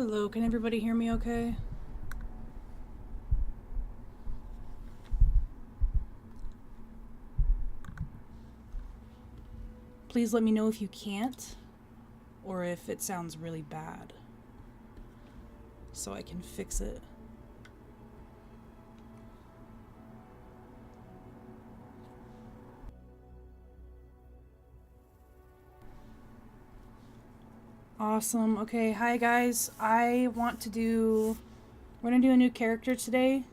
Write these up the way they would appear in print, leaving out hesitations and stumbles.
Hello, can everybody hear me okay? Please let me know if you can't, or if it sounds really bad, so I can fix it. Awesome. Okay, hi guys. We're gonna do a new character today.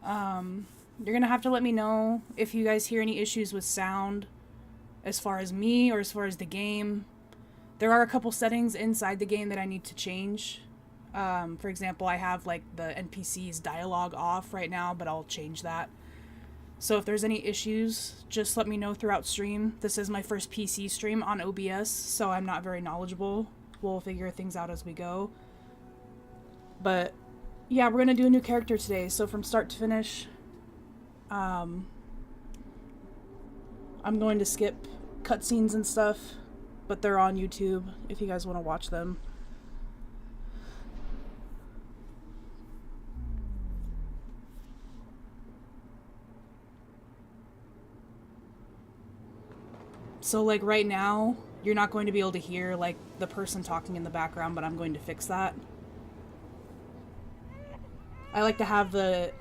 You're gonna have to let me know if you guys hear any issues with sound, as far as me or as far as the game. There are a couple settings inside the game that I need to change. For example, I have like the NPC's dialogue off right now, but I'll change that. So if there's any issues, just let me know throughout stream. This is my first PC stream on OBS, so I'm not very knowledgeable. We'll figure things out as we go. But yeah, we're gonna do a new character today, so from start to finish, I'm going to skip cutscenes and stuff, but they're on YouTube if you guys want to watch them. So like right now, you're not going to be able to hear like the person talking in the background, but I'm going to fix that. I like to have the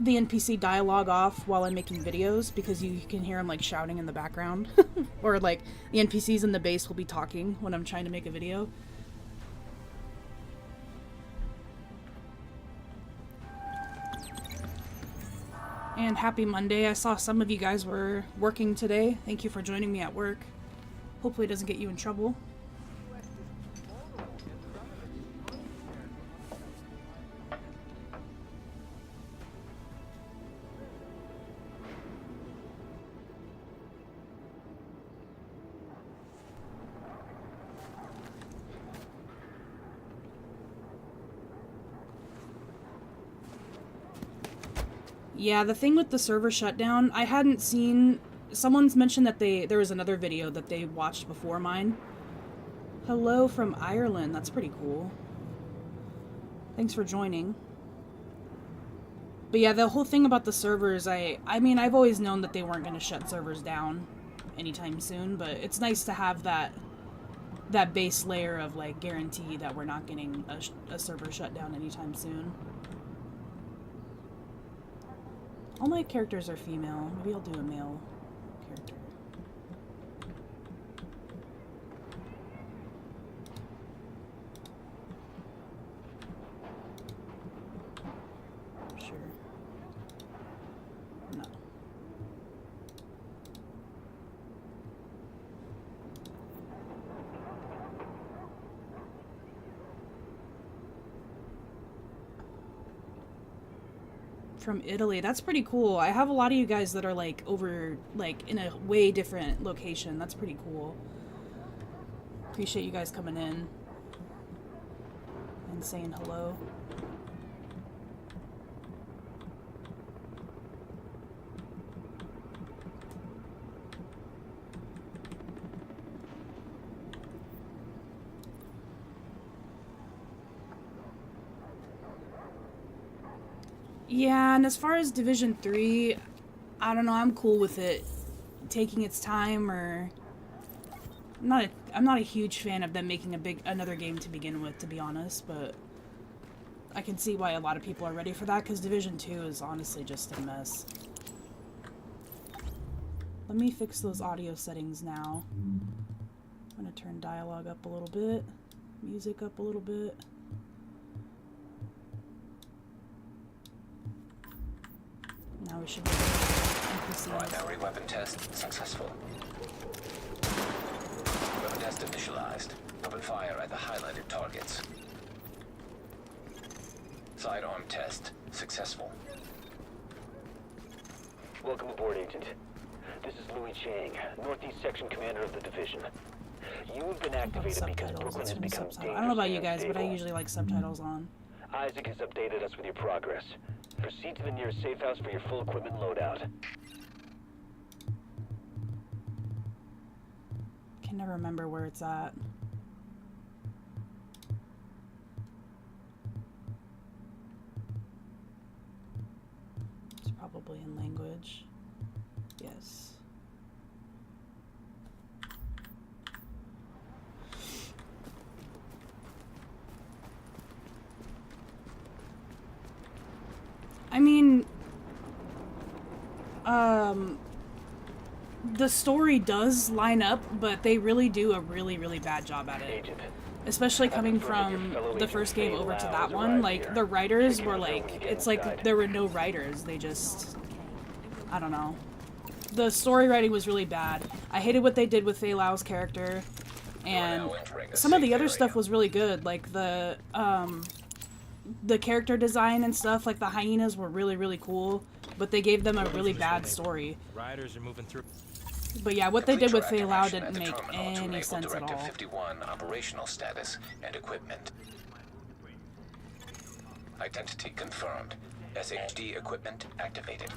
NPC dialogue off while I'm making videos, because you can hear them like shouting in the background. Or like the NPCs in the base will be talking when I'm trying to make a video. And happy Monday. I saw some of you guys were working today. Thank you for joining me at work. Hopefully it doesn't get you in trouble. Yeah, the thing with the server shutdown, I hadn't seen... Someone's mentioned that there was another video that they watched before mine. Hello from Ireland. That's pretty cool. Thanks for joining. But yeah, the whole thing about the servers, I mean, I've always known that they weren't going to shut servers down anytime soon, but it's nice to have that base layer of, like, guarantee that we're not getting a server shut down anytime soon. All my characters are female. Maybe I'll do a male character. Sure. No. From Italy. That's pretty cool. I have a lot of you guys that are like over, like in a way different location. That's pretty cool. Appreciate you guys coming in and saying hello. Yeah, and as far as Division 3, I don't know, I'm cool with it taking its time, or... I'm not a huge fan of them making another game to begin with, to be honest, but I can see why a lot of people are ready for that, because Division 2 is honestly just a mess. Let me fix those audio settings now. I'm gonna turn dialogue up a little bit, music up a little bit. Now we should be Primary weapon test successful. Weapon test initialized. Open fire at the highlighted targets. Sidearm test successful. Welcome aboard, Agent. This is Louis Chang, Northeast Section Commander of the Division. You have been activated because Brooklyn has become dangerous. I don't know about you guys, but I usually like subtitles on. Isaac has updated us with your progress. Proceed to the nearest safe house for your full equipment loadout. Can never remember where it's at. Probably in language. Yes. I mean, the story does line up, but they really do a really, really bad job at it. Agent. Especially coming from the first game over to that one, like, the writers were like, it's like there were no writers, they just, I don't know. The story writing was really bad. I hated what they did with Fei Lao's character, and some of the other stuff was really good, like the character design and stuff, like the hyenas were really, really cool, but they gave them a really bad story. Riders are moving through. But yeah, what they did with Fei Lao didn't make any sense at all. 51 operational status and equipment. Identity confirmed. SHD equipment activated.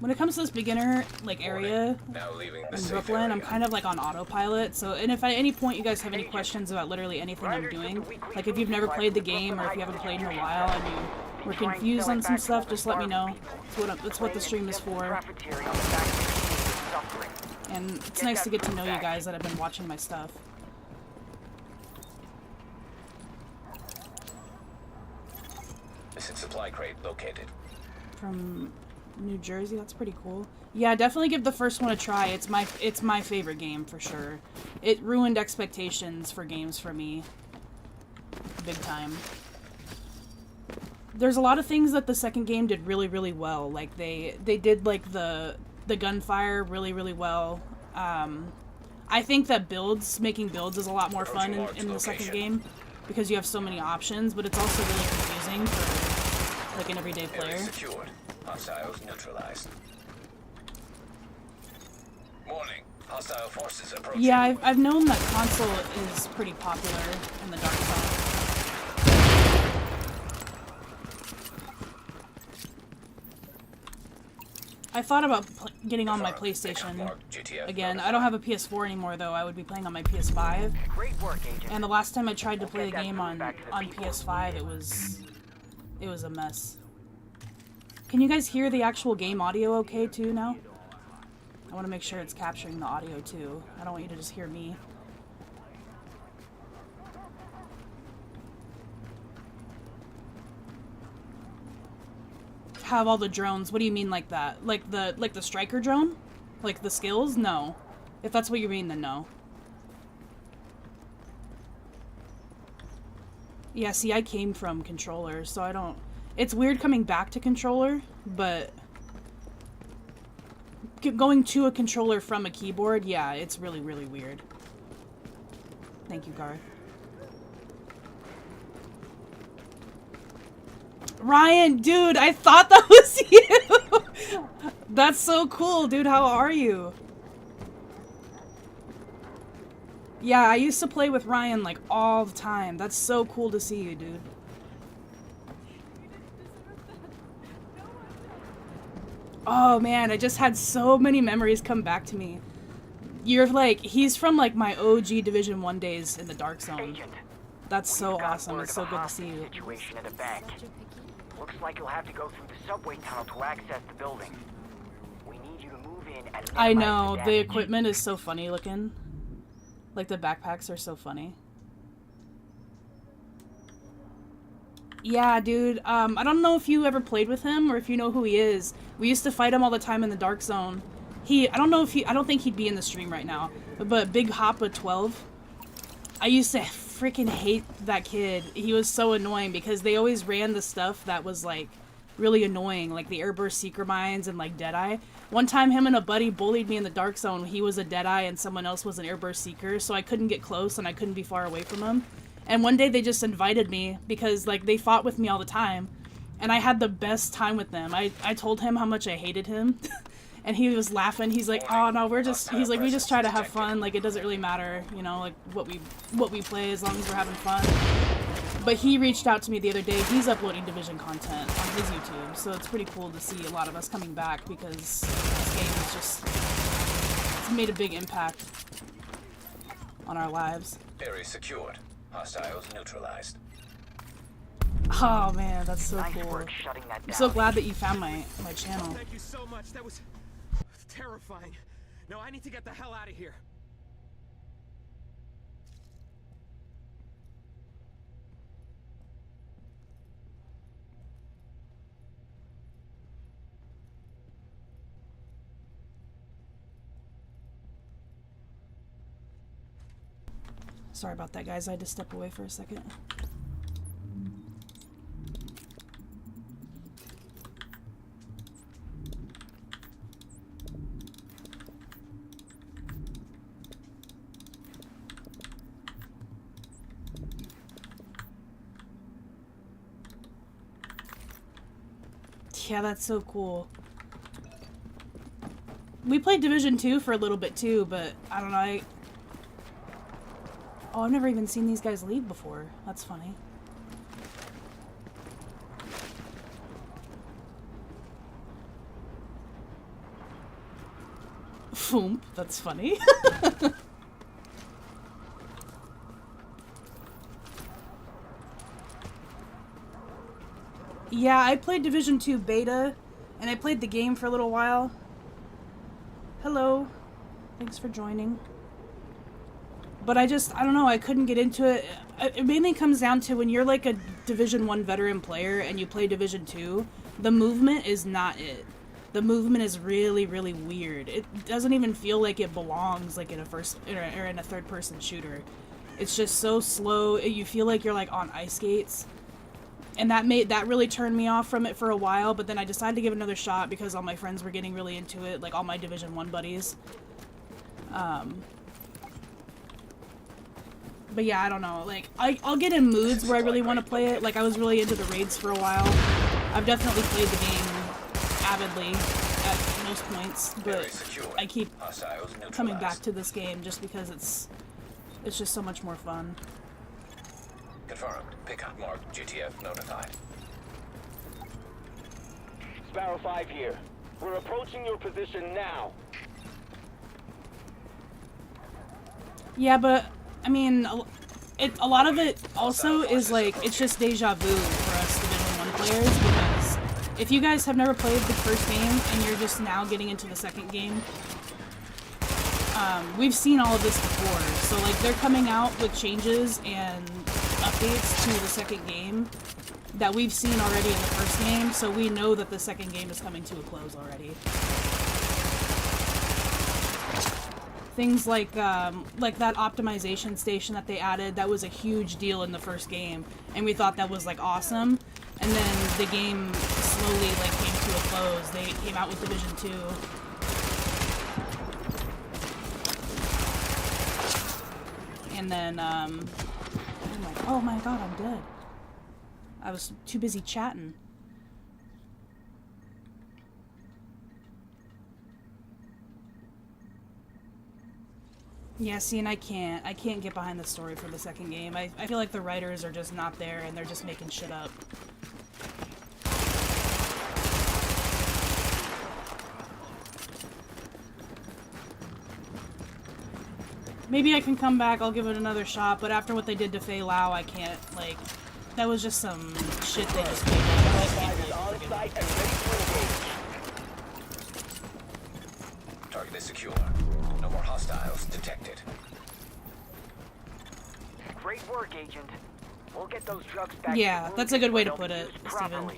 When it comes to this beginner like area in Brooklyn, I'm kind of like on autopilot. So, and if at any point you guys have any questions about literally anything I'm doing, like if you've never played the game or if you haven't played in a while and you were confused on some stuff, just let me know. That's what the stream is for. And it's nice to get to know you guys that have been watching my stuff. Missing supply crate located. From New Jersey, that's pretty cool. Yeah, definitely give the first one a try. It's my favorite game for sure. It ruined expectations for games for me. Big time. There's a lot of things that the second game did really, really well. Like they did like the gunfire really, really well. I think that making builds is a lot more fun in the second game because you have so many options, but it's also really confusing for like an everyday player. Secured. Hostiles neutralized. Warning. Hostile forces approaching. Yeah, I've known that console is pretty popular in the dark zone. I thought about getting on my PlayStation again. I don't have a PS4 anymore, though. I would be playing on my PS5. Great work, Agent. And the last time I tried to play the game on PS5, it was a mess. Can you guys hear the actual game audio okay, too, now? I want to make sure it's capturing the audio, too. I don't want you to just hear me. Have all the drones. What do you mean like that? Like the striker drone? Like the skills? No. If that's what you mean, then no. Yeah, see, I came from controller, so I don't... It's weird coming back to controller, but... Going to a controller from a keyboard, yeah, it's really, really weird. Thank you, Garth. Ryan, dude, I thought that was you! That's so cool, dude, how are you? Yeah, I used to play with Ryan, like, all the time. That's so cool to see you, dude. Oh, man, I just had so many memories come back to me. You're, like, he's from, like, my OG Division 1 days in the Dark Zone. That's so awesome. It's so good to see you. Situation at a bank. Looks like you'll have to go through the subway tunnel to access the building. We need you to move in and I know, the equipment is so funny looking. Like, the backpacks are so funny. Yeah, dude, I don't know if you ever played with him or if you know who he is. We used to fight him all the time in the Dark Zone. I don't think he'd be in the stream right now. But Big Hoppa 12, I used to freaking hate that kid. He was so annoying because they always ran the stuff that was, like, really annoying, like the Airburst Seeker Mines and, like, Deadeye. One time, him and a buddy bullied me in the Dark Zone. He was a Deadeye and someone else was an Airburst Seeker, so I couldn't get close and I couldn't be far away from him. And one day they just invited me because, like, they fought with me all the time. And I had the best time with them. I told him how much I hated him. And he was laughing. He's like, oh, no, we just try to have fun. Like, it doesn't really matter, you know, like, what we play as long as we're having fun. But he reached out to me the other day. He's uploading Division content on his YouTube. So it's pretty cool to see a lot of us coming back because this game is just... It's made a big impact on our lives. Area secured. Hostiles neutralized. Oh man, that's so Nice cool. work shutting that I'm down. so glad that you found my channel. Thank you so much. That was terrifying. No, I need to get the hell out of here. Sorry about that, guys. I had to step away for a second. Yeah, that's so cool. We played Division 2 for a little bit too, but I don't know. Oh, I've never even seen these guys leave before. That's funny. Foomp, that's funny. Yeah, I played Division 2 beta, and I played the game for a little while. Hello. Thanks for joining. But I don't know, I couldn't get into it. It mainly comes down to when you're like a Division 1 veteran player and you play Division 2, the movement is not it. The movement is really, really weird. It doesn't even feel like it belongs like in a or in a third-person shooter. It's just so slow. You feel like you're like on ice skates. And that really turned me off from it for a while, but then I decided to give it another shot because all my friends were getting really into it, like all my Division 1 buddies. But yeah, I don't know, like, I'll get in moods where I really want to play it. Like, I was really into the raids for a while. I've definitely played the game avidly at most points, but I keep coming back to this game just because it's just so much more fun. Confirmed. Pickup marked. GTF notified. Sparrow 5 here. We're approaching your position now. Yeah, but I mean, a lot of it also is like, it's just deja vu for us Division 1 players, because if you guys have never played the first game and you're just now getting into the second game, we've seen all of this before. So like, they're coming out with changes and updates to the second game that we've seen already in the first game, so we know that the second game is coming to a close already. Things like that optimization station that they added, that was a huge deal in the first game, and we thought that was like awesome. And then the game slowly like came to a close. They came out with Division 2. And then, oh my god, I'm dead. I was too busy chatting. Yeah, see, and I can't get behind the story for the second game. I feel like the writers are just not there and they're just making shit up. Maybe I can come back, I'll give it another shot, but after what they did to Fei Lao, I can't, like, that was just some shit they just made up. Target is secure. No more hostiles detected. Great work, Agent. We'll get those drugs back. Yeah, that's a good way to put it, Steven.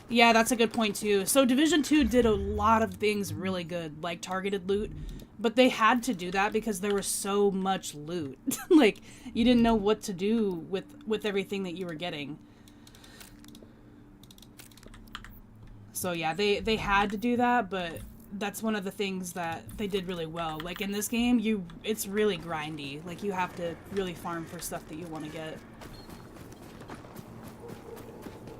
Yeah, that's a good point too. So Division 2 did a lot of things really good, like targeted loot, but they had to do that because there was so much loot. Like, you didn't know what to do with everything that you were getting. So yeah, they had to do that, but that's one of the things that they did really well. Like in this game, it's really grindy. Like, you have to really farm for stuff that you want to get.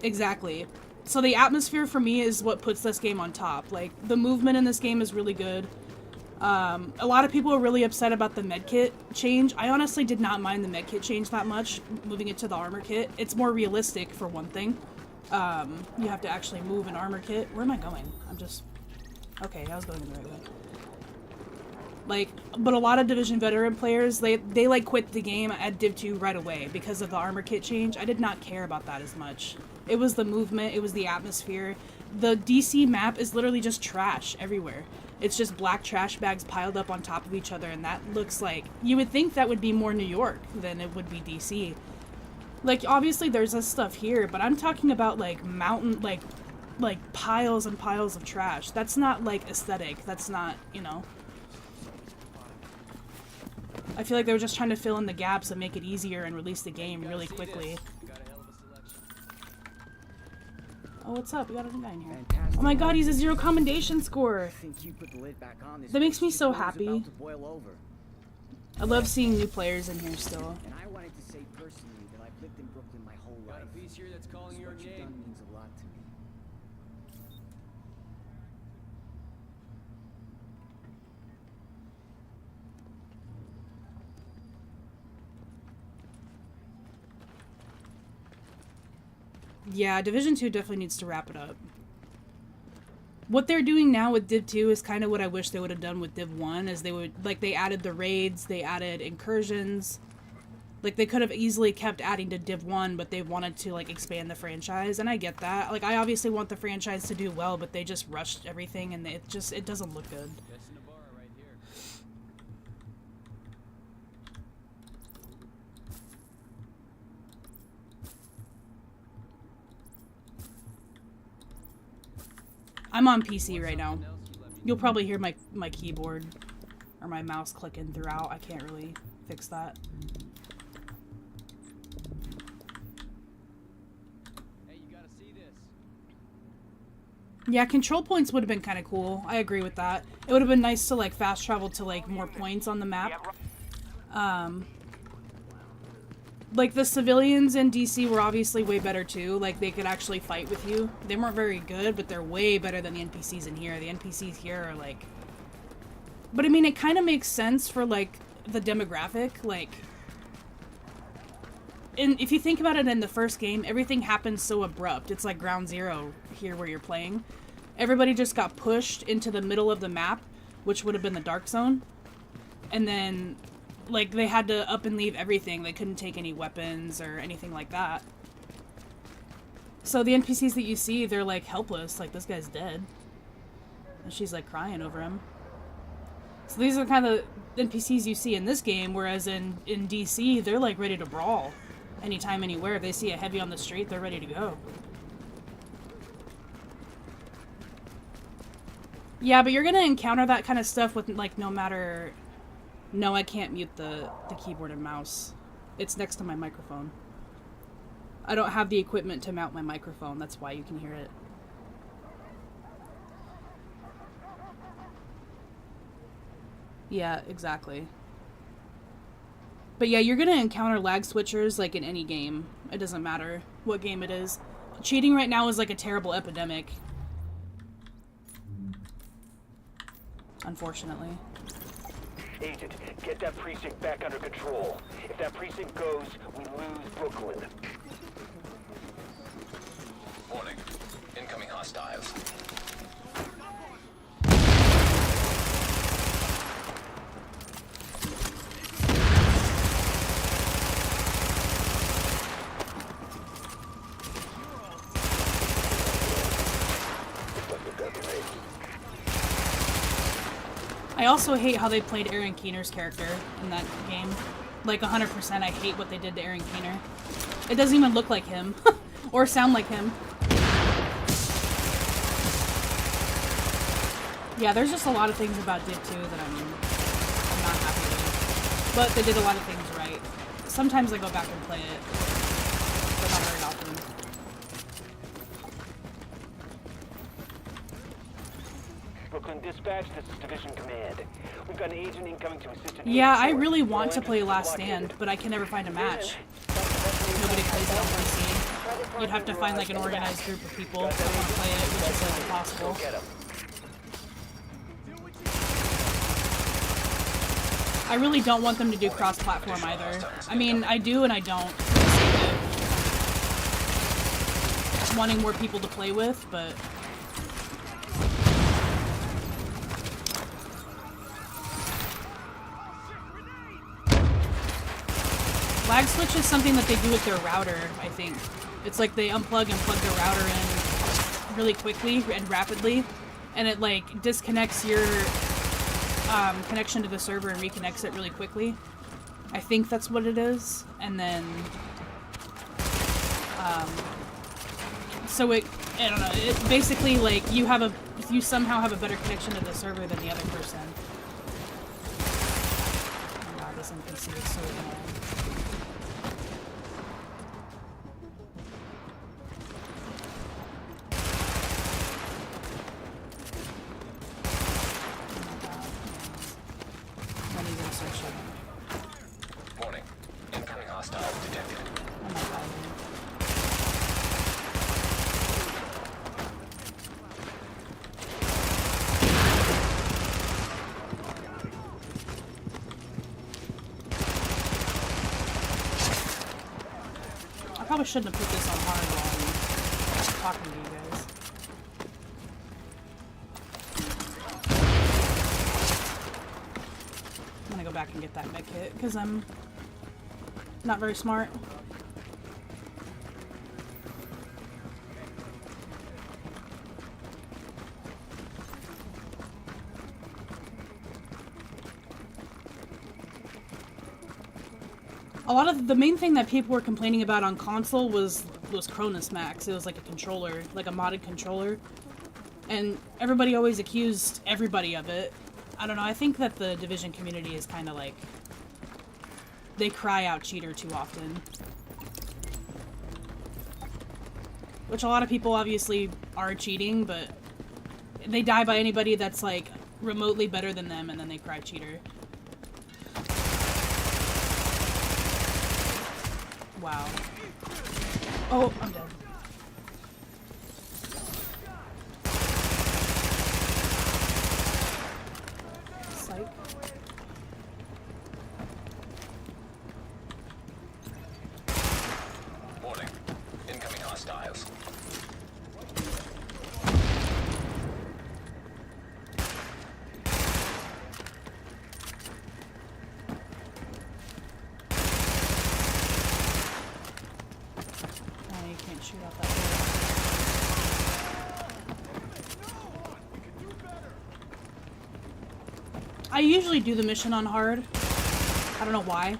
Exactly. So the atmosphere for me is what puts this game on top. Like, the movement in this game is really good. A lot of people are really upset about the medkit change. I honestly did not mind the medkit change that much, moving it to the armor kit. It's more realistic, for one thing. You have to actually move an armor kit. Where am I going? I'm just... Okay, I was going in the right way. Like, but a lot of Division veteran players, they like quit the game at Div 2 right away because of the armor kit change. I did not care about that as much. It was the movement, it was the atmosphere. The DC map is literally just trash everywhere. It's just black trash bags piled up on top of each other, and that looks like... You would think that would be more New York than it would be DC. Like, obviously there's this stuff here, but I'm talking about, like, mountain... Like piles and piles of trash. That's not, like, aesthetic. That's not, you know... I feel like they were just trying to fill in the gaps and make it easier and release the game really quickly. Oh, what's up? We got a new guy in here. Oh my god, he's a 0 commendation score! That makes me so happy. I love seeing new players in here still. And I wanted to say personally that I've lived in Brooklyn my whole life. Got a piece here that's calling your What you've name. done means a lot to me. Yeah, Division 2 definitely needs to wrap it up. What they're doing now with Div 2 is kind of what I wish they would have done with Div 1, is they added the raids, they added incursions. Like, they could have easily kept adding to Div 1, but they wanted to, like, expand the franchise, and I get that. Like, I obviously want the franchise to do well, but they just rushed everything, and it doesn't look good. Right here. I'm on PC right now. You'll probably hear my keyboard or my mouse clicking throughout. I can't really fix that. Hey, you gotta see this. Yeah, control points would have been kind of cool. I agree with that. It would have been nice to, like, fast travel to, like, more points on the map. Like, the civilians in DC were obviously way better, too. Like, they could actually fight with you. They weren't very good, but they're way better than the NPCs in here. The NPCs here are, like... But, I mean, it kind of makes sense for, like, the demographic. Like... And if you think about it in the first game, everything happens so abrupt. It's like Ground Zero here where you're playing. Everybody just got pushed into the middle of the map, which would have been the Dark Zone. And then... Like, they had to up and leave everything. They couldn't take any weapons or anything like that. So the NPCs that you see, they're, like, helpless. Like, this guy's dead. And she's, like, crying over him. So these are the kind of NPCs you see in this game, whereas in DC, they're, like, ready to brawl. Anytime, anywhere. If they see a heavy on the street, they're ready to go. Yeah, but you're gonna encounter that kind of stuff with, like, no matter... No, I can't mute the keyboard and mouse. It's next to my microphone. I don't have the equipment to mount my microphone, that's why you can hear it. Yeah, exactly. But yeah, you're gonna encounter lag switchers, like, in any game. It doesn't matter what game it is. Cheating right now is like a terrible epidemic. Unfortunately. Agent, get that precinct back under control. If that precinct goes, we lose Brooklyn. Warning. Incoming hostiles. I also hate how they played Aaron Keener's character in that game. Like, 100%, I hate what they did to Aaron Keener. It doesn't even look like him. Or sound like him. Yeah, there's just a lot of things about Div 2 that I'm not happy with. But they did a lot of things right. Sometimes I go back and play it. But not very often. Brooklyn Dispatch, this is Division Command. We've got an agent incoming to assist in... Yeah, I really want to play Last Stand, but I can never find a match. Nobody plays it on PC. You'd have to find, like, an organized group of people that want to play it, which is, like, impossible. Get 'em. I really don't want them to do cross-platform either. I mean, I do and I don't. Wanting more people to play with, but... Lag switch is something that they do with their router, I think. It's like they unplug and plug their router in really quickly and rapidly, and it like disconnects your connection to the server and reconnects it really quickly. I think that's what it is. And then so it, I don't know, it basically like you somehow have a better connection to the server than the other person. Oh god, this NPC is so annoying. Warning. Incoming hostiles detected. Oh my god. I probably shouldn't have put this on hard while I'm talking to you guys. I'm gonna go back and get that med kit because I'm not very smart. A lot of the main thing that people were complaining about on console was Cronus Max. It was like a controller, like a modded controller, and everybody always accused everybody of it. I don't know. I think that the Division community is kind of like they cry out cheater too often, which a lot of people obviously are cheating, but they die by anybody that's like remotely better than them, and then they cry cheater. Wow. Oh, I'm dead. Psych. Warning. Incoming hostiles. You can't shoot out that door. I usually do the mission on hard. I don't know why.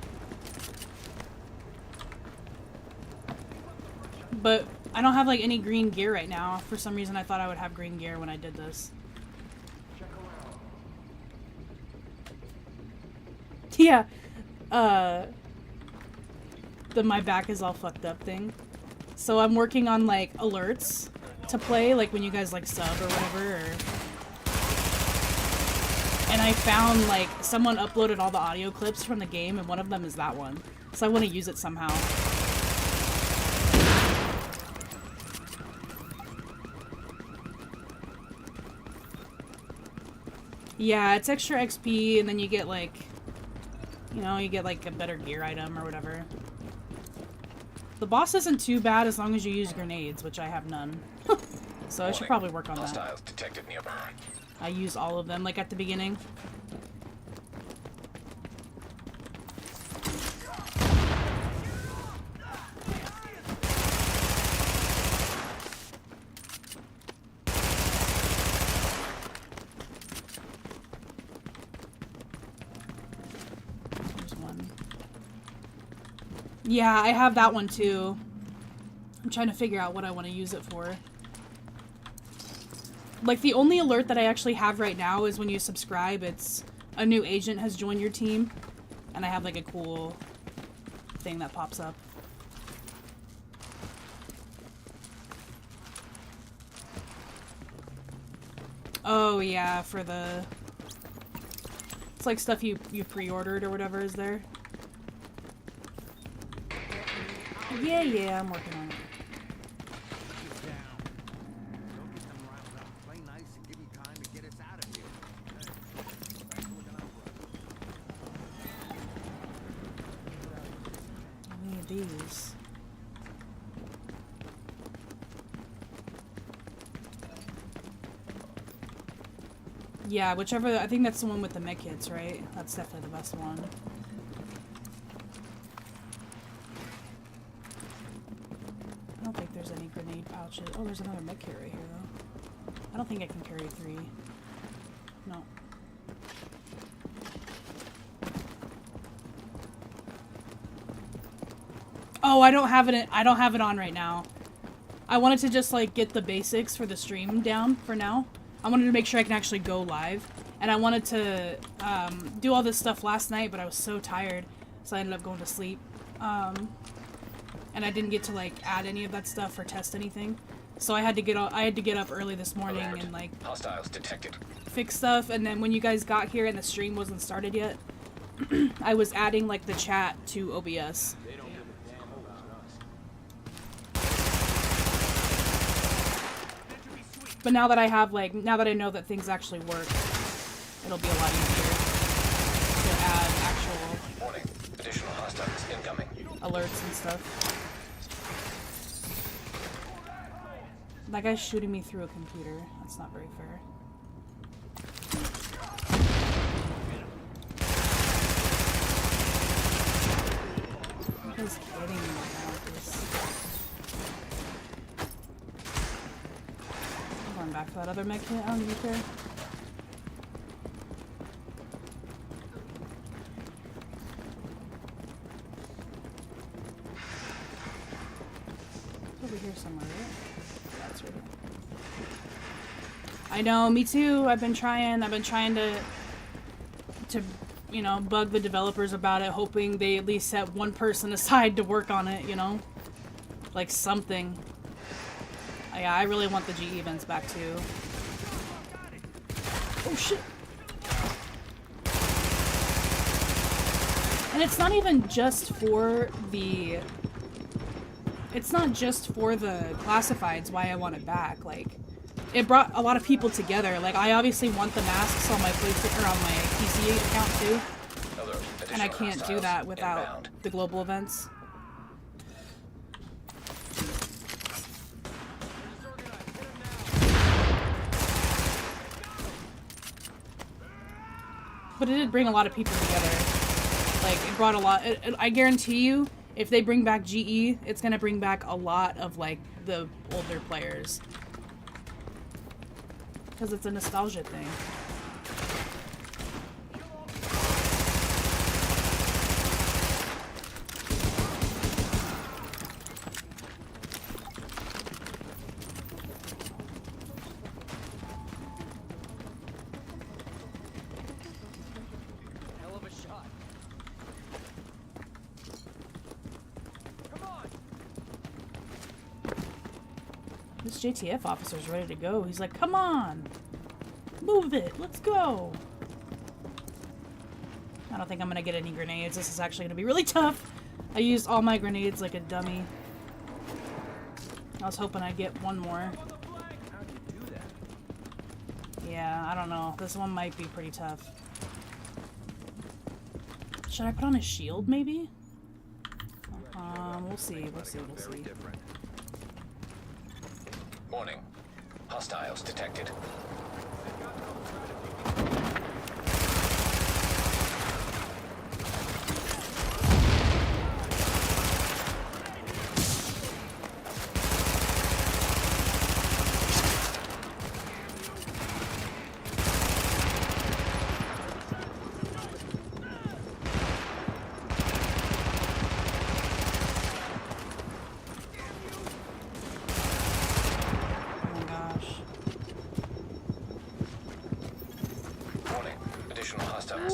But I don't have like any green gear right now. For some reason I thought I would have green gear when I did this. Yeah. The my back is all fucked up thing. So I'm working on like alerts to play, like when you guys like sub or whatever, and I found like someone uploaded all the audio clips from the game, and one of them is that one. So I want to use it somehow. Yeah, it's extra XP, and then you get like, you know, you get like a better gear item or whatever. The boss isn't too bad as long as you use grenades, which I have none. So I should probably work on that. Hostiles detected nearby. I use all of them, like at the beginning. There's one. Yeah, I have that one too. I'm trying to figure out what I want to use it for. Like, the only alert that I actually have right now is when you subscribe, it's a new agent has joined your team. And I have, like, a cool thing that pops up. Oh, yeah, for the... It's like stuff you pre-ordered or whatever is there. Yeah, I'm working on it. These. Yeah, whichever, I think that's the one with the mech kits, right? That's definitely the best one. there's any grenade pouches. Oh, there's another med kit right here, though. I don't think I can carry 3. No. Oh, I don't have it on right now. I wanted to just, like, get the basics for the stream down for now. I wanted to make sure I can actually go live. And I wanted to do all this stuff last night, but I was so tired, so I ended up going to sleep. And I didn't get to, like, add any of that stuff or test anything. So I had to get up early this morning and, like, Hostiles detected. fix stuff. And then when you guys got here and the stream wasn't started yet, I was adding, like, the chat to OBS. But now that I have, like, now that I know that things actually work, it'll be a lot easier to add actual Warning. Additional hostiles incoming. alerts and stuff. That guy's shooting me through a computer. That's not very fair. He's kidding me right now with this. I'm going back for that other med kit. I don't even care. It's over here somewhere, right? Yeah, it's right here. I know, me too. I've been trying to you know, bug the developers about it, hoping they at least set one person aside to work on it, you know? Like something. Yeah, I really want the GE events back too. Oh shit! And it's not even just for the... It's not just for the classifieds why I want it back, like... It brought a lot of people together. Like, I obviously want the masks on my PlayStation or on my PC account too. And I can't do that without the global events. But it did bring a lot of people together. Like, it brought a lot... I guarantee you, if they bring back GE, it's gonna bring back a lot of, like, the older players. Because it's a nostalgia thing. Hell of a shot. Come on. This JTF officer's ready to go. He's like, come on! Move it! Let's go! I don't think I'm gonna get any grenades. This is actually gonna be really tough. I used all my grenades like a dummy. I was hoping I'd get one more. How'd you do that? Yeah, I don't know. This one might be pretty tough. Should I put on a shield, maybe? We'll see. We'll see. We'll see. Warning. Hostiles detected.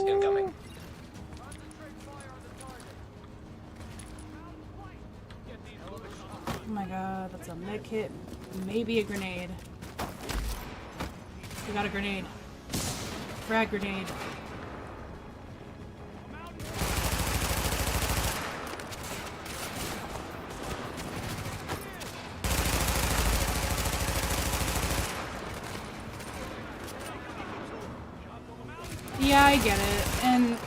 Incoming. Oh my god, that's a med kit. Maybe a grenade. We got a grenade. Frag grenade. Yeah, I get it, and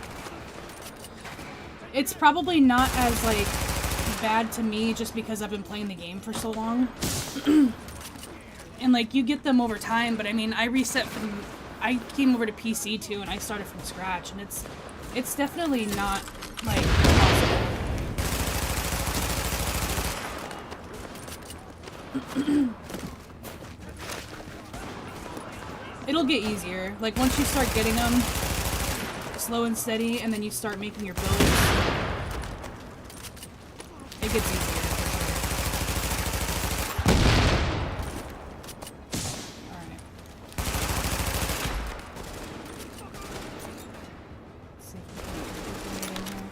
it's probably not as, like, bad to me just because I've been playing the game for so long. And, like, you get them over time, but I mean, I came over to PC too, and I started from scratch, and it's definitely not, like, possible. It'll get easier. Like, once you start getting them slow and steady, and then you start making your builds, it gets easier. Alright. Let's see if we can get in here.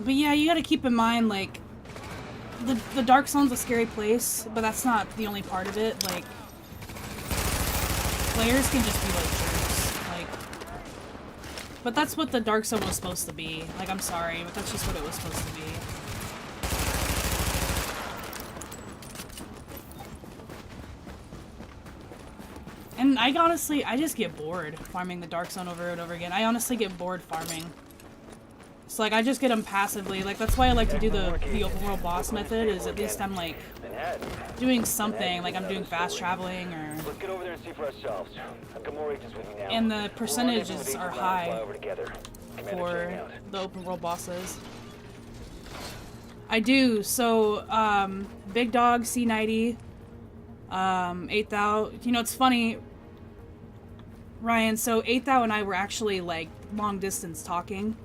But yeah, you gotta keep in mind, like, the Dark Zone's a scary place, but that's not the only part of it. Like, players can just be, like, jerks. Like, but that's what the Dark Zone was supposed to be. Like, I'm sorry, but that's just what it was supposed to be. And I just get bored farming the Dark Zone over and over again. I honestly get bored farming. So, like, I just get them passively. Like, that's why I like to do the open world boss method, is at least I'm, like, doing something. Like, I'm doing fast traveling, or... Let's get over there and see for ourselves. I've got more agents with me now. And the percentages are high for out. the open world bosses. I do. So, Big Dog, C90, 8thou. You know, it's funny, Ryan, so 8thou and I were actually, like, long distance talking.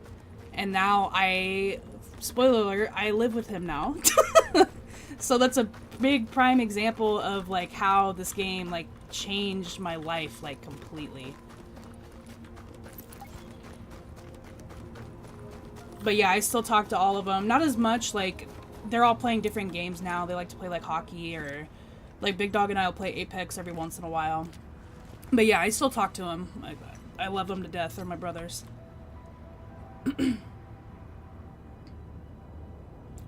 And now spoiler alert, I live with him now. So that's a big prime example of, like, how this game, like, changed my life, like, completely. But yeah, I still talk to all of them. Not as much, like, they're all playing different games now. They like to play, like, hockey, or, like, Big Dog and I will play Apex every once in a while. But yeah, I still talk to them. I love them to death. They're my brothers.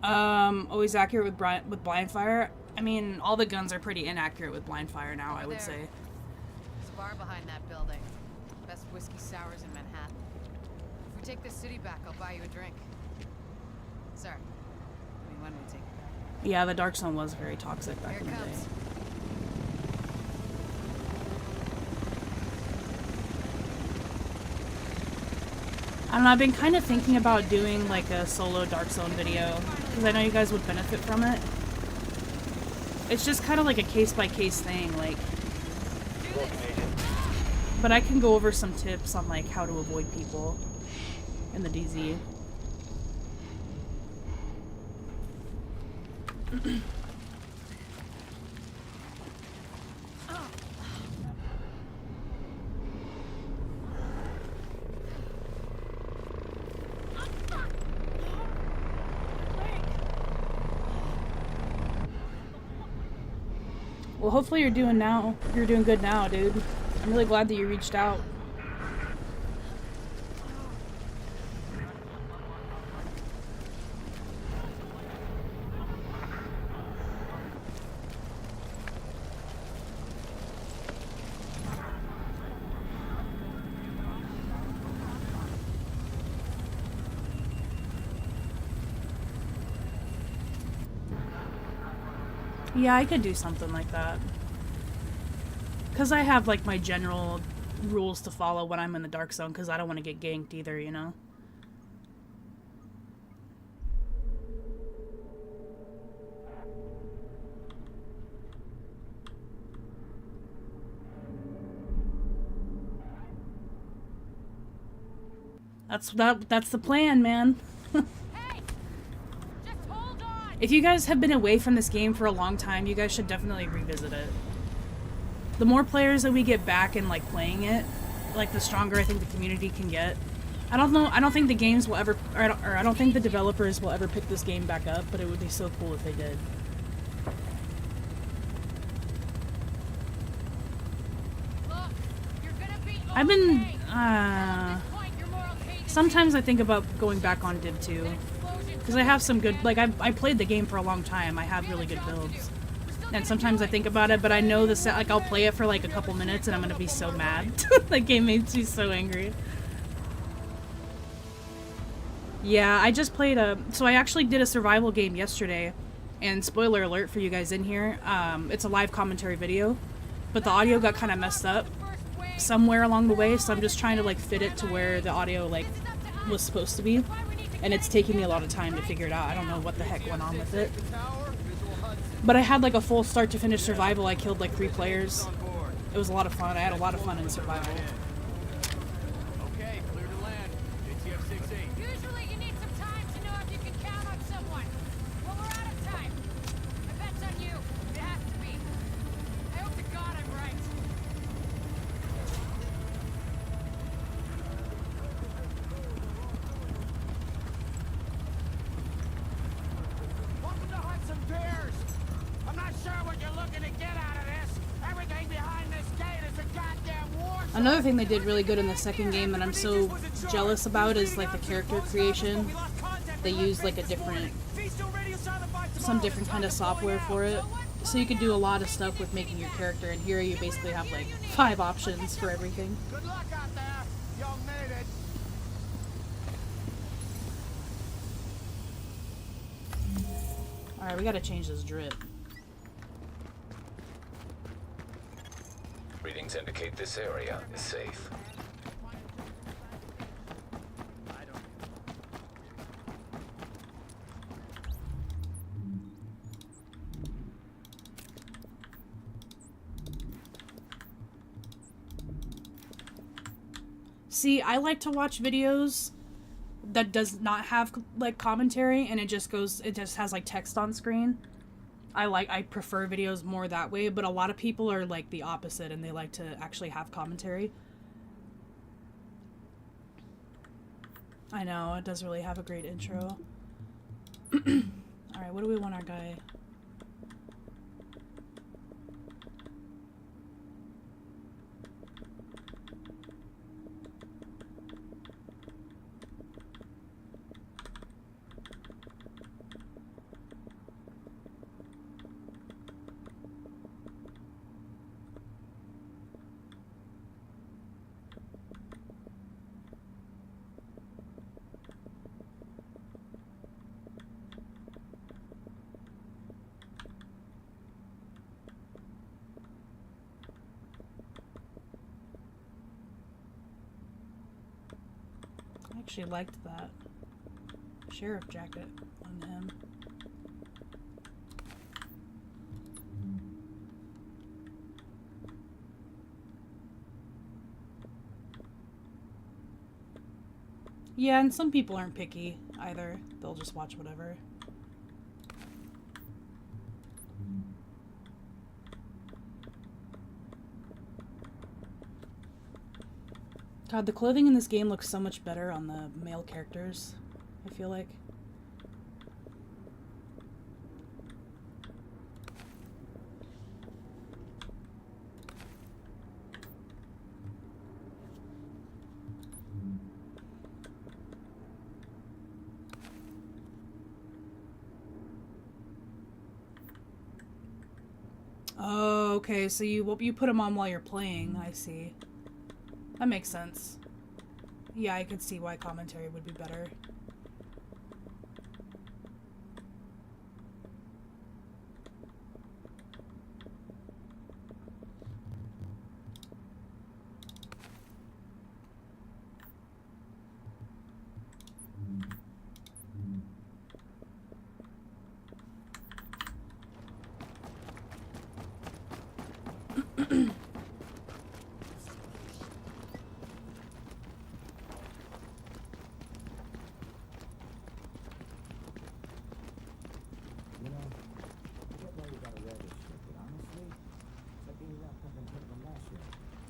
Always accurate with blind fire. I mean, all the guns are pretty inaccurate with blind fire now, I would say. There's a bar behind that building. Best whiskey sours in Manhattan. If we take this city back, I'll buy you a drink. Sorry. I mean, when we take it back. Yeah, the Dark Zone was very toxic back in the day. I don't know, I've been kind of thinking about doing, like, a solo Dark Zone video, because I know you guys would benefit from it. It's just kind of like a case-by-case thing, like... But I can go over some tips on, like, how to avoid people in the DZ. Well, hopefully you're doing good now, dude. I'm really glad that you reached out. Yeah, I could do something like that. Because I have, like, my general rules to follow when I'm in the Dark Zone, because I don't want to get ganked either, you know? That's the plan, man. If you guys have been away from this game for a long time, you guys should definitely revisit it. The more players that we get back and, like, playing it, like, the stronger I think the community can get. I don't know, I don't think the games will ever, or I don't think the developers will ever pick this game back up, but it would be so cool if they did. Look, you're gonna be okay. I've been, At this point, you're more okay than sometimes I think about going back on Div 2. Because I have some good, like, I played the game for a long time. I have really good builds. And sometimes I think about it, but I know the like, I'll play it for, like, a couple minutes and I'm gonna be so mad. That game makes me so angry. Yeah, I just played so I actually did a survival game yesterday. And spoiler alert for you guys in here, it's a live commentary video. But the audio got kind of messed up. somewhere along the way, so I'm just trying to like fit it to where the audio like was supposed to be, and it's taking me a lot of time to figure it out. I don't know what the heck went on with it, but I had like a full start to finish survival. I killed like 3 players. It was a lot of fun. I had a lot of fun in survival. Okay, clear to land. ATF 68. Usually you need some time to know if you can count on someone. Well, we're out of time. I bet's on you. It has to be. I hope to God I'm right. Welcome to Hudson Piers. I'm not sure what you're looking to get out of this. Everything behind this gate is a goddamn war zone. Another thing they did really good in the second game that I'm so jealous about is like the character creation. They used like some different kind of software for it. So you could do a lot of stuff with making your character, and here you basically have like 5 options for everything. Good luck out there. Y'all made it. Alright, we gotta change this drip. Readings indicate this area is safe. See, I like to watch videos that does not have like commentary, and it just has like text on screen. I prefer videos more that way, but a lot of people are like the opposite, and they like to actually have commentary. I know, it does really have a great intro. Alright, what do we want our guy? I actually liked that sheriff jacket on him. Yeah, and some people aren't picky either. They'll just watch whatever. God, the clothing in this game looks so much better on the male characters, I feel like. Oh, okay, so you put them on while you're playing, I see. That makes sense. Yeah, I could see why commentary would be better.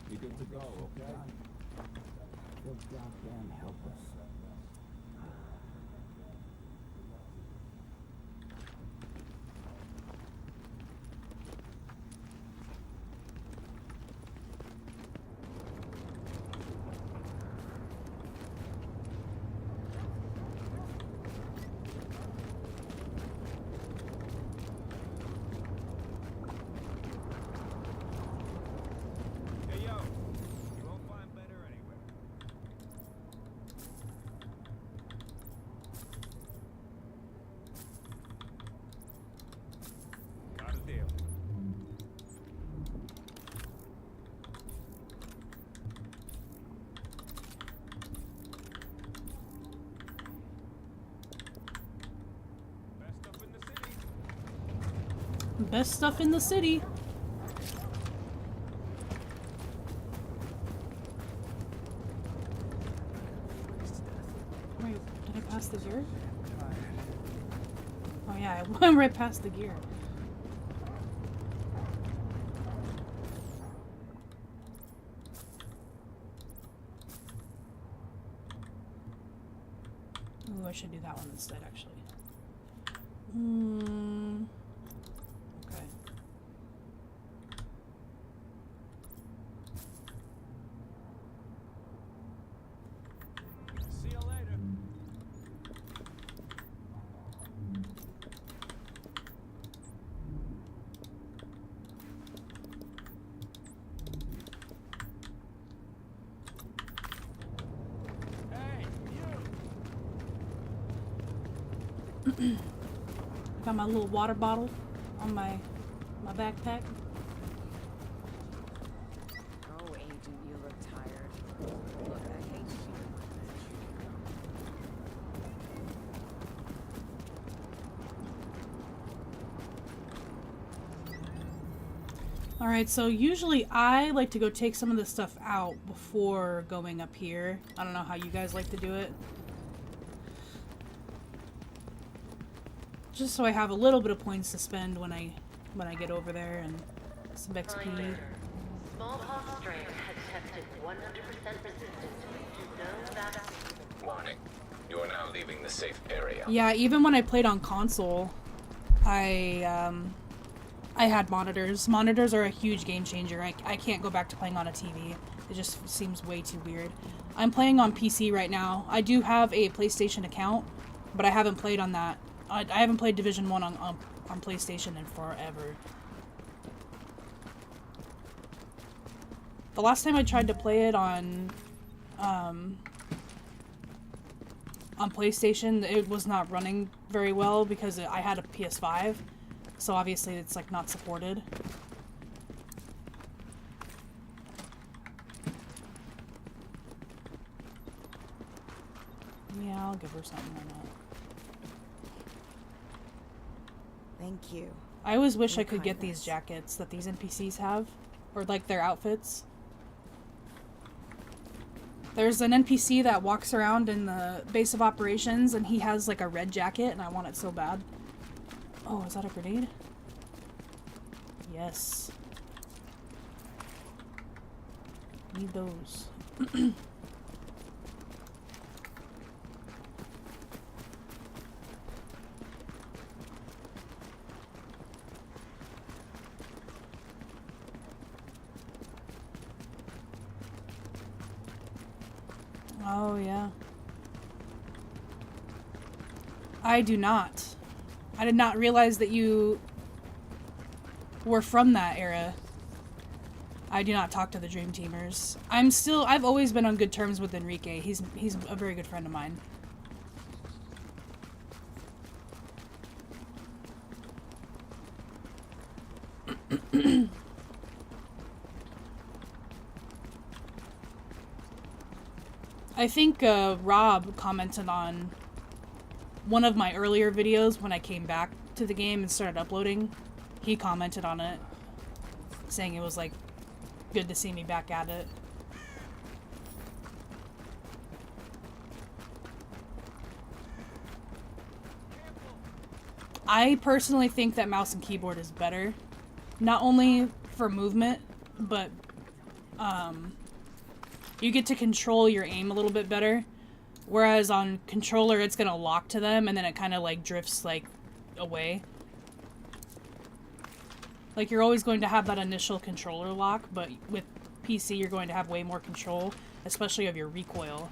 You good to go, okay? Feel goddamn helpless. Best stuff in the city. Wait, did I pass the gear? Oh yeah, I went right past the gear. Ooh, I should do that one instead, actually. Okay. See you later. Hey, you. Got my little water bottle on my backpack. Oh, Agent, you look tired. Look, I hate to see you. Alright, so usually I like to go take some of this stuff out before going up here. I don't know how you guys like to do it. Just so I have a little bit of points to spend when I get over there and some XP. Smallpox strain has tested 100% resistant to known vaccine. Warning. You are now leaving the safe area. Yeah, even when I played on console, I had monitors. Monitors are a huge game changer. I can't go back to playing on a TV. It just seems way too weird. I'm playing on PC right now. I do have a PlayStation account, but I haven't played on that. I haven't played Division 1 on PlayStation in forever. The last time I tried to play it on PlayStation, it was not running very well because I had a PS5, so obviously it's like not supported. Yeah, I'll give her something like that. Thank you. I always wish I could get these jackets that these NPCs have, or like their outfits. There's an NPC that walks around in the base of operations and he has like a red jacket and I want it so bad. Oh, is that a grenade? Yes. Need those. Oh, yeah. I do not. I did not realize that you were from that era. I do not talk to the Dream Teamers. I've always been on good terms with Enrique. He's a very good friend of mine. I think Rob commented on one of my earlier videos when I came back to the game and started uploading. He commented on it, saying it was like good to see me back at it. I personally think that mouse and keyboard is better, not only for movement, but you get to control your aim a little bit better, whereas on controller it's gonna lock to them and then it kind of like drifts like away. Like you're always going to have that initial controller lock, but with PC you're going to have way more control, especially of your recoil.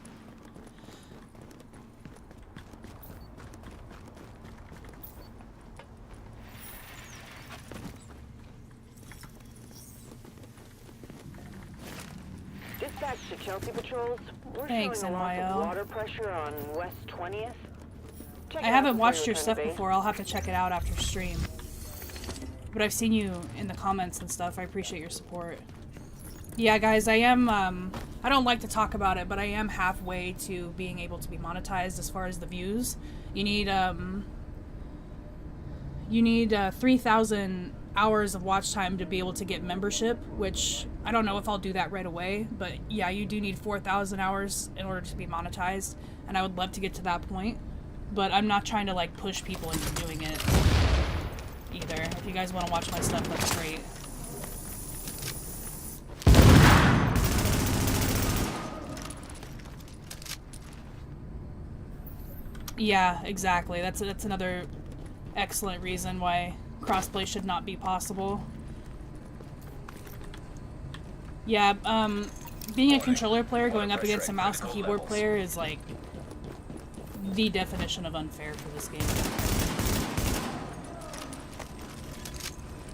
Dispatch to Chelsea patrols. We're Thanks, showing a loss NYO. of water pressure on West 20th. Check I it out haven't before watched you your return stuff to base. before. I'll have to check it out after stream. But I've seen you in the comments and stuff. I appreciate your support. Yeah, guys, I am, I don't like to talk about it, but I am halfway to being able to be monetized as far as the views. You need you need 3,000 hours of watch time to be able to get membership, which I don't know if I'll do that right away, but yeah, you do need 4,000 hours in order to be monetized, and I would love to get to that point, but I'm not trying to like push people into doing it either. If you guys want to watch my stuff, that's great. Yeah, exactly. That's another excellent reason why crossplay should not be possible. Yeah, being a controller player going up against a mouse and keyboard player is like the definition of unfair for this game.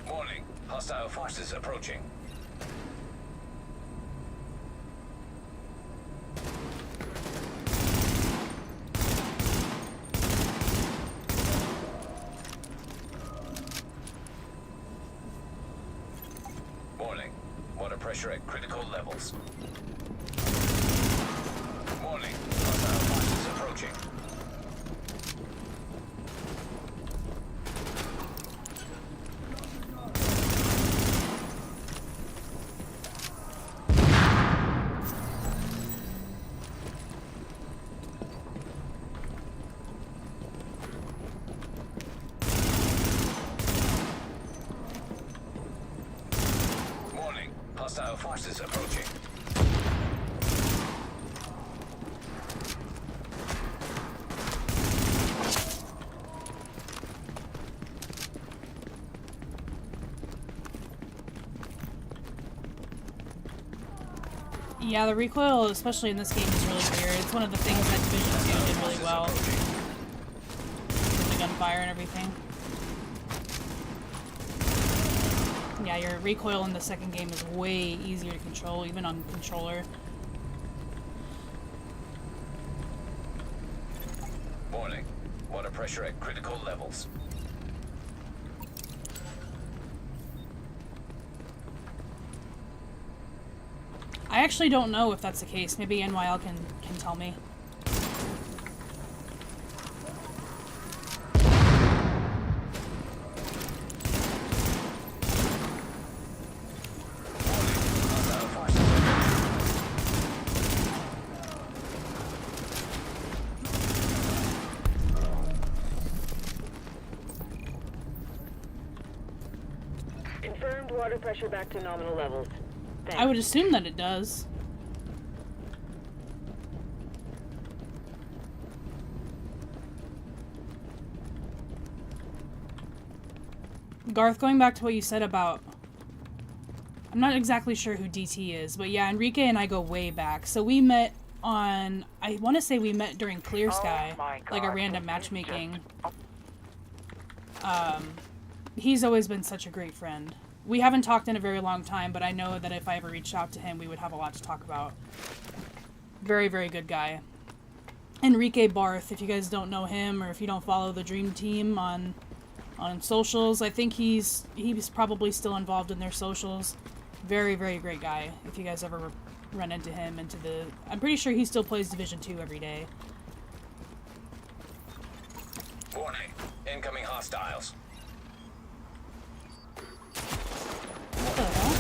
Warning. Hostile forces approaching. Warning. Water pressure at critical levels. Warning. Hostile forces approaching. Warning. Hostile forces approaching. Yeah, the recoil, especially in this game, is really weird. It's one of the things that Division 2 did really well. With the gunfire and everything. Yeah, your recoil in the second game is way easier to control, even on controller. Warning. Water pressure at critical levels. I actually don't know if that's the case. Maybe NYL can tell me. Hostile forces Confirmed water pressure back to nominal levels. I would assume that it does. Garth, going back to what you said about... I'm not exactly sure who DT is, but yeah, Enrique and I go way back. So we met on... I want to say we met during Clear Sky, like a random matchmaking. He's always been such a great friend. We haven't talked in a very long time, but I know that if I ever reached out to him, we would have a lot to talk about. Very, very good guy. Enrique Barth, if you guys don't know him, or if you don't follow the Dream Team on socials, I think he's probably still involved in their socials. Very, very great guy. If you guys ever run into him, I'm pretty sure he still plays Division 2 every day. Warning. Incoming hostiles. What the hell?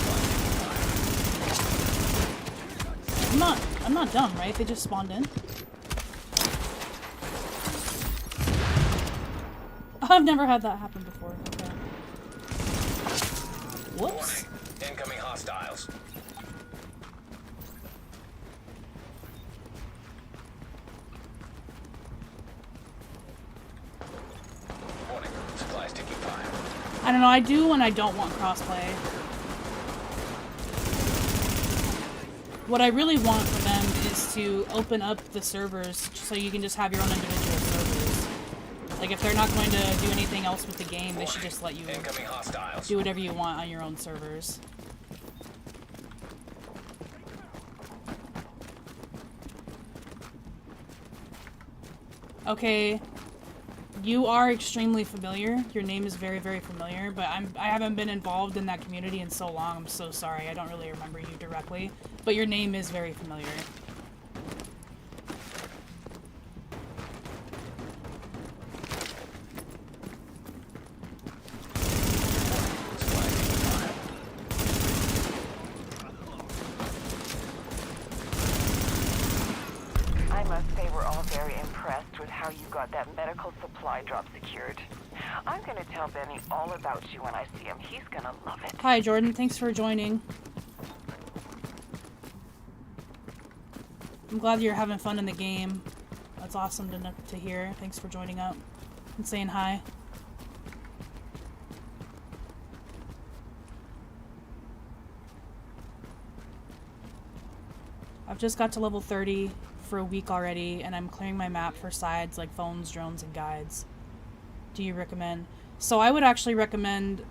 I'm not dumb, right? They just spawned in. I've never had that happen before. Okay. Whoops. Warning. Incoming hostiles. Warning. Supplies taking fire. I don't know, I do when I don't want crossplay. What I really want for them is to open up the servers so you can just have your own individual servers. Like, if they're not going to do anything else with the game, they should just let you Incoming hostiles. do whatever you want on your own servers. Okay, you are extremely familiar. Your name is very, very familiar, but I haven't been involved in that community in so long. I'm so sorry. I don't really remember you directly, but your name is very familiar. with how you got that medical supply drop secured. I'm gonna tell Benny all about you when I see him. He's gonna love it. Hi, Jordan. Thanks for joining. I'm glad you're having fun in the game. That's awesome to hear. Thanks for joining up and saying hi. I've just got to level 30 for a week already, and I'm clearing my map for sides like phones, drones, and guides. Do you recommend? So I would actually recommend...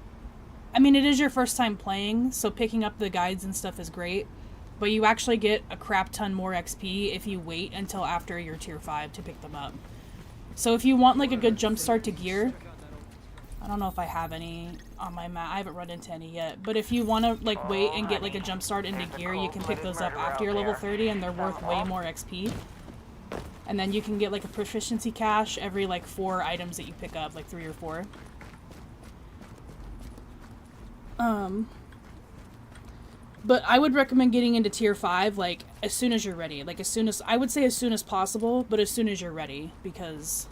I mean, it is your first time playing, so picking up the guides and stuff is great, but you actually get a crap ton more XP if you wait until after you're tier 5 to pick them up. So if you want like a good jump start to gear... I don't know if I have any on my map. I haven't run into any yet. But if you want to like wait and get like a jump start into gear, you can pick those up after you're level 30 and they're worth way more XP. And then you can get like a proficiency cache every like 4 items that you pick up, like 3 or 4. But I would recommend getting into tier 5 like as soon as you're ready. Like as soon as, I would say as soon as possible, but as soon as you're ready, because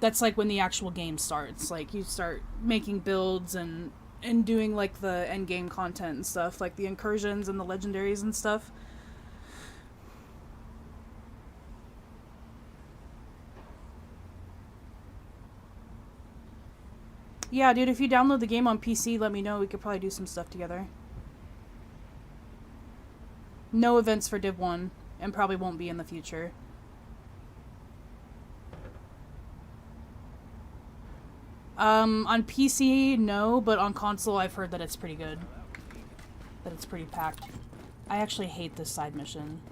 that's like when the actual game starts. Like you start making builds and doing like the end game content and stuff, like the incursions and the legendaries and stuff. Yeah, dude, if you download the game on PC, let me know. We could probably do some stuff together. No events for Div 1, and probably won't be in the future. On PC, no, but on console, I've heard that it's pretty good. That it's pretty packed. I actually hate this side mission.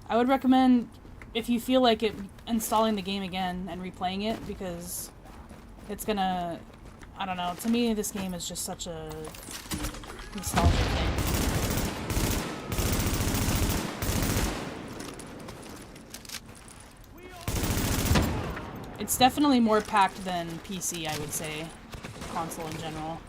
I would recommend, if you feel like it, installing the game again and replaying it, because it's gonna... I don't know, to me, this game is just such a nostalgic thing. It's definitely more packed than PC, I would say. Console in general.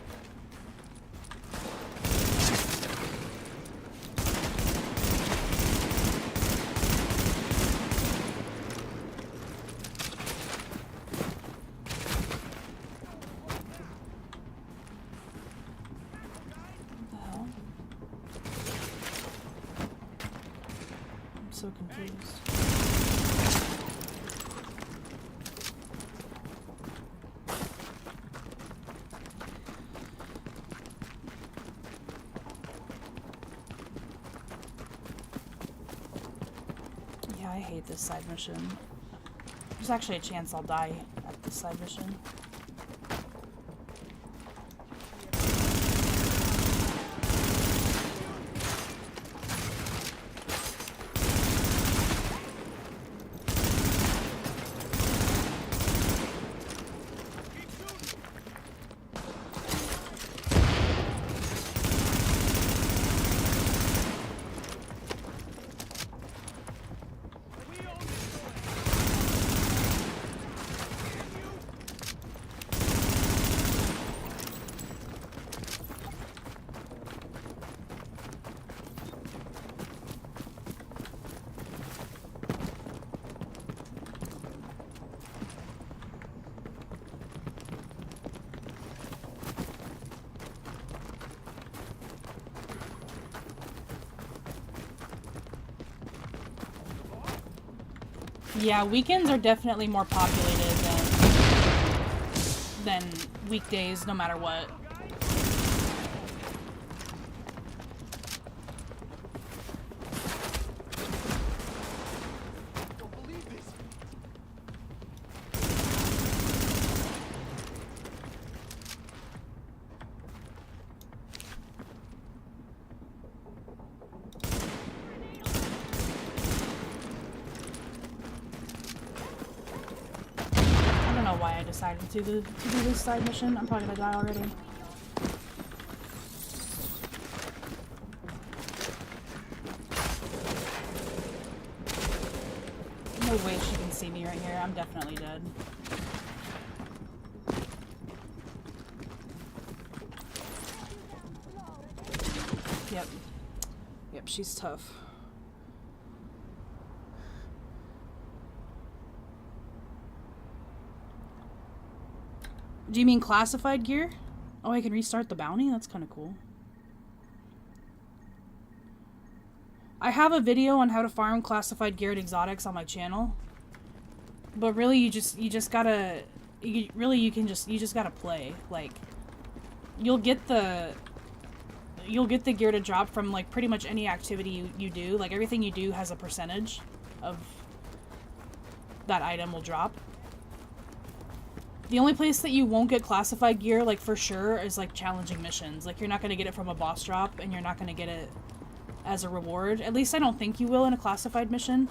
What the hell? I'm so confused. I hate this side mission. There's actually a chance I'll die at this side mission. Yeah, weekends are definitely more populated than weekdays, no matter what. Decided to do this side mission. I'm probably gonna die already. No way she can see me right here. I'm definitely dead. Yep. Yep, she's tough. Do you mean classified gear? Oh, I can restart the bounty? That's kind of cool. I have a video on how to farm classified gear and exotics on my channel. But really, you just gotta... you just gotta play. Like, you'll get the gear to drop from, like, pretty much any activity you do. Like, everything you do has a percentage of that item will drop. The only place that you won't get classified gear, like, for sure, is, like, challenging missions. Like, you're not gonna get it from a boss drop, and you're not gonna get it as a reward. At least I don't think you will in a classified mission.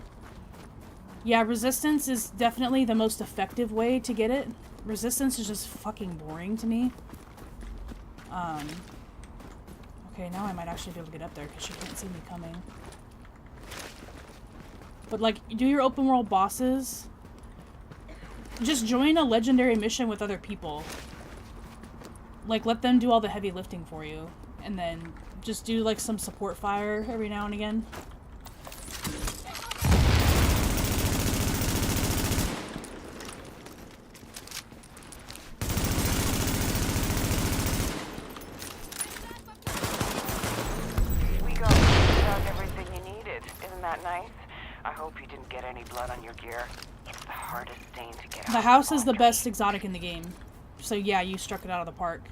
Yeah, resistance is definitely the most effective way to get it. Resistance is just fucking boring to me. Okay, now I might actually be able to get up there because she can't see me coming. But, like, do your open world bosses. Just join a legendary mission with other people. Like, let them do all the heavy lifting for you. And then just do, like, some support fire every now and again. We got everything you needed. Isn't that nice? I hope you didn't get any blood on your gear. It's the hardest stain to get out. The house is the best exotic in the game. So yeah, you struck it out of the park.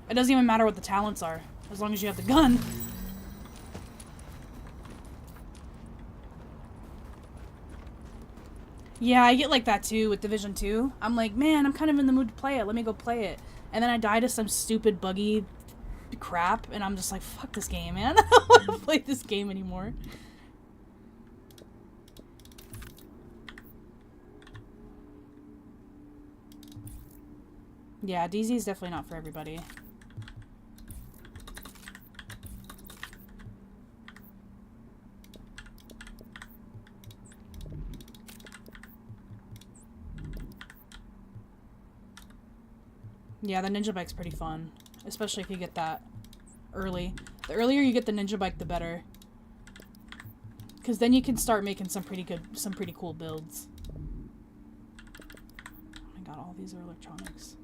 It doesn't even matter what the talents are, as long as you have the gun. Yeah, I get like that too with Division 2. I'm like, man, I'm kind of in the mood to play it. Let me go play it. And then I die to some stupid buggy crap, and I'm just like, fuck this game, man. I don't want to play this game anymore. Yeah, DZ is definitely not for everybody. Yeah, the ninja bike's pretty fun, especially if you get that early. The earlier you get the ninja bike, the better. Because then you can start making some pretty cool builds. Oh my god, all these are electronics.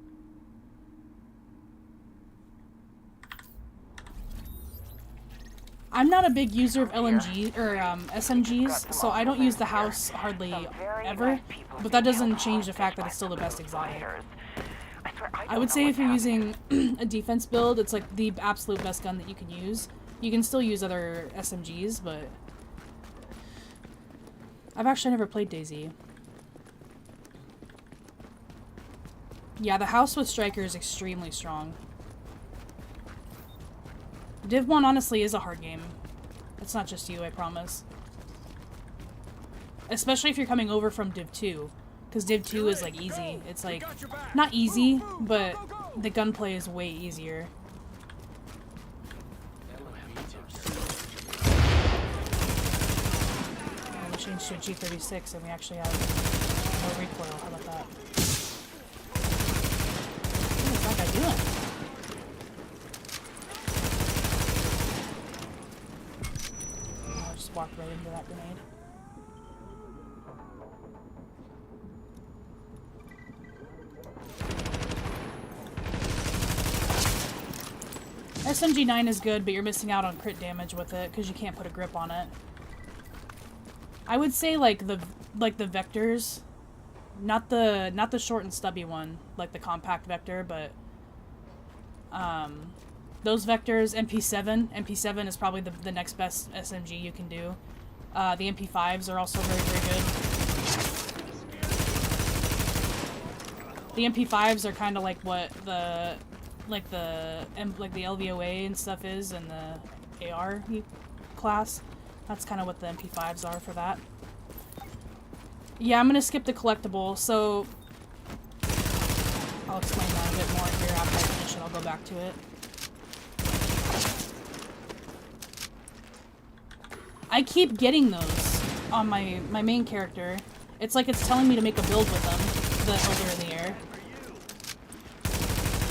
I'm not a big user of LMG or SMGs, so I don't use the house hardly ever. But that doesn't change the fact that it's still the best exotic. I would say if you're using a defense build, it's like the absolute best gun that you can use. You can still use other SMGs, but I've actually never played DayZ. Yeah, the house with Striker is extremely strong. Div 1 honestly is a hard game. It's not just you, I promise. Especially if you're coming over from Div 2. Because Div 2 is like easy. It's like, not easy, but the gunplay is way easier. And we changed to a G36 and we actually have more recoil. How about that? What is that guy doing? I'll just walk right into that grenade. SMG9 is good, but you're missing out on crit damage with it because you can't put a grip on it. I would say like the vectors, not the short and stubby one, like the compact vector, but those vectors. MP7 is probably the next best SMG you can do. The MP5s are also very, very good. The MP5s are kind of like what the LVOA and stuff is in the AR class. That's kind of what the MP5s are for that. Yeah, I'm gonna skip the collectible, so I'll explain that a bit more here after I finish it. I'll go back to it. I keep getting those on my main character. It's like it's telling me to make a build with them, the Elder in the Air.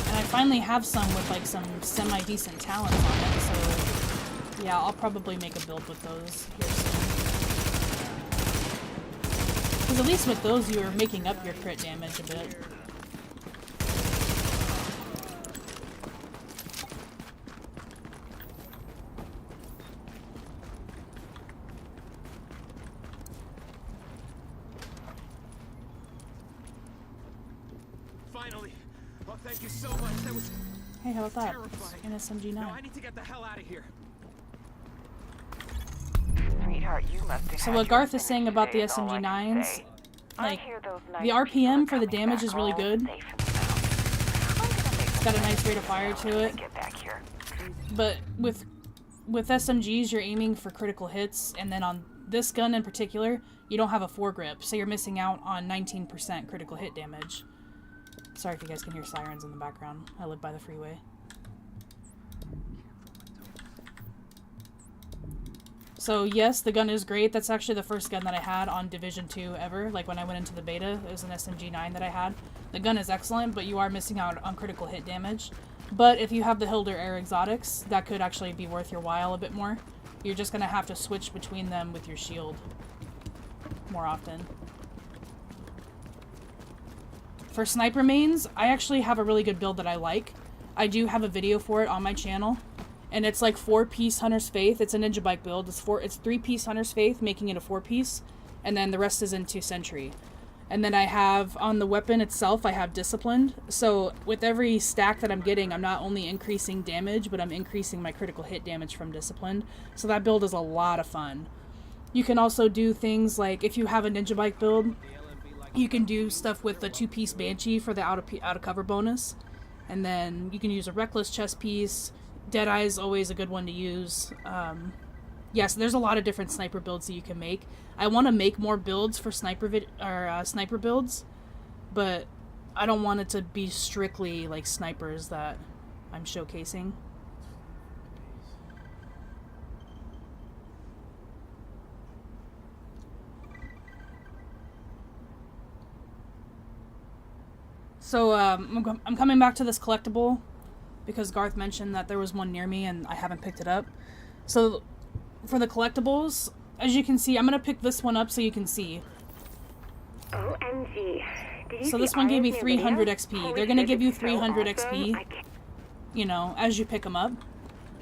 And I finally have some with like some semi-decent talents on it, so yeah, I'll probably make a build with those here soon. Because at least with those you are making up your crit damage a bit. Finally. Oh, thank you so much. That was Hey, how about that? terrifying. An SMG9. No, I need to get the hell out of here. Sweetheart, you must have So had what your Garth is saying finish about the today is all I can SMG9s, say. like, I hear those the nice RPM people are for the coming damage back is really all good. safe and sound. I'm gonna make It's got a nice rate of fire to when I it. get back here. But with SMGs, you're aiming for critical hits, and then on this gun in particular, you don't have a foregrip, so you're missing out on 19% critical hit damage. Sorry if you guys can hear sirens in the background. I live by the freeway. So yes, the gun is great. That's actually the first gun that I had on Division 2 ever. Like when I went into the beta, it was an SMG9 that I had. The gun is excellent, but you are missing out on critical hit damage. But if you have the Hilder Air Exotics, that could actually be worth your while a bit more. You're just going to have to switch between them with your shield more often. For sniper mains, I actually have a really good build that I like. I do have a video for it on my channel. And it's like 4-piece Hunter's Faith. It's a Ninja Bike build. It's 3-piece Hunter's Faith, making it a 4-piece. And then the rest is into Sentry. And then I have, on the weapon itself, I have Disciplined. So with every stack that I'm getting, I'm not only increasing damage, but I'm increasing my critical hit damage from Disciplined. So that build is a lot of fun. You can also do things like, if you have a Ninja Bike build, you can do stuff with the 2-piece Banshee for the out of cover bonus. And then you can use a Reckless chest piece. Deadeye is always a good one to use. Yes, there's a lot of different sniper builds that you can make. I want to make more builds for sniper builds, but I don't want it to be strictly like snipers that I'm showcasing. So I'm coming back to this collectible because Garth mentioned that there was one near me and I haven't picked it up. So for the collectibles, as you can see, I'm going to pick this one up so you can see. OMG. So this one gave me 300 XP. They're going to give you 300 XP, you know, as you pick them up.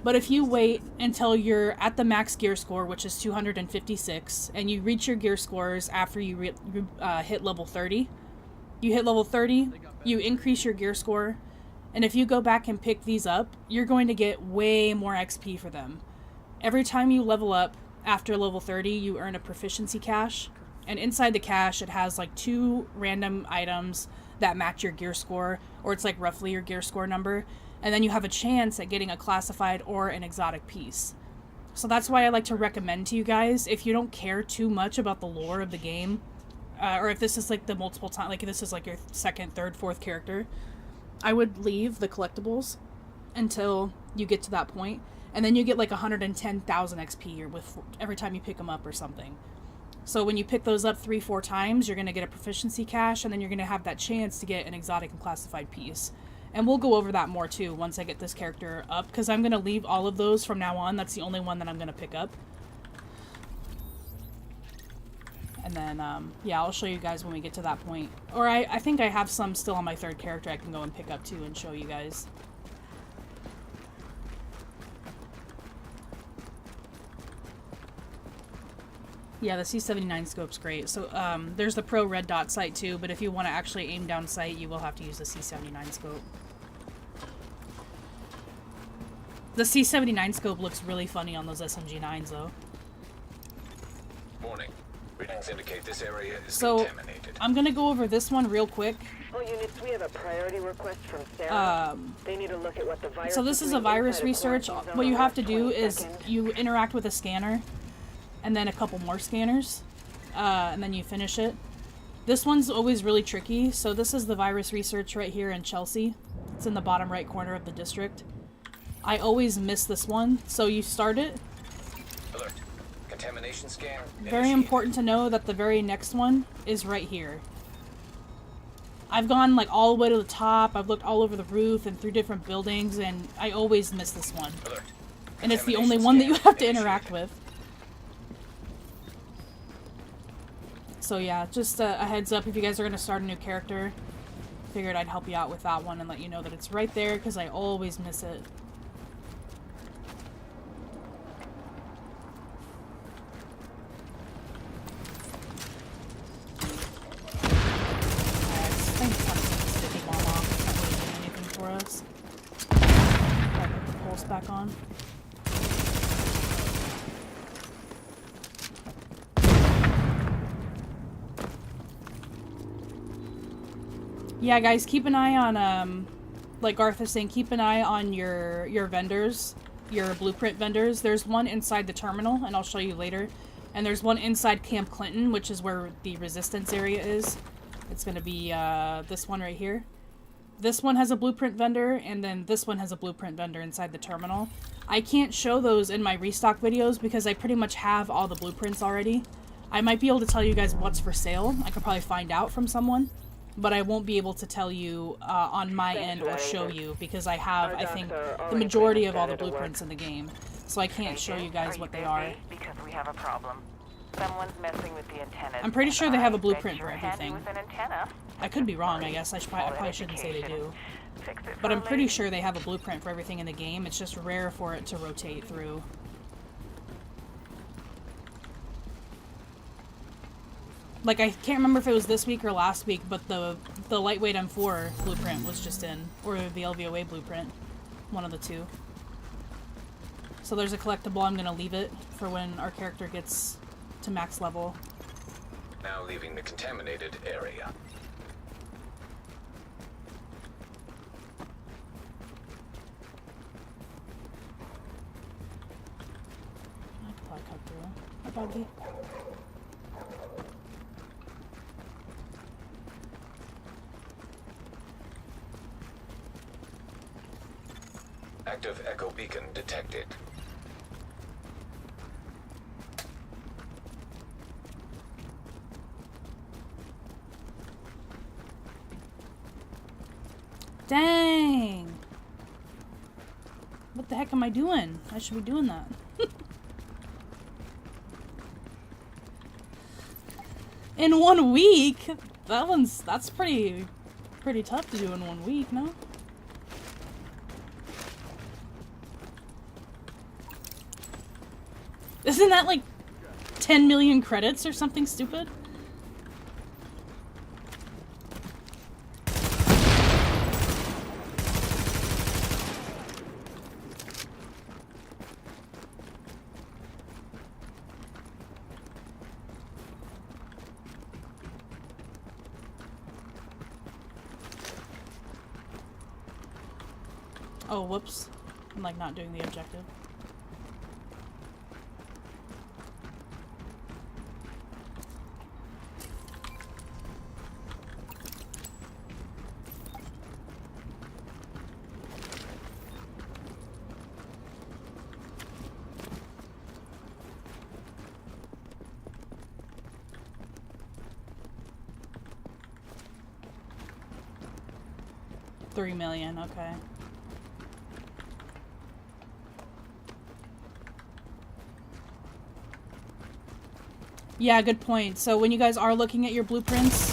But if you wait until you're at the max gear score, which is 256, and you reach your gear scores after you hit level 30, you hit level 30, you increase your gear score, and if you go back and pick these up, you're going to get way more XP for them. Every time you level up after level 30, you earn a proficiency cache, and inside the cache it has like 2 random items that match your gear score, or it's like roughly your gear score number, and then you have a chance at getting a classified or an exotic piece. So that's why I like to recommend to you guys, if you don't care too much about the lore of the game, or if this is like the multiple time, like if this is like your second, third, fourth character, I would leave the collectibles until you get to that point, and then you get like 110,000 XP with every time you pick them up or something. So when you pick those up 3-4 times, you're going to get a proficiency cache, and then you're going to have that chance to get an exotic and classified piece. And we'll go over that more too once I get this character up, because I'm going to leave all of those from now on. That's the only one that I'm going to pick up. And then, yeah, I'll show you guys when we get to that point. Or I think I have some still on my third character I can go and pick up too and show you guys. Yeah, the C79 scope's great. So, there's the Pro Red Dot sight too, but if you want to actually aim down sight, you will have to use the C79 scope. The C79 scope looks really funny on those SMG9s though. Warning. Readings indicate this area is So, contaminated. I'm gonna go over this one real quick. All units, we have a priority request from Sarah. They need to look at what the virus. So this is a virus research. What you have to do is you interact with a scanner, and then a couple more scanners, and then you finish it. This one's always really tricky. So this is the virus research right here in Chelsea. It's in the bottom right corner of the district. I always miss this one. So you start it. Alert. Contamination scan. Very important to know that the very next one is right here. I've gone like all the way to the top. I've looked all over the roof and through different buildings, and I always miss this one. Alert. And it's the only one that you have to interact with. So yeah, just a heads up if you guys are going to start a new character. Figured I'd help you out with that one and let you know that it's right there, because I always miss it. I think it's not a sticky bomb on. back on. Yeah, guys, keep an eye on, like Garth is saying, keep an eye on your vendors, your blueprint vendors. There's one inside the terminal, and I'll show you later. And there's one inside Camp Clinton, which is where the resistance area is. It's going to be this one right here. This one has a blueprint vendor, and then this one has a blueprint vendor inside the terminal. I can't show those in my restock videos because I pretty much have all the blueprints already. I might be able to tell you guys what's for sale. I could probably find out from someone. But I won't be able to tell you on my end or show you because I have, I think, the majority of all the blueprints in the game. So I can't show you guys what they are. Because we have a problem. Someone's messing with the antennas. I'm pretty sure they have a blueprint for everything. With an antenna. I could be wrong, I guess. I probably shouldn't say they do. But I'm pretty sure they have a blueprint for everything in the game. It's just rare for it to rotate through. Like, I can't remember if it was this week or last week, but the lightweight M4 blueprint was just in. Or the LVOA blueprint. One of the two. So there's a collectible. I'm going to leave it for when our character gets to max level. Now leaving the contaminated area. I could probably cut through. Hi, Bobby. Active echo beacon detected. Dang! What the heck am I doing? I should be doing that. In 1 week? That's pretty tough to do in 1 week, no? Isn't that like 10 million credits or something stupid? Oh, whoops. I'm like not doing the objective. $3 million, okay. Yeah, good point. So when you guys are looking at your blueprints,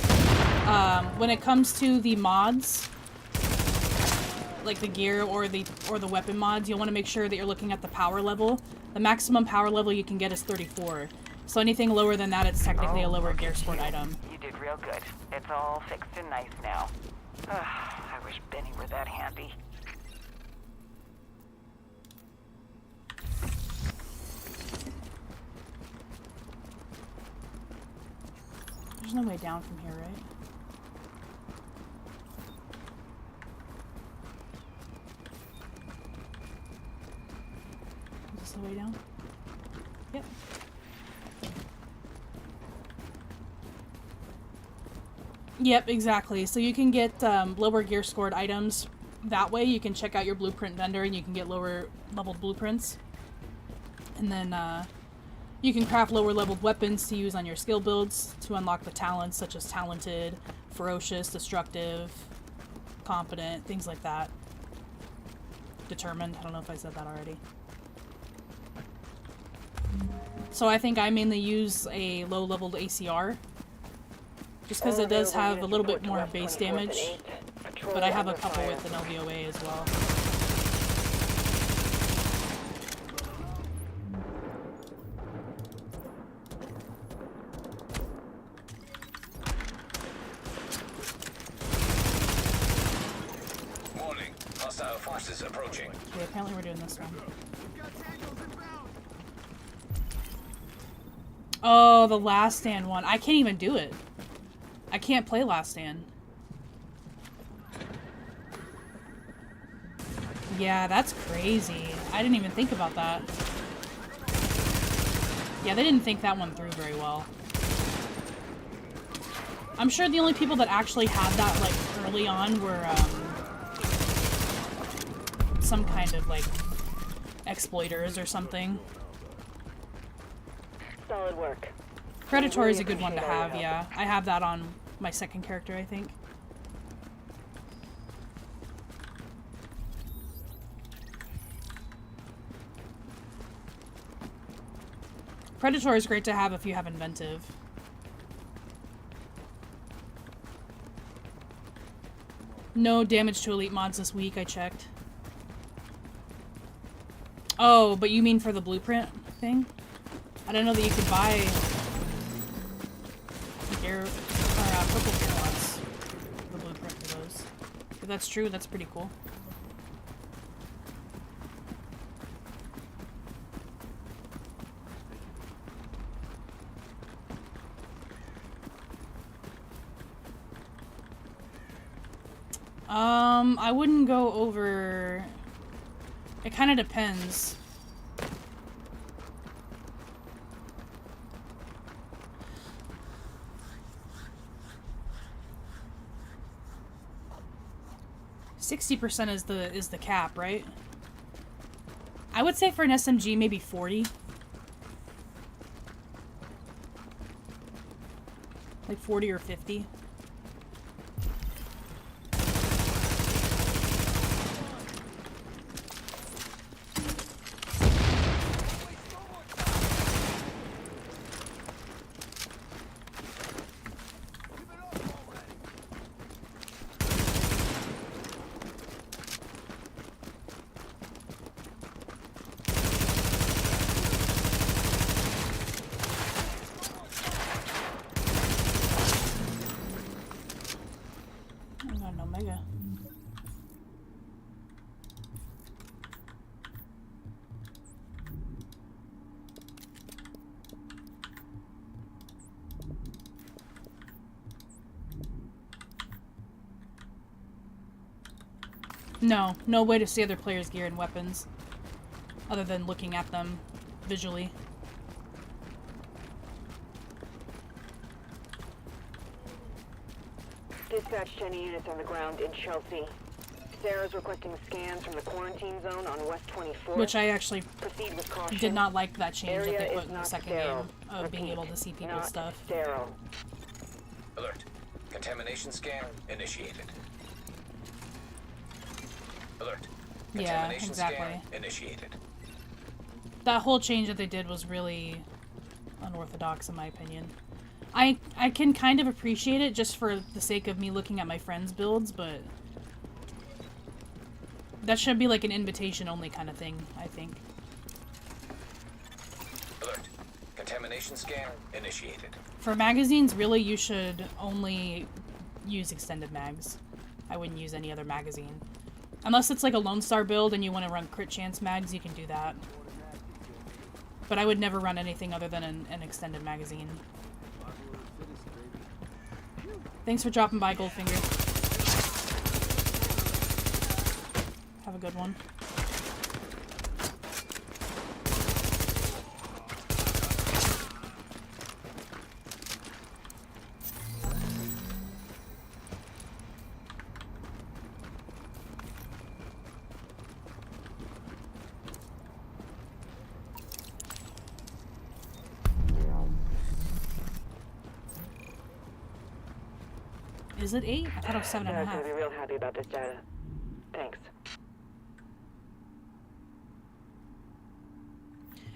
when it comes to the mods, like the gear or the weapon mods, you'll want to make sure that you're looking at the power level. The maximum power level you can get is 34. So anything lower than that, it's technically a lower gear scored item. You did real good. It's all fixed and nice now. I wish Benny were that handy. There's no way down from here, right? Is this the way down? Yep. Yep, exactly. So you can get lower gear scored items that way. You can check out your blueprint vendor and you can get lower leveled blueprints. And then you can craft lower leveled weapons to use on your skill builds to unlock the talents such as talented, ferocious, destructive, competent, things like that. Determined. I don't know if I said that already. So I think I mainly use a low leveled ACR. Just because it does have a little bit more base damage, but I have a couple with an LVOA as well. Warning, hostile forces approaching. Okay, apparently we're doing this one. Oh, the Last Stand one. I can't even do it. I can't play Last Stand. Yeah, that's crazy. I didn't even think about that. Yeah, they didn't think that one through very well. I'm sure the only people that actually had that, like, early on were, some kind of, like, exploiters or something. Solid work. Predatory is a good one to have, yeah. I have that on my second character, I think. Predator is great to have if you have Inventive. No damage to elite mods this week, I checked. Oh, but you mean for the blueprint thing? I don't know that you could buy gear or purple gear mods. The blueprint for those. If that's true, that's pretty cool. I wouldn't go over... It kind of depends. %60% is the cap, right? I would say for an SMG, maybe 40. Like 40 or 50. No, no way to see other players' gear and weapons, other than looking at them visually. Dispatch to any units on the ground in Chelsea. Sarah's requesting scans from the quarantine zone on West 24th. Which I actually Proceed with caution. did not like that change that they Area put is in the not second sterile. game of being Repeat, able to see people's not stuff. Sterile. Alert. Contamination scan initiated. Alert. Yeah, Contamination exactly. scan initiated. That whole change that they did was really unorthodox in my opinion. I can kind of appreciate it just for the sake of me looking at my friends' builds, but that should be like an invitation only kind of thing, I think. Alert. Contamination scan initiated. For magazines, really you should only use extended mags. I wouldn't use any other magazine. Unless it's like a Lone Star build and you want to run crit chance mags, you can do that. But I would never run anything other than an extended magazine. Thanks for dropping by, Goldfinger. Have a good one. Is it 8? I thought it was 7.5. Sarah's gonna be real happy about this data. Thanks.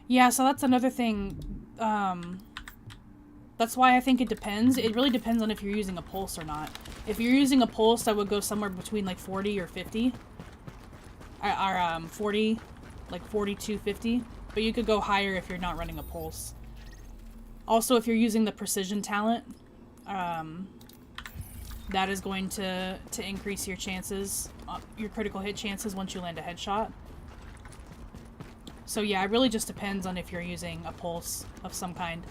Yeah, so that's another thing. That's why I think it depends. It really depends on if you're using a pulse or not. If you're using a pulse, I would go somewhere between like 40 or 50. Or 40, like 42, 50. But you could go higher if you're not running a pulse. Also, if you're using the precision talent, that is going to increase your chances, your critical hit chances once you land a headshot. So yeah, it really just depends on if you're using a pulse of some kind.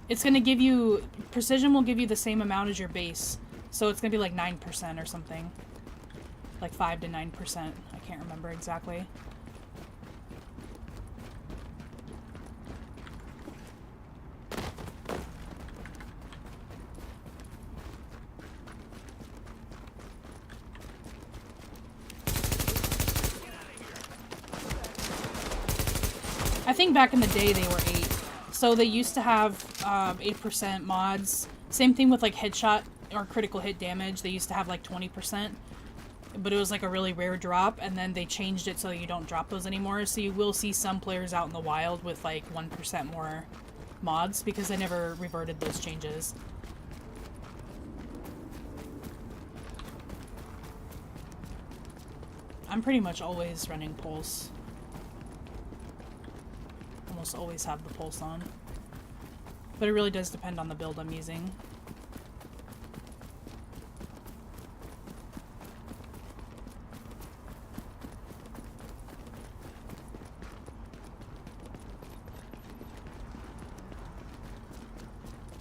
It's going to give you, precision will give you the same amount as your base. So it's going to be like 9% or something. Like 5 to 9%. I can't remember exactly. I think back in the day they were 8. So they used to have 8% mods. Same thing with like headshot or critical hit damage. They used to have like 20. But it was like a really rare drop, and then they changed it so you don't drop those anymore. So you will see some players out in the wild with like 1% more mods because they never reverted those changes. I'm pretty much always running pulse. Almost always have the pulse on. But it really does depend on the build I'm using.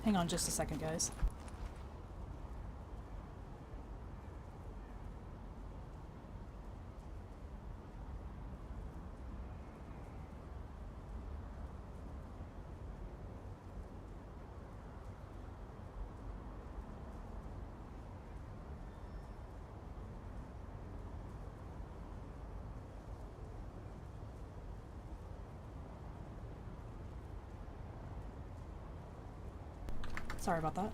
Hang on just a second, guys. Sorry about that.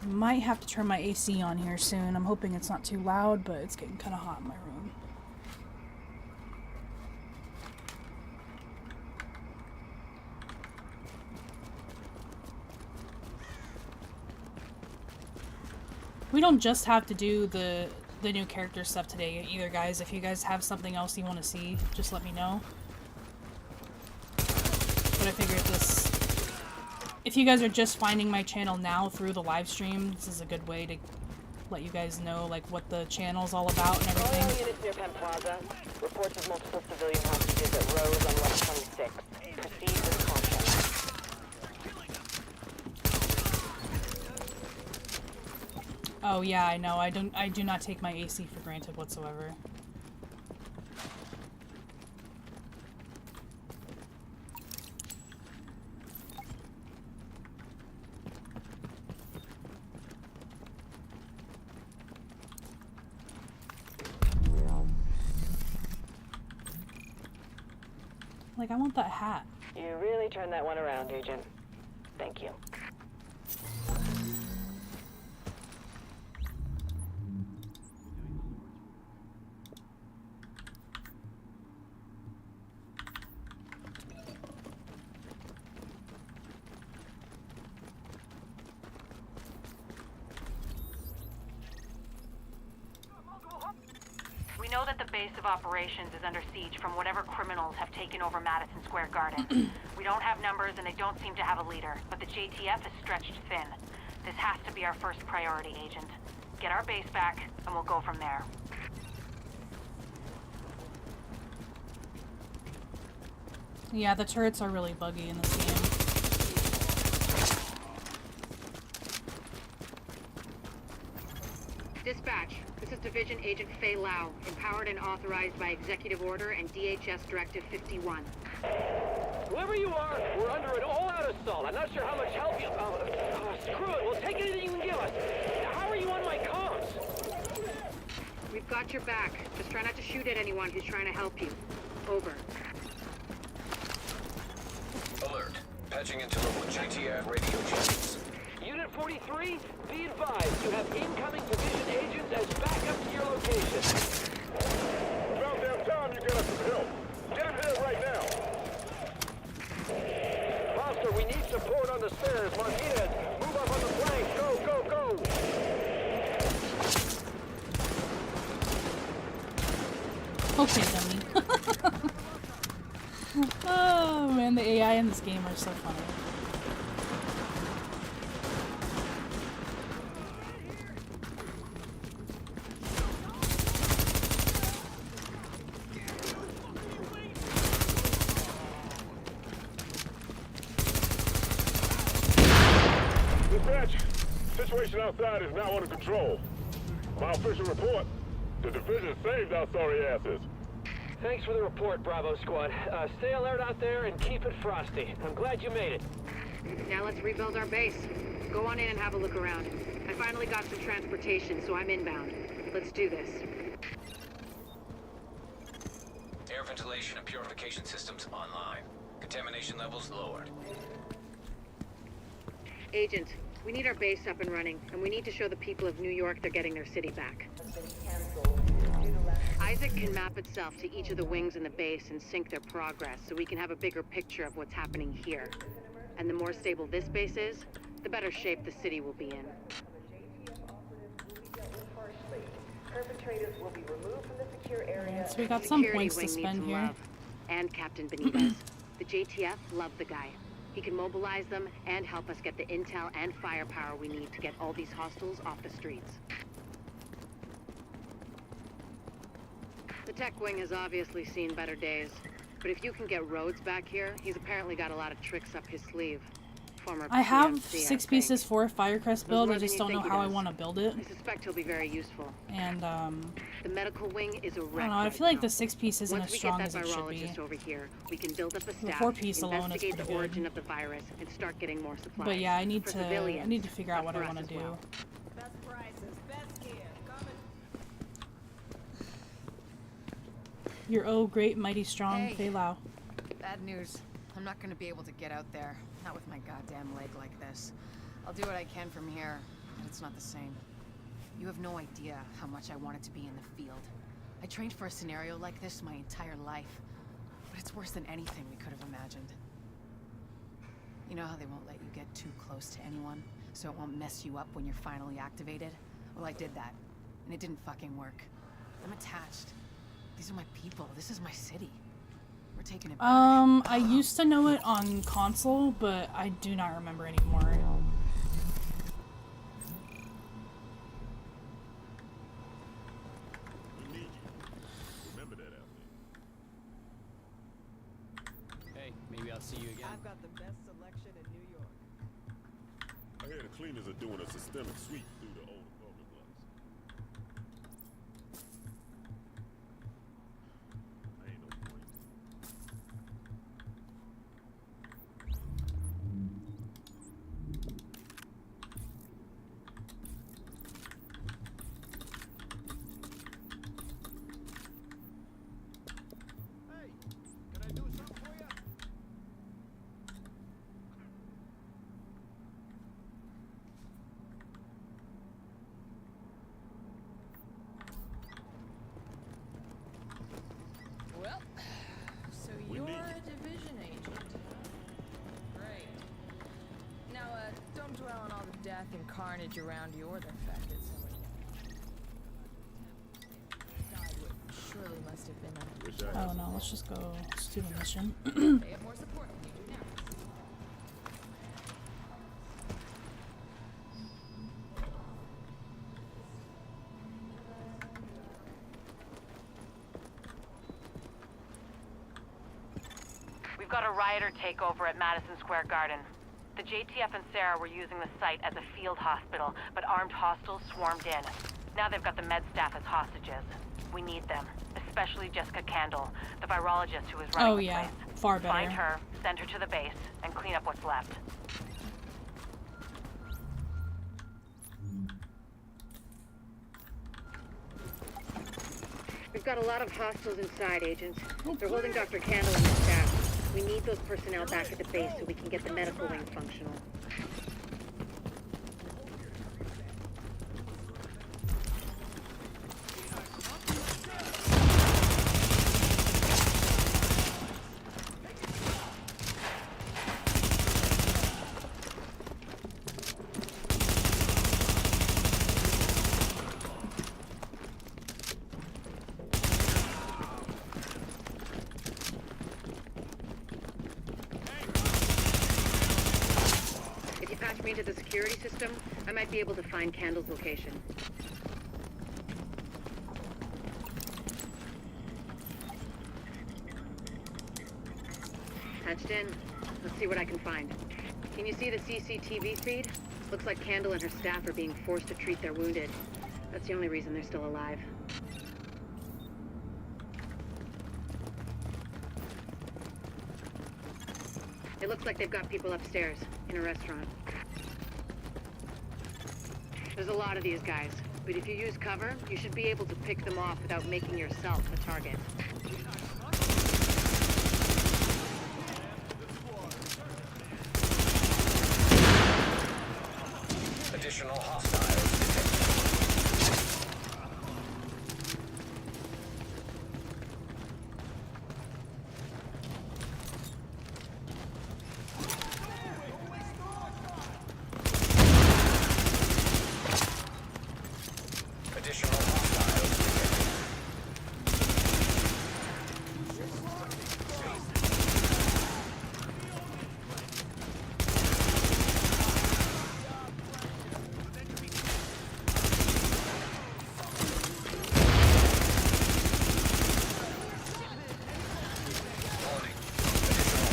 Might have to turn my AC on here soon. I'm hoping it's not too loud, but it's getting kind of hot in my room. We don't just have to do the new character stuff today either, guys. If you guys have something else you want to see, just let me know. But I figured if you guys are just finding my channel now through the live stream, this is a good way to let you guys know like what the channel's all about and everything. All units near Penn Plaza. Reports of multiple civilian hostages at Rose on West 26. Proceed with caution. Oh yeah, I know. I do not take my AC for granted whatsoever. Like, I want that hat. You really turned that one around, Agent. Thank you. We know that the base of operations is under siege from whatever criminals have taken over Madison Square Garden. We don't have numbers and they don't seem to have a leader, but the JTF is stretched thin. This has to be our first priority, Agent. Get our base back and we'll go from there. Yeah, the turrets are really buggy in this game. Dispatch, this is Division Agent Fei Lau, empowered and authorized by Executive Order and DHS Directive 51. Whoever you are, we're under an all-out assault. I'm not sure how much help you... screw it, we'll take anything you can give us. How are you on my comms? We've got your back. Just try not to shoot at anyone who's trying to help you. Over. Alert. Patching into local JTF radio channels. Unit 43, be advised you have incoming division agents as backup to your location. About damn time you got us some help. Get in here right now. Foster, we need support. Okay, dummy. Oh man, the AI in this game are so funny. Dispatch, situation outside is now under control. My official report, the division saved our sorry asses. Thanks for the report, Bravo Squad. Stay alert out there and keep it frosty. I'm glad you made it. Now let's rebuild our base. Go on in and have a look around. I finally got some transportation, so I'm inbound. Let's do this. Air ventilation and purification systems online. Contamination levels lowered. Agent, we need our base up and running, and we need to show the people of New York they're getting their city back. Isaac can map itself to each of the wings in the base and sync their progress so we can have a bigger picture of what's happening here. And the more stable this base is, the better shape the city will be in. Perpetrators will be removed from the secure area. So we got some points to spend here. Love. And Captain Benitez. The JTF love the guy. He can mobilize them and help us get the intel and firepower we need to get all these hostiles off the streets. The tech wing has obviously seen better days, but if you can get Rhodes back here, he's apparently got a lot of tricks up his sleeve. Former I have PMC, 6 I pieces for a Firecrest build, I Those more just than don't you know think how he I does. want to build it. I suspect he'll be very useful. And The medical wing is a I wreck. don't know, I right feel like now. the 6 piece isn't Once as we strong get as that it should be. virologist over here, we can build up a The staff, 4 piece alone is investigate pretty the good. origin of the virus, and start getting more supplies. But yeah, I need For to civilians, figure out but what I for us want to as do. well. Best prices, best gear, coming. Your oh great mighty strong Hey. Fei Lao. Bad news. I'm not gonna be able to get out there. Not with my goddamn leg like this. I'll do what I can from here, but it's not the same. You have no idea how much I wanted to be in the field. I trained for a scenario like this my entire life, but it's worse than anything we could have imagined. You know how they won't let you get too close to anyone, so it won't mess you up when you're finally activated? Well, I did that, and it didn't fucking work. I'm attached. These are my people. This is my city. We're taking it back. I used to know it on console, but I do not remember anymore. We need you. Remember that out there. Hey, maybe I'll see you again. I've got the best selection in New York. I hear the cleaners are doing a systemic sweep through the old apartment blocks. Ain't no point. Hey, can I do something for you? Well, so We you're need you. a division agent, huh? Great. Now, don't dwell on all the death and carnage around you or the fact that somebody died what surely must have been a... Wish I had Oh no, let's just go student mission. They have more support than you do now. We've got a rioter takeover at Madison Square Garden. The JTF and Sarah were using the site as a field hospital, but armed hostiles swarmed in. Now they've got the med staff as hostages. We need them, especially Jessica Candle, the virologist who is running Oh the yeah, place. far better. Find her, send her to the base, and clean up what's left. We've got a lot of hostiles inside, agents. They're holding Dr. Candle and his staff. We need those personnel back at the base so we can get the medical wing functional. security system, I might be able to find Candle's location. Patched in. Let's see what I can find. Can you see the CCTV feed? Looks like Candle and her staff are being forced to treat their wounded. That's the only reason they're still alive. It looks like they've got people upstairs, in a restaurant. There's a lot of these guys, but if you use cover, you should be able to pick them off without making yourself a target. Additional hostiles detected. Additional hostiles detected. Warning. Additional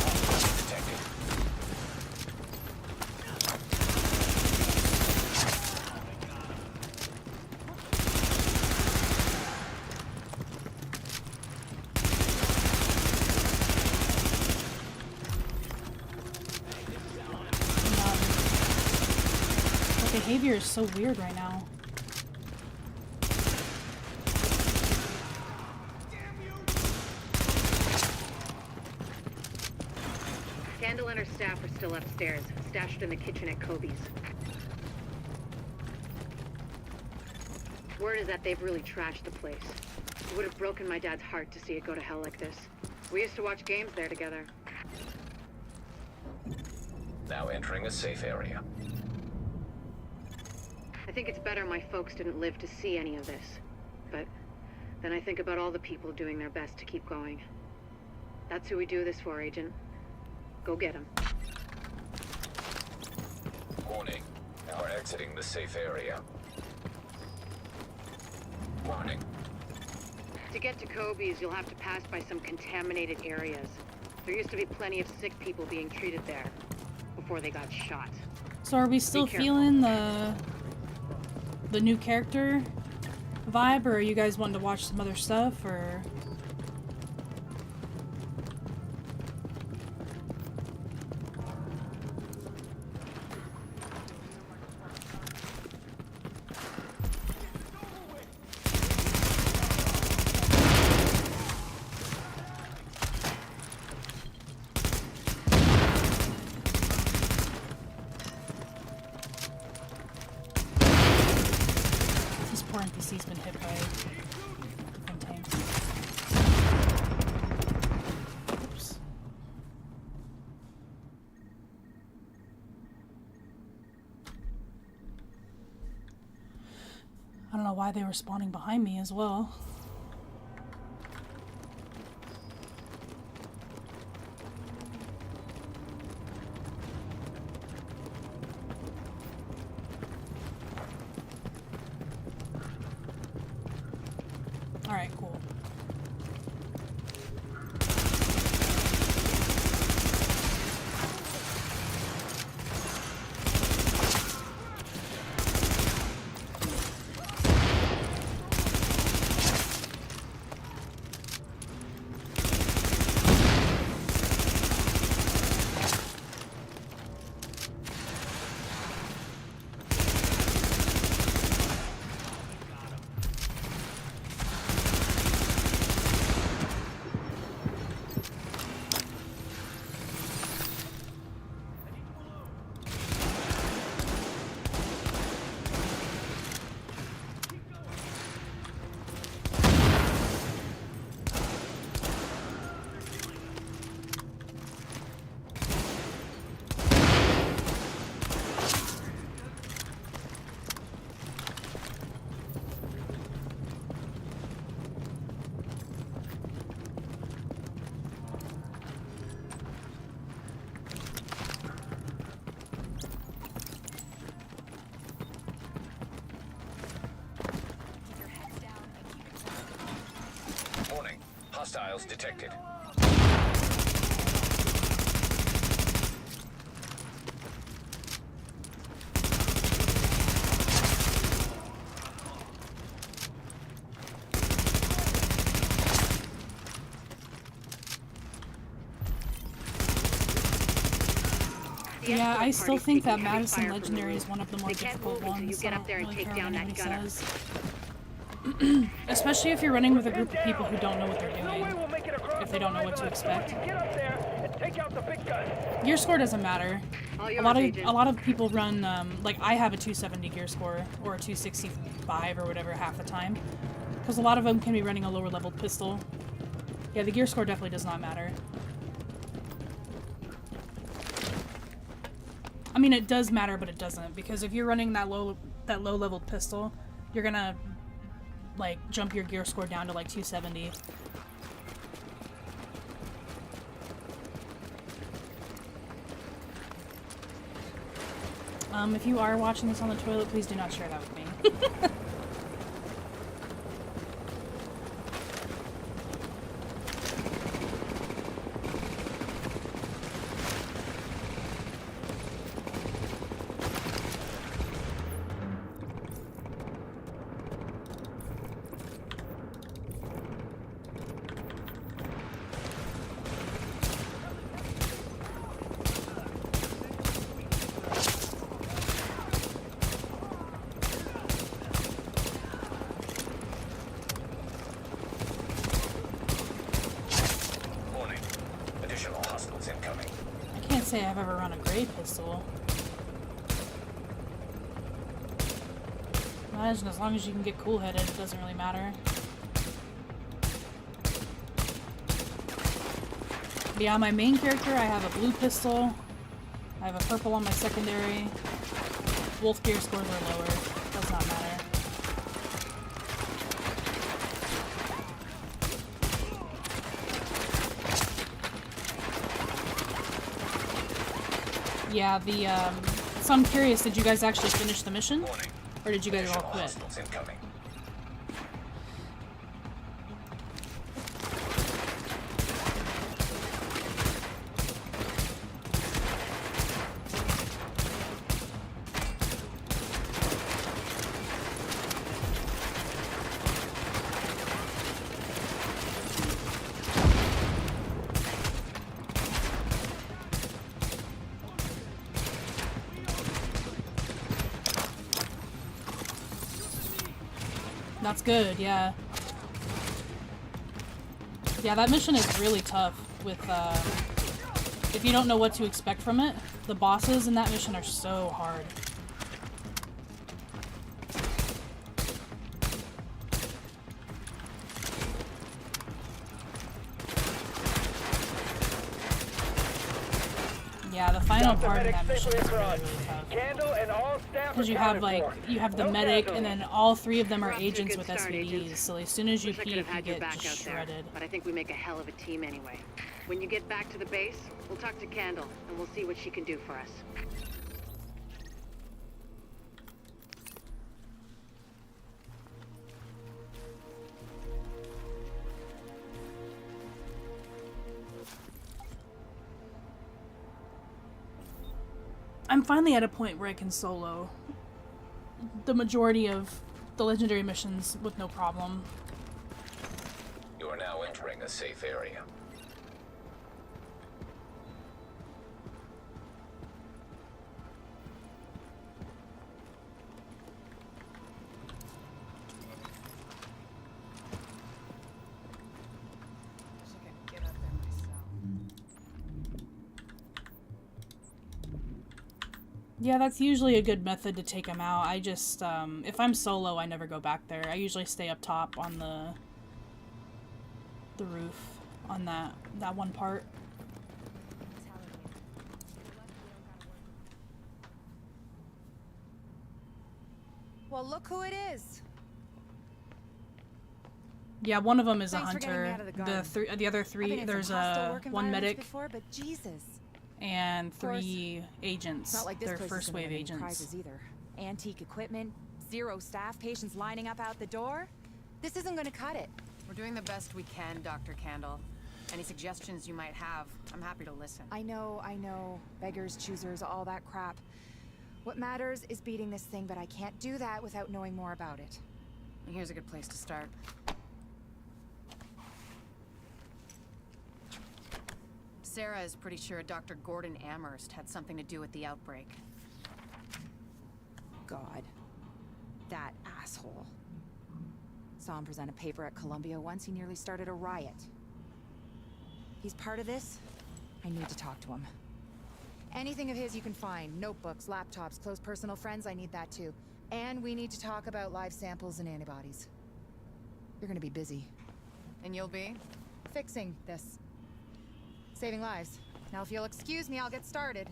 hostiles detected. The behavior is so weird right now. Candle and her staff are still upstairs, stashed in the kitchen at Kobe's. Word is that they've really trashed the place. It would have broken my dad's heart to see it go to hell like this. We used to watch games there together. Now entering a safe area. I think it's better my folks didn't live to see any of this. But then I think about all the people doing their best to keep going. That's who we do this for, Agent. Go get them. Warning. Now exiting the safe area. Warning. To get to Kobe's, you'll have to pass by some contaminated areas. There used to be plenty of sick people being treated there before they got shot. So are we still feeling the new character vibe, or are you guys wanting to watch some other stuff, or? NPC's been hit by different tanks. Oops. I don't know why they were spawning behind me as well. Alright, cool. Hostiles detected. Yeah, I still think that Madison Legendary is one of the more difficult ones. I don't really care what anybody says. Especially if you're running with a group of people who don't know what they're doing. If they don't know what to expect. Gear score doesn't matter. A lot of people run, like I have a 270 gear score, or a 265 or whatever half the time. Because a lot of them can be running a lower level pistol. Yeah, the gear score definitely does not matter. I mean, it does matter, but it doesn't, because if you're running that low level pistol, you're gonna like jump your gear score down to like 270. If you are watching this on the toilet, please do not share that with me. Say I've ever run a gray pistol. Imagine as long as you can get cool-headed, it doesn't really matter. But yeah, my main character, I have a blue pistol. I have a purple on my secondary. Wolf gear scores are lower. Does not matter. Yeah, so I'm curious, did you guys actually finish the mission? Or did you guys all quit? That's good, yeah. Yeah, that mission is really tough with, if you don't know what to expect from it. The bosses in that mission are so hard. Yeah, the final part of that mission is really, really tough. Because you have, like, you have the medic, and then all three of them are agents with SVDs, so as soon as you peek, you get just shredded. But I think we make a hell of a team anyway. When you get back to the base, we'll talk to Candle, and we'll see what she can do for us. I'm finally at a point where I can solo the majority of the legendary missions with no problem. You are now entering a safe area. Yeah, that's usually a good method to take them out. I just, if I'm solo, I never go back there. I usually stay up top on the roof on that one part. Well, look who it is. Yeah, one of them is Thanks a for getting me hunter. out of the The other three, there's one medic. Before, but Jesus. And 3 agents. It's not like this They're place first isn't wave any agents. prizes either. Antique equipment, 0 staff, patients lining up out the door. This isn't gonna cut it. We're doing the best we can, Dr. Candle. Any suggestions you might have, I'm happy to listen. I know. Beggars, choosers, all that crap. What matters is beating this thing, but I can't do that without knowing more about it. Here's a good place to start. Sarah is pretty sure Dr. Gordon Amherst had something to do with the outbreak. God. That asshole. Saw him present a paper at Columbia once. He nearly started a riot. He's part of this. I need to talk to him. Anything of his you can find. Notebooks, laptops, close personal friends, I need that too. And we need to talk about live samples and antibodies. You're gonna be busy. And you'll be? Fixing this. Saving lives. Now if you'll excuse me, I'll get started.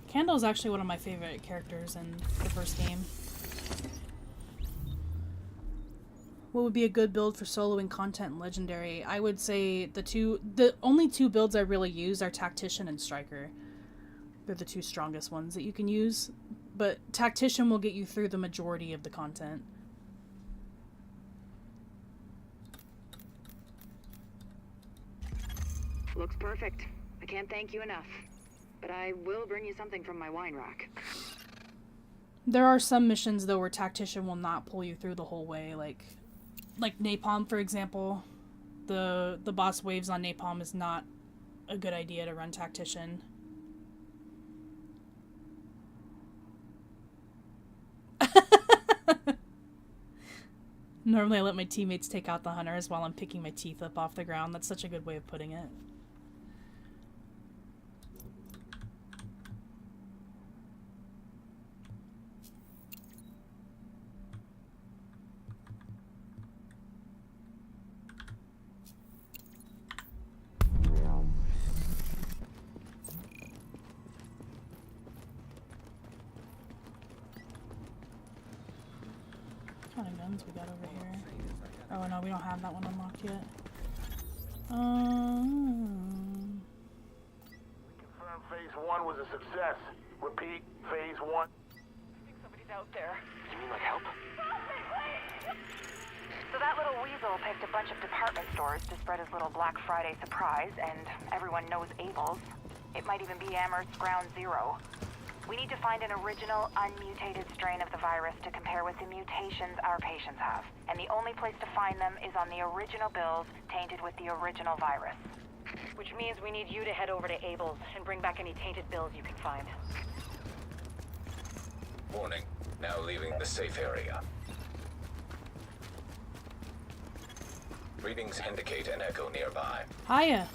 Candle's actually one of my favorite characters in the first game. What would be a good build for soloing content and legendary? I would say the only two builds I really use are Tactician and Striker. They're the two strongest ones that you can use, but Tactician will get you through the majority of the content. Looks perfect. I can't thank you enough. But I will bring you something from my wine rack. There are some missions though where Tactician will not pull you through the whole way, like Napalm, for example. The boss waves on Napalm is not a good idea to run Tactician. Normally I let my teammates take out the hunters while I'm picking my teeth up off the ground. That's such a good way of putting it. What kind of guns we got over here? Oh no, we don't have that one unlocked yet. Confirm phase 1 was a success. Repeat, phase 1. I think somebody's out there. You mean like help? So that little weasel picked a bunch of department stores to spread his little Black Friday surprise, and everyone knows Abel's. It might even be Amherst's Ground Zero. We need to find an original, unmutated strain of the virus to compare with the mutations our patients have. And the only place to find them is on the original bills tainted with the original virus. Which means we need you to head over to Abel's and bring back any tainted bills you can find. Warning. Now leaving the safe area. Readings indicate an echo nearby. Hiya.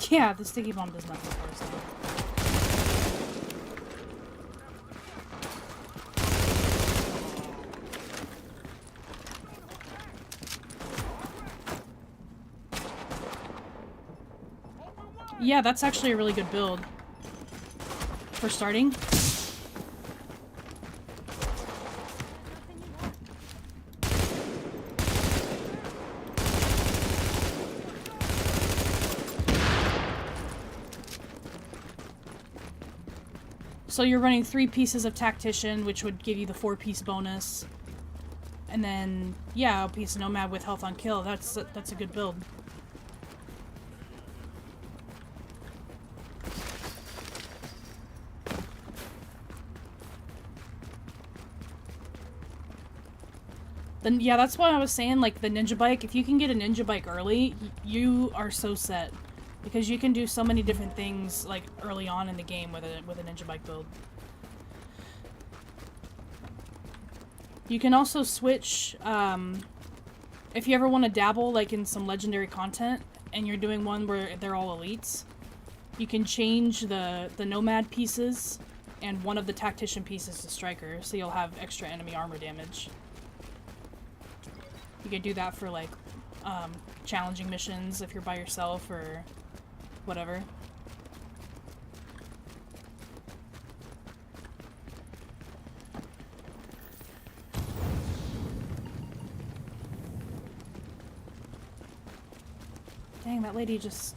Yeah, the sticky bomb does nothing for us now. Yeah, that's actually a really good build for starting. So you're running 3 pieces of Tactician, which would give you the 4-piece bonus. And then, yeah, a piece of Nomad with health on kill. That's a good build. Then, yeah, that's why I was saying, like, the ninja bike. If you can get a ninja bike early, you are so set. Because you can do so many different things, like, early on in the game with a ninja bike build. You can also switch, if you ever want to dabble, like, in some legendary content, and you're doing one where they're all elites, you can change the Nomad pieces and one of the Tactician pieces to Striker, so you'll have extra enemy armor damage. You could do that for, like, challenging missions if you're by yourself, or whatever. Dang, that lady just...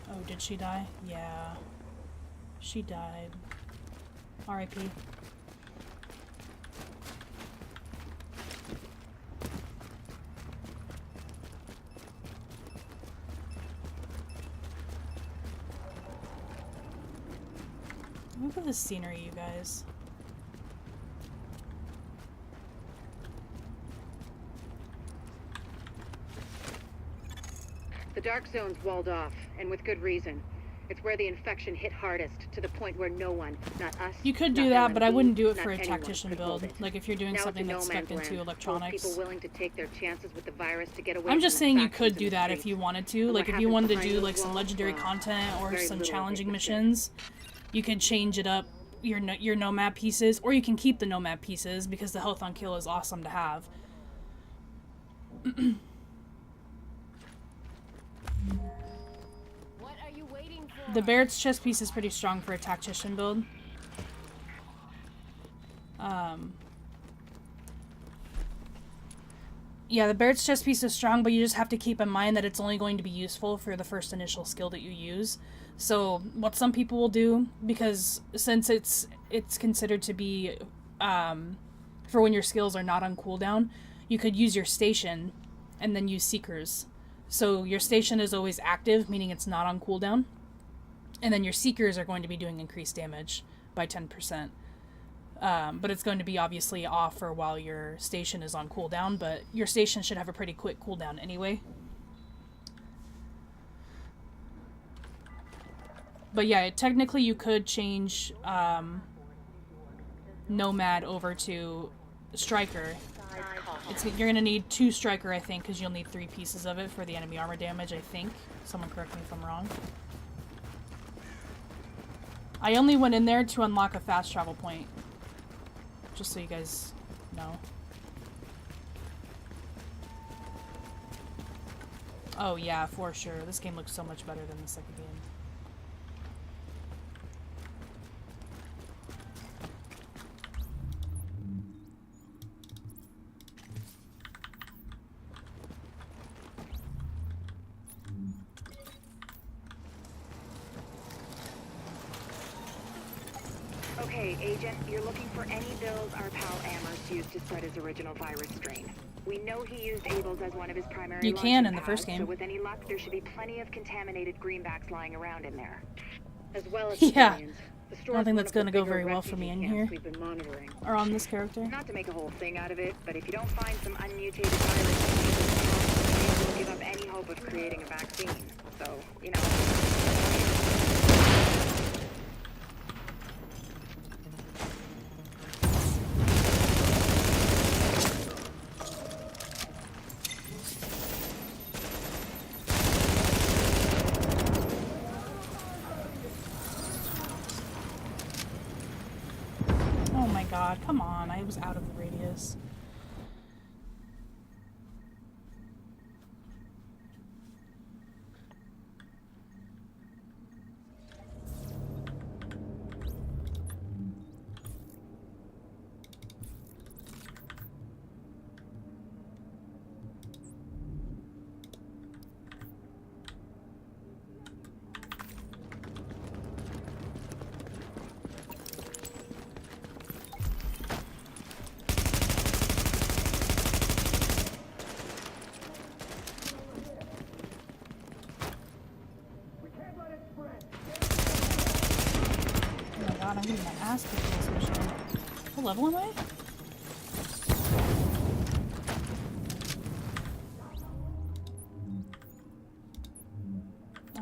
Oh, did she die? Yeah. She died. R.I.P. Look at this scenery, you guys. The Dark Zone's walled off, and with good reason. It's where the infection hit hardest, to the point where no one, not us, You could do not that, but I LMD, wouldn't do it not for a anyone tactician could build. hold it. Like if you're doing Now it's something a that's no stuck man's into land, full of electronics. people willing to take their chances with the virus to get away I'm from just the saying you factions could in do the that if streets. you wanted to. And Like what if you wanted to happens do behind like those some walls? legendary Well, content or very some little challenging will take the missions, you could change it up, your nomad pieces, or you can keep the nomad pieces because the health on kill is awesome to have. What are you waiting for? The Barrett's chest piece is pretty strong for a tactician build. Yeah, the Barrett's chest piece is strong, but you just have to keep in mind that it's only going to be useful for the first initial skill that you use. So what some people will do, because since it's considered to be for when your skills are not on cooldown, you could use your station and then use Seekers. So your station is always active, meaning it's not on cooldown. And then your Seekers are going to be doing increased damage by 10%. But it's going to be obviously off for while your station is on cooldown, but your station should have a pretty quick cooldown anyway. But yeah, technically you could change Nomad over to Striker. You're going to need 2 Striker, I think, because you'll need 3 pieces of it for the enemy armor damage, I think. Someone correct me if I'm wrong. I only went in there to unlock a fast travel point. Just so you guys know. Oh yeah, for sure. This game looks so much better than the second game. Okay, Agent, you're looking for any bills our pal Amherst used to spread his original virus strain. We know he used Abel's as one of his primary You can in the launching first pads, game. so with any luck, there should be plenty of contaminated greenbacks lying around in there. As well as Yeah. civilians. The I store's don't think one that's of the going to go bigger very well for me in refugee here. camps we've been monitoring. Or on this character. Not to make a whole thing out of it, but if you don't find some unmutated virus, we'll give up any hope of creating a vaccine. So, you know... Oh my god, come on. I was out of the radius. Oh my god, I'm getting my ass kicked in this mission. What level am I?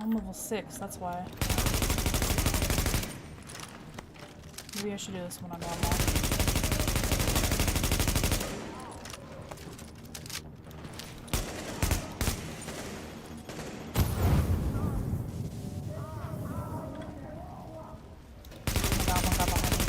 I'm level 6, that's why. Maybe I should do this one on normal. Oh my god, one got behind me.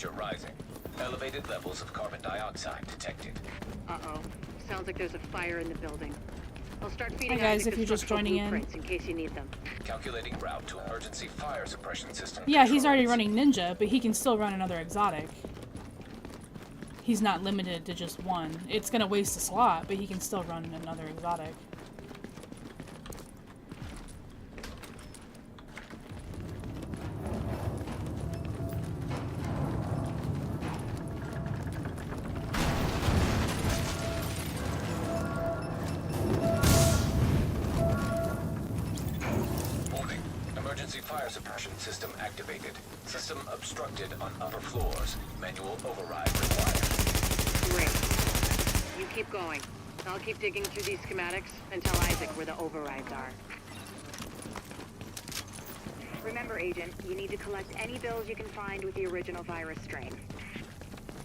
Temperature rising. Elevated levels of carbon dioxide detected. Uh-oh. Sounds like there's a fire in the building. I'll start feeding Hi guys, Isaac if you're the just structural joining in. blueprints in case you need them. Calculating route to emergency fire suppression system. Yeah, he's already controls. running Ninja, but he can still run another exotic. He's not limited to just one. It's gonna waste a slot, but he can still run another exotic. Warning. Emergency fire suppression system activated. System obstructed on upper floors. Manual override required. Great. You keep going. I'll keep digging through these schematics and tell Isaac where the overrides are. Remember, Agent, you need to collect any bills you can find with the original virus strain.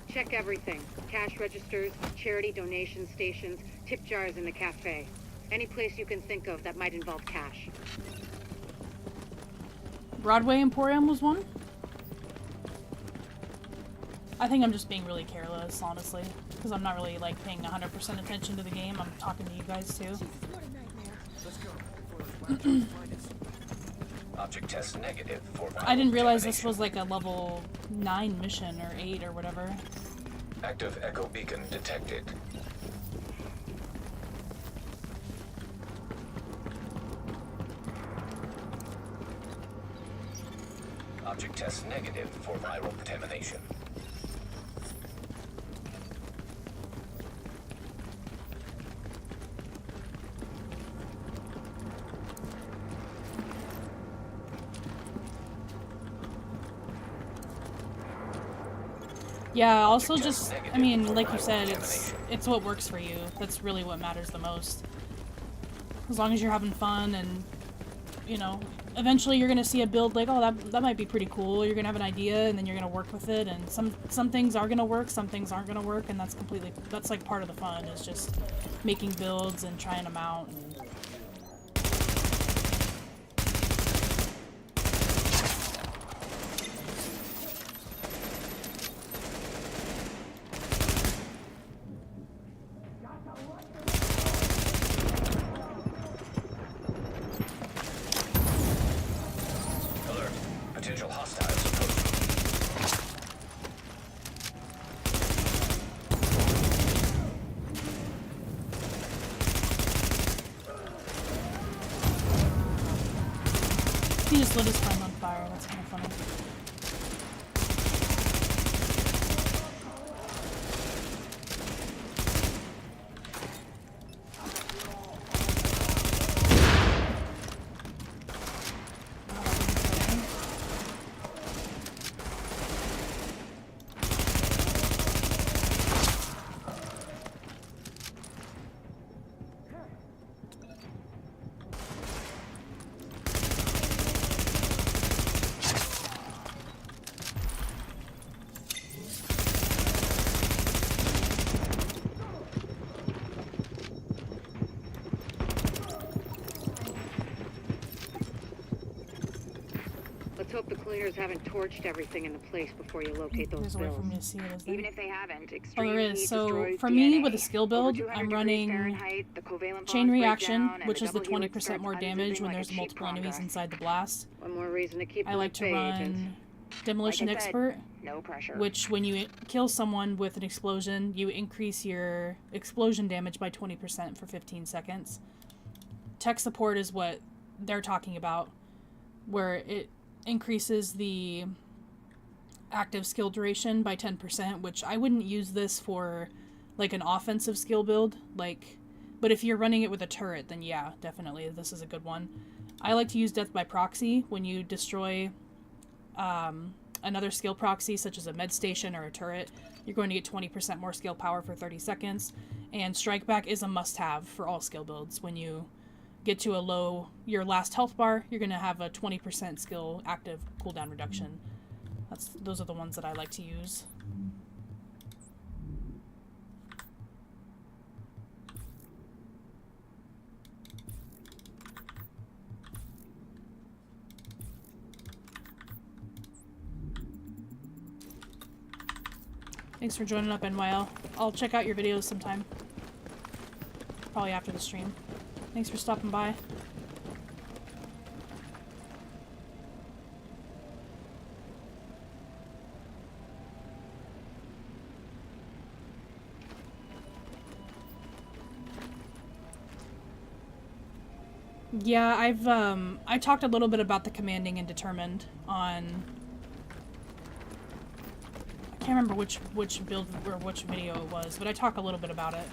Check everything. Cash registers, charity donation stations, tip jars in the cafe. Any place you can think of that might involve cash. Broadway Emporium was one? I think I'm just being really careless, honestly. Because I'm not really, like, paying 100% attention to the game. I'm talking to you guys, too. Let's go before those find us. Object test negative for viral I didn't realize this contamination. was like a level 9 mission, or 8, or whatever. Active echo beacon detected. Object test negative for viral contamination. Yeah, also just, I mean, like you said, it's what works for you. That's really what matters the most. As long as you're having fun and, you know, eventually you're gonna see a build like, oh, that might be pretty cool. You're gonna have an idea and then you're gonna work with it, and some things are gonna work, some things aren't gonna work, and that's like part of the fun, is just making builds and trying them out. And Alert. Potential hostiles approaching. he just lit his friend on fire. That's kind of funny. Let's hope the cleaners haven't torched everything in the place before you locate those There's a way bills. for me to see it, is there? Even if they haven't, Oh, extreme there heat is. So destroys for me, DNA. with a skill build, Over 200 I'm degrees running Fahrenheit, the covalent Chain bonds break Reaction, down, and which the is the double helix 20% starts more damage unzipping when like there's a cheap multiple enemies progress. inside the blast. One more reason to keep I like to pay, run Agent. Demolition Like I said, Expert, no pressure. which when you kill someone with an explosion, you increase your explosion damage by 20% for 15 seconds. Tech Support is what they're talking about, where it increases the active skill duration by 10%, which I wouldn't use this for like an offensive skill build, but if you're running it with a turret, then yeah, definitely this is a good one. I like to use Death by Proxy when you destroy another skill proxy, such as a med station or a turret. You're going to get 20% more skill power for 30 seconds, and Strike Back is a must-have for all skill builds. When you get to your last health bar, you're going to have a 20% skill active cooldown reduction. Those are the ones that I like to use. Thanks for joining up, NYL. I'll check out your videos sometime. Probably after the stream. Thanks for stopping by. Yeah, I talked a little bit about the commanding and determined on... I can't remember which build or which video it was, but I talk a little bit about it.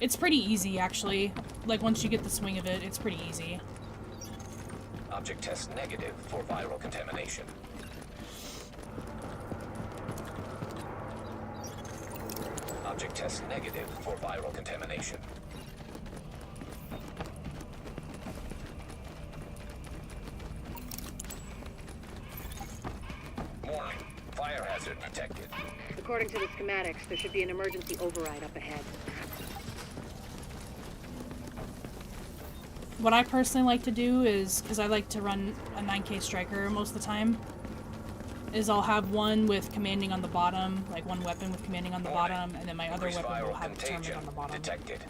It's pretty easy, actually. Like, once you get the swing of it, it's pretty easy. Object test negative for viral contamination. Object test negative for viral contamination. Warning. Fire hazard detected. According to the schematics, there should be an emergency override up ahead. What I personally like to do is, because I like to run a 9K striker most of the time, is I'll have one with commanding on the bottom, like one weapon with commanding on the bottom, and then my other weapon will have determined on the bottom. Detected.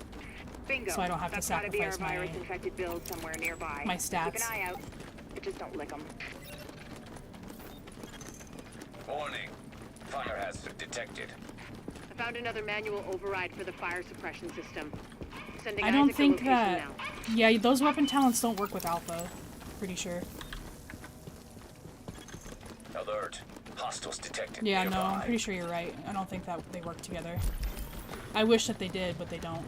Bingo. So I don't have to That's gotta be our sacrifice virus-infected build somewhere nearby. my stats. Keep an eye out, but just don't lick them. Warning. Fire hazard detected. I found another manual override for the fire suppression system. Sending I don't Isaac think the that... location now. Yeah, those weapon talents don't work with Alpha. Pretty sure. Alert. Hostiles detected. Yeah, no, nearby. I'm pretty sure you're right. I don't think that they work together. I wish that they did, but they don't.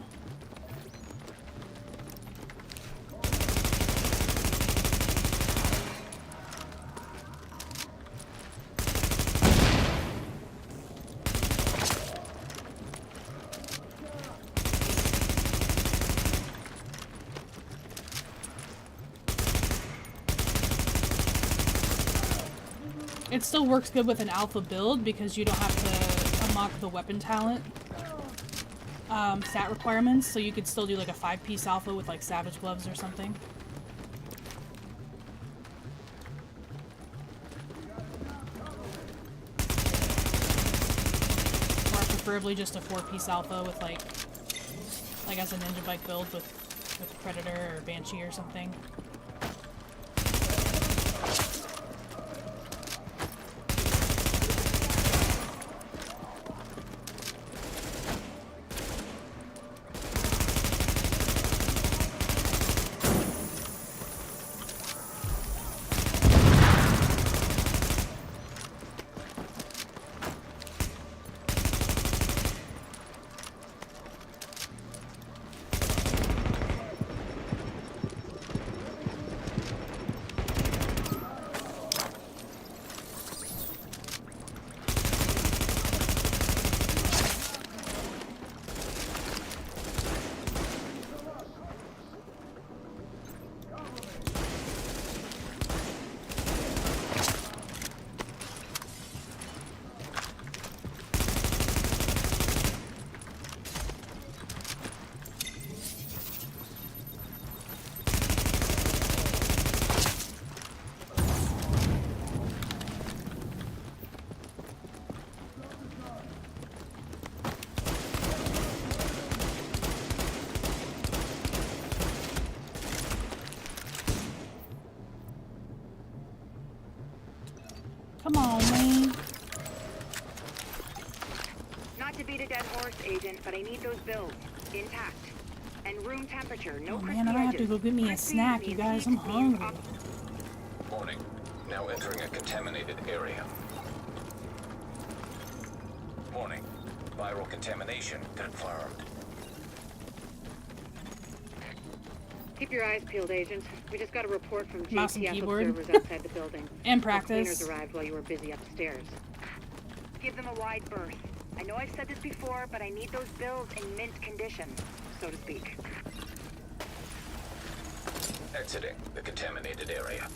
It still works good with an alpha build because you don't have to unlock the weapon talent stat requirements, so you could still do like a 5-piece alpha with like Savage Gloves or something. Or preferably just a 4-piece alpha with like as a ninja bike build with Predator or Banshee or something. Come on, Wayne. Not to beat a dead horse, Agent, but I need those builds intact and room temperature. No Oh crispy man, I have to edges. go get me a Crispy snack, you means guys. heat I'm hungry. Warning. Now entering a contaminated area. Warning. Viral contamination confirmed. Keep your eyes peeled, Agent. We just got a report from Mouse and JTF keyboard. observers outside the building. And Our practice. cleaners arrived while you were busy upstairs. Give them a wide berth. I know I've said this before, but I need those builds in mint condition, so to speak. Exiting the contaminated area.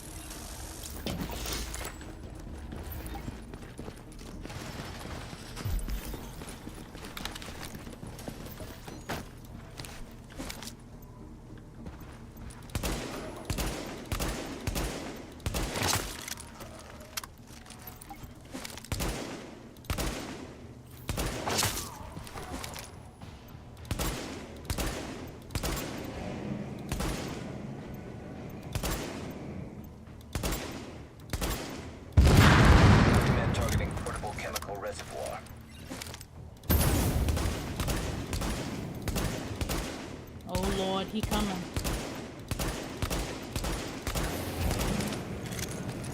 lord, he coming.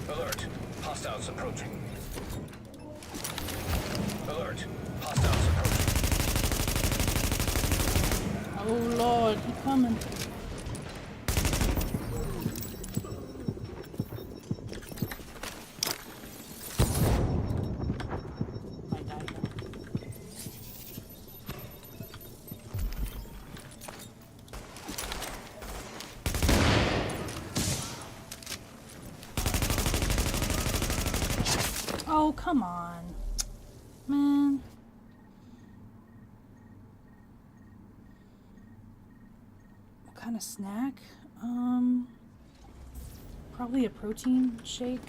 Alert. Hostiles approaching. Alert. Hostiles approaching. Oh lord, he coming. Might die here. Oh, come on. Man. What kind of snack? Probably a protein shake.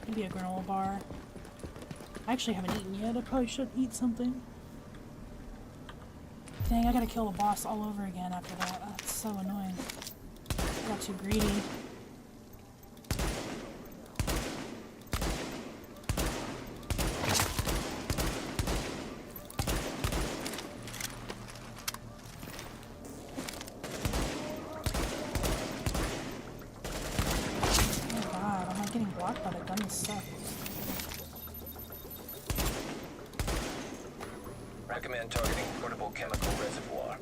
Maybe a granola bar. I actually haven't eaten yet. I probably should eat something. Dang, I gotta kill the boss all over again after that. That's so annoying. I got too greedy. Recommend targeting portable chemical reservoir.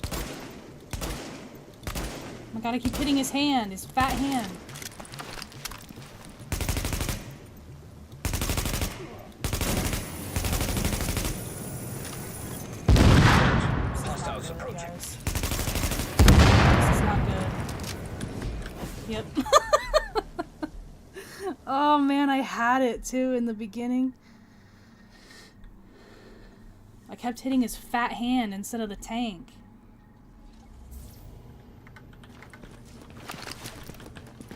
I gotta keep hitting his hand, his fat hand. Hostiles approaching. This is not good. Yep. Oh man, I had it too in the beginning. I kept hitting his fat hand instead of the tank.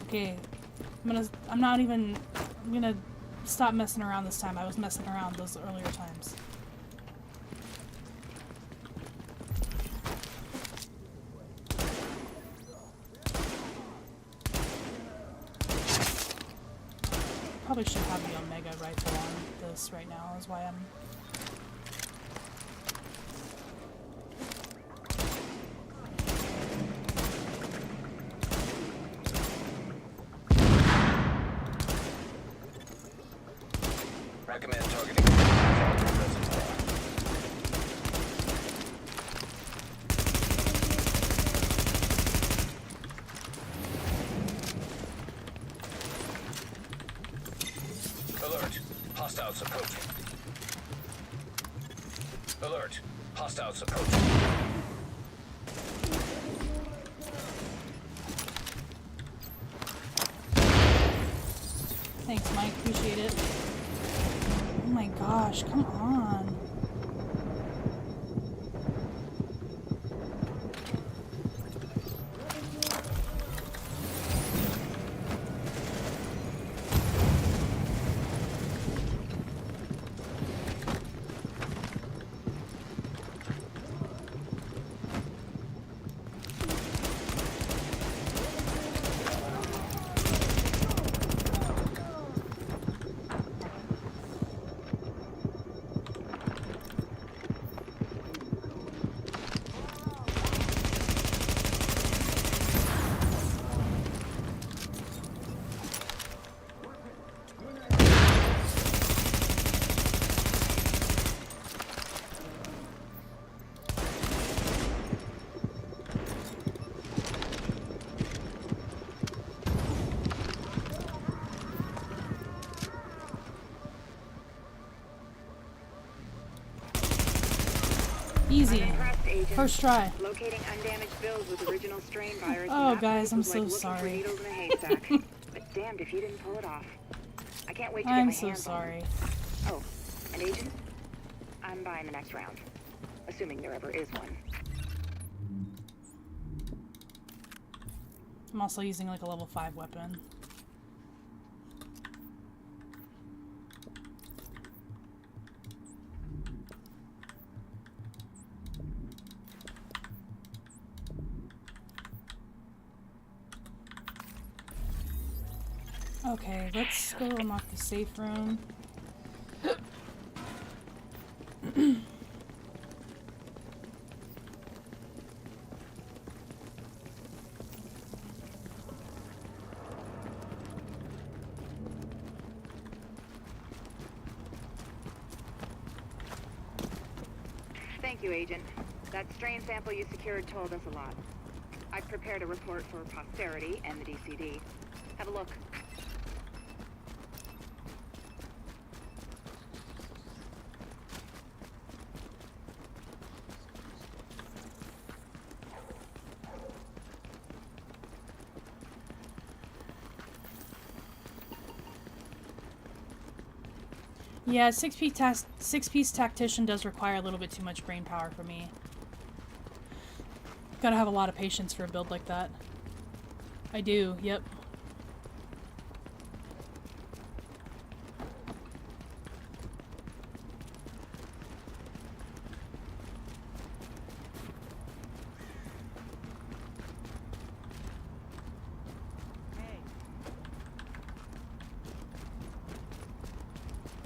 Okay, I'm gonna stop messing around this time. I was messing around those earlier times. Probably should have the Omega rifle on this right now, is why I'm... Recommend targeting chemical reservoir. Alert. Hostiles approaching. Alert. Hostiles approaching. Thanks, Mike. Appreciate it. Oh my gosh, come on. Easy. First try. Locating undamaged bills with original strain virus. Oh, guys, I'm so sorry. Needles in a haystack. But damned if you didn't pull it off. I can't wait to get I'm my so hands sorry. on them. Oh, and Agent, I'm buying the next round, assuming there ever is one. I'm also using like a level 5 weapon. Okay, let's go unlock the safe room. Thank you, Agent. That strain sample you secured told us a lot. I've prepared a report for posterity and the DCD. Have a look. Yeah, six-piece tactician does require a little bit too much brain power for me. Gotta have a lot of patience for a build like that. I do, yep.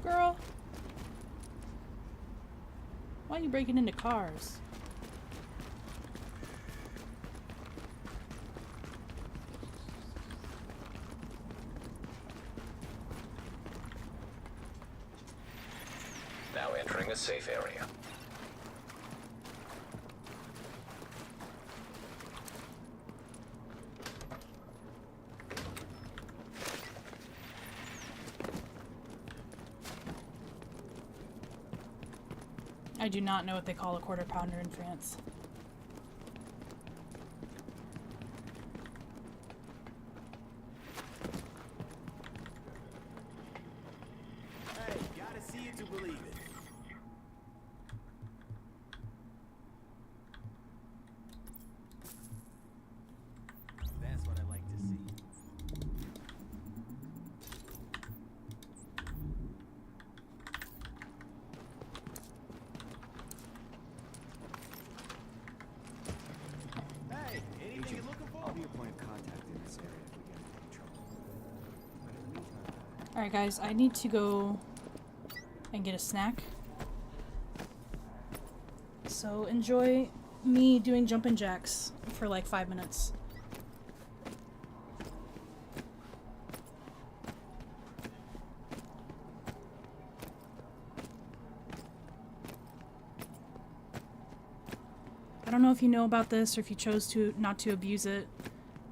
Girl. Why are you breaking into cars? Now entering a safe area. I do not know what they call a quarter pounder in France. Hey, gotta see it to believe it. That's what I like to see. Hey, anything you're looking for? I'll be your point of contact in this area if we get into any trouble. But in the meantime, Alright guys, I need to go and get a snack. So enjoy me doing jumping jacks for like 5 minutes. I don't know if you know about this or if you chose to not to abuse it,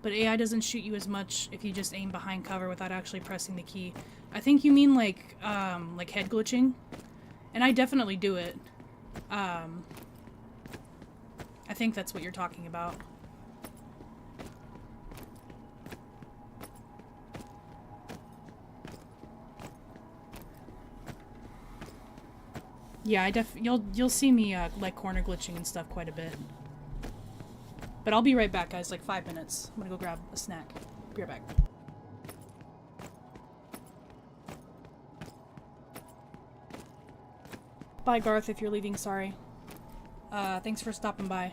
but AI doesn't shoot you as much if you just aim behind cover without actually pressing the key. I think you mean like head glitching, and I definitely do it. I think that's what you're talking about. Yeah, you'll see me like corner glitching and stuff quite a bit. But I'll be right back, guys. Like 5 minutes. I'm gonna go grab a snack. Be right back. Bye, Garth. If you're leaving, sorry. Thanks for stopping by.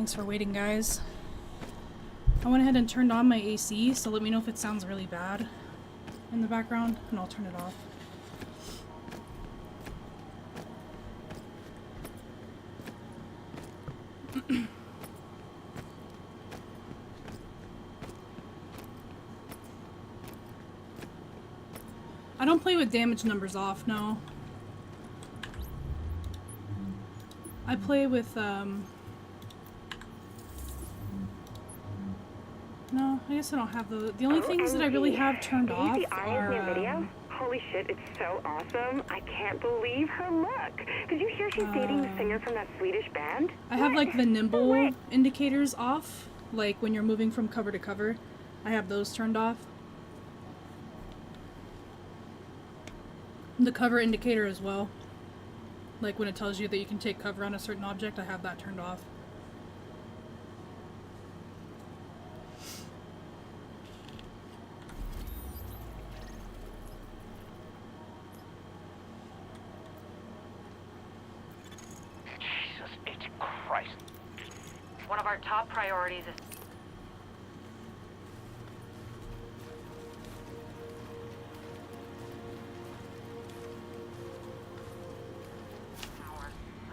Thanks for waiting, guys. I went ahead and turned on my AC, so let me know if it sounds really bad in the background, and I'll turn it off. I don't play with damage numbers off, no. I play with, no, I guess I don't have the only things that I really have turned off are, Holy shit, it's so awesome. I can't believe her look. Did you hear she's dating the singer from that Swedish band? I have like the nimble indicators off, like when you're moving from cover to cover. I have those turned off. The cover indicator as well. Like when it tells you that you can take cover on a certain object, I have that turned off. Jesus H. Christ. One of our top priorities is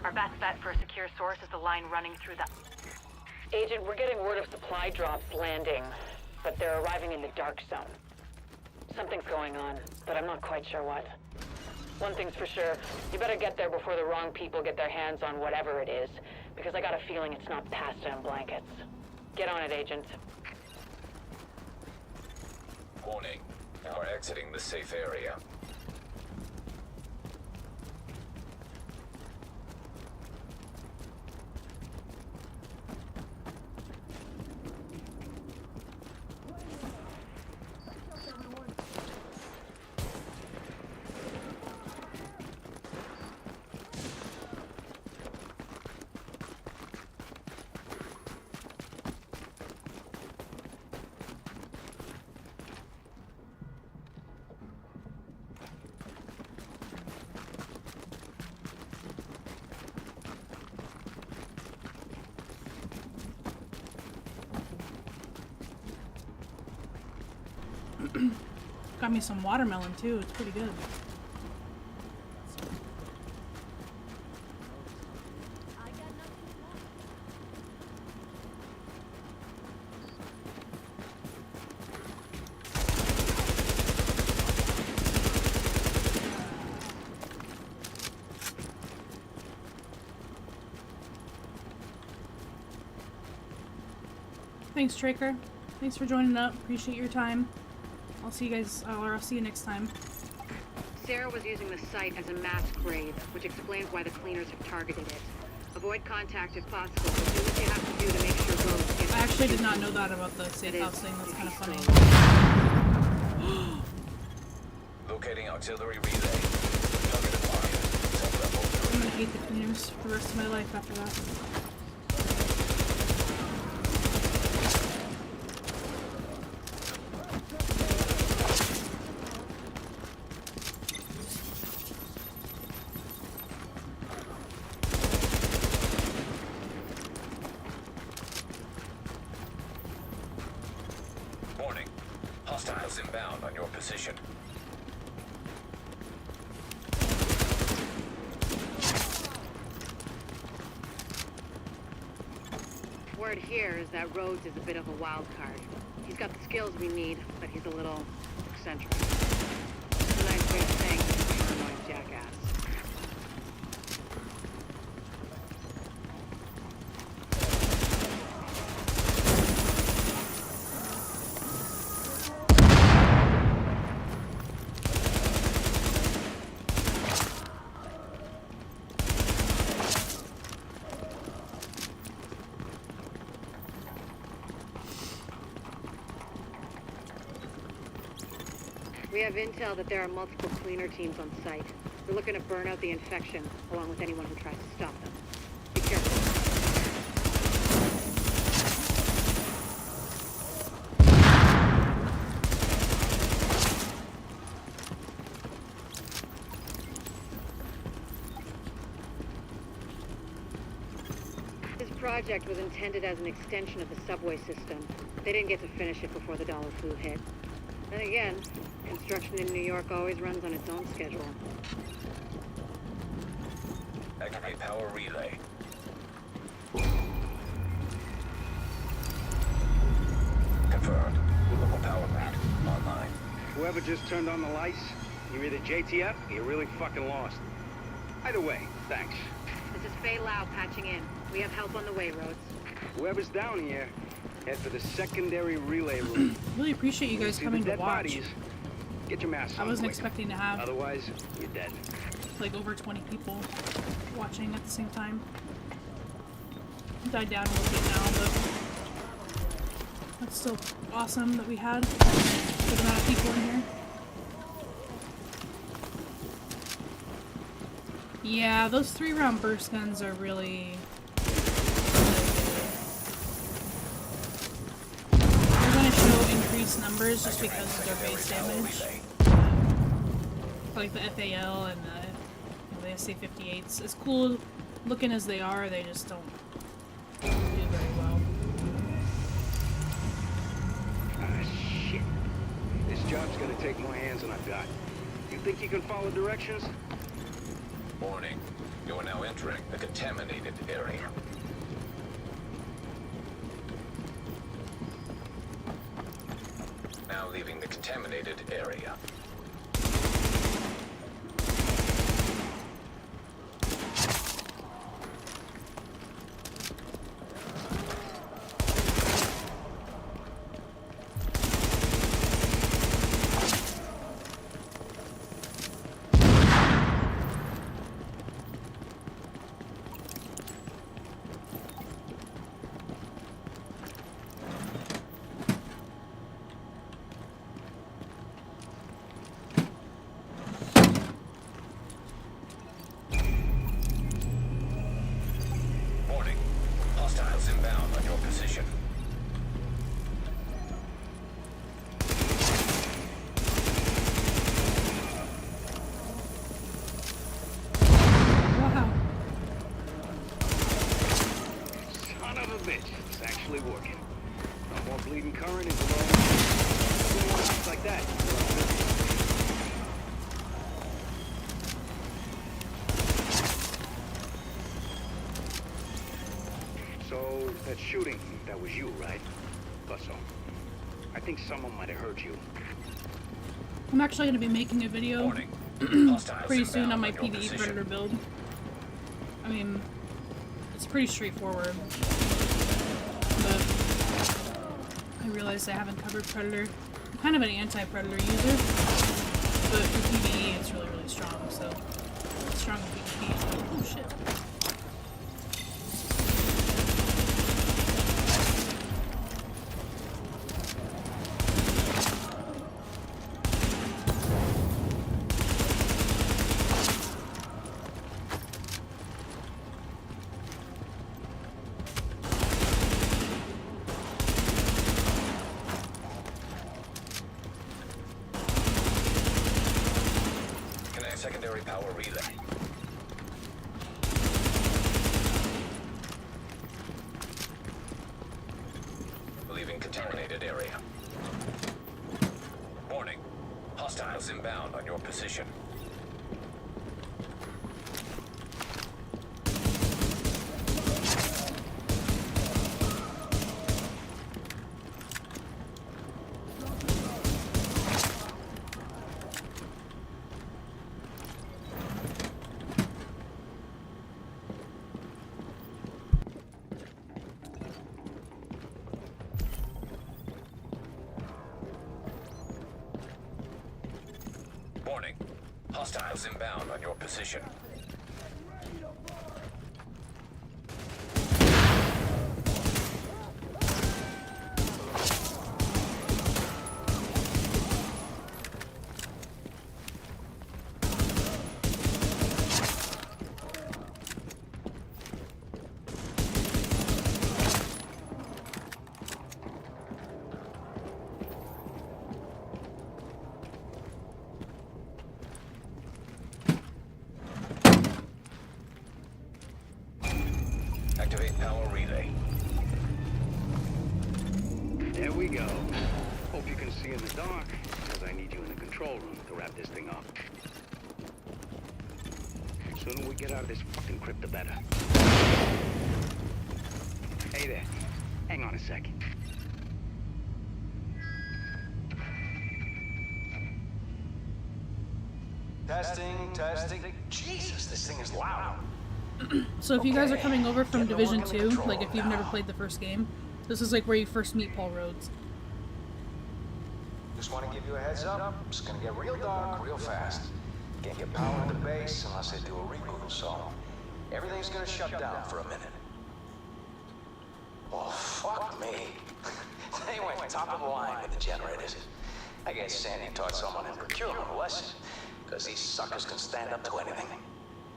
our best bet for a secure source is the line running through the... Agent, we're getting word of supply drops landing, but they're arriving in the dark zone. Something's going on, but I'm not quite sure what. One thing's for sure, you better get there before the wrong people get their hands on whatever it is, because I got a feeling it's not pasta and blankets. Get on it, Agent. Warning. We're exiting the safe area. Got me some watermelon too, it's pretty good. Thanks, Traker. Thanks for joining up. Appreciate your time. I'll see you guys, or I'll see you next time. Sarah was using the site as a mass grave, which explains why the cleaners have targeted it. Avoid contact if possible, but do what you have to do to make sure roads get... I actually did not know that about the safe house thing. That's kind of funny. Locating auxiliary relay. Target acquired. I'm gonna hate the cleaners for the rest of my life after that. Warning. Hostiles inbound on your position. Word here is that Rhodes is a bit of a wild card. He's got the skills we need, but he's a little eccentric. It's a nice way of saying he's a paranoid jackass. We have intel that there are multiple cleaner teams on site. They're looking to burn out the infection, along with anyone who tries to stop them. Be careful. This project was intended as an extension of the subway system. They didn't get to finish it before the dollar flu hit. Then again, construction in New York always runs on its own schedule. Activate power relay. Confirmed. Local power plant online. Whoever just turned on the lights, you're either JTF or you're really fucking lost. Either way, thanks. This is Faye Lau patching in. We have help on the way, Rhodes. Whoever's down here, head for the secondary relay room. Really appreciate you guys coming to watch. Bodies, get your mask on. I wasn't quick. expecting to have Otherwise, you're dead. like over 20 people watching at the same time. It died down a little bit now, but that's still awesome that we had a good amount of people in here. Yeah, those 3-round burst guns are really they're going to show increased numbers just because of their base damage. Like the FAL and the SA-58s. As cool looking as they are, they just don't do very well. Ah, shit. This job's gonna take more hands than I've got. You think you can follow directions? Warning. You are now entering the contaminated area. Now leaving the contaminated area. Hostiles inbound on your position. Wow. Son of a bitch. It's actually working. No more bleeding current into the like that. So, that shooting, that was you, right? Thought so. I think someone might have heard you. I'm actually going to be making a video pretty soon on my PvE Predator build. I mean, it's pretty straightforward. But I realized I haven't covered Predator. I'm kind of an anti-Predator user, but for PvE it's really, really strong, so it's strong in PvP, so oh shit. Secondary power relay. Leaving contaminated area. Warning. Hostiles inbound on your position. Warning. Hostiles inbound on your position. we go. Hope you can see in the dark, because I need you in the control room to wrap this thing up. The sooner we get out of this fucking crypt, the better. Hey there. Hang on a second. Testing. Jesus, this thing is loud. So if you guys are coming over from Division 2, like if you've never played the first game, this is like where you first meet Paul Rhodes. Just want to give you a heads up. It's gonna get real dark real fast. Can't get power in the base unless they do a reboot, so everything's gonna shut down for a minute. Well, fuck me. They went top of the line with the generators. I guess Sandy taught someone in procurement a lesson, because these suckers can stand up to anything.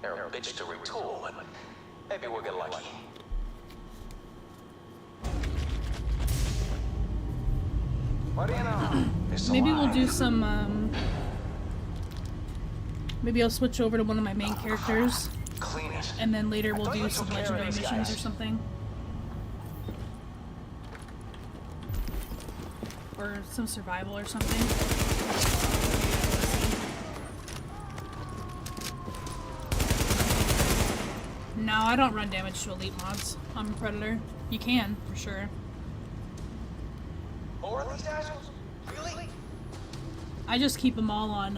They're a bitch to retool, but maybe we'll get lucky. What do you know? Maybe we'll do some, maybe I'll switch over to one of my main characters. And then later we'll do some legendary missions or something. Or some survival or something. No, I don't run damage to elite mods. I'm a predator. You can, for sure. More of these assholes? Really? I just keep them all on,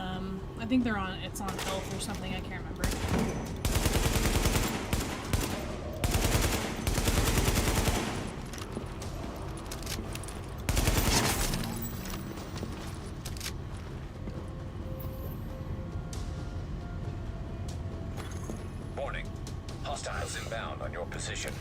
I think they're on, it's on health or something, I can't remember. Warning. Hostiles inbound on your position.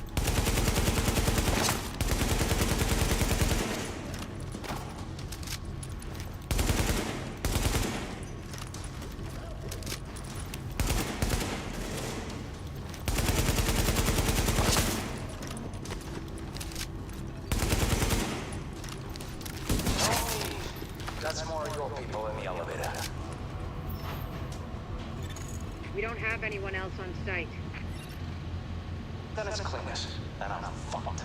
That's more of your people in the elevator. We don't have anyone else on site. Then it's cleanest, and I'm fucked.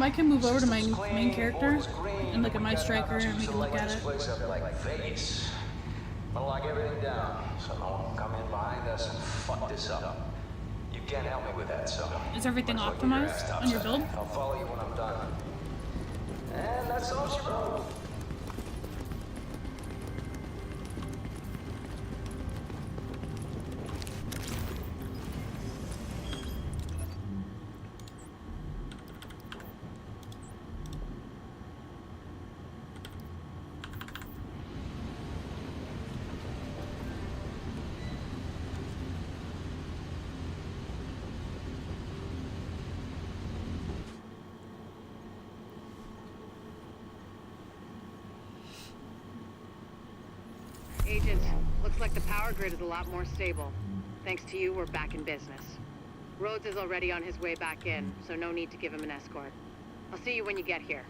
I can move over to my main character and look at my striker and we can look at it. Like Vegas. Wanna lock everything down so no one can come in behind us and fuck this up. You can't help me with that, so. Is everything optimized on your build? I'll follow you when I'm done. And that's all she wrote. Agent, looks like the power grid is a lot more stable. Thanks to you, we're back in business. Rhodes is already on his way back in, so no need to give him an escort. I'll see you when you get here.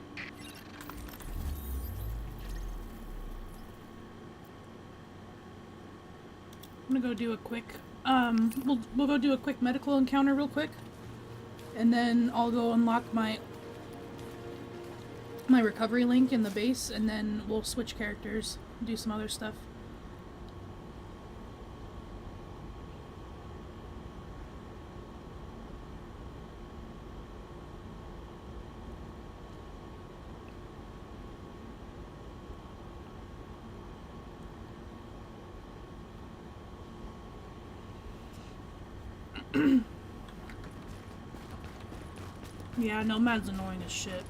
I'm gonna go do a quick, we'll go do a quick medical encounter real quick. And then I'll go unlock my recovery link in the base, and then we'll switch characters, do some other stuff. Yeah, Nomad's annoying as shit.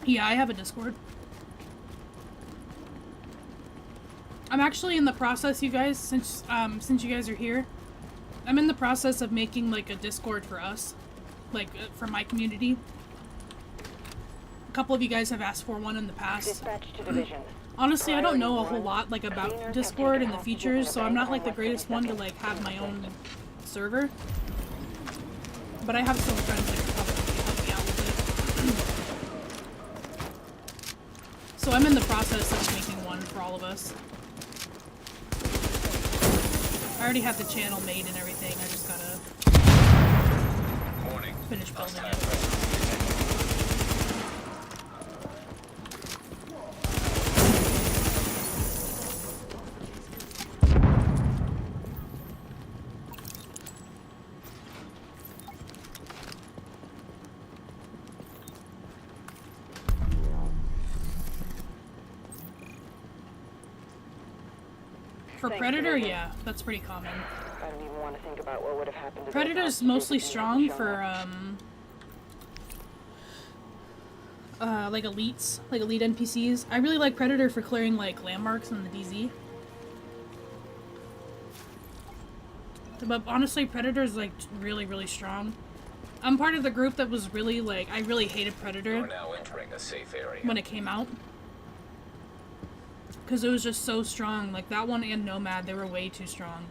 Yeah, I have a Discord. I'm actually in the process, you guys, since you guys are here, I'm in the process of making like a Discord for us, like for my community. A couple of you guys have asked for one in the past. Dispatch to division. Honestly, I don't know a whole lot like about Discord and the features, so I'm not like the greatest one to like have my own server. But I have some friends that could probably help me out with it. So I'm in the process of making one for all of us. I already have the channel made and everything, I just gotta finish building it. For Predator, yeah, that's pretty common. I don't even want to think about what would have happened to Predator's mostly strong for, like elites, like elite NPCs. I really like Predator for clearing, like, landmarks in the DZ. But honestly, Predator's, like, really, really strong. I'm part of the group that was really, like, I really hated Predator You're now entering a safe area. when it came out. Because it was just so strong. Like, that one and Nomad, they were way too strong.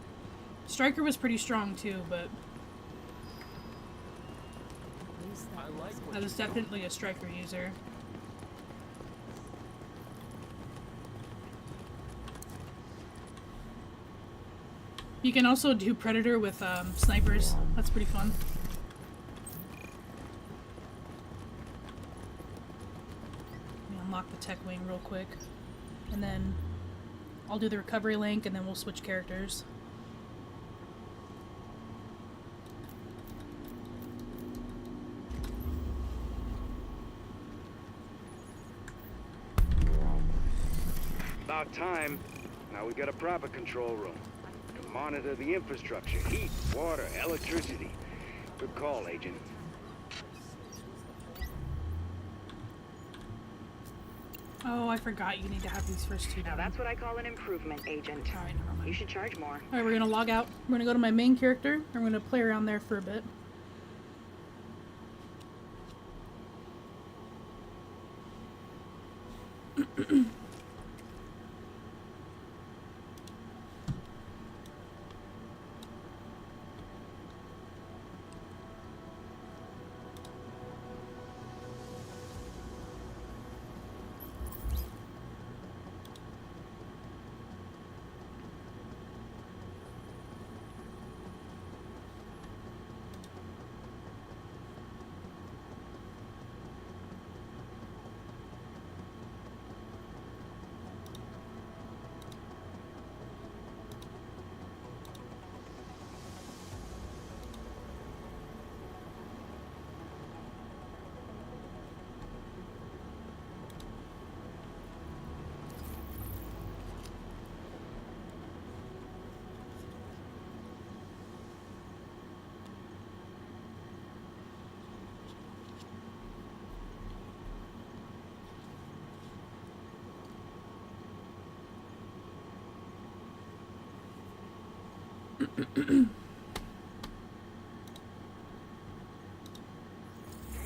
Striker was pretty strong, too, but I was definitely a Striker user. You can also do Predator with snipers. That's pretty fun. Let me unlock the tech wing real quick. And then I'll do the recovery link and then we'll switch characters. About time. Now we got a proper control room. To monitor the infrastructure, heat, water, electricity. Good call, Agent. Oh, I forgot you need to have these first two done. Now that's what I call an improvement, Agent. Alright, never mind. You should charge more. Alright, we're gonna log out. We're gonna go to my main character. I'm gonna play around there for a bit.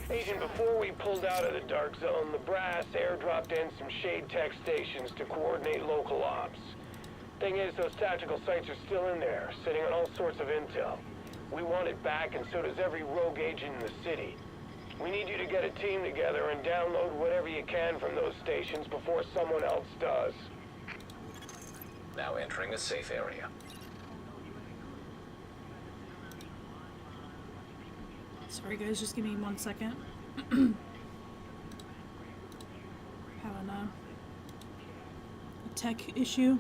Agent, before we pulled out of the dark zone, the brass airdropped in some shade tech stations to coordinate local ops. Thing is, those tactical sites are still in there, sitting on all sorts of intel. We want it back, and so does every rogue agent in the city. We need you to get a team together and download whatever you can from those stations before someone else does. Now entering a safe area. Sorry guys, just give me 1 second. Having a tech issue.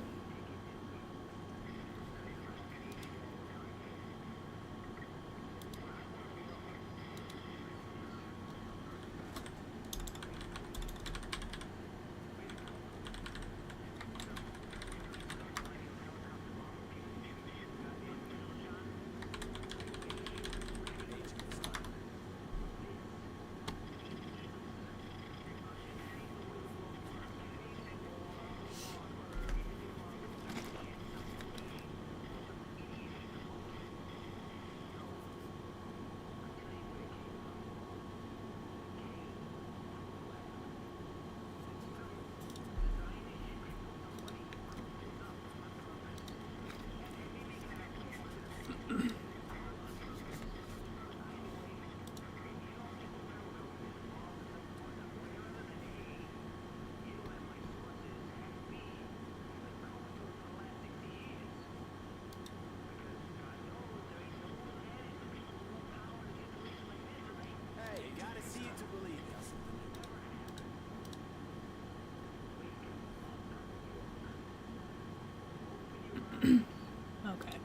Okay.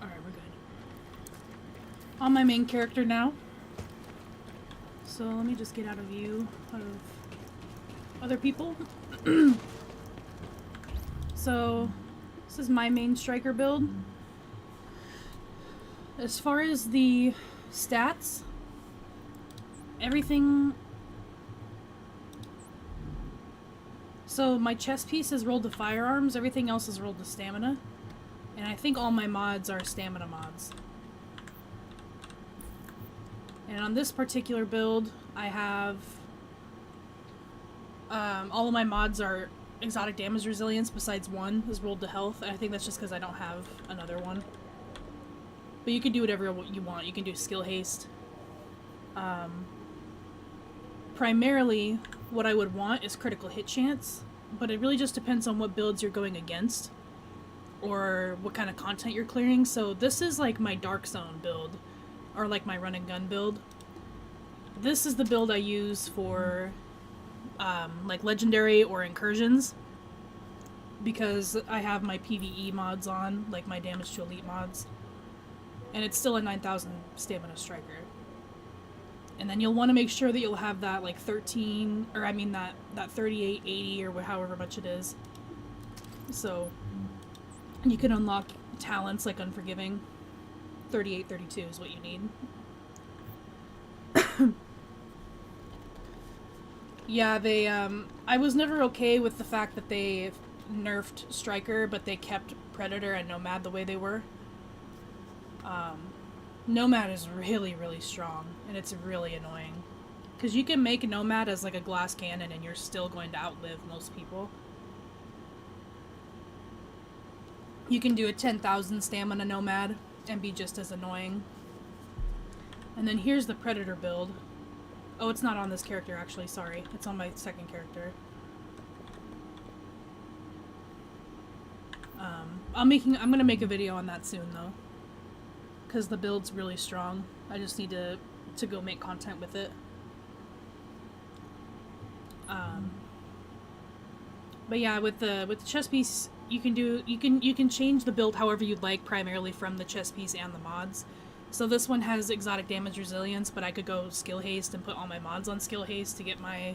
Alright, we're good. On my main character now. So let me just get out of view of other people. So this is my main striker build. As far as the stats, everything... So my chest piece is rolled to firearms, everything else is rolled to stamina. And I think all my mods are stamina mods. And on this particular build, I have... all of my mods are exotic damage resilience, besides one is rolled to health. And I think that's just because I don't have another one. But you can do whatever you want. You can do skill haste. Primarily, what I would want is critical hit chance, but it really just depends on what builds you're going against, or what kind of content you're clearing. So this is like my Dark Zone build, or like my run and gun build. This is the build I use for like legendary or incursions, because I have my PvE mods on, like my damage to elite mods. And it's still a 9,000 stamina striker. And then you'll want to make sure that you'll have that like 13, or I mean that 3880 or however much it is. So you can unlock talents like Unforgiving. 3832 is what you need. Yeah, they I was never okay with the fact that they nerfed Striker, but they kept Predator and Nomad the way they were. Nomad is really, really strong, and it's really annoying. Because you can make Nomad as like a glass cannon, and you're still going to outlive most people. You can do a 10,000 stamina Nomad, and be just as annoying. And then here's the Predator build. Oh, it's not on this character, actually, sorry. It's on my second character. I'm gonna make a video on that soon, though. Because the build's really strong. I just need to go make content with it. But yeah, with the chest piece, you can change the build however you'd like, primarily from the chest piece and the mods. So this one has exotic damage resilience, but I could go skill haste and put all my mods on skill haste to get my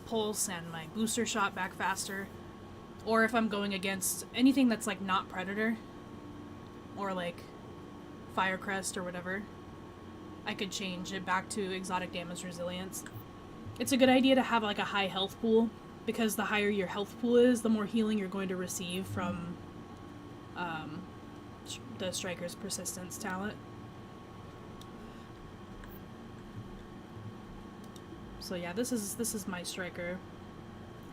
pulse and my booster shot back faster. Or if I'm going against anything that's like not Predator, or like Firecrest or whatever, I could change it back to exotic damage resilience. It's a good idea to have like a high health pool, because the higher your health pool is, the more healing you're going to receive from the Striker's Persistence talent. So yeah, this is my Striker.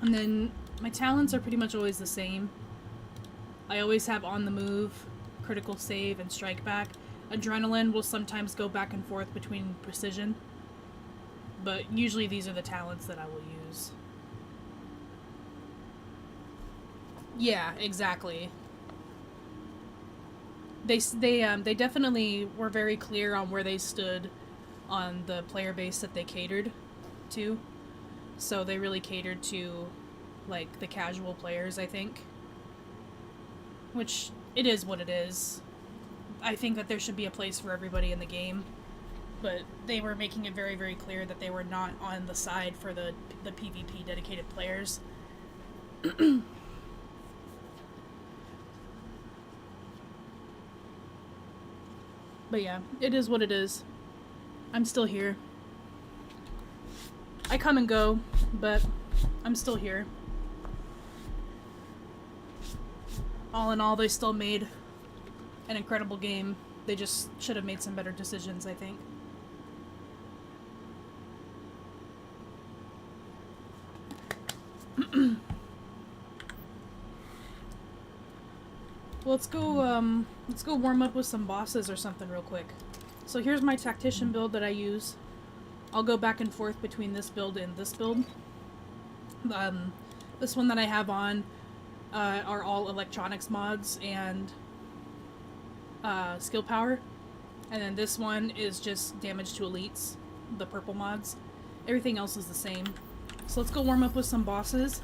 And then my talents are pretty much always the same. I always have On the Move, Critical Save, and Strike Back. Adrenaline will sometimes go back and forth between Precision, but usually these are the talents that I will use. Yeah, exactly. They definitely were very clear on where they stood on the player base that they catered to. So they really catered to, like, the casual players, I think. Which, it is what it is. I think that there should be a place for everybody in the game. But they were making it very, very clear that they were not on the side for the PvP dedicated players. But yeah, it is what it is. I'm still here. I come and go, but I'm still here. All in all, they still made an incredible game. They just should have made some better decisions, I think. Well, let's go warm up with some bosses or something real quick. So here's my tactician build that I use. I'll go back and forth between this build and this build. This one that I have on are all electronics mods and skill power. And then this one is just damage to elites, the purple mods. Everything else is the same. So let's go warm up with some bosses.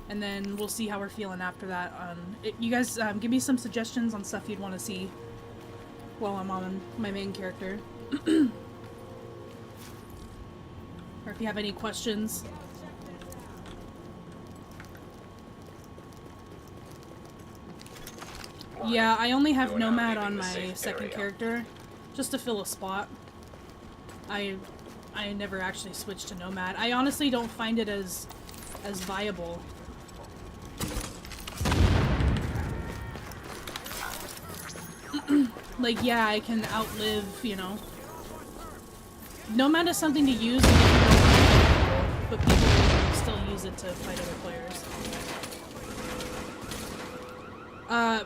and then we'll see how we're feeling after that. You guys give me some suggestions on stuff you'd want to see while I'm on my main character. Or if you have any questions. Yeah, I only have Nomad on my second character, just to fill a spot. I never actually switched to Nomad. I honestly don't find it as viable. Like, yeah, I can outlive, you know. Nomad is something to use, but people still use it to fight other players.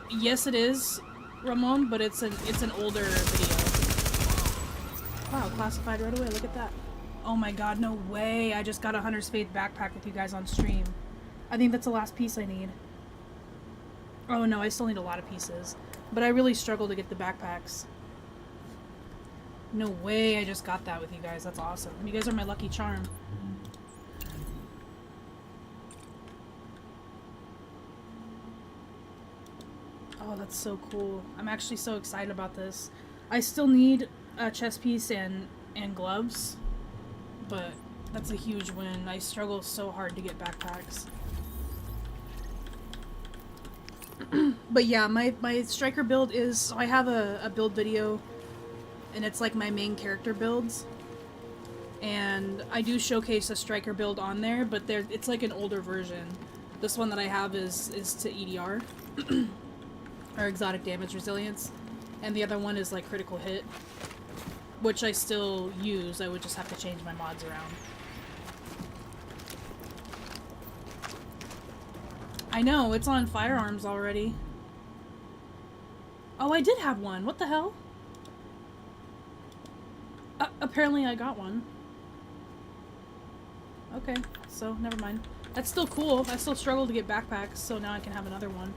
Yes it is, Ramon, but it's an older video. Wow, classified right away, look at that. Oh my god, no way, I just got a Hunter's Faith backpack with you guys on stream. I think that's the last piece I need. Oh no, I still need a lot of pieces. But I really struggle to get the backpacks. No way, I just got that with you guys, that's awesome. You guys are my lucky charm. Oh, that's so cool. I'm actually so excited about this. I still need a chest piece and gloves, but that's a huge win. I struggle so hard to get backpacks. But yeah, my striker build is, so I have a build video, and it's like my main character builds. And I do showcase a striker build on there, but it's like an older version. This one that I have is to EDR. Or exotic damage resilience, and the other one is like critical hit, which I still use. I would just have to change my mods around. I know, it's on firearms already. Oh, I did have one. What the hell? Apparently I got one. Okay, so never mind. That's still cool. I still struggle to get backpacks, so now I can have another one.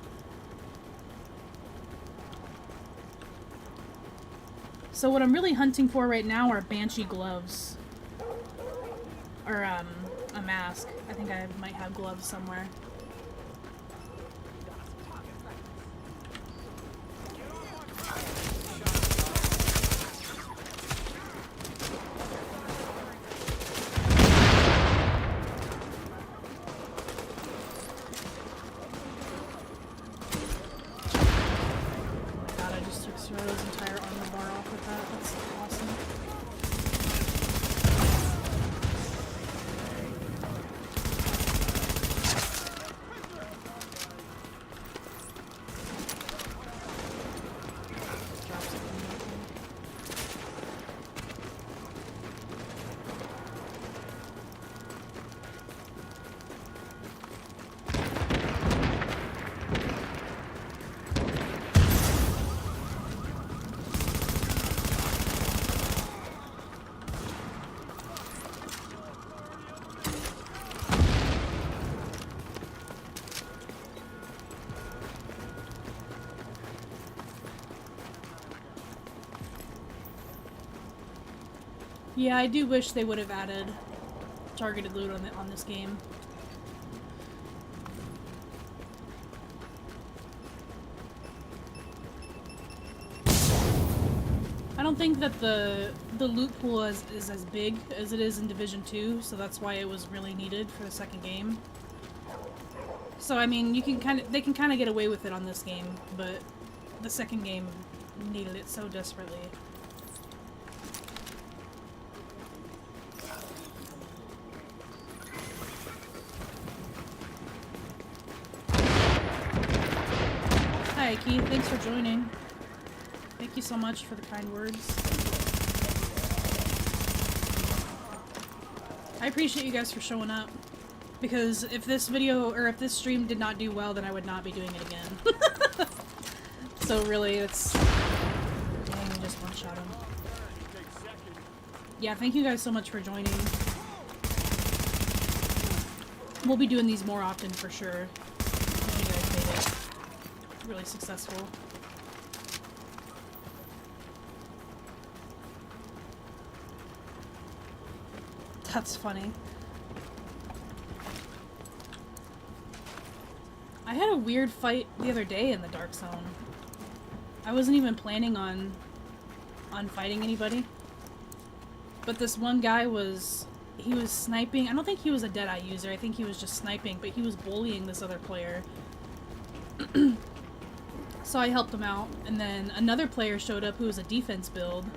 So what I'm really hunting for right now are Banshee gloves. Or, a mask. I think I might have gloves somewhere. Yeah, I do wish they would have added targeted loot on this game. I don't think that the loot pool is as big as it is in Division 2, so that's why it was really needed for the second game. So I mean, they can kind of get away with it on this game, but the second game needed it so desperately. Hi Keith, thanks for joining. Thank you so much for the kind words. I appreciate you guys for showing up, because if this video, or if this stream did not do well, then I would not be doing it again. So really, it's... Dang, I just one-shot him. Yeah, thank you guys so much for joining. We'll be doing these more often for sure. You guys made it really successful. That's funny. I had a weird fight the other day in the Dark Zone. I wasn't even planning on fighting anybody. But this one guy was sniping. I don't think he was a Deadeye user. I think he was just sniping, but he was bullying this other player. So I helped him out, and then another player showed up who was a defense build. And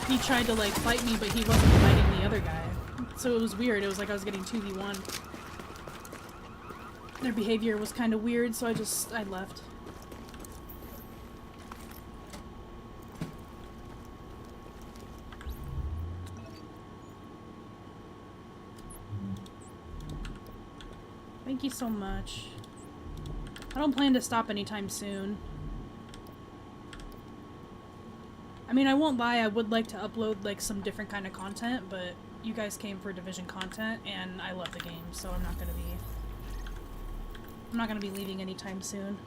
he tried to like fight me, but he wasn't fighting the other guy. So it was weird. It was like I was getting 2v1. Their behavior was kind of weird, so I left. Thank you so much. I don't plan to stop anytime soon. I mean, I won't lie, I would like to upload like some different kind of content, but you guys came for Division content and I love the game, so I'm not gonna be leaving anytime soon.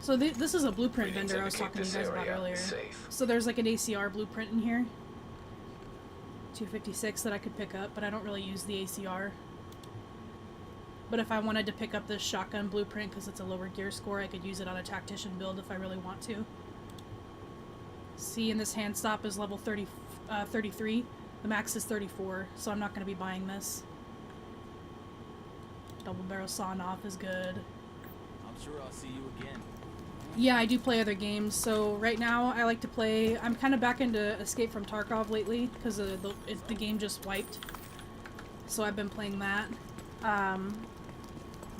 So this is a blueprint vendor I was talking to you guys about earlier. So there's like an ACR blueprint in here. 256 that I could pick up, but I don't really use the ACR. But if I wanted to pick up this shotgun blueprint because it's a lower gear score, I could use it on a tactician build if I really want to. See, and this hand stop is level 33. The max is 34, so I'm not going to be buying this. Double barrel sawn off is good. I'm sure I'll see you again. Yeah, I do play other games. So right now I like to play... I'm kind of back into Escape from Tarkov lately because the game just wiped. So I've been playing that. I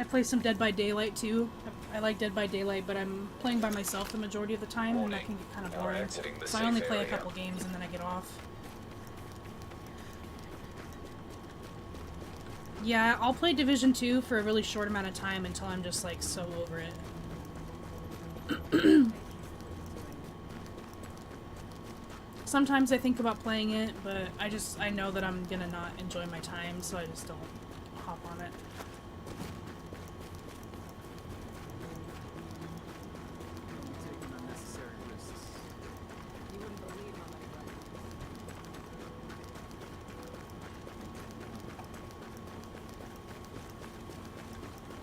play some Dead by Daylight too. I like Dead by Daylight, but I'm playing by myself the majority of the time and that can get kind of boring. So I only play a couple games and then I get off. Yeah, I'll play Division 2 for a really short amount of time until I'm just like so over it. Sometimes I think about playing it, but I know that I'm gonna not enjoy my time, so I just don't hop on it. Taking unnecessary risks. You wouldn't believe how many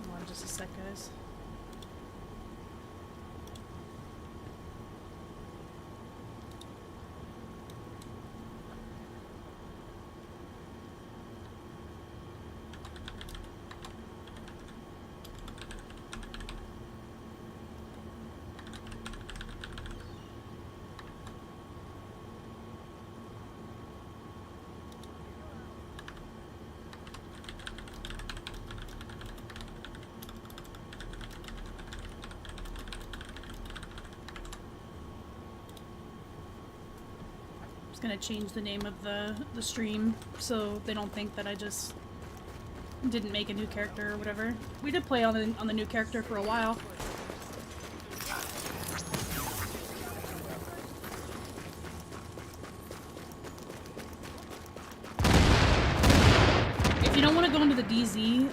Hold on just a sec, guys. Gonna change the name of the stream so they don't think that I just didn't make a new character or whatever. We did play on the new character for a while. If you don't want to go into the DZ,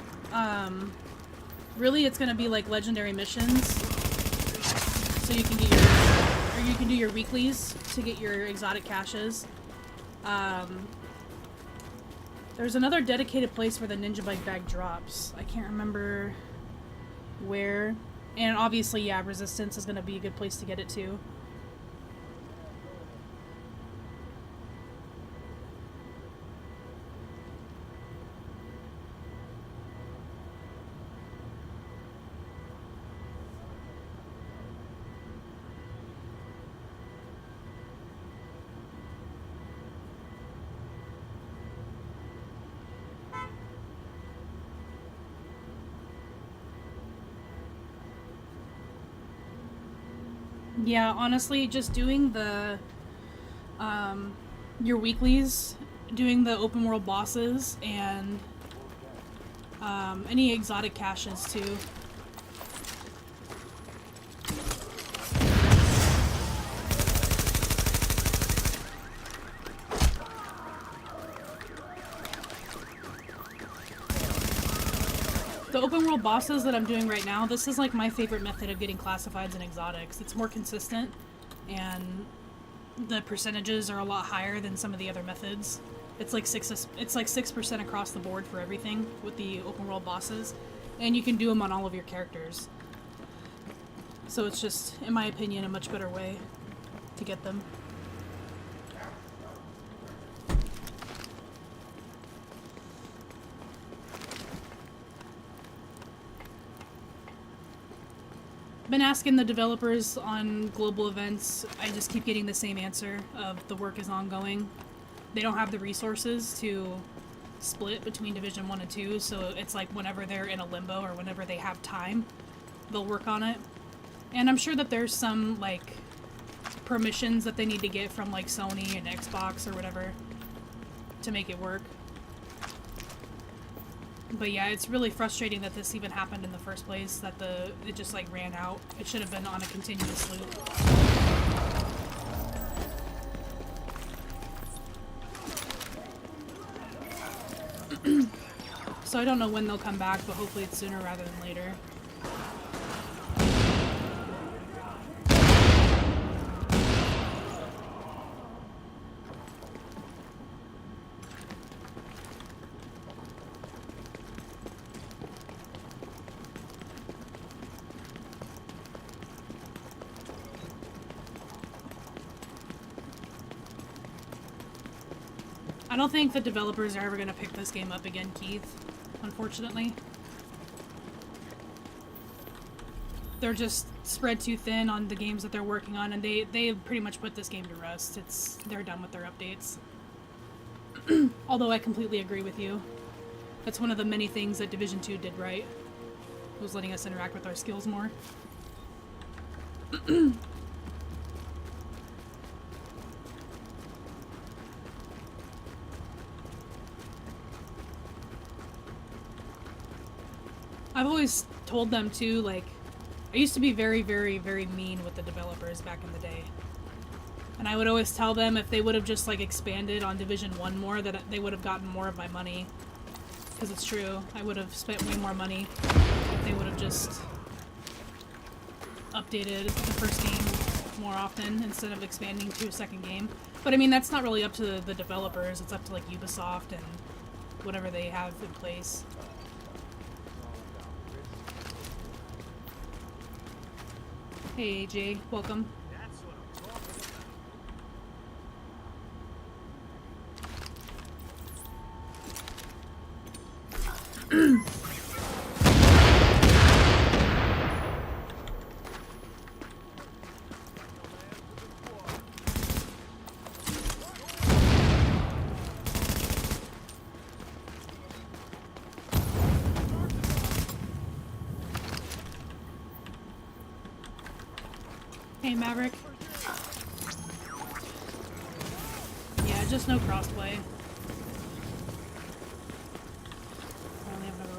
really it's gonna be like legendary missions, so you can get you can do your weeklies to get your exotic caches. There's another dedicated place where the ninja bike bag drops. I can't remember where. And obviously, yeah, Resistance is going to be a good place to get it to. Yeah, honestly, just doing the, your weeklies, doing the open world bosses, and, any exotic caches too. The open world bosses that I'm doing right now, this is like my favorite method of getting classifieds and exotics. It's more consistent, and the percentages are a lot higher than some of the other methods. It's like 6% across the board for everything with the open world bosses, and you can do them on all of your characters. So it's just, in my opinion, a much better way to get them. Been asking the developers on global events. I just keep getting the same answer of the work is ongoing. They don't have the resources to split between Division 1 and 2, so it's like whenever they're in a limbo or whenever they have time, they'll work on it. And I'm sure that there's some like permissions that they need to get from like Sony and Xbox or whatever to make it work. But yeah, it's really frustrating that this even happened in the first place, that it just like ran out. It should have been on a continuous loop. So I don't know when they'll come back, but hopefully it's sooner rather than later. I don't think the developers are ever going to pick this game up again, Keith, unfortunately. They're just spread too thin on the games that they're working on, and they pretty much put this game to rest. They're done with their updates. Although I completely agree with you. That's one of the many things that Division 2 did right. Was letting us interact with our skills more. I've always told them too, like, I used to be very, very, very mean with the developers back in the day. And I would always tell them if they would have just, like, expanded on Division 1 more, that they would have gotten more of my money. Because it's true, I would have spent way more money if they would have just updated the first game more often instead of expanding to a second game. But I mean, that's not really up to the developers, it's up to, like, Ubisoft and whatever they have in place. Hey AJ, welcome. Hey Maverick. Yeah, just no crossplay. I only have another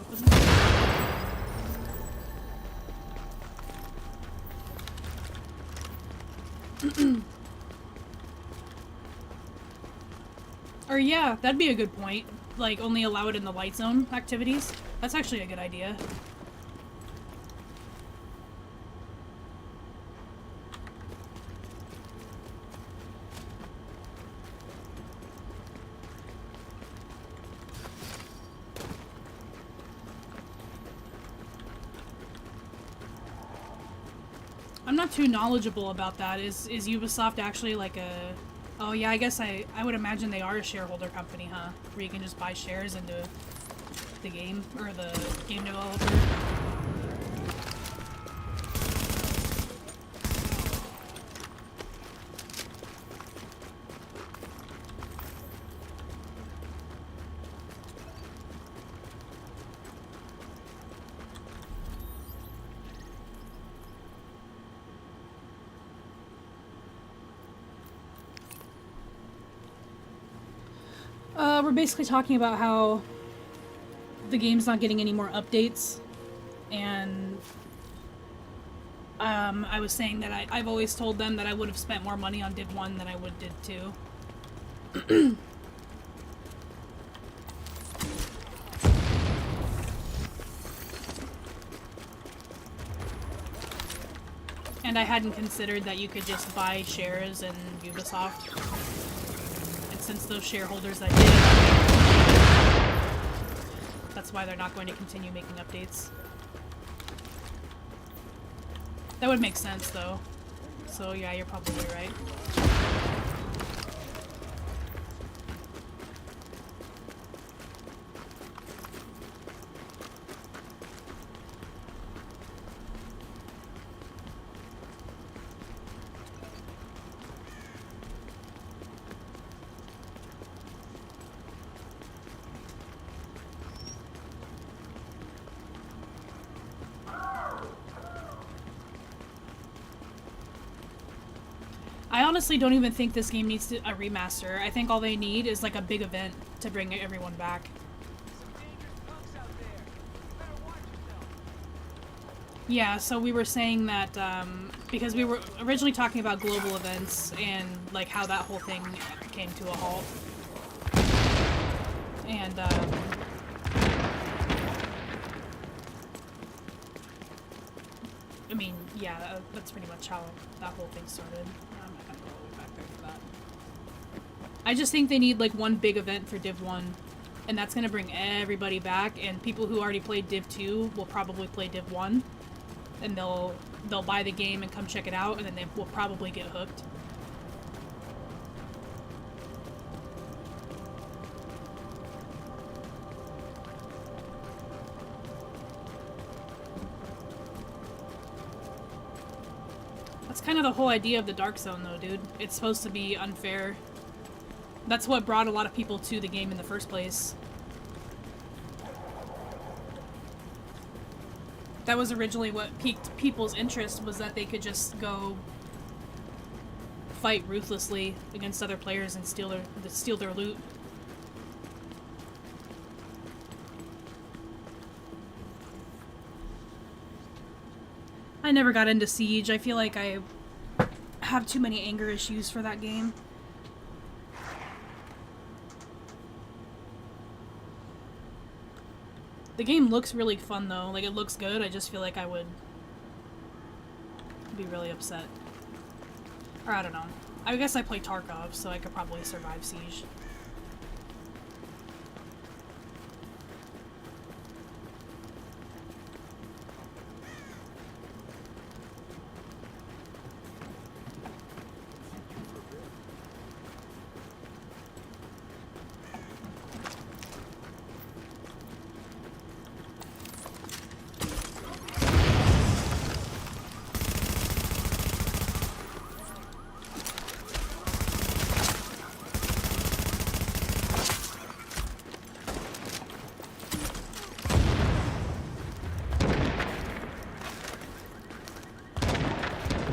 open. Or yeah, that'd be a good point. Like, only allow it in the light zone activities. That's actually a good idea. I'm not too knowledgeable about that. Is Ubisoft actually like a... Oh yeah, I guess I would imagine they are a shareholder company, huh? Where you can just buy shares into the game, or the game developer. We're basically talking about how the game's not getting any more updates, and I was saying that I've always told them that I would have spent more money on Div 1 than I would Div 2. And I hadn't considered that you could just buy shares in Ubisoft. And since those shareholders that did, that's why they're not going to continue making updates. That would make sense, though. So yeah, you're probably right. I honestly don't even think this game needs a remaster. I think all they need is like a big event to bring everyone back. Yeah, so we were saying that because we were originally talking about global events and like how that whole thing came to a halt. And I mean, yeah, that's pretty much how that whole thing started. I'm not gonna go all the way back there for that. I just think they need like one big event for Div 1, and that's gonna bring everybody back, and people who already played Div 2 will probably play Div 1, and they'll buy the game and come check it out, and then they will probably get hooked. That's kind of the whole idea of the Dark Zone, though, dude. It's supposed to be unfair. That's what brought a lot of people to the game in the first place. That was originally what piqued people's interest, was that they could just go fight ruthlessly against other players and steal their loot. I never got into Siege. I feel like I have too many anger issues for that game. The game looks really fun though. Like, it looks good. I just feel like I would be really upset. Or I don't know. I guess I play Tarkov, so I could probably survive Siege.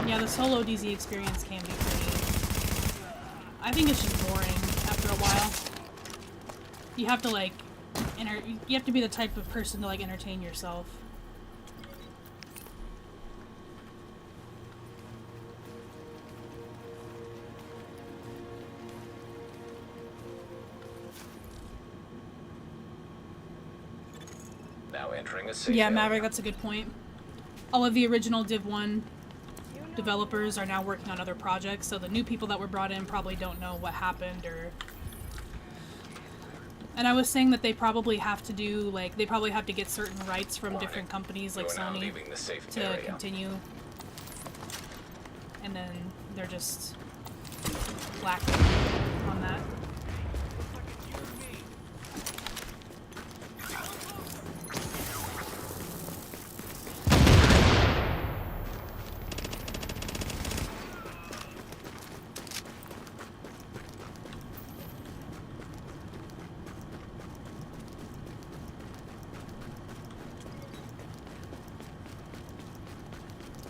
Yeah, the solo DZ experience can be pretty... I think it's just boring after a while. You have to, like, you have to be the type of person to, like, entertain yourself. Now entering a safe Yeah, area. Maverick, that's a good point. All of the original Div 1 developers are now working on other projects, so the new people that were brought in probably don't know what happened, or... And I was saying that they probably have to do, like, they probably have to get certain rights from different companies, like Sony, to continue. And then they're just lacking on that.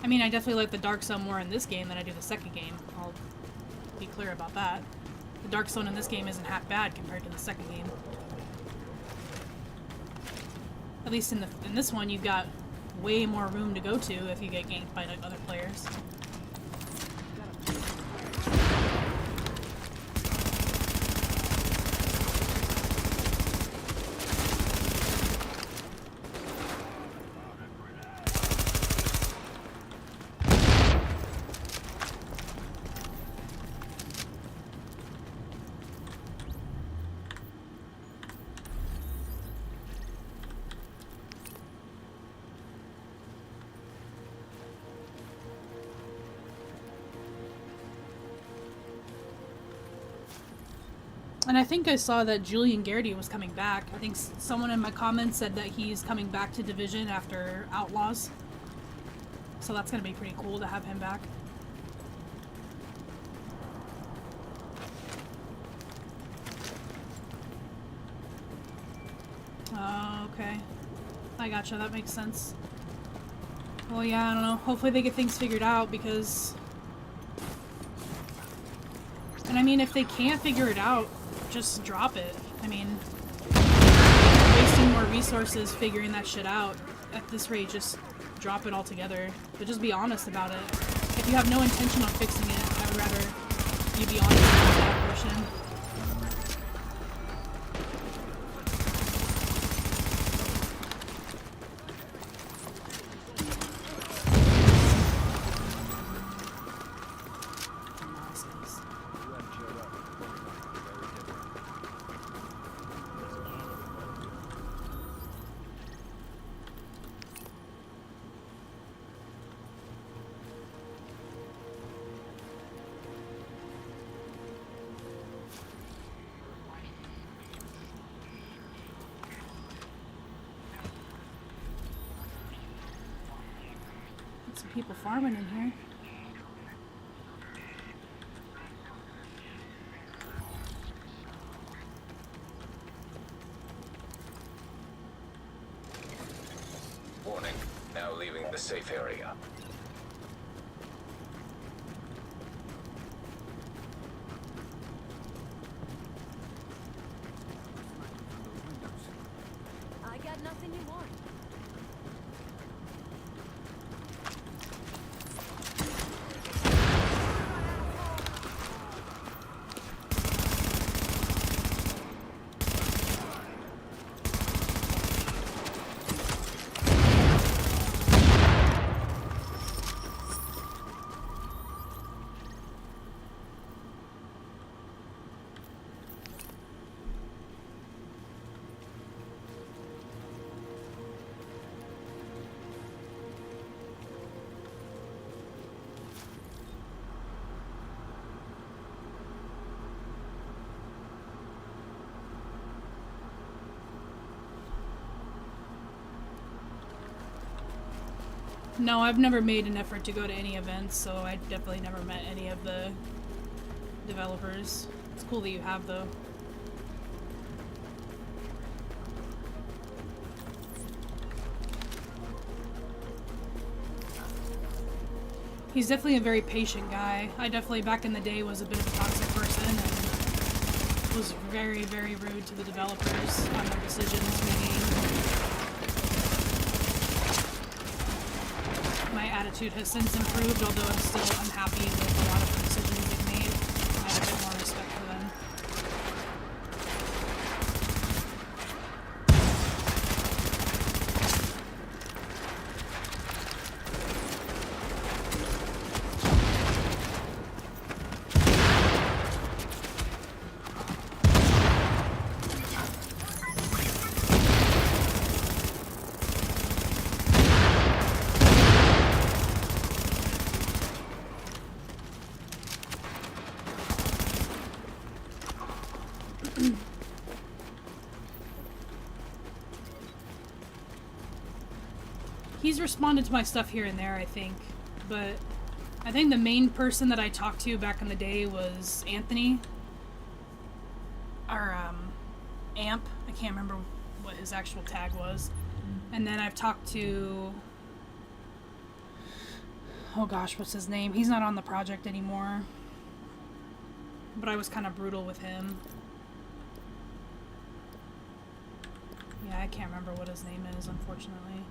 I mean, I definitely like the Dark Zone more in this game than I do the second game. I'll be clear about that. The Dark Zone in this game isn't half bad compared to the second game. At least in this one, you've got way more room to go to if you get ganked by other players. And I think I saw that Julian Garrity was coming back. I think someone in my comments said that he's coming back to Division after Outlaws. So that's gonna be pretty cool to have him back. Oh, okay. I gotcha, that makes sense. Well, yeah, I don't know. Hopefully they get things figured out because... And I mean, if they can't figure it out, just drop it. I mean, wasting more resources figuring that shit out. At this rate, just drop it altogether. But just be honest about it. If you have no intention on fixing it, I would rather you be honest about that portion. Some people farming in here. Warning, now leaving the safe area. I got nothing you want. No, I've never made an effort to go to any events, so I definitely never met any of the developers. It's cool that you have, though. He's definitely a very patient guy. I definitely, back in the day, was a bit of a toxic person and was very, very rude to the developers on their decisions making. My attitude has since improved, although I'm still unhappy with a lot of the decisions they've made. I have a bit more respect for them. He's responded to my stuff here and there, I think, but I think the main person that I talked to back in the day was Anthony, or Amp. I can't remember what his actual tag was. And then I've talked to, oh gosh, what's his name? He's not on the project anymore, but I was kind of brutal with him. Yeah, I can't remember what his name is, unfortunately.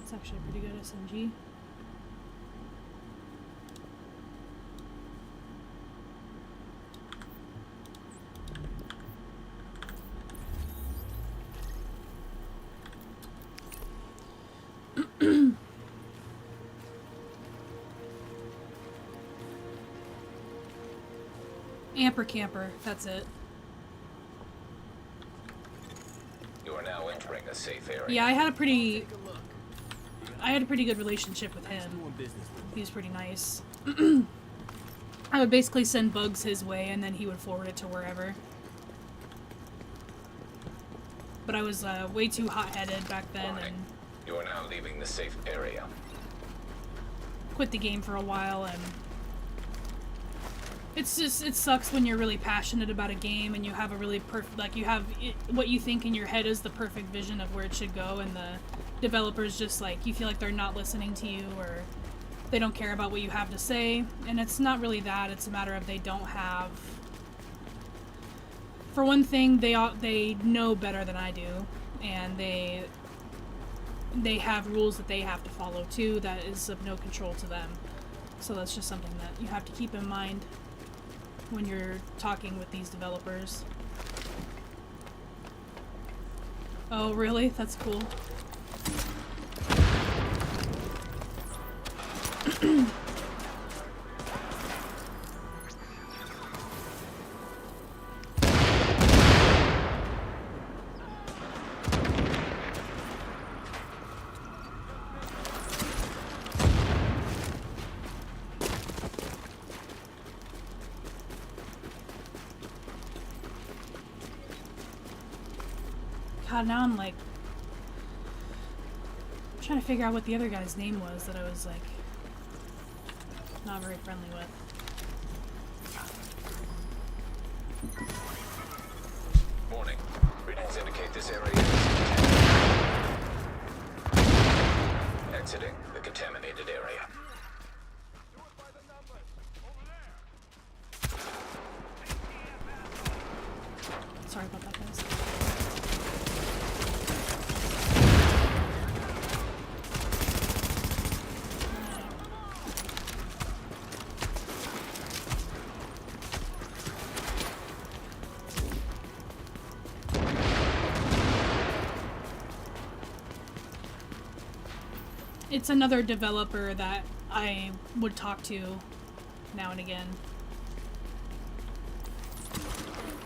It's actually a pretty good SMG. Amper Camper, that's it. You are now entering a safe area. Yeah, I had a pretty good relationship with him. He was pretty nice. I would basically send bugs his way, and then he would forward it to wherever. But I was way too hot-headed back then, and You are now leaving the safe area. quit the game for a while, and it's just, it sucks when you're really passionate about a game and you have a really you have what you think in your head is the perfect vision of where it should go, and the developers just like, you feel like they're not listening to you, or they don't care about what you have to say, and it's not really that, it's a matter of they don't have, for one thing, they know better than I do, and they have rules that they have to follow too that is of no control to them. So that's just something that you have to keep in mind when you're talking with these developers. Oh, really? That's cool. God, now I'm like trying to figure out what the other guy's name was that I was like not very friendly with. Warning. Readings indicate this area is exiting the contaminated area. Sorry about that, guys. It's another developer that I would talk to now and again.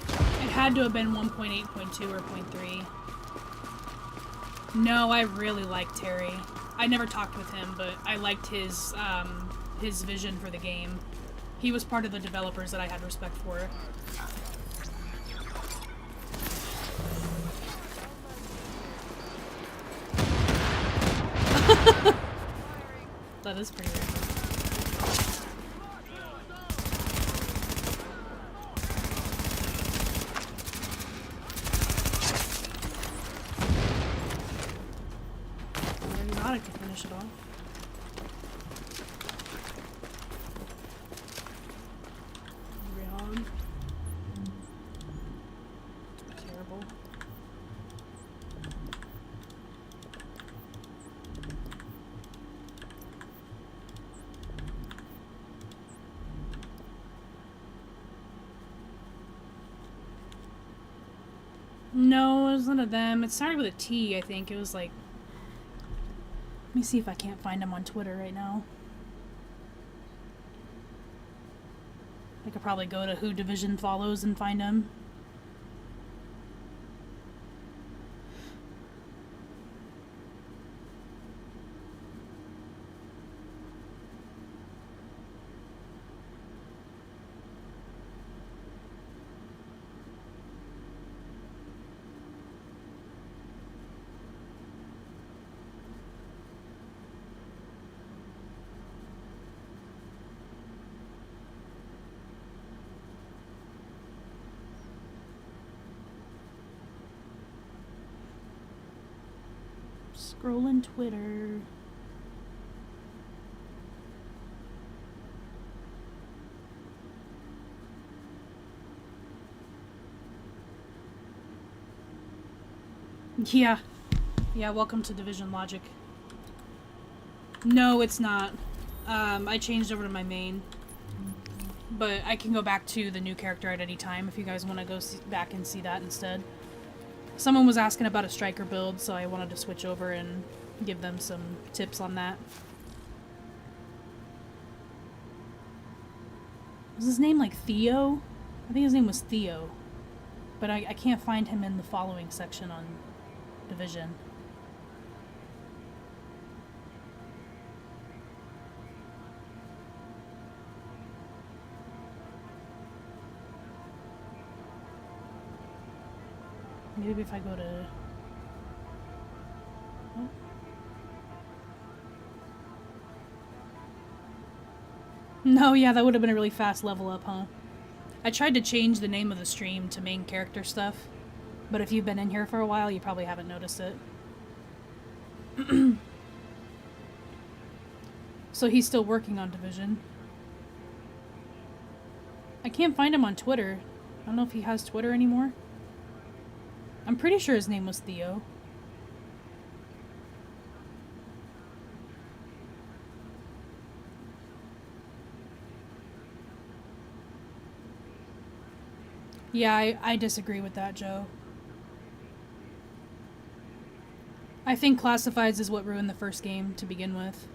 It had to have been 1.8, 0.2, or 0.3. No, I really liked Terry. I never talked with him, but I liked his vision for the game. He was part of the developers that I had respect for. That is pretty random. Maybe not, I could finish it off. Rehan. Terrible. No, it was none of them. It started with a T, I think. It was like... Let me see if I can't find him on Twitter right now. I could probably go to who Division follows and find him. Scrolling Twitter. Yeah. Yeah, welcome to Division Logic. No, it's not. I changed over to my main. But I can go back to the new character at any time if you guys want to go back and see that instead. Someone was asking about a striker build, so I wanted to switch over and give them some tips on that. Was his name like Theo? I think his name was Theo. But I can't find him in the following section on Division. Maybe if I go to... Oh. No, yeah, that would have been a really fast level up, huh? I tried to change the name of the stream to main character stuff, but if you've been in here for a while, you probably haven't noticed it. So he's still working on Division. I can't find him on Twitter. I don't know if he has Twitter anymore. I'm pretty sure his name was Theo. Yeah, I disagree with that, Joe. I think classifieds is what ruined the first game to begin with.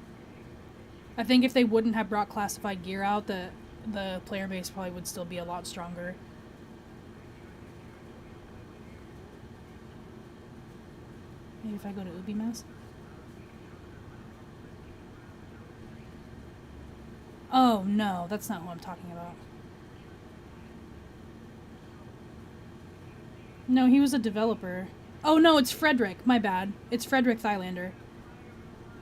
I think if they wouldn't have brought classified gear out, the player base probably would still be a lot stronger. Maybe if I go to UbiMass. Oh, no, that's not what I'm talking about. No, he was a developer. Oh, no, it's Frederick. My bad. It's Frederick Thylander.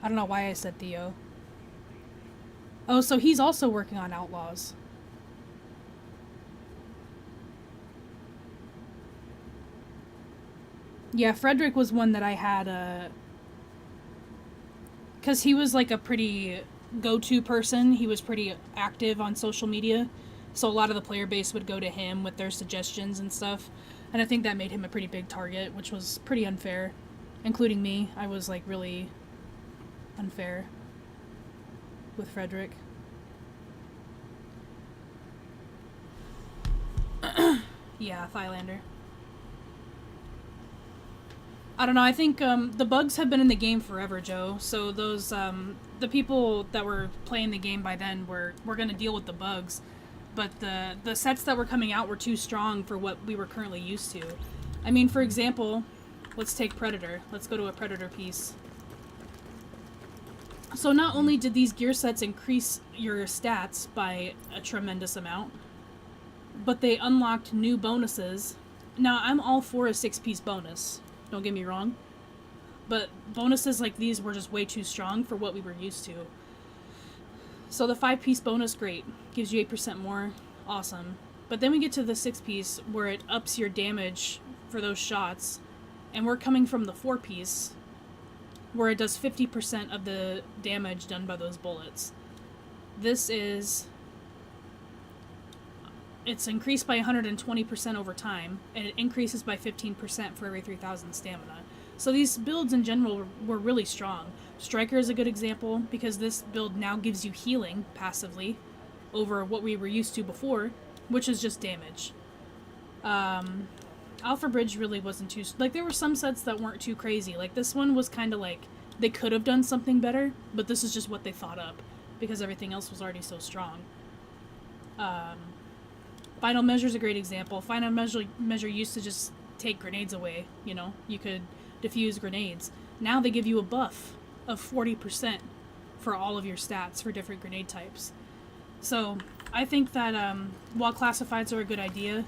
I don't know why I said Theo. Oh, so he's also working on Outlaws. Yeah, Frederick was one that I had, 'cause he was like a pretty go-to person. He was pretty active on social media. So a lot of the player base would go to him with their suggestions and stuff. And I think that made him a pretty big target, which was pretty unfair. Including me. I was like really unfair with Frederick. Yeah, Thylander. I don't know, I think the bugs have been in the game forever, Joe. So those, the people that were playing the game by then were going to deal with the bugs. But the sets that were coming out were too strong for what we were currently used to. I mean, for example, let's take Predator. Let's go to a Predator piece. So not only did these gear sets increase your stats by a tremendous amount, but they unlocked new bonuses. Now, I'm all for a 6-piece bonus. Don't get me wrong. But bonuses like these were just way too strong for what we were used to. So the 5-piece bonus, great. Gives you 8% more. Awesome. But then we get to the 6-piece where it ups your damage for those shots. And we're coming from the 4-piece where it does 50% of the damage done by those bullets. This is... It's increased by 120% over time, and it increases by 15% for every 3,000 stamina. So these builds in general were really strong. Striker is a good example, because this build now gives you healing, passively, over what we were used to before, which is just damage. Alpha Bridge really wasn't too... Like, there were some sets that weren't too crazy. Like, this one was kind of like, they could have done something better, but this is just what they thought up, because everything else was already so strong. Final Measure's a great example. Final Measure used to just take grenades away, you know? You could defuse grenades. Now they give you a buff of 40% for all of your stats for different grenade types. So, I think that, while classifieds are a good idea,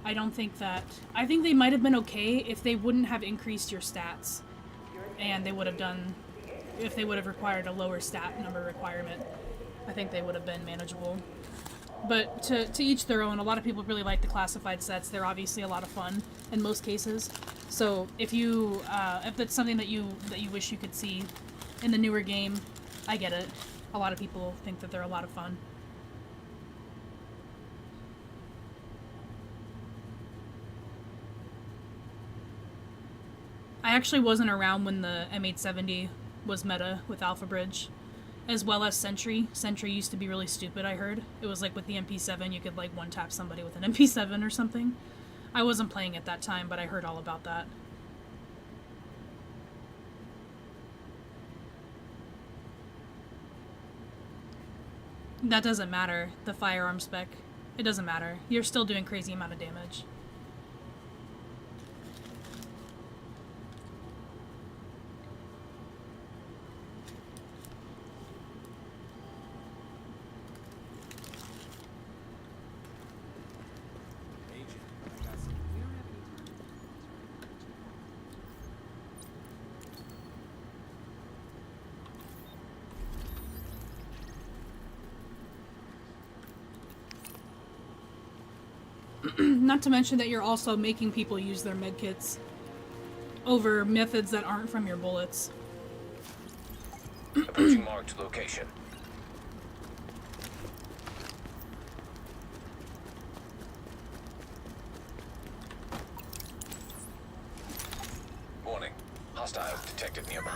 I don't think that... I think they might have been okay if they wouldn't have increased your stats. And they would have done... If they would have required a lower stat number requirement, I think they would have been manageable. But to each their own. A lot of people really like the classified sets. They're obviously a lot of fun in most cases. So if you if that's something that you wish you could see in the newer game, I get it. A lot of people think that they're a lot of fun. I actually wasn't around when the M870 was meta with Alpha Bridge. As well as Sentry. Sentry used to be really stupid, I heard. It was like with the MP7, you could like one-tap somebody with an MP7 or something. I wasn't playing at that time, but I heard all about that. That doesn't matter, the firearm spec. It doesn't matter. You're still doing crazy amount of damage. Not to mention that you're also making people use their medkits over methods that aren't from your bullets. Approaching marked location. Warning. Hostiles detected nearby.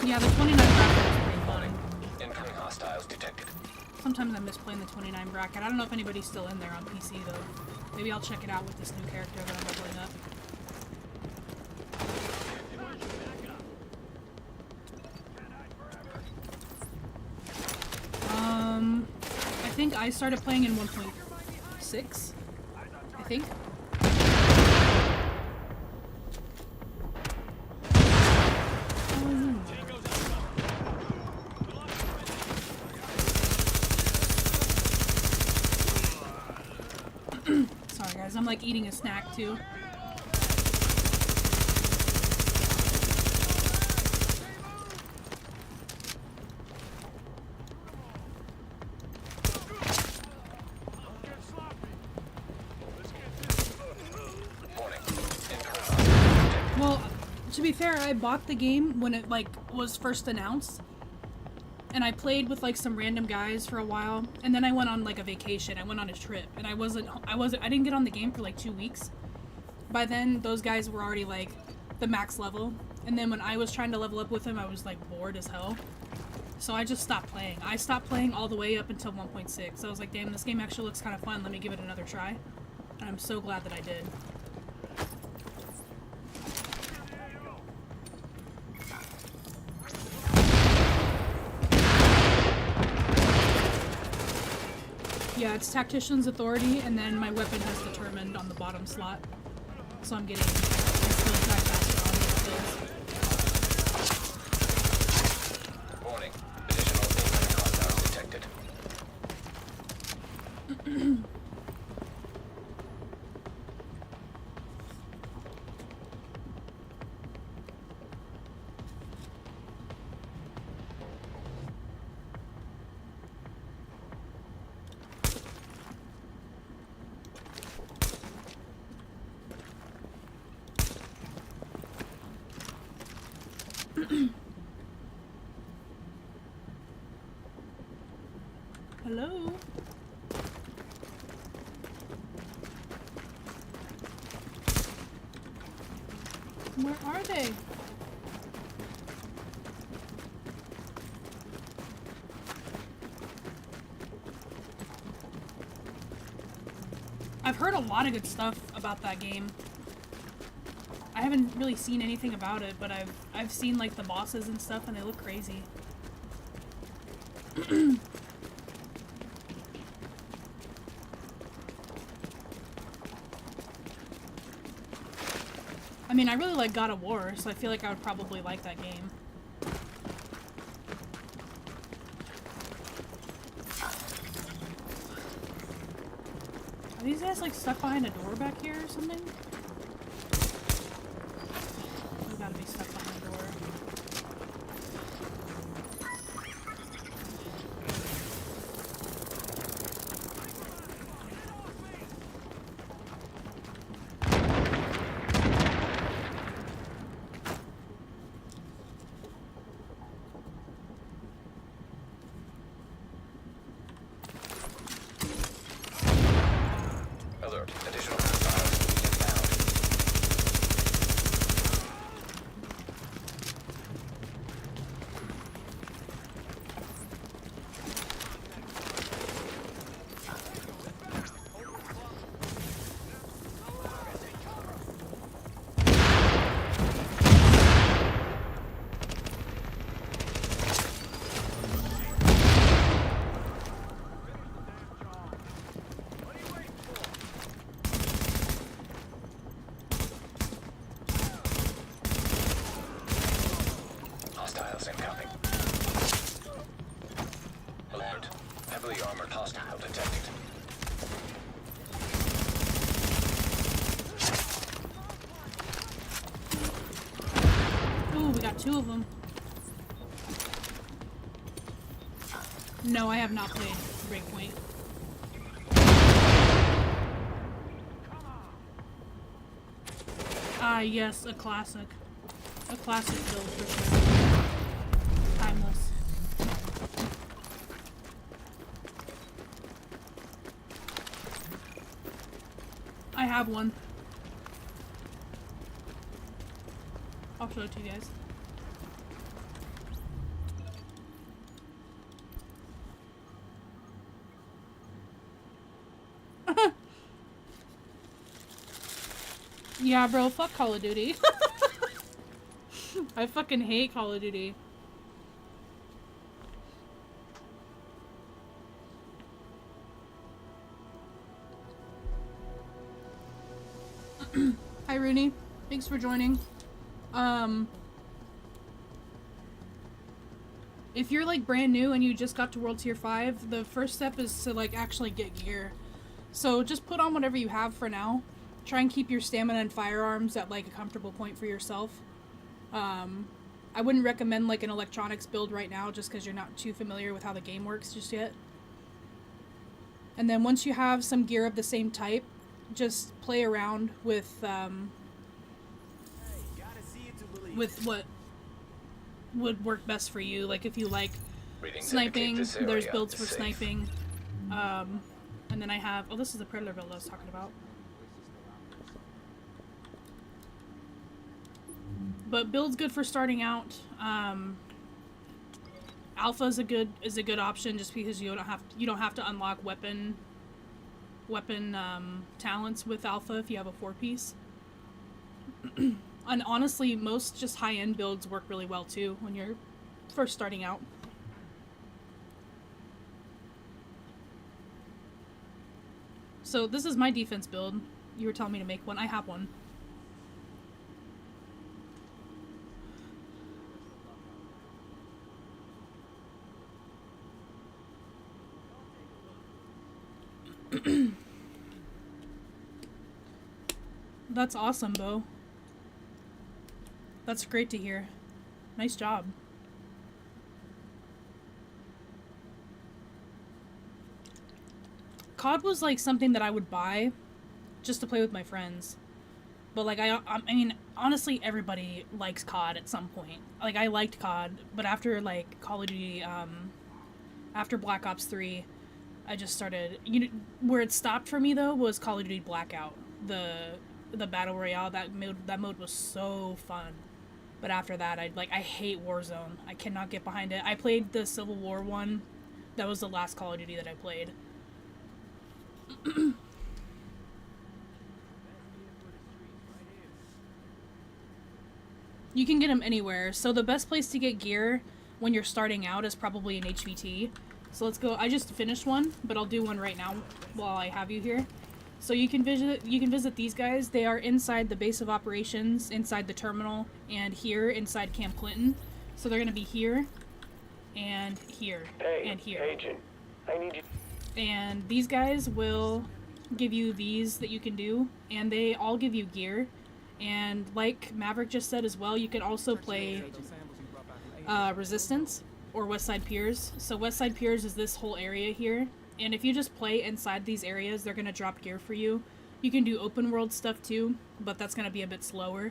Yeah, the 29 bracket is pretty fun. Incoming hostiles detected. Sometimes I miss playing the 29 bracket. I don't know if anybody's still in there on PC though. Maybe I'll check it out with this new character that I'm leveling up. I think I started playing in 1.6. I think. Sorry guys, I'm like eating a snack too. Well, to be fair, I bought the game when it like was first announced. And I played with like some random guys for a while, and then I went on like a vacation. I went on a trip, and I didn't get on the game for like 2 weeks. By then, those guys were already like the max level, and then when I was trying to level up with them, I was like bored as hell. So I just stopped playing. I stopped playing all the way up until 1.6. So I was like, damn, this game actually looks kind of fun. Let me give it another try. And I'm so glad that I did. Yeah, it's Tactician's Authority, and then my weapon has determined on the bottom slot. So I'm getting my skill track faster on those skills. Warning. Additional incoming hostiles detected. Hello? Where are they? I've heard a lot of good stuff about that game. I haven't really seen anything about it, but I've seen like the bosses and stuff, and they look crazy. I mean, I really like God of War, so I feel like I would probably like that game. Are these guys like stuck behind a door back here or something? You gotta be stuck behind a door. Heavily armored hostile detected. Ooh, we got 2 of them. No, I have not played Breakpoint. Ah, yes, a classic. A classic build for sure. Timeless. I have one. I'll show it to you guys. Yeah, bro, fuck Call of Duty. I fucking hate Call of Duty. Hi, Rooney. Thanks for joining. If you're like brand new and you just got to World Tier 5, the first step is to like actually get gear. So just put on whatever you have for now. Try and keep your stamina and firearms at like a comfortable point for yourself. I wouldn't recommend like an electronics build right now just because you're not too familiar with how the game works just yet. And then once you have some gear of the same type, just play around with what would work best for you. Like if you like sniping, there's builds for sniping. And then I have, oh, this is the Predator build I was talking about. But build's good for starting out. Alpha is a good option just because you don't have to unlock weapon talents with Alpha if you have a 4-piece. And honestly, most just high-end builds work really well too when you're first starting out. So this is my defense build. You were telling me to make one. I have one. That's awesome, Bo. That's great to hear. Nice job. COD was like something that I would buy just to play with my friends. But like I mean, honestly, everybody likes COD at some point. Like I liked COD, but after like Call of Duty, after Black Ops 3, I just started, where it stopped for me though was Call of Duty Blackout. The battle royale, that mode was so fun. But after that, I hate Warzone. I cannot get behind it. I played the Civil War one. That was the last Call of Duty that I played. You can get them anywhere. So the best place to get gear when you're starting out is probably an HVT. So let's go. I just finished one, but I'll do one right now while I have you here. So you can visit these guys. They are inside the base of operations, inside the terminal, and here inside Camp Clinton. So they're gonna be here, and here, and here. Agent, I need you. And these guys will give you these that you can do, and they all give you gear. And like Maverick just said as well, you can also play Resistance or Westside Piers. So Westside Piers is this whole area here. And if you just play inside these areas, they're going to drop gear for you. You can do open world stuff too, but that's going to be a bit slower.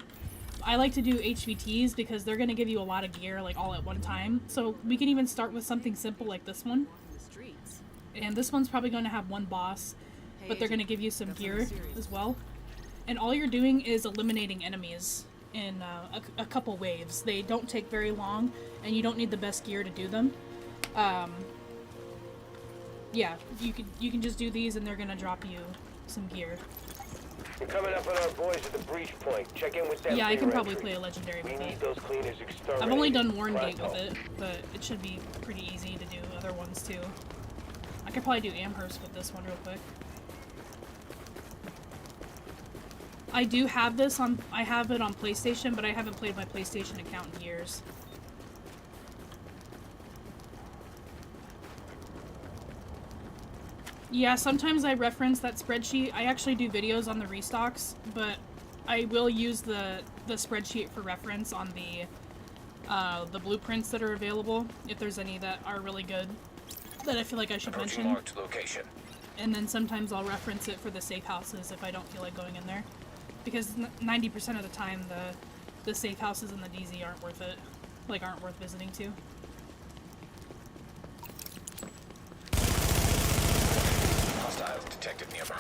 I like to do HVTs because they're going to give you a lot of gear like all at one time. So we can even start with something simple like this one. And this one's probably going to have one boss, but they're going to give you some gear as well. And all you're doing is eliminating enemies in a couple waves. They don't take very long, and you don't need the best gear to do them. Yeah, you can just do these and they're gonna drop you some gear. We're coming up on our boys at the breach point. Check in with them. Yeah, I can probably play a legendary with it. Those cleaners exterminated. I've only done Warngate with it, but it should be pretty easy to do other ones too. I could probably do Amherst with this one real quick. I do have this on, I have it on PlayStation, but I haven't played my PlayStation account in years. Yeah, sometimes I reference that spreadsheet. I actually do videos on the restocks, but I will use the spreadsheet for reference on the blueprints that are available, if there's any that are really good that I feel like I should mention. Marked location. And then sometimes I'll reference it for the safe houses if I don't feel like going in there. Because 90% of the time the safe houses in the DZ aren't worth it. Like, aren't worth visiting to. Hostiles detected nearby.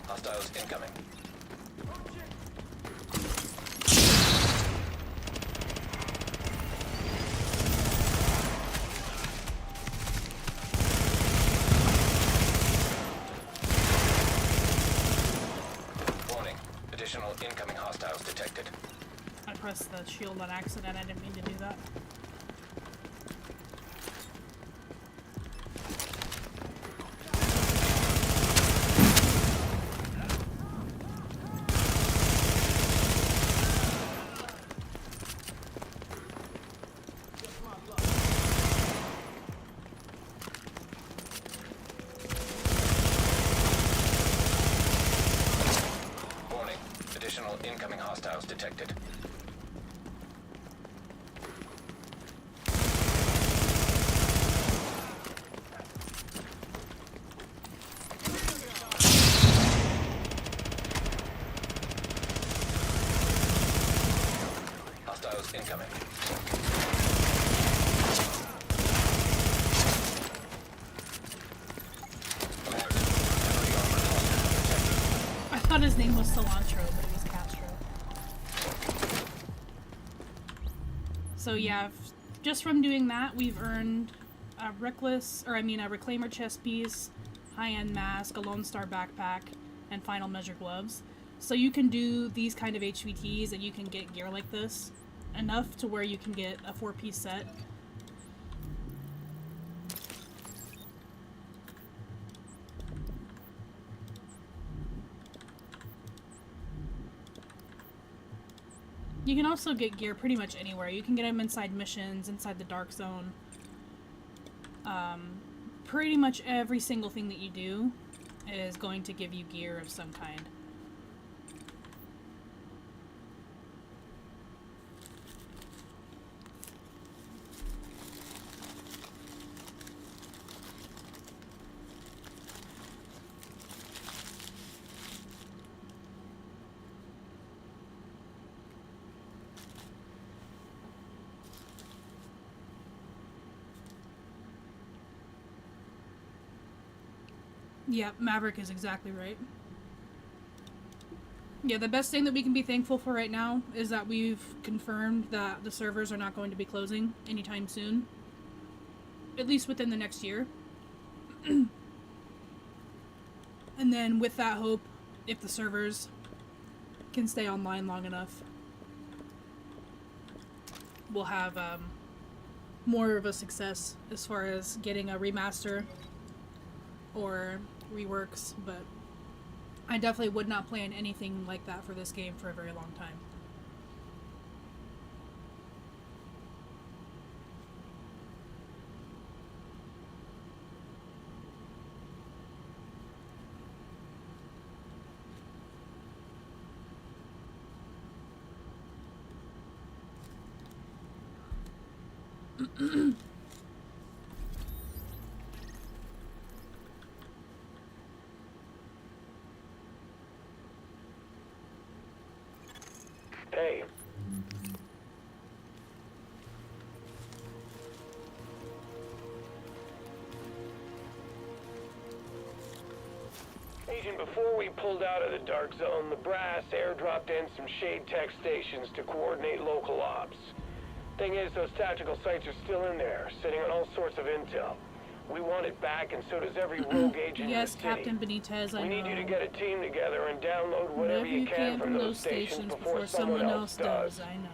Hostiles incoming. Warning. Additional incoming hostiles detected. I pressed the shield on accident. I didn't mean to do that. Warning. Additional incoming hostiles detected. Hostiles incoming. I thought his name was Cilantro, but it was Castro. So yeah, just from doing that, we've earned a Reclaimer chest piece, high-end mask, a Lone Star backpack, and final measure gloves. So you can do these kind of HVTs and you can get gear like this enough to where you can get a 4-piece set. You can also get gear pretty much anywhere. You can get them inside missions, inside the Dark Zone. Pretty much every single thing that you do is going to give you gear of some kind. Yep, Maverick is exactly right. Yeah, the best thing that we can be thankful for right now is that we've confirmed that the servers are not going to be closing anytime soon. At least within the next year. And then with that hope, if the servers can stay online long enough, we'll have more of a success as far as getting a remaster or reworks, but I definitely would not plan anything like that for this game for a very long time. Hey. Agent, before we pulled out of the Dark Zone, the brass airdropped in some shade tech stations to coordinate local ops. Thing is, those tactical sites are still in there, sitting on all sorts of intel. We want it back, and so does every rogue agent Yes, in the city. Captain Benitez, I We know. need you to get a team together and download whatever you can from those stations before someone else does. I know.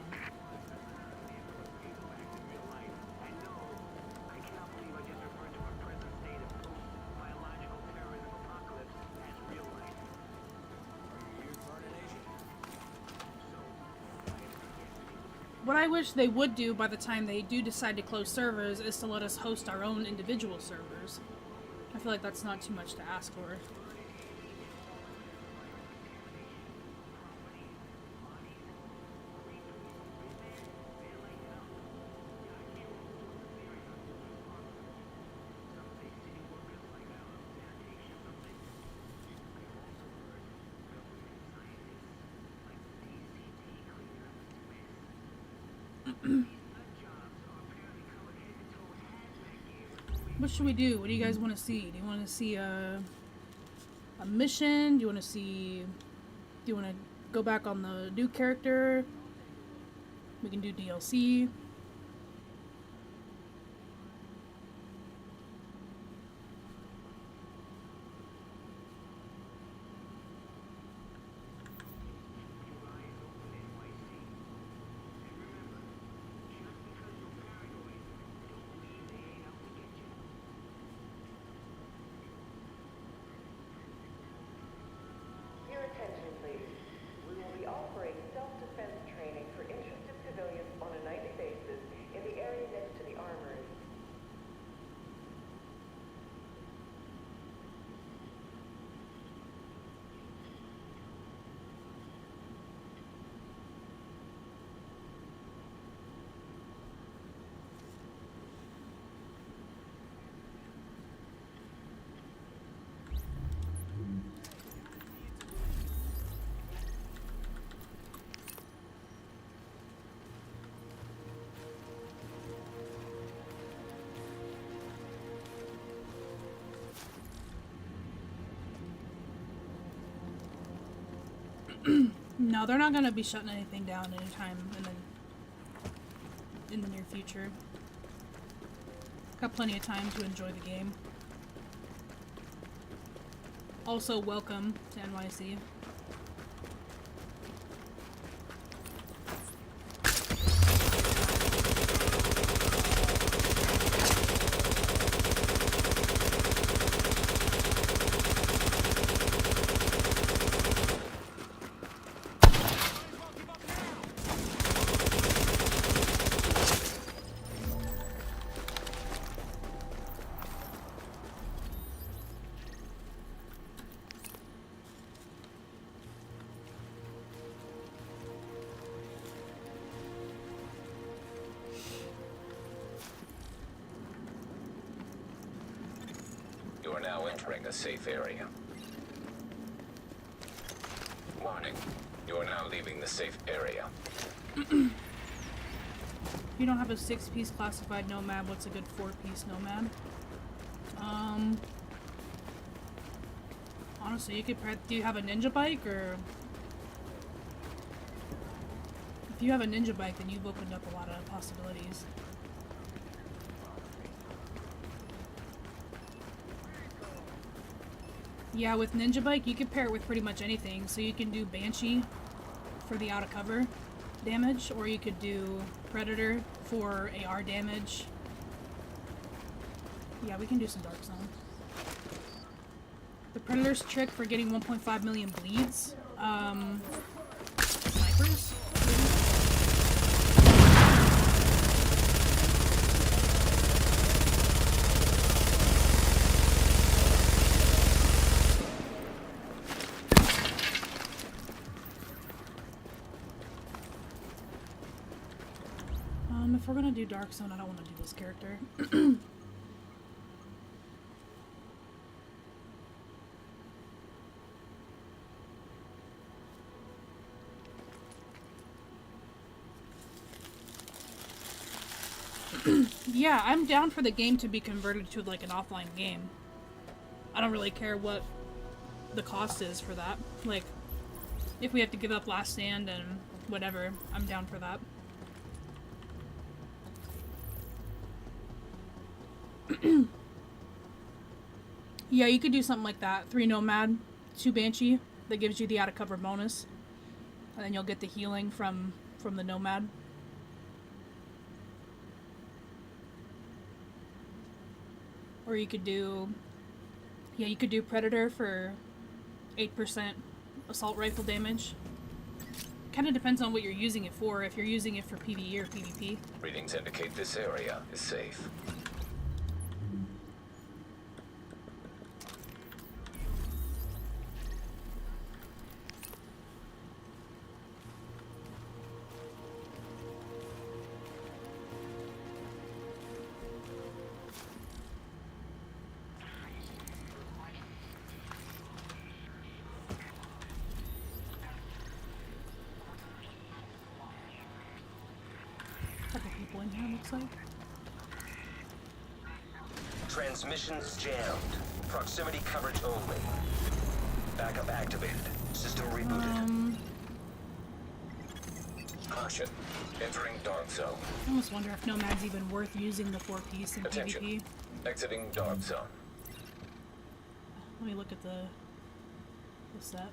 What I wish they would do by the time they do decide to close servers is to let us host our own individual servers. I feel like that's not too much to ask for. What should we do? What do you guys want to see? Do you want to see a mission? Do you want to see... Do you want to go back on the new character? We can do DLC. Your attention, please. We will be offering self-defense training for interested civilians on a nightly basis in the area next to the armory. No, they're not going to be shutting anything down anytime in the near future. Got plenty of time to enjoy the game. Also, welcome to NYC. You are now entering a safe area. Warning. You are now leaving the safe area. If you don't have a 6-piece classified nomad, what's a good 4-piece nomad? Honestly, you could... Do you have a ninja bike, or... If you have a ninja bike, then you've opened up a lot of possibilities. Yeah, with ninja bike, you could pair it with pretty much anything. So you can do Banshee for the out of cover damage, or you could do Predator for AR damage. Yeah, we can do some Dark Zone. The Predator's trick for getting 1.5 million bleeds. Snipers. If we're gonna do Dark Zone, I don't want to do this character. Yeah, I'm down for the game to be converted to like an offline game. I don't really care what the cost is for that. Like, if we have to give up Last Stand and whatever, I'm down for that. Yeah, you could do something like that. 3 Nomad, 2 Banshee. That gives you the out of cover bonus. And then you'll get the healing from the Nomad. Or you could do... Yeah, you could do Predator for 8% assault rifle damage. Kind of depends on what you're using it for, if you're using it for PvE or PvP. Readings indicate this area is safe. Couple people in here, looks like. Transmissions jammed. Proximity coverage only. Backup activated. System rebooted. Caution. Entering dark zone. I almost wonder if Nomad's even worth using the 4-piece in Attention. PvP. Exiting dark zone. Let me look at the set.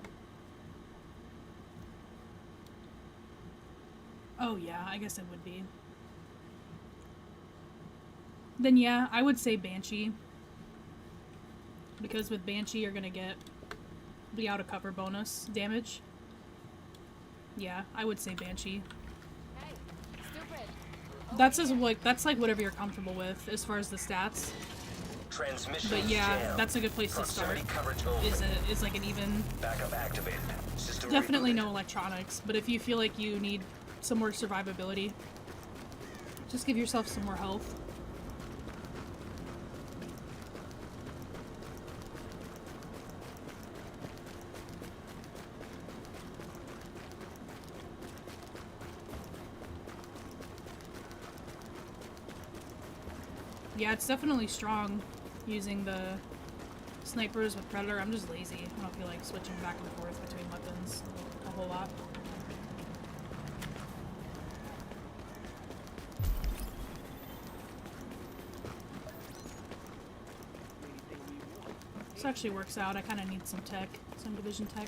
Oh yeah, I guess it would be. Then yeah, I would say Banshee. Because with Banshee you're gonna get the out of cover bonus damage. Yeah, I would say Banshee. Hey, stupid. That's like whatever you're comfortable with as far as the stats. But yeah, that's a good place to start. Is like an even. Backup activated. System Definitely no electronics, but if you feel like you need some more survivability, just give yourself some more health. Yeah, it's definitely strong using the snipers with Predator. I'm just lazy. I don't feel like switching back and forth between weapons a whole lot. This actually works out. I kind of need some tech, some division tech.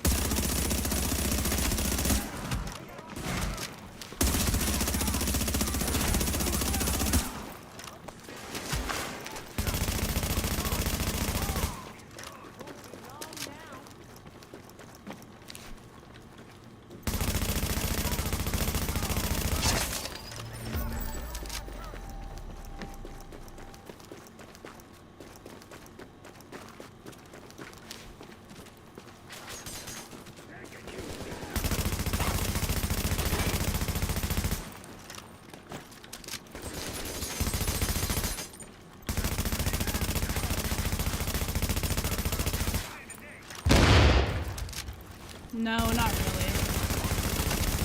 No, not really.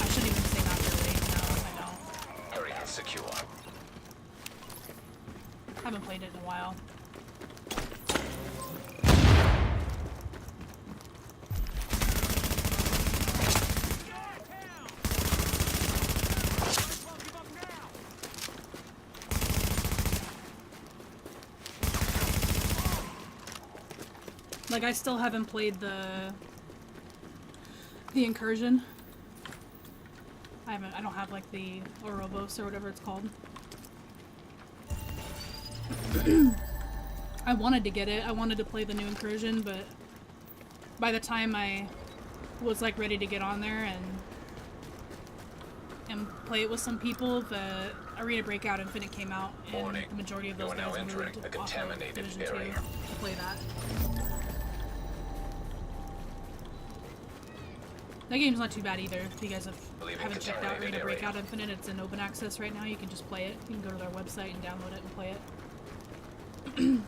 I shouldn't even say not really. No, I don't. Area secure. Haven't played it in a while. Like, I still haven't played the Incursion. I don't have like the Ouroboros or whatever it's called. I wanted to get it. I wanted to play the new Incursion, but by the time I was like ready to get on there and play it with some people, the Arena Breakout Infinite came out, and the majority of those guys moved to Division 2 to play that. That game's not too bad either. If you guys haven't checked out Arena Breakout Infinite, it's in open access right now. You can just play it. You can go to their website and download it and play it.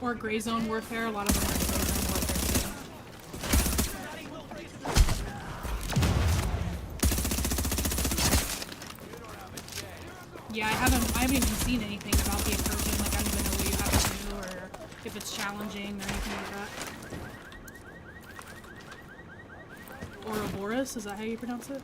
Or Gray Zone Warfare. A lot of them are in Gray Zone Warfare too. Yeah, I haven't even seen anything about the Incursion. Like, I don't even know what you have to do or if it's challenging or anything like that. Ouroboros, is that how you pronounce it?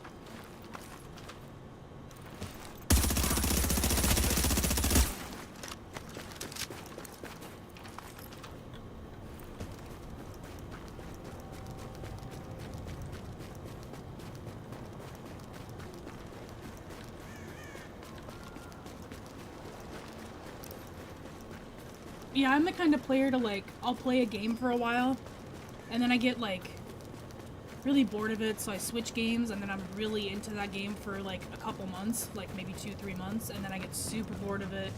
Yeah, I'm the kind of player to, like, I'll play a game for a while, and then I get, like, really bored of it, so I switch games, and then I'm really into that game for, like, a couple months, like, maybe 2-3 months, and then I get super bored of it,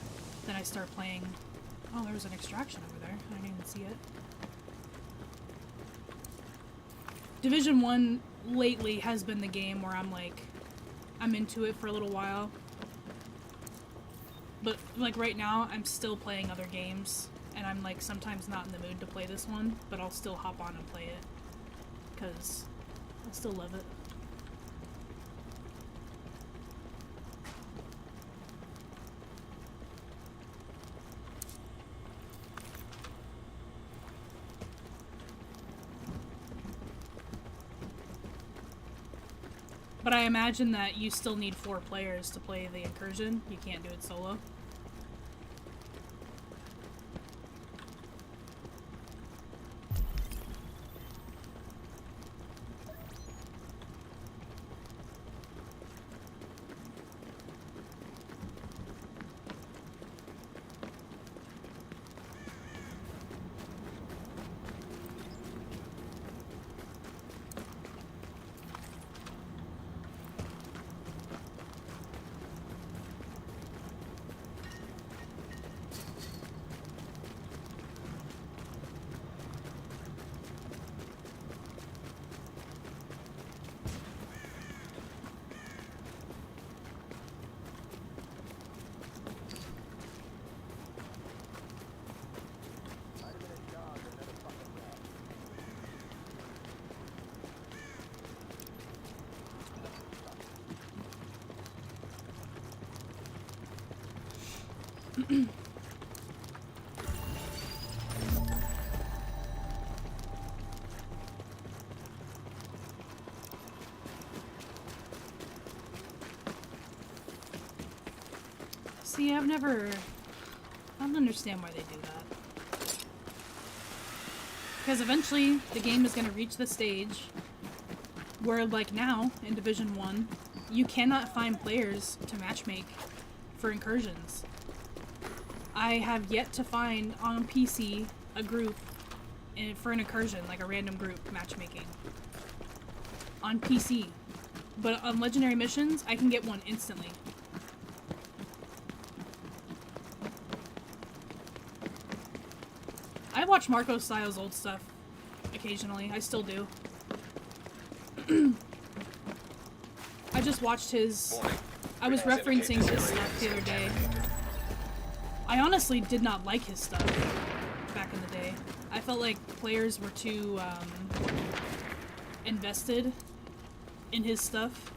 then I start playing... Oh, there was an extraction over there. I didn't even see it. Division 1 lately has been the game where I'm, like, I'm into it for a little while. But, like, right now, I'm still playing other games, and I'm, like, sometimes not in the mood to play this one, but I'll still hop on and play it, because I still love it. But I imagine that you still need 4 players to play the Incursion. You can't do it solo. See, I don't understand why they do that. Because eventually, the game is going to reach the stage where, like now, in Division 1, you cannot find players to matchmake for incursions. I have yet to find on PC a group for an incursion, like a random group matchmaking. On PC. But on Legendary Missions, I can get one instantly. I watch Marco Styles' old stuff occasionally. I still do. I just watched his... I was referencing his stuff the other day. I honestly did not like his stuff back in the day. I felt like players were too invested in his stuff.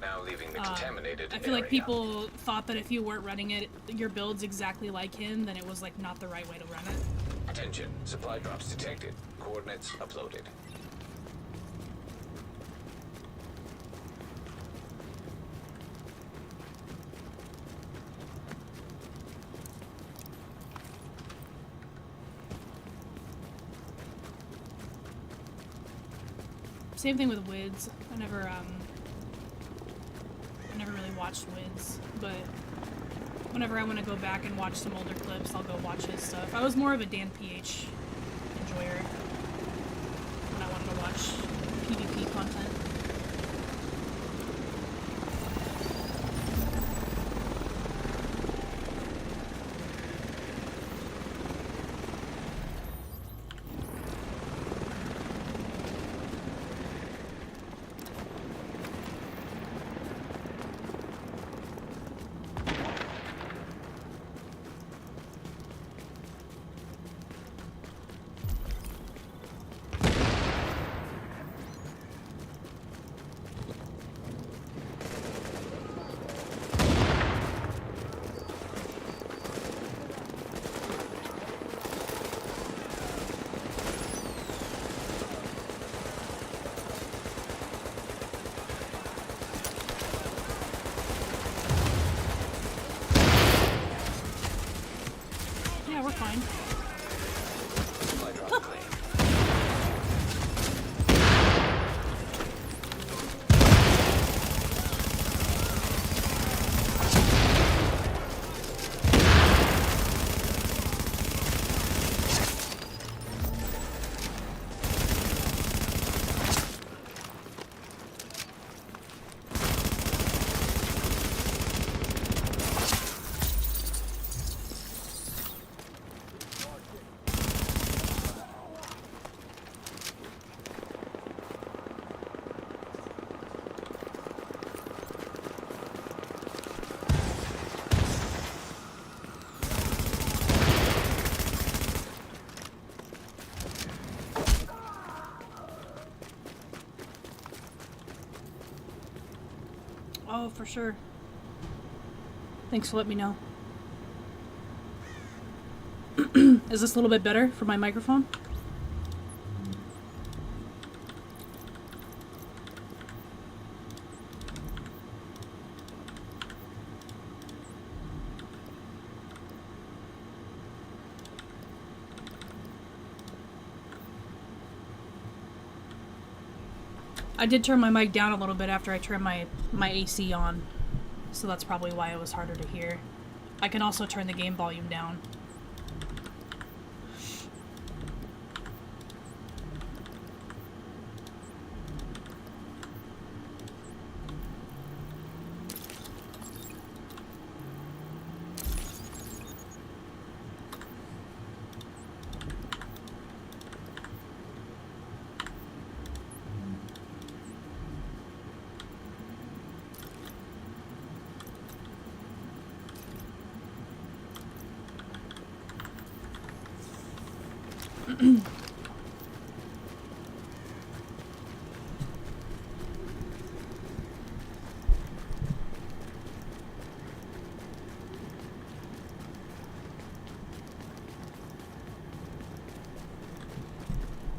Now leaving the contaminated I feel like people thought that if you weren't running it, your build's exactly like him, then it was like not the right way to run it. Attention, supply drops detected. Coordinates uploaded. Same thing with Wids. I never really watched Wids, but whenever I want to go back and watch some older clips, I'll go watch his stuff. I was more of a Dan PH enjoyer when I wanted to watch PvP content. Yeah, we're fine. for sure. Thanks for letting me know. Is this a little bit better for my microphone? I did turn my mic down a little bit after I turned my AC on, so that's probably why it was harder to hear. I can also turn the game volume down.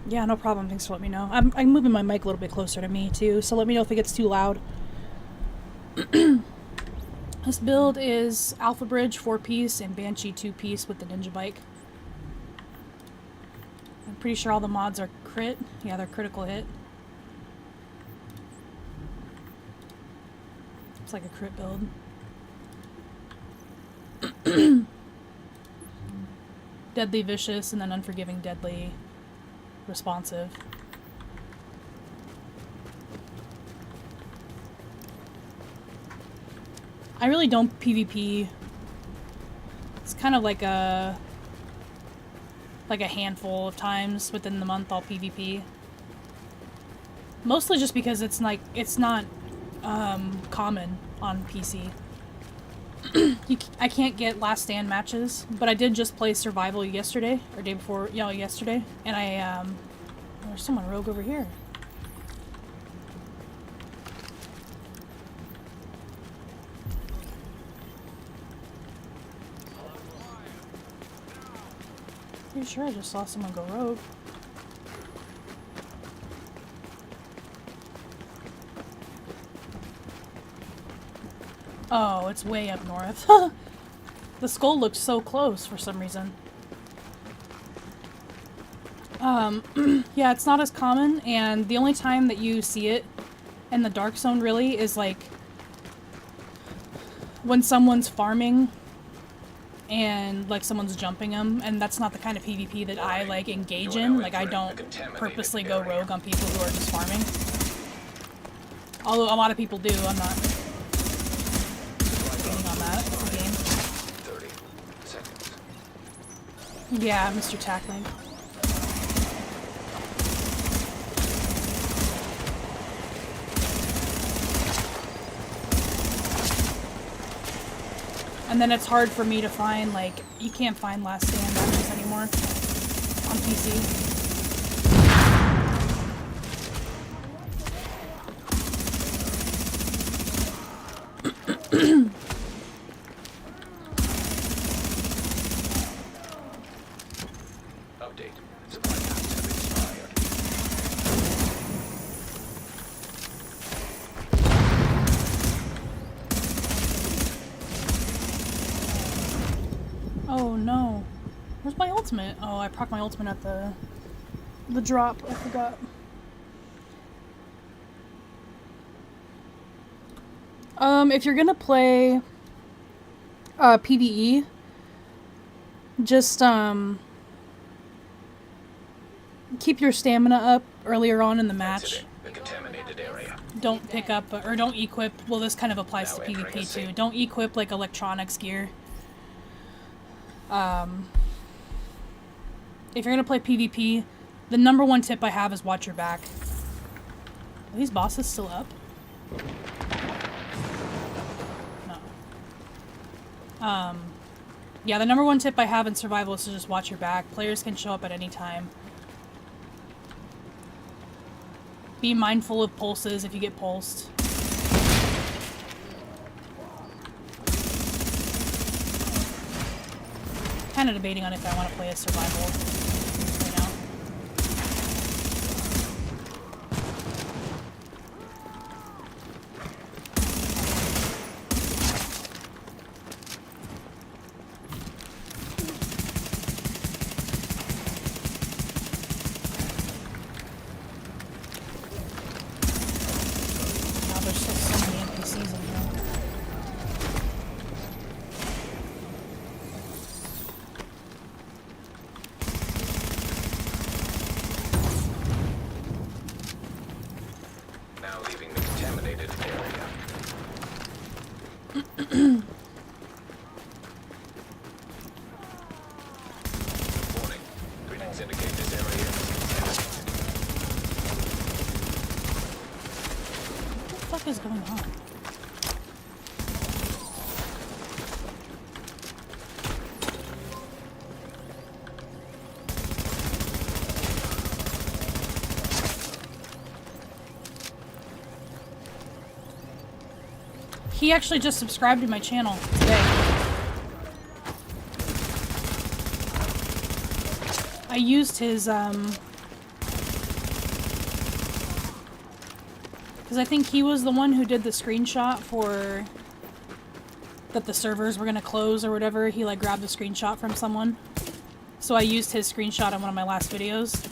Yeah, no problem. Thanks for letting me know. I'm moving my mic a little bit closer to me, too, so let me know if it gets too loud. This build is Alpha Bridge 4-piece and Banshee 2-piece with the Ninja Bike. I'm pretty sure all the mods are crit. Yeah, they're critical hit. It's like a crit build. Deadly Vicious and then Unforgiving Deadly Responsive. I really don't PvP. It's kind of like a handful of times within the month I'll PvP. Mostly just because it's like it's not common on PC. I can't get last stand matches, but I did just play survival yesterday or day before, yesterday, and I there's someone rogue over here. Pretty sure I just saw someone go rogue. Oh, it's way up north. The skull looks so close for some reason. Yeah, it's not as common, and the only time that you see it in the Dark Zone really is like when someone's farming and like someone's jumping them, and that's not the kind of PvP that I like engage in. Like I don't purposely go rogue on people who are just farming. Although a lot of people do, I'm not hating on that. It's a game. 30 seconds. Yeah, Mr. Tackling. And then it's hard for me to find, like, you can't find last stand matches anymore on PC. Update. Supply caps have expired. Oh no. Where's my ultimate? Oh, I proc my ultimate at the drop. I forgot. If you're gonna play PvE, just keep your stamina up earlier on in the match. The contaminated area. Don't pick up or don't equip. Well, this kind of applies to PvP too. Don't equip like electronics gear. If you're gonna play PvP, the number one tip I have is watch your back. Are these bosses still up? No. Yeah, the number one tip I have in survival is to just watch your back. Players can show up at any time. Be mindful of pulses if you get pulsed. kind of debating on if I want to play a survival right now. Wow, there's still so many NPCs in here. Now leaving the contaminated area. Warning. Readings indicate this area is contaminated. What the fuck is going on? He actually just subscribed to my channel today. I used his, because I think he was the one who did the screenshot for that the servers were gonna close or whatever. He like grabbed a screenshot from someone. So I used his screenshot on one of my last videos.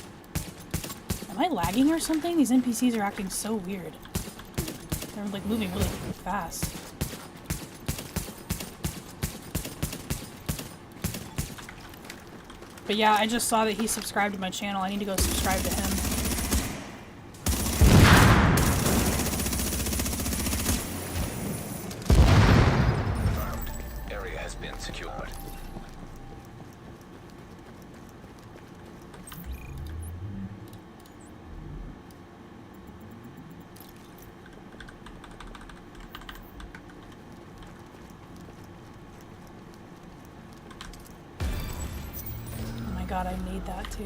Am I lagging or something? These NPCs are acting so weird. They're like moving really fast. But yeah, I just saw that he subscribed to my channel. I need to go subscribe to him. Confirmed. Area has been secured. God, I need that too.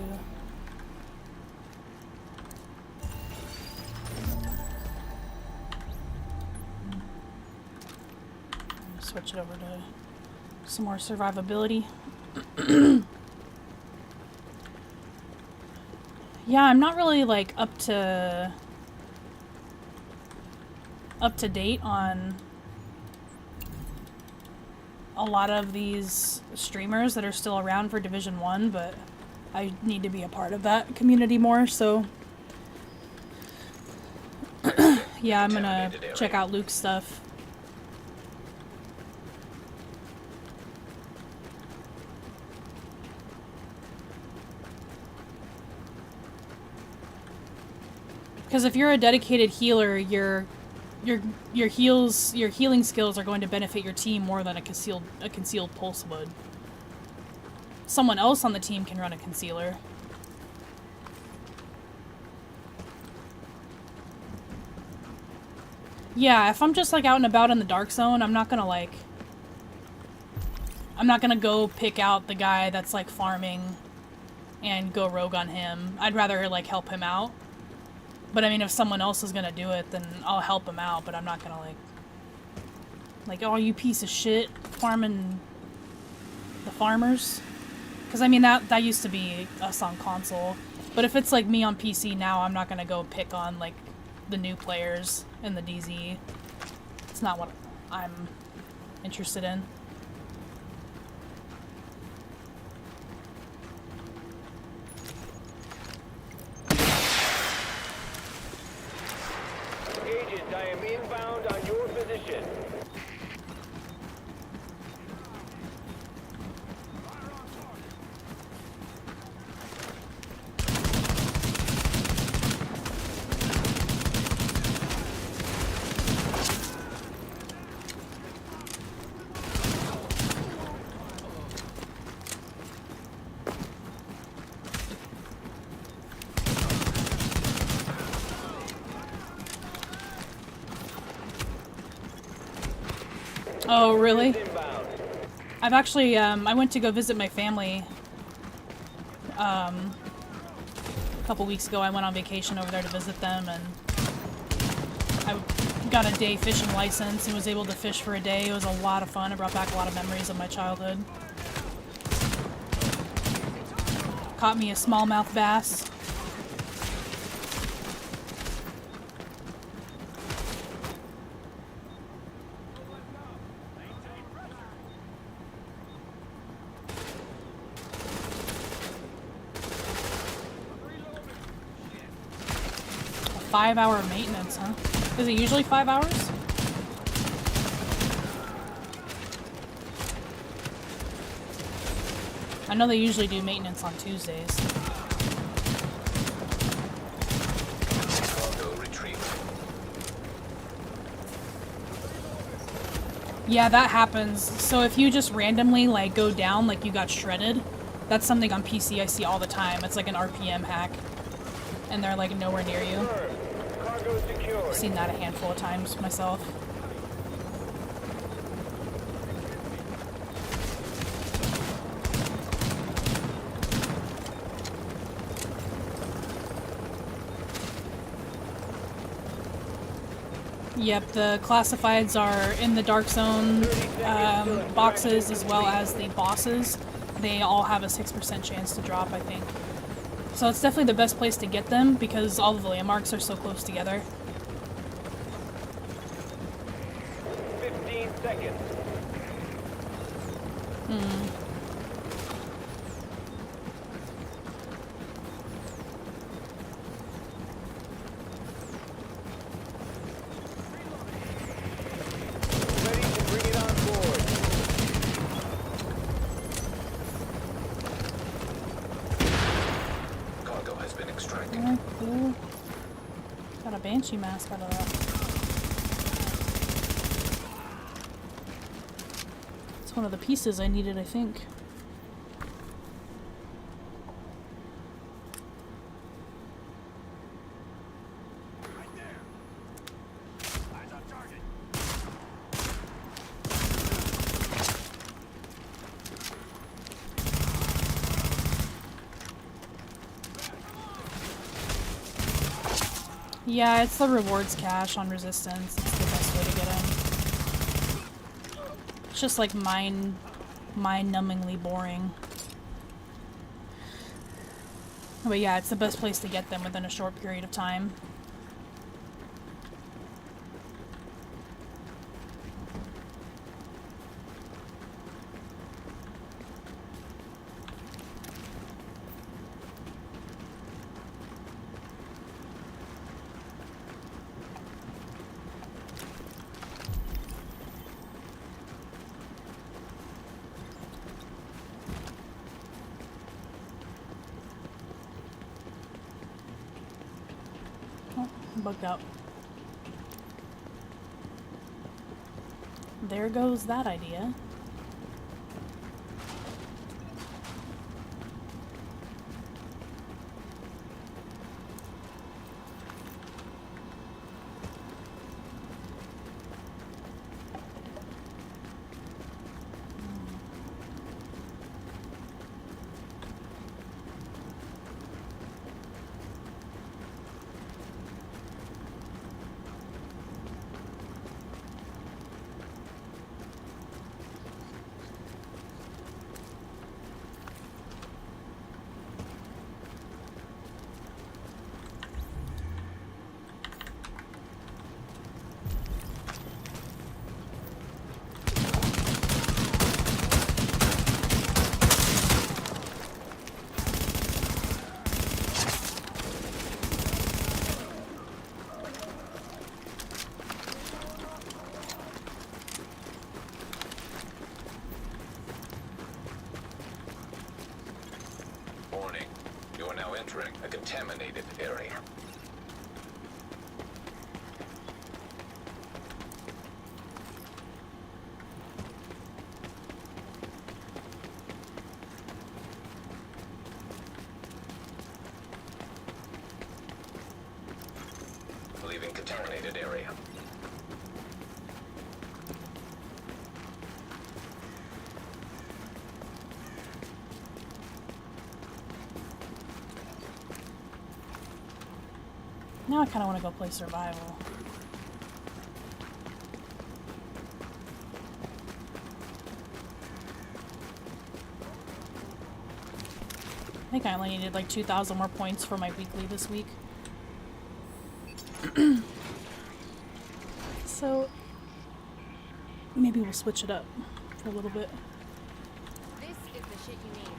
Switch it over to some more survivability. Yeah, I'm not really like up to date on a lot of these streamers that are still around for Division 1, but I need to be a part of that community more, so yeah, I'm gonna check out Luke's stuff. Because if you're a dedicated healer, your healing skills are going to benefit your team more than a concealed pulse would. Someone else on the team can run a concealer. Yeah, if I'm just like out and about in the dark zone, I'm not gonna go pick out the guy that's like farming and go rogue on him. I'd rather like help him out. But I mean, if someone else is gonna do it, then I'll help him out, but I'm not gonna like, oh, you piece of shit, farming the farmers. Because I mean, that used to be us on console. But if it's like me on PC now, I'm not gonna go pick on like the new players in the DZ. It's not what I'm interested in. Agent, I am inbound on your position. Oh, really? I've actually, I went to go visit my family, a couple weeks ago. I went on vacation over there to visit them, and I got a day fishing license and was able to fish for a day. It was a lot of fun. It brought back a lot of memories of my childhood. caught me a smallmouth bass. A 5-hour maintenance, huh? Is it usually 5 hours? I know they usually do maintenance on Tuesdays. Yeah, that happens. So if you just randomly like go down like you got shredded, that's something on PC I see all the time. It's like an RPM hack. And they're like nowhere near you. I've seen that a handful of times myself. Yep, the classifieds are in the Dark Zone boxes as well as the bosses. They all have a 6% chance to drop, I think. So it's definitely the best place to get them because all of the landmarks are so close together. 15 seconds. Alright, cool. Got a Banshee mask out of that. It's one of the pieces I needed, I think. Yeah, it's the rewards cache on Resistance. It's the best way to get in. It's just like mind-numbingly boring. But yeah, it's the best place to get them within a short period of time. Bugged out. There goes that idea. Warning. You are now entering a contaminated area. Leaving contaminated area. Now I kind of want to go play survival. think I only needed like 2,000 more points for my weekly this week. So maybe we'll switch it up for a little bit. This is the shit you need.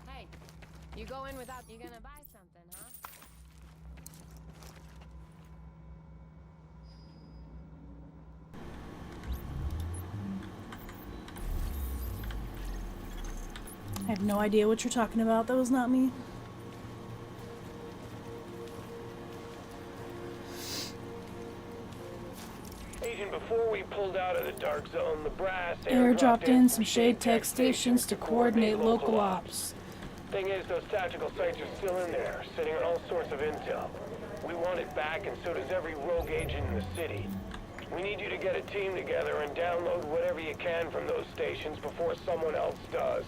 Hey, you go in without you gonna buy something, huh? I have no idea what you're talking about. That was not me. Agent, before we pulled out of the dark zone, the brass Airdropped in some shade tech stations to coordinate local ops. Thing is, those tactical sites are still in there, sitting on all sorts of intel. We want it back, and so does every rogue agent in the city. We need you to get a team together and download whatever you can from those stations before someone else does.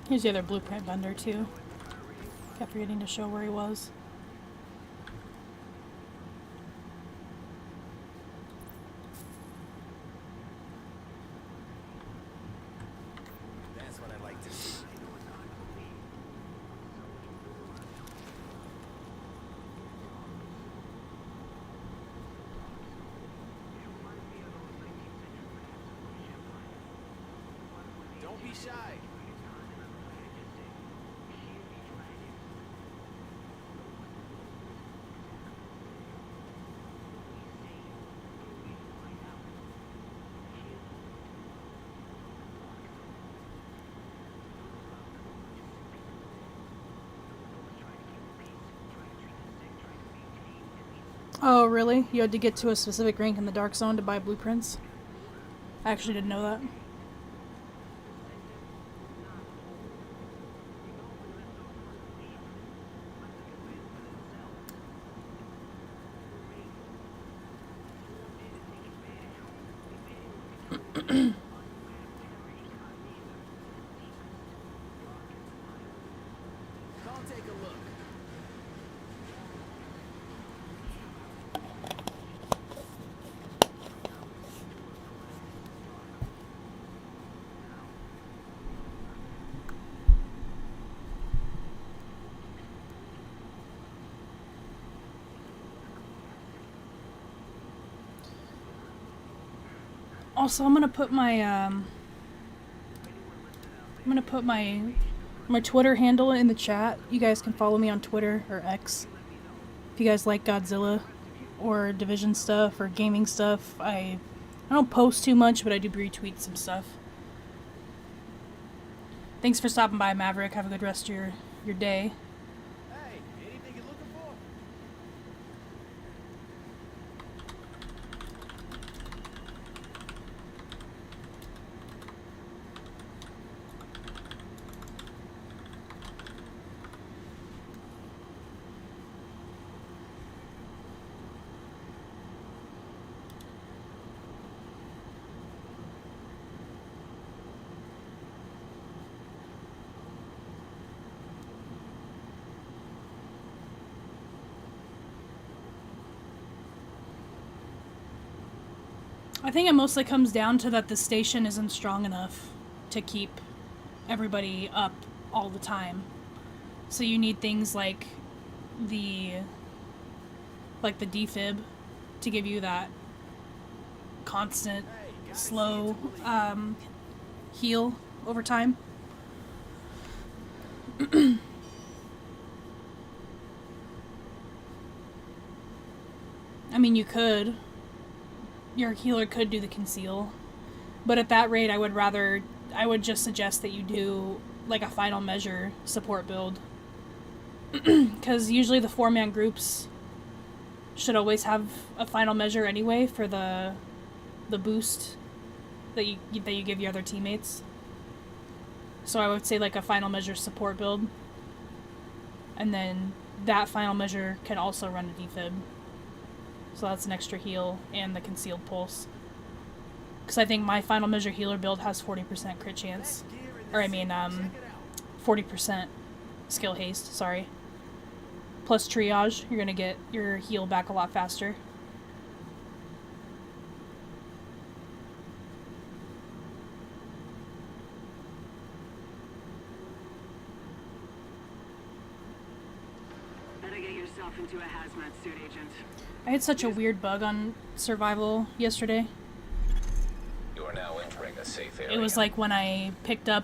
Here's the other blueprint vendor too. Kept forgetting to show where he was. That's what I like to see. Don't be shy. Oh, really? You had to get to a specific rank in the Dark Zone to buy blueprints? I actually didn't know that. Come take a look. Also, I'm gonna put my Twitter handle in the chat. You guys can follow me on Twitter or X if you guys like Godzilla or Division stuff or gaming stuff. I don't post too much, but I do retweet some stuff. Thanks for stopping by, Maverick. Have a good rest of your day. Hey, anything you're looking for? I think it mostly comes down to that the station isn't strong enough to keep everybody up all the time. So you need things like the defib to give you that constant slow heal over time. I mean, your healer could do the conceal, but at that rate I would just suggest that you do like a final measure support build, because usually the 4-man groups should always have a final measure anyway for the boost that you give your other teammates. So I would say like a final measure support build, and then that final measure can also run a defib. So that's an extra heal and the concealed pulse. Because I think my final measure healer build has 40% crit chance. Or I mean, 40% skill haste, sorry. Plus triage, you're gonna get your heal back a lot faster. Better get yourself into a hazmat suit, Agent. I had such a weird bug on survival yesterday. You are now entering a safe area. It was like when I picked up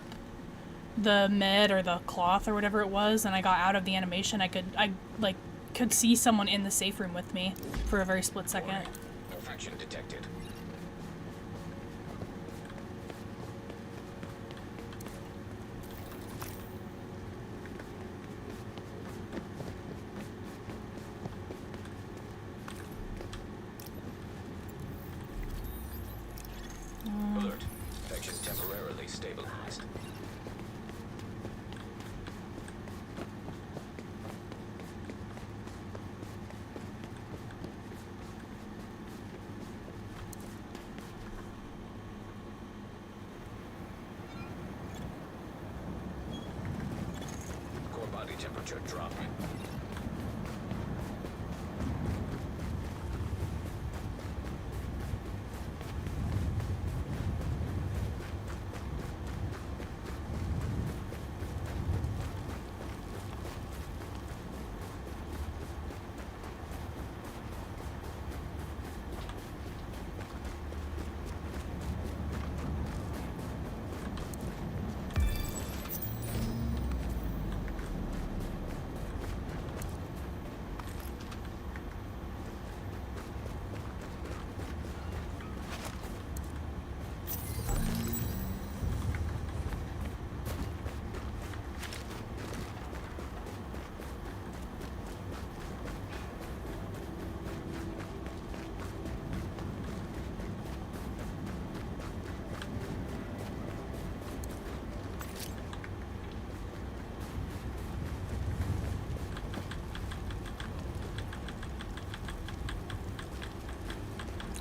the med or the cloth or whatever it was and I got out of the animation, I could see someone in the safe room with me for a very split second. Infection detected. Alert. Infection temporarily stabilized. Core body temperature dropping.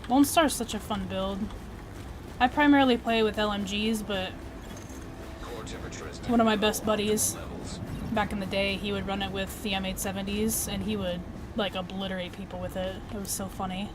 Lone Star is such a fun build. I primarily play with LMGs, but one of my best buddies back in the day, he would run it with the M870s and he would like obliterate people with it. It was so funny.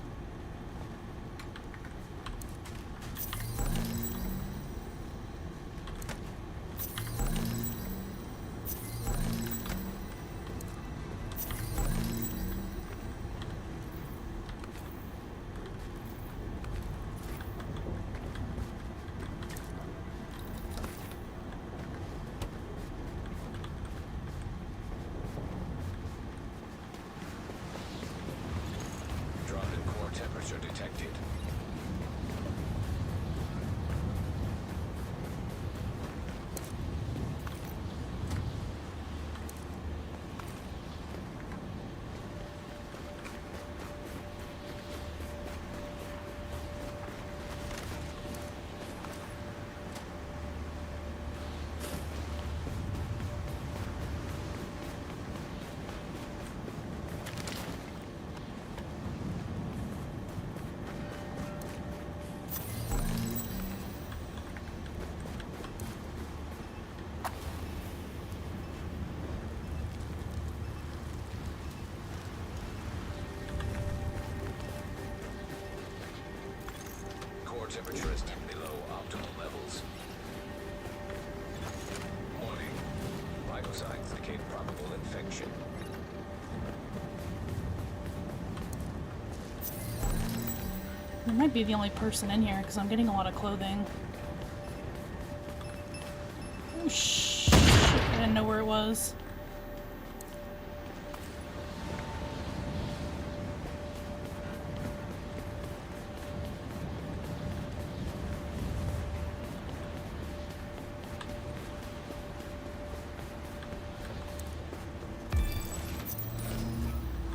Probable infection. I might be the only person in here because I'm getting a lot of clothing. Oh shit, I didn't know where it was.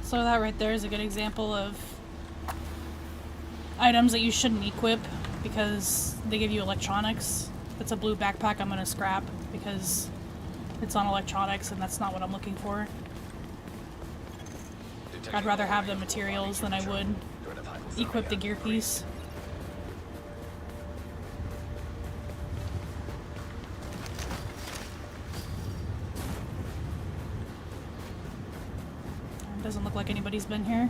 So that right there is a good example of items that you shouldn't equip because they give you electronics. If it's a blue backpack, I'm gonna scrap because it's on electronics and that's not what I'm looking for. I'd rather have the materials than I would equip the gear piece. Doesn't look like anybody's been here.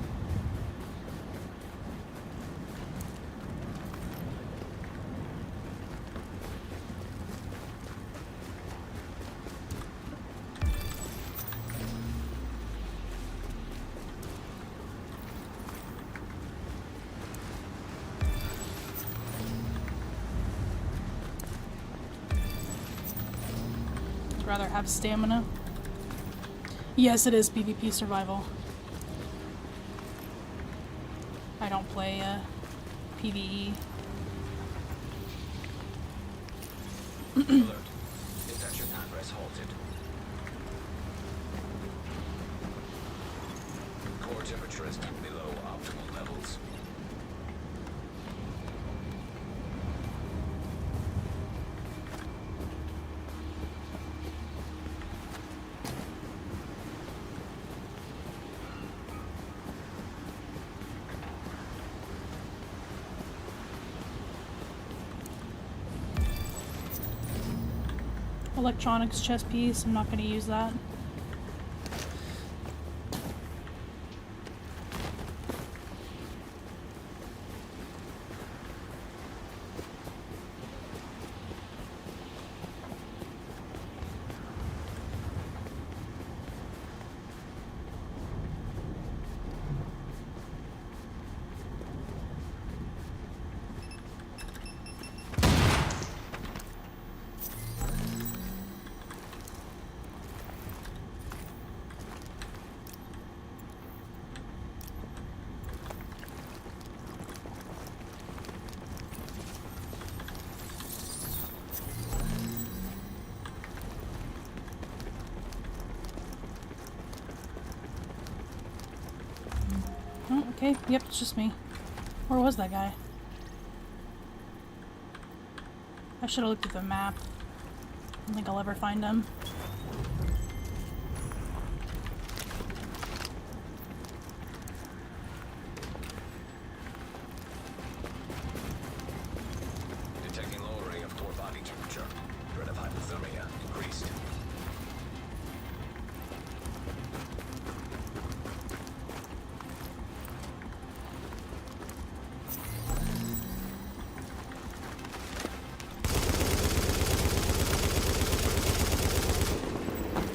I'd rather have stamina. Yes, it is PvP survival. I don't play PvE. Alert. Detection progress halted. Core temperature is below optimal levels. Electronics chest piece, I'm not going to use that. Oh, okay, yep, it's just me. Where was that guy? I should have looked at the map. I don't think I'll ever find him. Detecting lowering of core body temperature. Threat of hypothermia increased.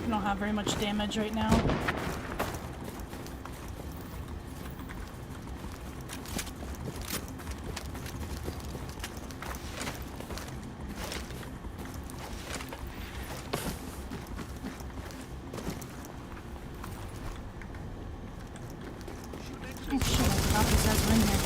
I don't have very much damage right now. Oh shit, I forgot these guys were in here.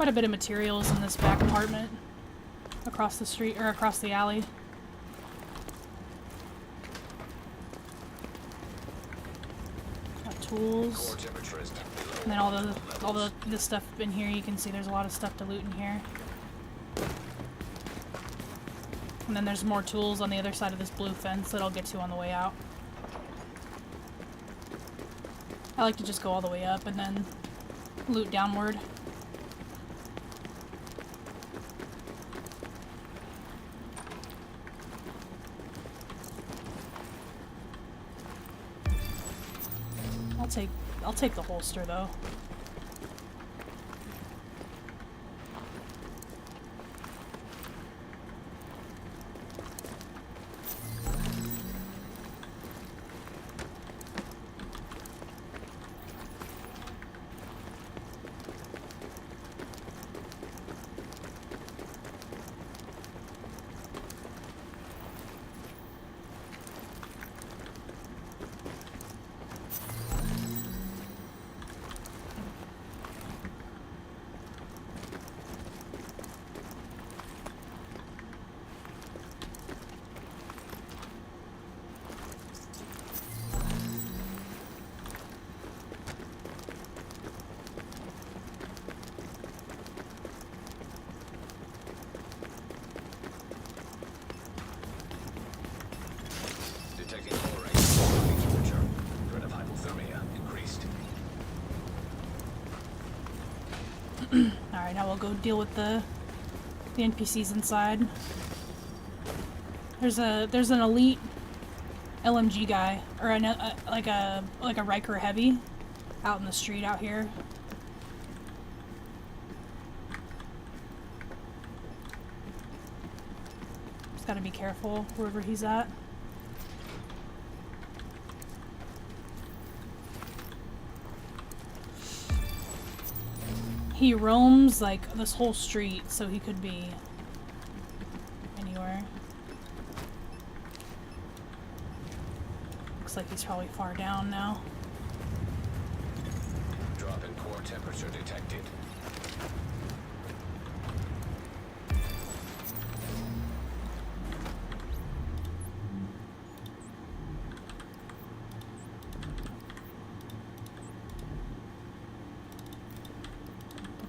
quite a bit of materials in this back apartment. Across the street, or across the alley. Got tools. And then all the stuff in here, you can see there's a lot of stuff to loot in here. And then there's more tools on the other side of this blue fence that I'll get to on the way out. I like to just go all the way up and then loot downward. I'll take the holster though. Alright, now we'll go deal with the NPCs inside. There's an elite LMG guy, or like a Riker heavy, out in the street out here. Just gotta be careful wherever he's at. He roams like this whole street, so he could be anywhere. Looks like he's probably far down now. Drop in core temperature detected.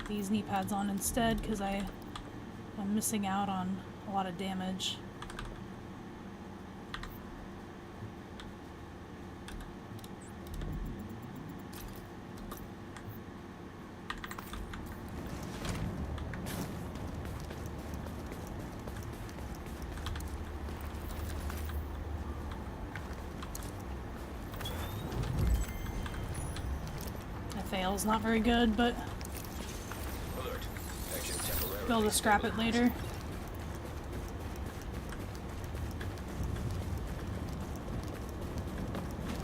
These knee pads on instead because I'm missing out on a lot of damage. That fail's not very good, but be able to scrap it later.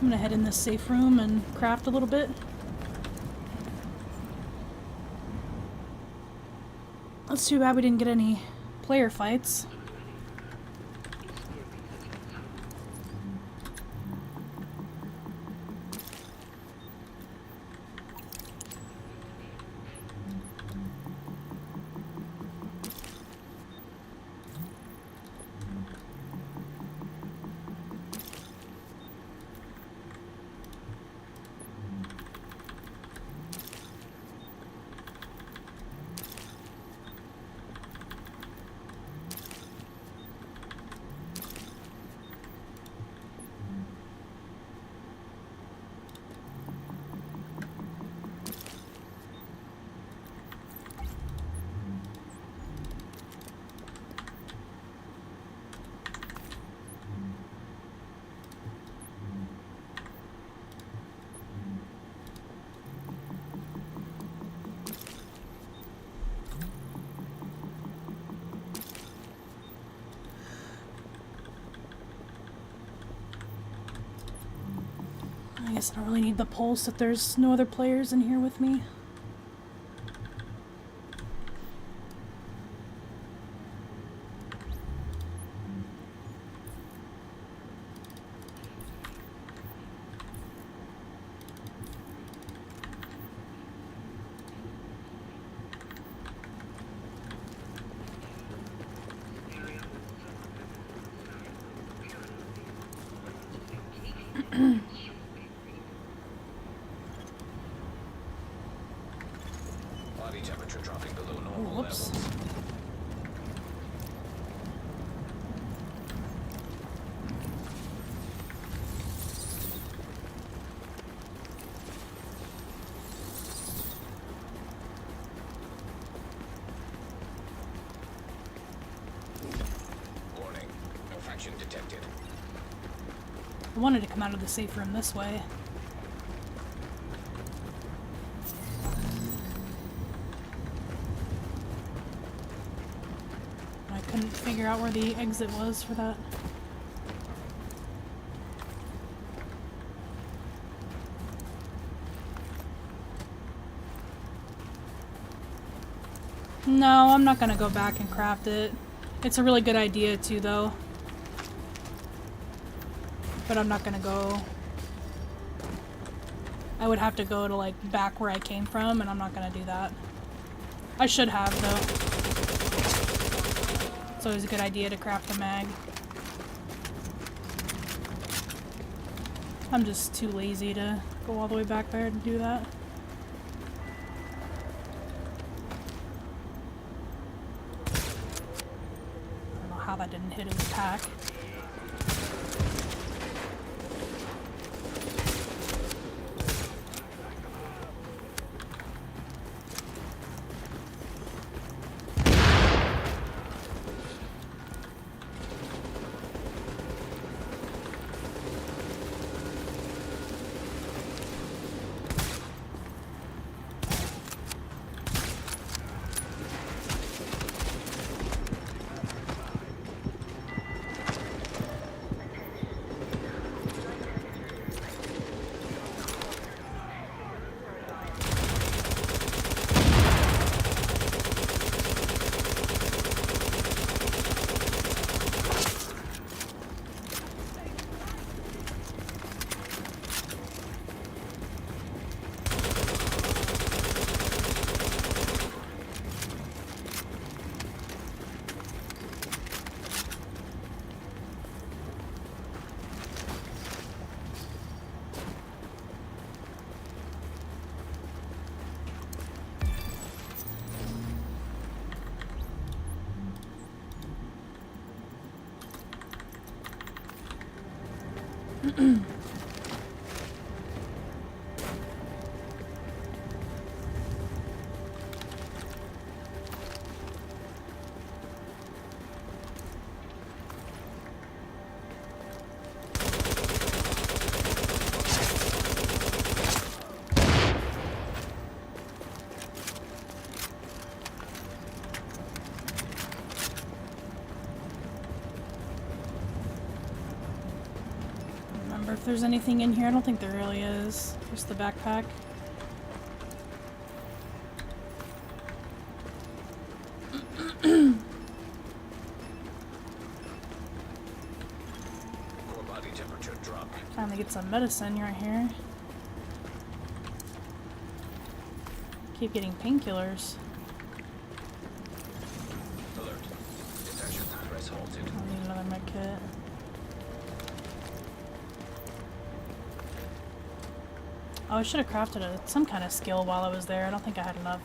I'm gonna head in this safe room and craft a little bit. That's too bad we didn't get any player fights. I guess I don't really need the pulse if there's no other players in here with me. Body temperature dropping below normal Whoops. levels. Warning. No faction detected. I wanted to come out of the safe room this way. I couldn't figure out where the exit was for that. No, I'm not gonna go back and craft it. It's a really good idea too, though. But I'm not gonna go. I would have to go to like back where I came from, and I'm not gonna do that. I should have though. It's always a good idea to craft a mag. I'm just too lazy to go all the way back there to do that. I don't know how that didn't hit his pack. If there's anything in here, I don't think there really is. Just the backpack. Core body temperature drop. Finally get some medicine right here. Keep getting painkillers. Alert. Detection press halted. I need another med kit. Oh, I should have crafted some kind of skill while I was there. I don't think I had enough.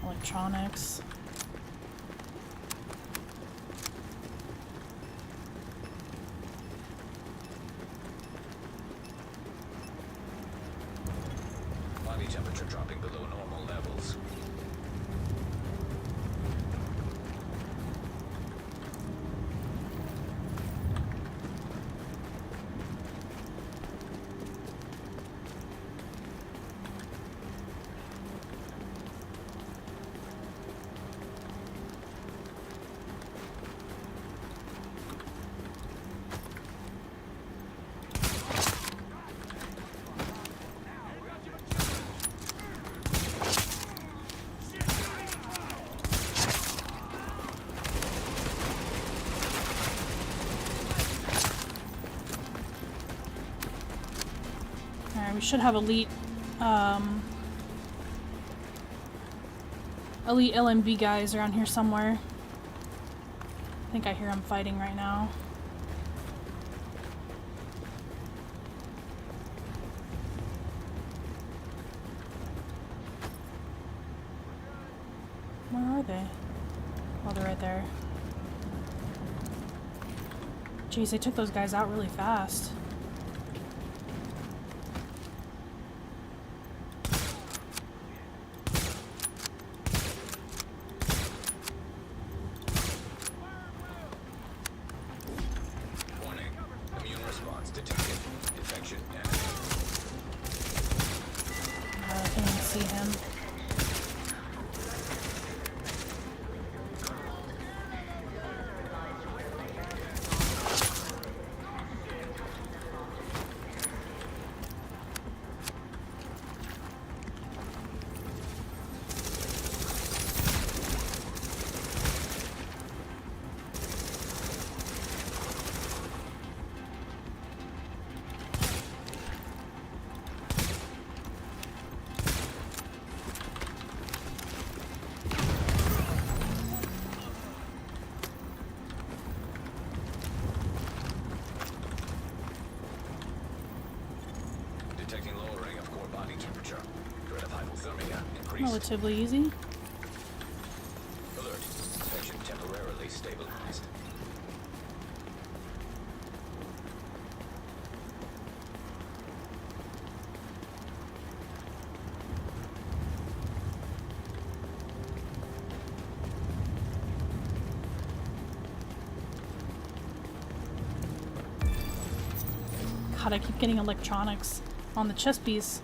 Electronics. Body temperature dropping below normal levels. we should have elite elite LMB guys around here somewhere. I think I hear them fighting right now. Where are they? Oh, they're right there. Jeez, they took those guys out really fast. Warning. Immune response detected. Infection and I can't even see him. detecting lowering of core body temperature. Threat of hypothermia increased. Relatively easy. Alert. Infection temporarily stabilized. God, I keep getting electronics on the chest piece.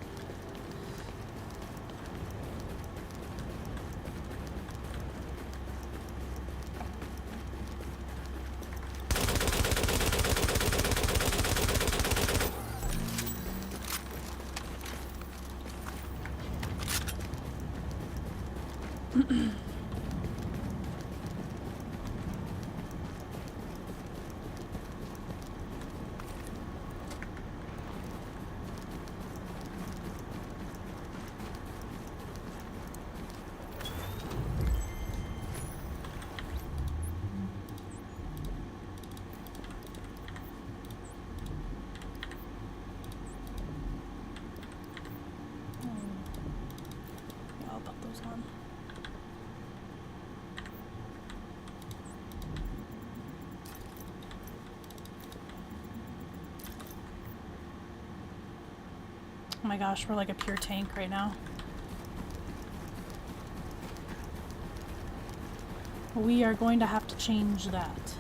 I'll put those on. Oh my gosh, we're like a pure tank right now. We are going to have to change that.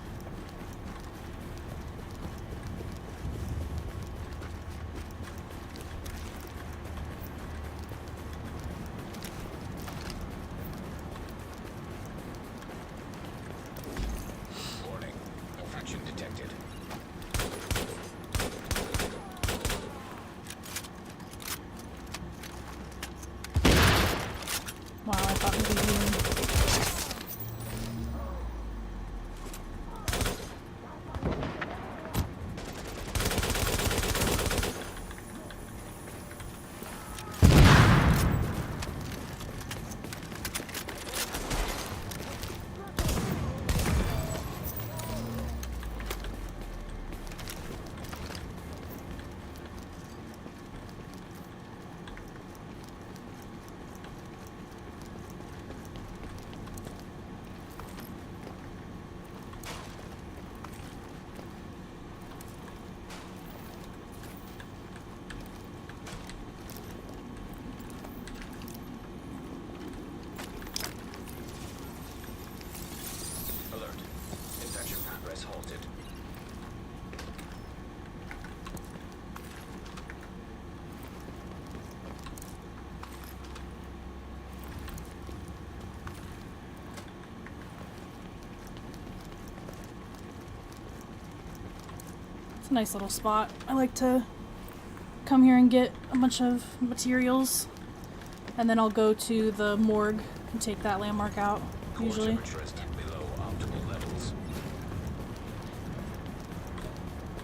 Warning. Infection detected. Wow, I thought maybe he... Alert. Infection progress halted. It's a nice little spot. I like to come here and get a bunch of materials, and then I'll go to the morgue and take that landmark out, Core usually. temperature is below optimal levels.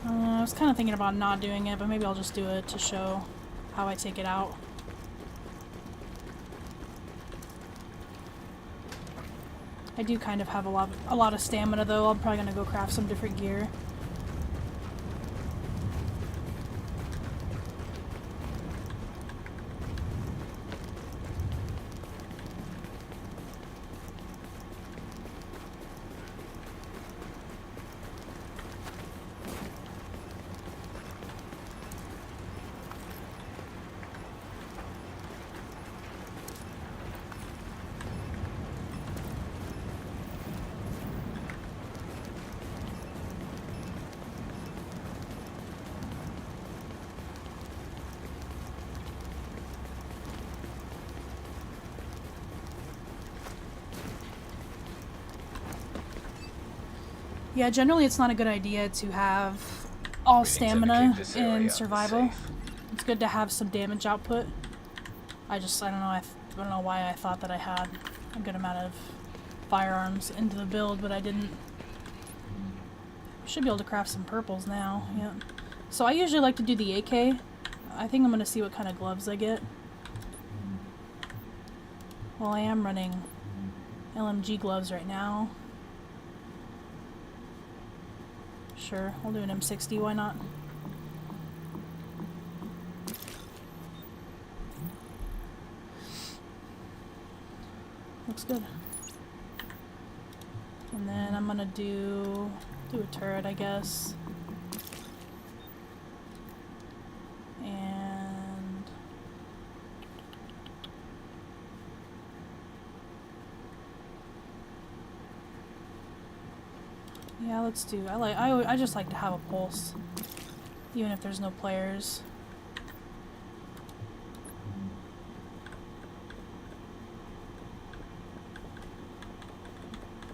I was kind of thinking about not doing it, but maybe I'll just do it to show how I take it out. I do kind of have a lot of stamina though. I'm probably gonna go craft some different gear. Yeah, generally it's not a good idea to have all stamina in survival. It's good to have some damage output. I don't know, I don't know why I thought that I had a good amount of firearms into the build, but I didn't. Should be able to craft some purples now, yeah. So I usually like to do the AK. I think I'm gonna see what kind of gloves I get. Well, I am running LMG gloves right now. Sure, we'll do an M60, why not? Looks good. And then I'm gonna do a turret, I guess. And yeah, let's do. I just like to have a pulse, even if there's no players.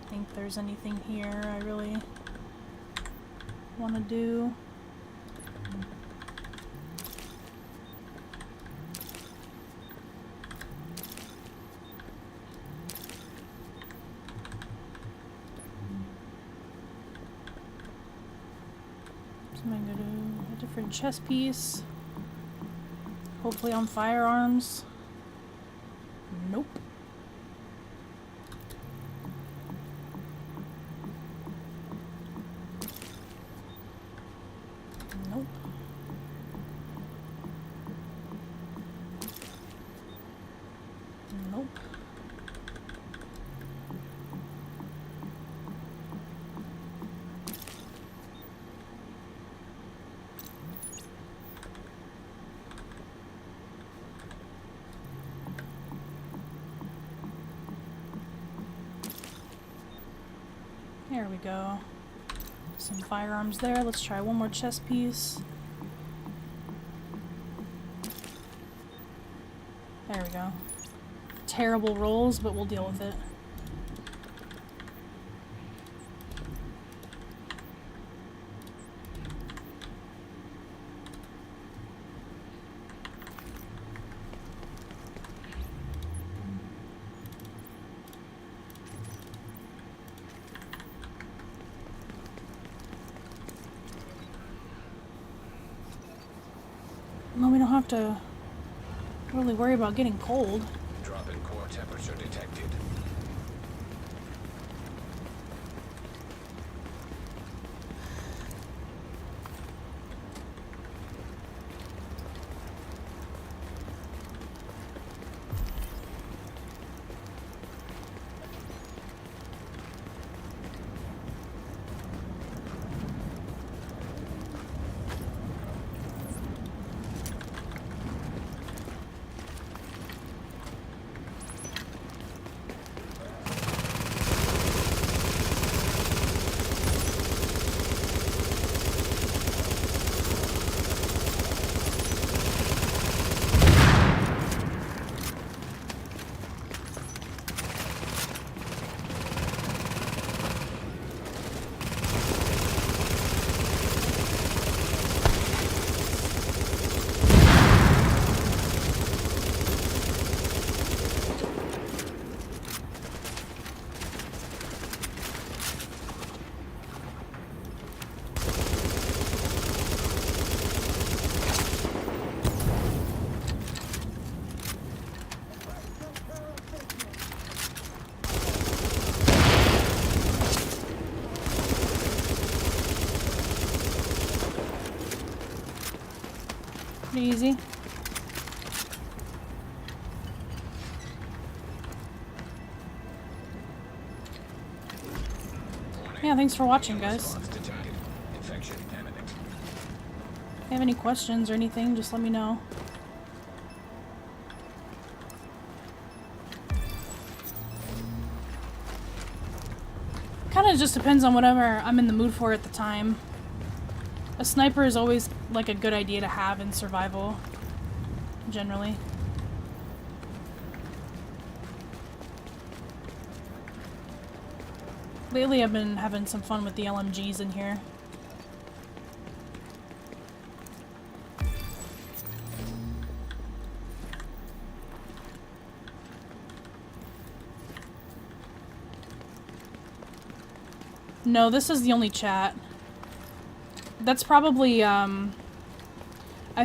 Think there's anything here I really want to do. So I'm gonna do a different chest piece. Hopefully on firearms. Nope. Nope. Nope. There we go. Some firearms there. Let's try one more chest piece. There we go. Terrible rolls, but we'll deal with it. Well, we don't have to really worry about getting cold. Drop in core temperature detected. Pretty easy. Yeah, thanks for watching, guys. If you have any questions or anything, just let me know. Kind of just depends on whatever I'm in the mood for at the time. A sniper is always like a good idea to have in survival, generally. Lately I've been having some fun with the LMGs in here. No, this is the only chat. That's probably, I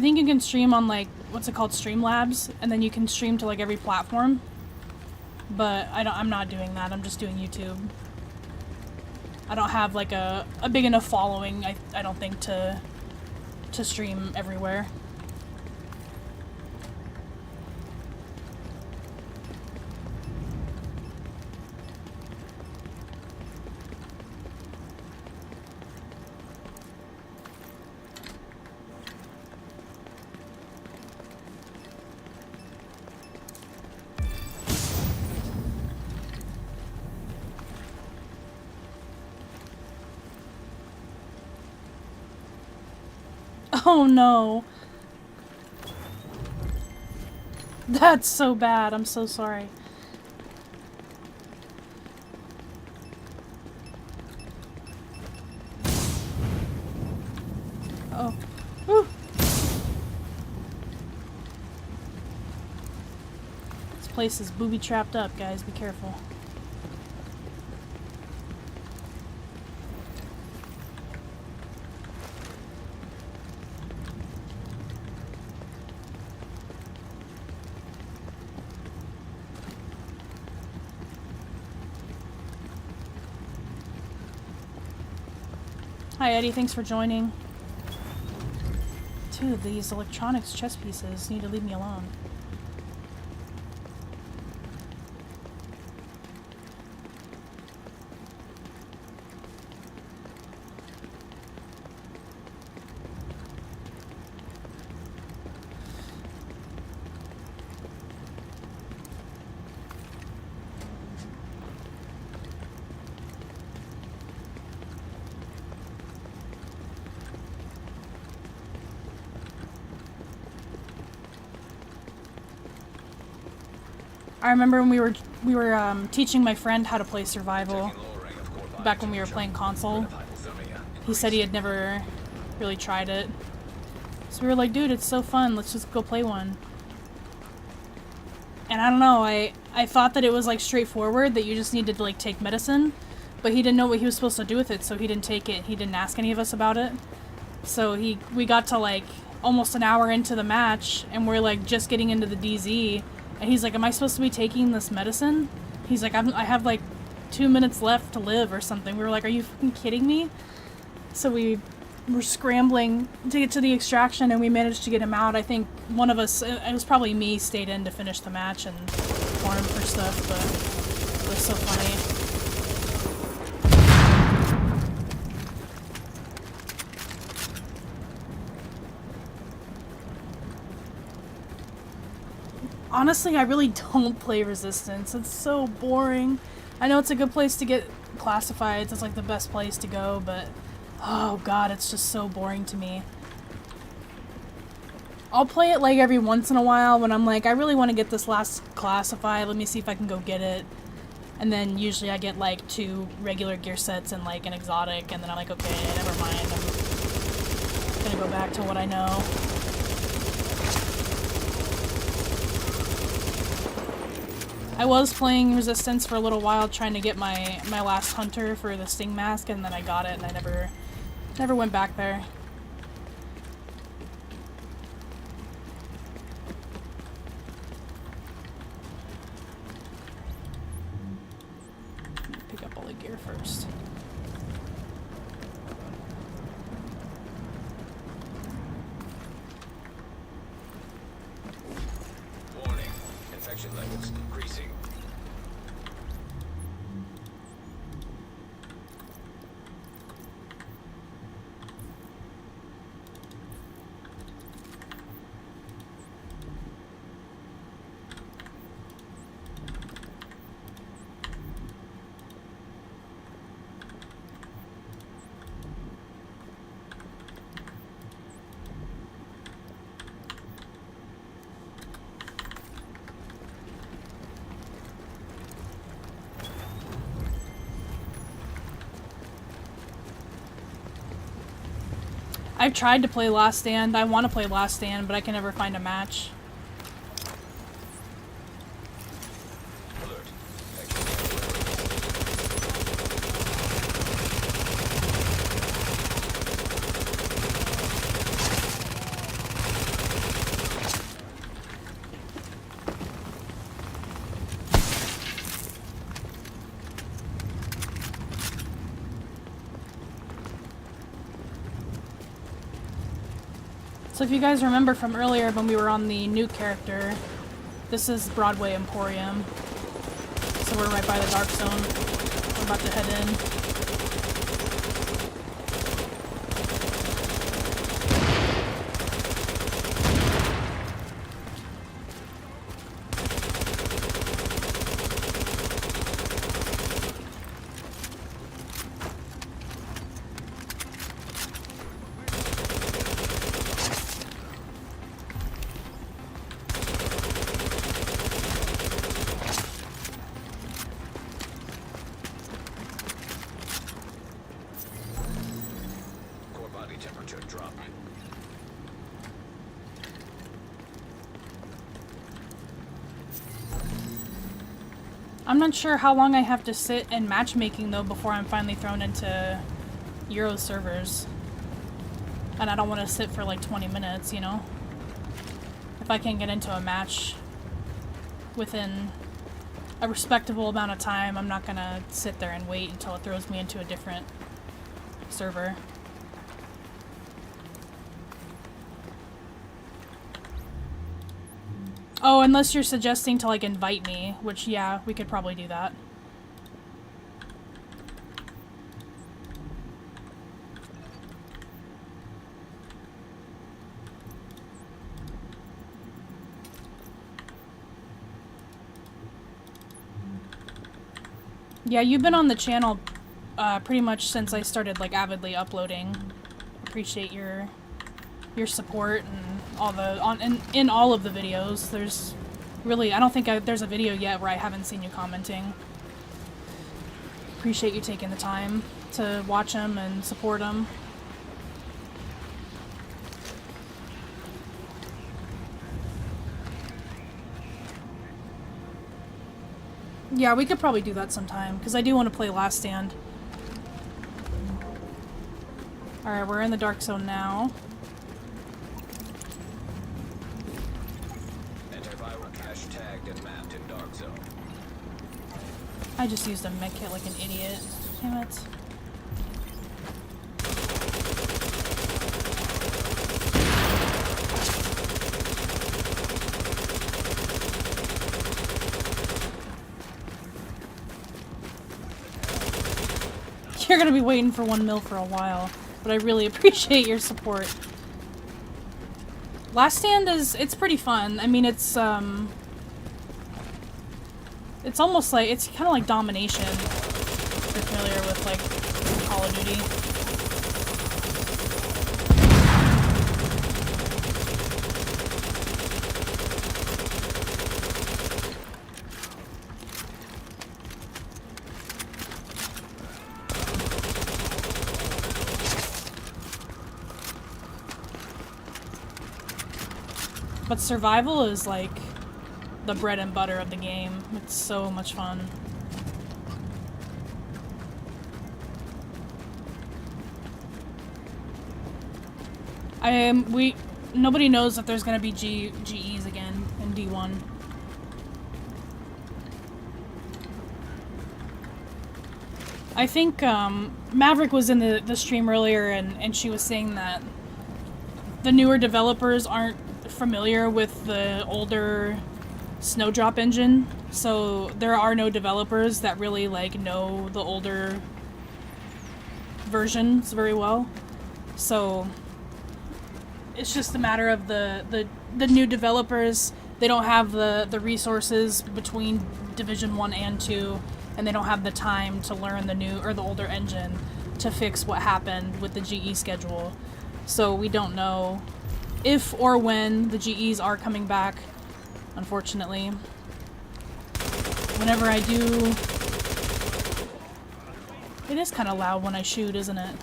think you can stream on, like, what's it called, Streamlabs, and then you can stream to, like, every platform. But I'm not doing that, I'm just doing YouTube. I don't have, like, a big enough following, I don't think, to stream everywhere. Oh no. That's so bad. I'm so sorry. Oh. Whew. This place is booby-trapped up, guys. Be careful. Hi Eddie, thanks for joining. Dude, these electronics chess pieces need to leave me alone. I remember when we were teaching my friend how to play survival back when we were playing console. He said he had never really tried it. So we were like, dude, it's so fun, let's just go play one. And I don't know, I thought that it was like straightforward, that you just needed to like take medicine, but he didn't know what he was supposed to do with it, so he didn't take it. He didn't ask any of us about it. So we got to like almost an hour into the match, and we're like just getting into the DZ. And he's like, am I supposed to be taking this medicine? He's like, I have like 2 minutes left to live or something. We were like, are you fucking kidding me? So we were scrambling to get to the extraction, and we managed to get him out. I think one of us, it was probably me, stayed in to finish the match and farm for stuff, but it was so funny. Honestly, I really don't play Resistance. It's so boring. I know it's a good place to get classifieds. It's like the best place to go, but oh god, it's just so boring to me. I'll play it like every once in a while when I'm like, I really want to get this last classified. Let me see if I can go get it. And then usually I get like 2 regular gear sets and like an exotic, and then I'm like, okay, never mind. I'm gonna go back to what I know. I was playing Resistance for a little while, trying to get my last hunter for the Sting Mask, and then I got it, and I never went back there. Pick up all the gear first. I've tried to play Last Stand. I want to play Last Stand, but I can never find a match. So if you guys remember from earlier when we were on the new character, this is Broadway Emporium. So we're right by the Dark Zone. We're about to head in. I'm not sure how long I have to sit in matchmaking though before I'm finally thrown into Euro servers. And I don't want to sit for like 20 minutes, you know? If I can get into a match within a respectable amount of time, I'm not gonna sit there and wait until it throws me into a different server. Oh, unless you're suggesting to, like, invite me, which, yeah, we could probably do that. Yeah, you've been on the channel pretty much since I started, like, avidly uploading. Appreciate your support and all the in all of the videos. There's really, I don't think there's a video yet where I haven't seen you commenting. Appreciate you taking the time to watch them and support them. Yeah, we could probably do that sometime because I do want to play Last Stand. Alright, we're in the Dark Zone now. I just used a mech kit like an idiot. Damn it. You're gonna be waiting for 1 mil for a while, but I really appreciate your support. Last Stand it's pretty fun. I mean, it's almost like, it's kind of like Domination, if you're familiar with, like, Call of Duty. But survival is, like, the bread and butter of the game. It's so much fun. Nobody knows if there's gonna be GEs again in D1. I think Maverick was in the stream earlier and she was saying that the newer developers aren't familiar with the older Snowdrop engine, so there are no developers that really like know the older versions very well. So it's just a matter of the new developers. They don't have the resources between Division 1 and 2, and they don't have the time to learn the new or the older engine to fix what happened with the GE schedule. So we don't know if or when the GEs are coming back. Unfortunately, whenever I do, it is kind of loud when I shoot, isn't it?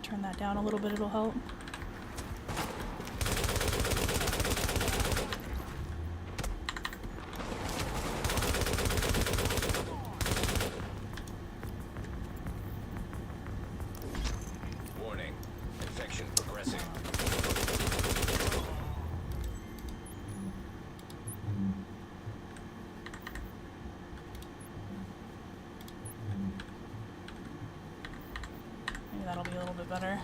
turn that down a little bit, it'll help. Warning. Infection progressing. Maybe that'll be a little bit better.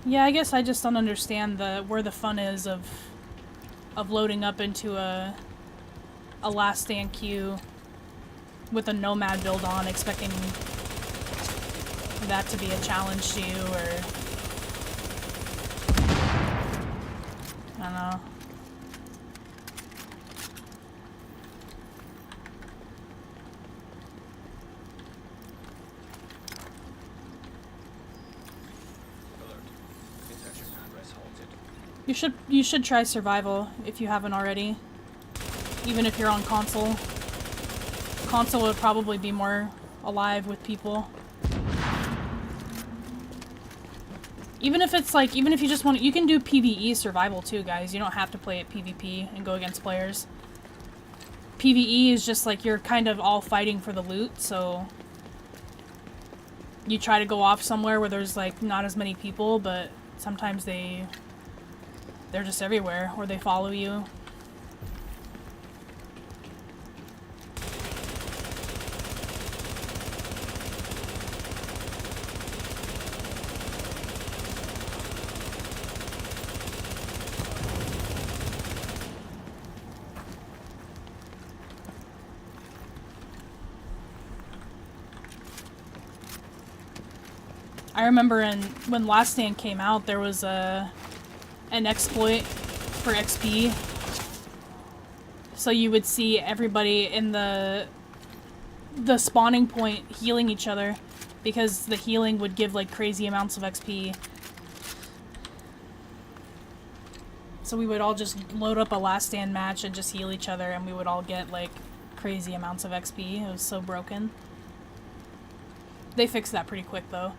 Yeah, I guess I just don't understand where the fun is of loading up into a last stand queue with a nomad build on, expecting that to be a challenge to you, or I don't know. You should try survival if you haven't already. Even if you're on console. Console would probably be more alive with people. Even if it's like, even if you just want to, you can do PvE survival too, guys. You don't have to play it PvP and go against players. PvE is just like you're kind of all fighting for the loot, so you try to go off somewhere where there's like not as many people, but sometimes they're just everywhere, or they follow you. I remember when Last Stand came out, there was an exploit for XP. So you would see everybody in the spawning point healing each other, because the healing would give like crazy amounts of XP. So we would all just load up a Last Stand match and just heal each other, and we would all get like crazy amounts of XP. It was so broken. They fixed that pretty quick though.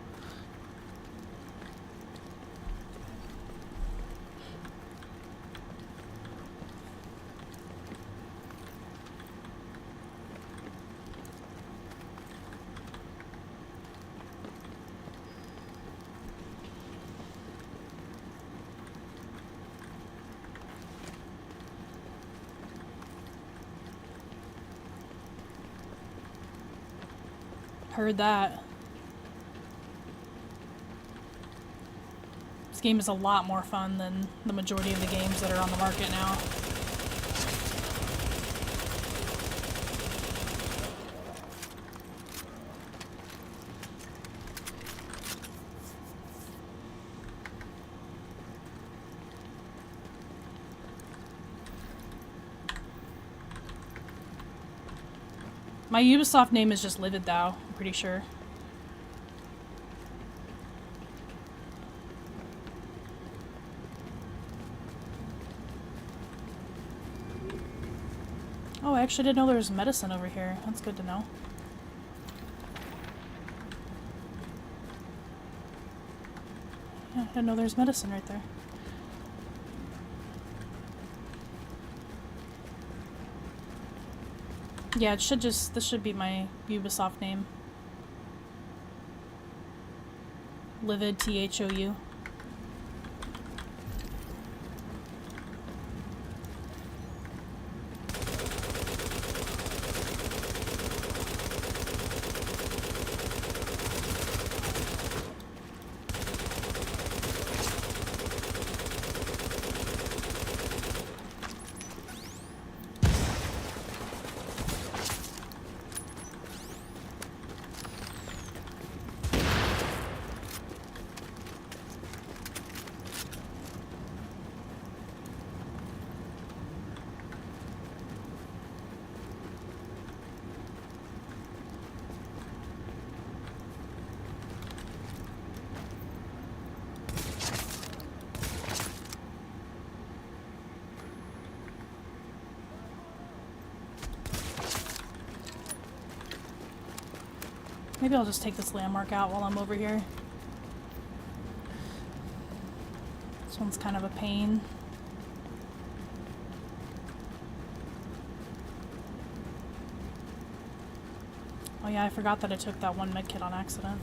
Heard that. This game is a lot more fun than the majority of the games that are on the market now. My Ubisoft name is just Livid Thou, I'm pretty sure. Oh, I actually didn't know there was medicine over here. That's good to know. Yeah, I didn't know there's medicine right there. Yeah, it should just, this should be my Ubisoft name. Livid, Thou. Maybe I'll just take this landmark out while I'm over here. This one's kind of a pain. Oh yeah, I forgot that I took that one medkit on accident.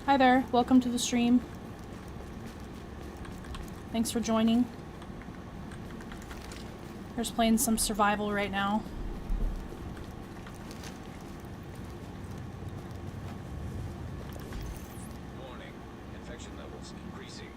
Hi there, welcome to the stream. Thanks for joining. We're just playing some survival right now. Warning. Infection levels increasing.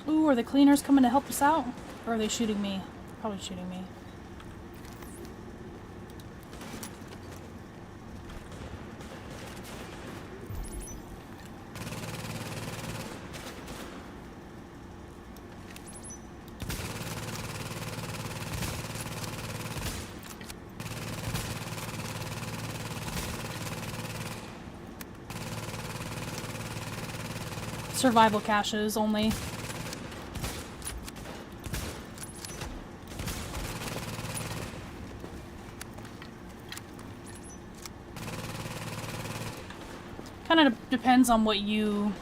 Ooh, are the cleaners coming to help us out? Or are they shooting me? Probably shooting me. Survival caches only. Kind of depends on what you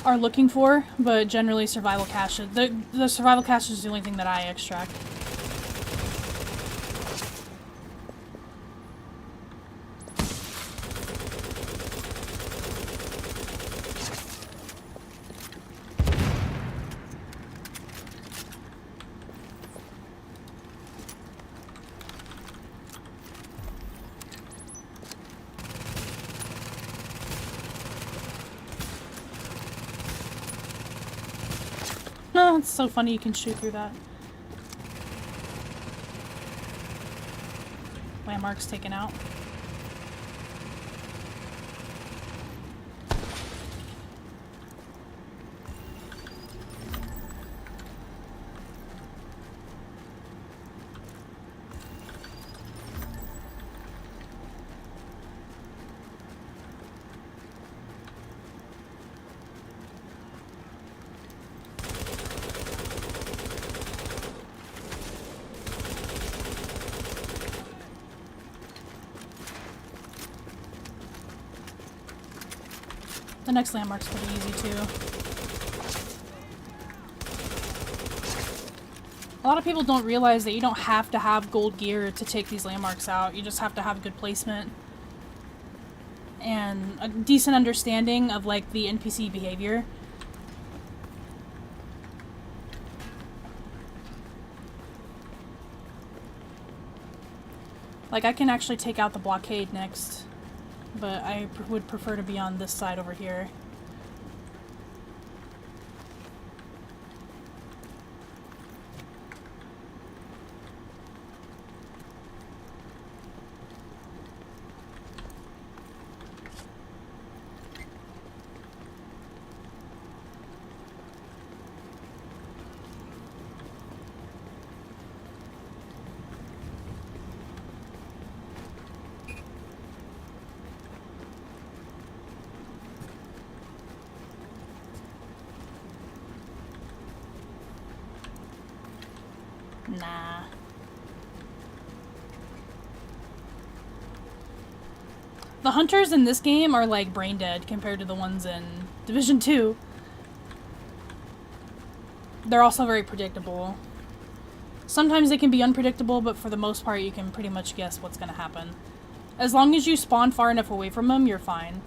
are looking for, but generally survival caches. The survival cache is the only thing that I extract. Oh, it's so funny you can shoot through that. Landmark's taken out. The next landmark's pretty easy too. A lot of people don't realize that you don't have to have gold gear to take these landmarks out. You just have to have good placement and a decent understanding of like the NPC behavior. Like I can actually take out the blockade next. But I would prefer to be on this side over here. Nah. The hunters in this game are like brain dead compared to the ones in Division 2. they're also very predictable. Sometimes they can be unpredictable, but for the most part you can pretty much guess what's gonna happen. As long as you spawn far enough away from them, you're fine.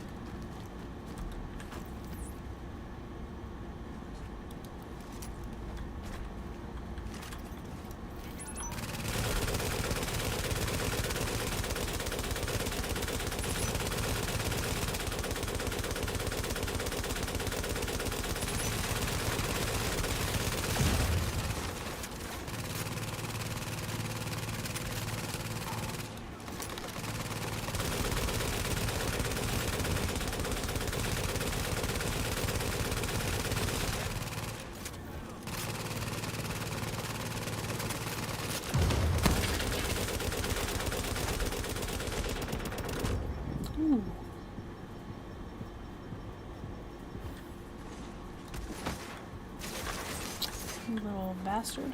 You little bastard.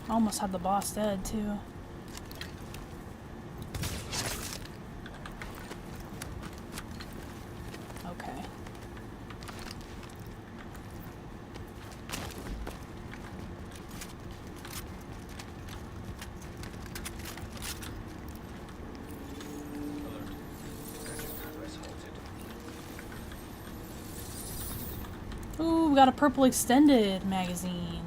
Almost had the boss dead too. Okay. Ooh, we got a purple extended magazine.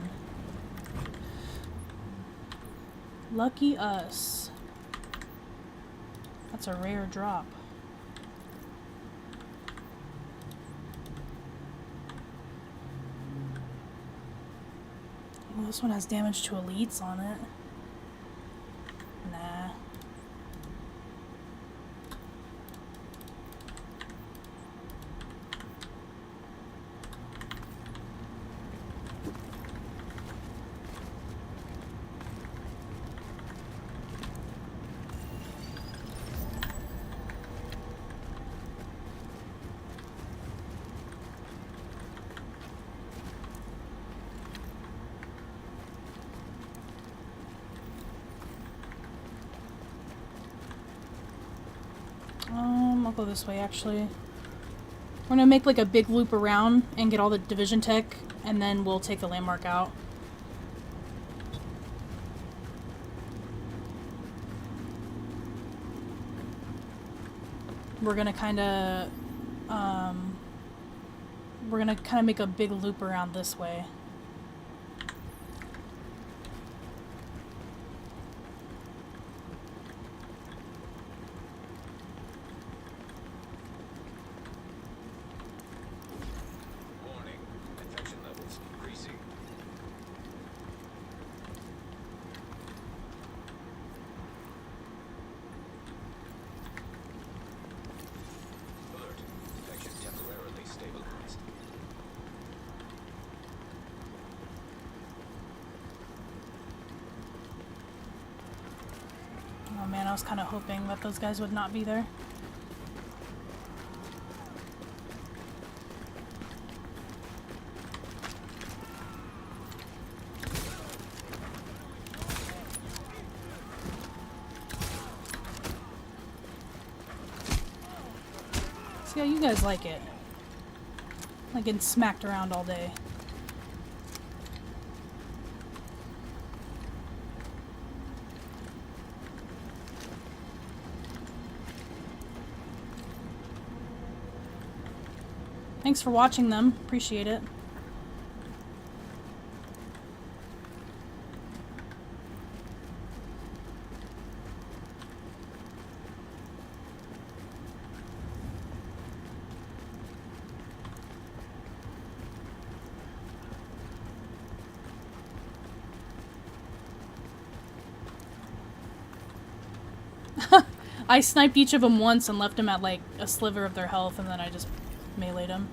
Lucky us. That's a rare drop. Well, this one has damage to elites on it. Nah. I'll go this way actually. We're gonna make like a big loop around and get all the division tech, and then we'll take the landmark out. We're gonna kinda make a big loop around this way. Oh man, I was kind of hoping that those guys would not be there. See how you guys like it. Like getting smacked around all day. Thanks for watching them. Appreciate it. I sniped each of them once and left them at like a sliver of their health, and then I just meleeed him.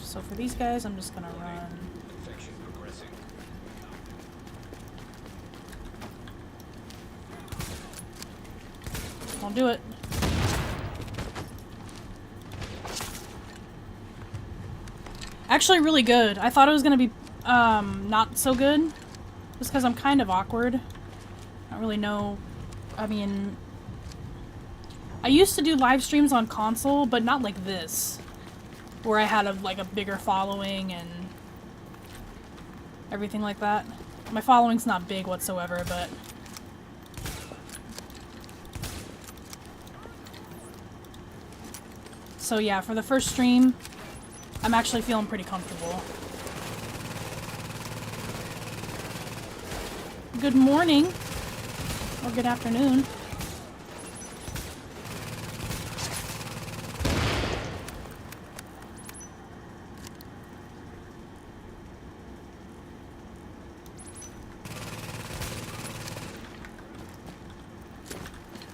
So for these guys, I'm just gonna run. Won't do it. Actually really good. I thought it was gonna be not so good. Just because I'm kind of awkward. I don't really know. I mean, I used to do live streams on console, but not like this. Where I had like a bigger following and everything like that. My following's not big whatsoever, but... So yeah, for the first stream, I'm actually feeling pretty comfortable. Good morning, or good afternoon.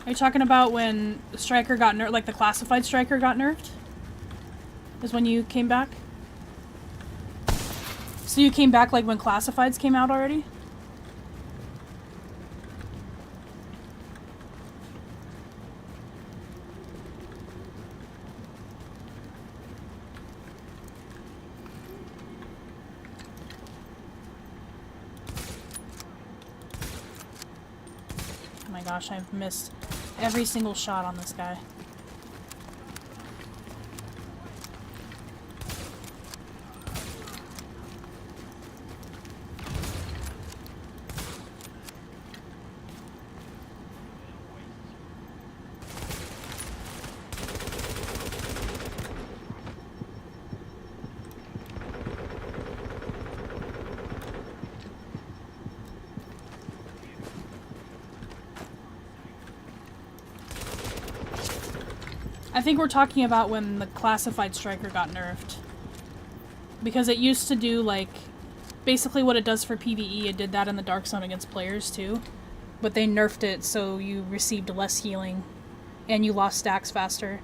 Are you talking about when the Striker got nerfed, like the classified Striker got nerfed? Is when you came back? So you came back like when classifieds came out already? Oh my gosh, I've missed every single shot on this guy. I think we're talking about when the classified Striker got nerfed. Because it used to do, like, basically what it does for PvE, it did that in the Dark Zone against players, too. But they nerfed it so you received less healing, and you lost stacks faster.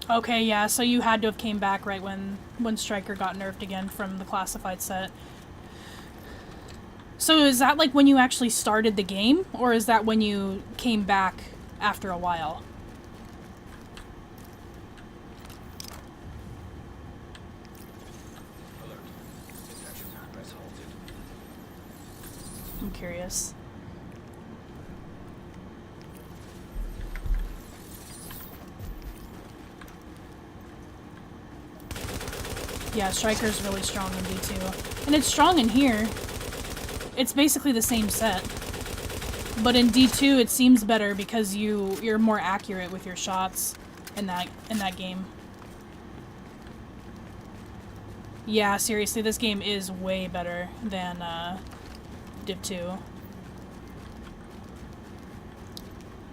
Okay, yeah, so you had to have came back right when Striker got nerfed again from the classified set. So is that like when you actually started the game, or is that when you came back after a while? I'm curious. Yeah, Striker's really strong in D2. And it's strong in here. It's basically the same set. But in D2 it seems better because you're more accurate with your shots in that game. Yeah, seriously, this game is way better than Div 2.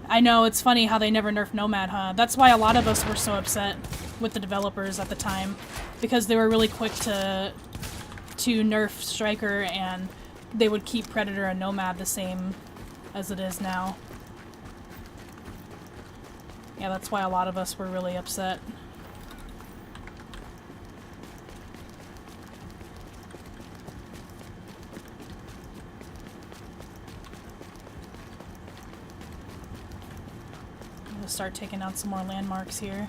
I know, it's funny how they never nerfed Nomad, huh? That's why a lot of us were so upset with the developers at the time. Because they were really quick to nerf Striker, and they would keep Predator and Nomad the same as it is now. Yeah, that's why a lot of us were really upset. I'm gonna start taking out some more landmarks here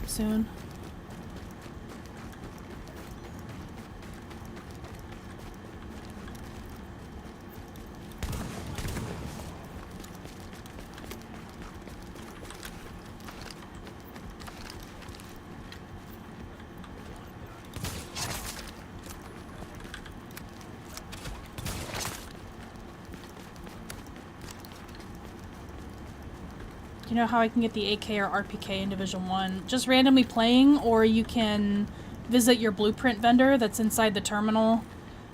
soon. You know how I can get the AK or RPK in Division 1? Just randomly playing, or you can visit your blueprint vendor that's inside the terminal.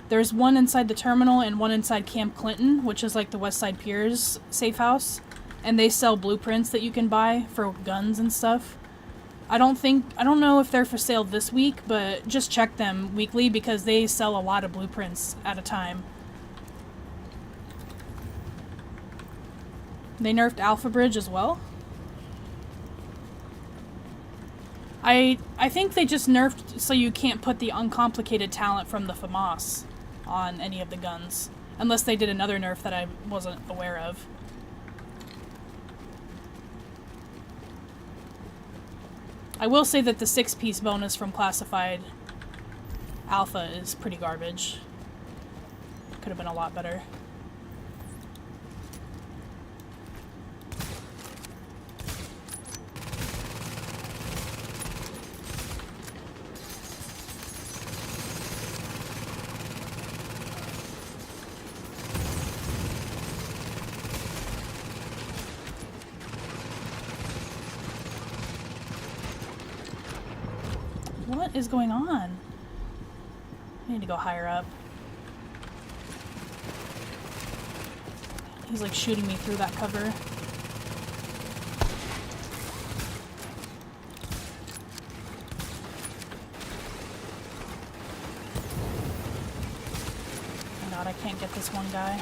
There's one inside the terminal and one inside Camp Clinton, which is like the Westside Piers safe house. And they sell blueprints that you can buy for guns and stuff. I don't know if they're for sale this week, but just check them weekly because they sell a lot of blueprints at a time. They nerfed Alpha Bridge as well? I think they just nerfed so you can't put the uncomplicated talent from the FAMAS on any of the guns. Unless they did another nerf that I wasn't aware of. I will say that the 6-piece bonus from Classified Alpha is pretty garbage. Could have been a lot better. What is going on? I need to go higher up. He's like shooting me through that cover. Oh god, I can't get this one guy.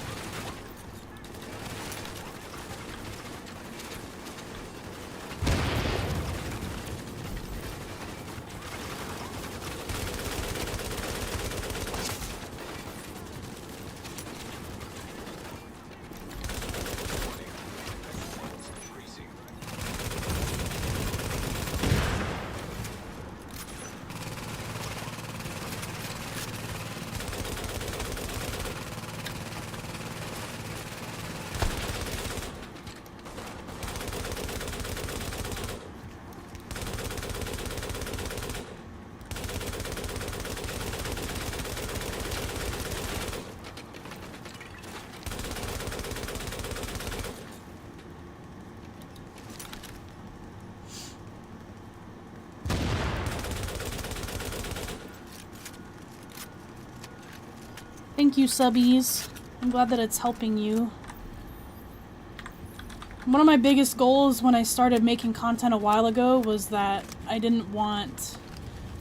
Thank you, subbies. I'm glad that it's helping you. One of my biggest goals when I started making content a while ago was that I didn't want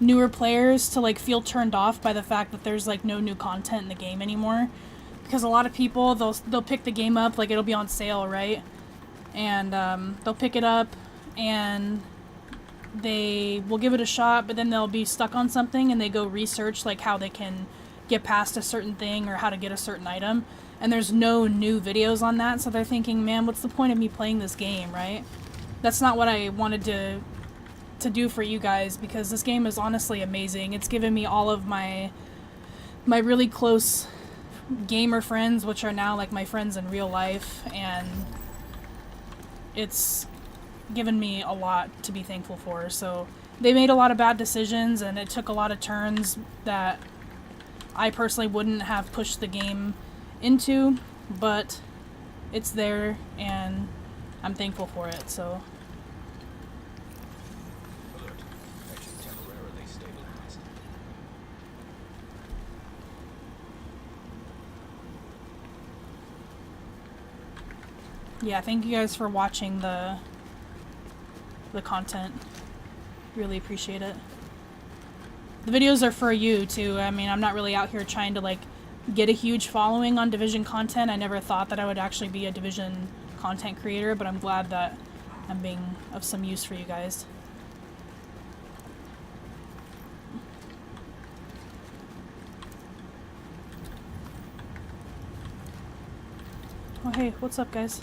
newer players to like feel turned off by the fact that there's like no new content in the game anymore. Because a lot of people, they'll pick the game up, like it'll be on sale, right? And they'll pick it up and they will give it a shot, but then they'll be stuck on something and they go research like how they can get past a certain thing or how to get a certain item, and there's no new videos on that, so they're thinking, man, what's the point of me playing this game, right? That's not what I wanted to do for you guys, because this game is honestly amazing. It's given me all of my really close gamer friends, which are now like my friends in real life, and it's given me a lot to be thankful for. So they made a lot of bad decisions and it took a lot of turns that I personally wouldn't have pushed the game into, but it's there and I'm thankful for it, so. Alert. Engine temporarily stabilized. Yeah, thank you guys for watching the content. Really appreciate it. The videos are for you too. I mean, I'm not really out here trying to like get a huge following on Division content. I never thought that I would actually be a Division content creator, but I'm glad that I'm being of some use for you guys. Oh hey, what's up guys?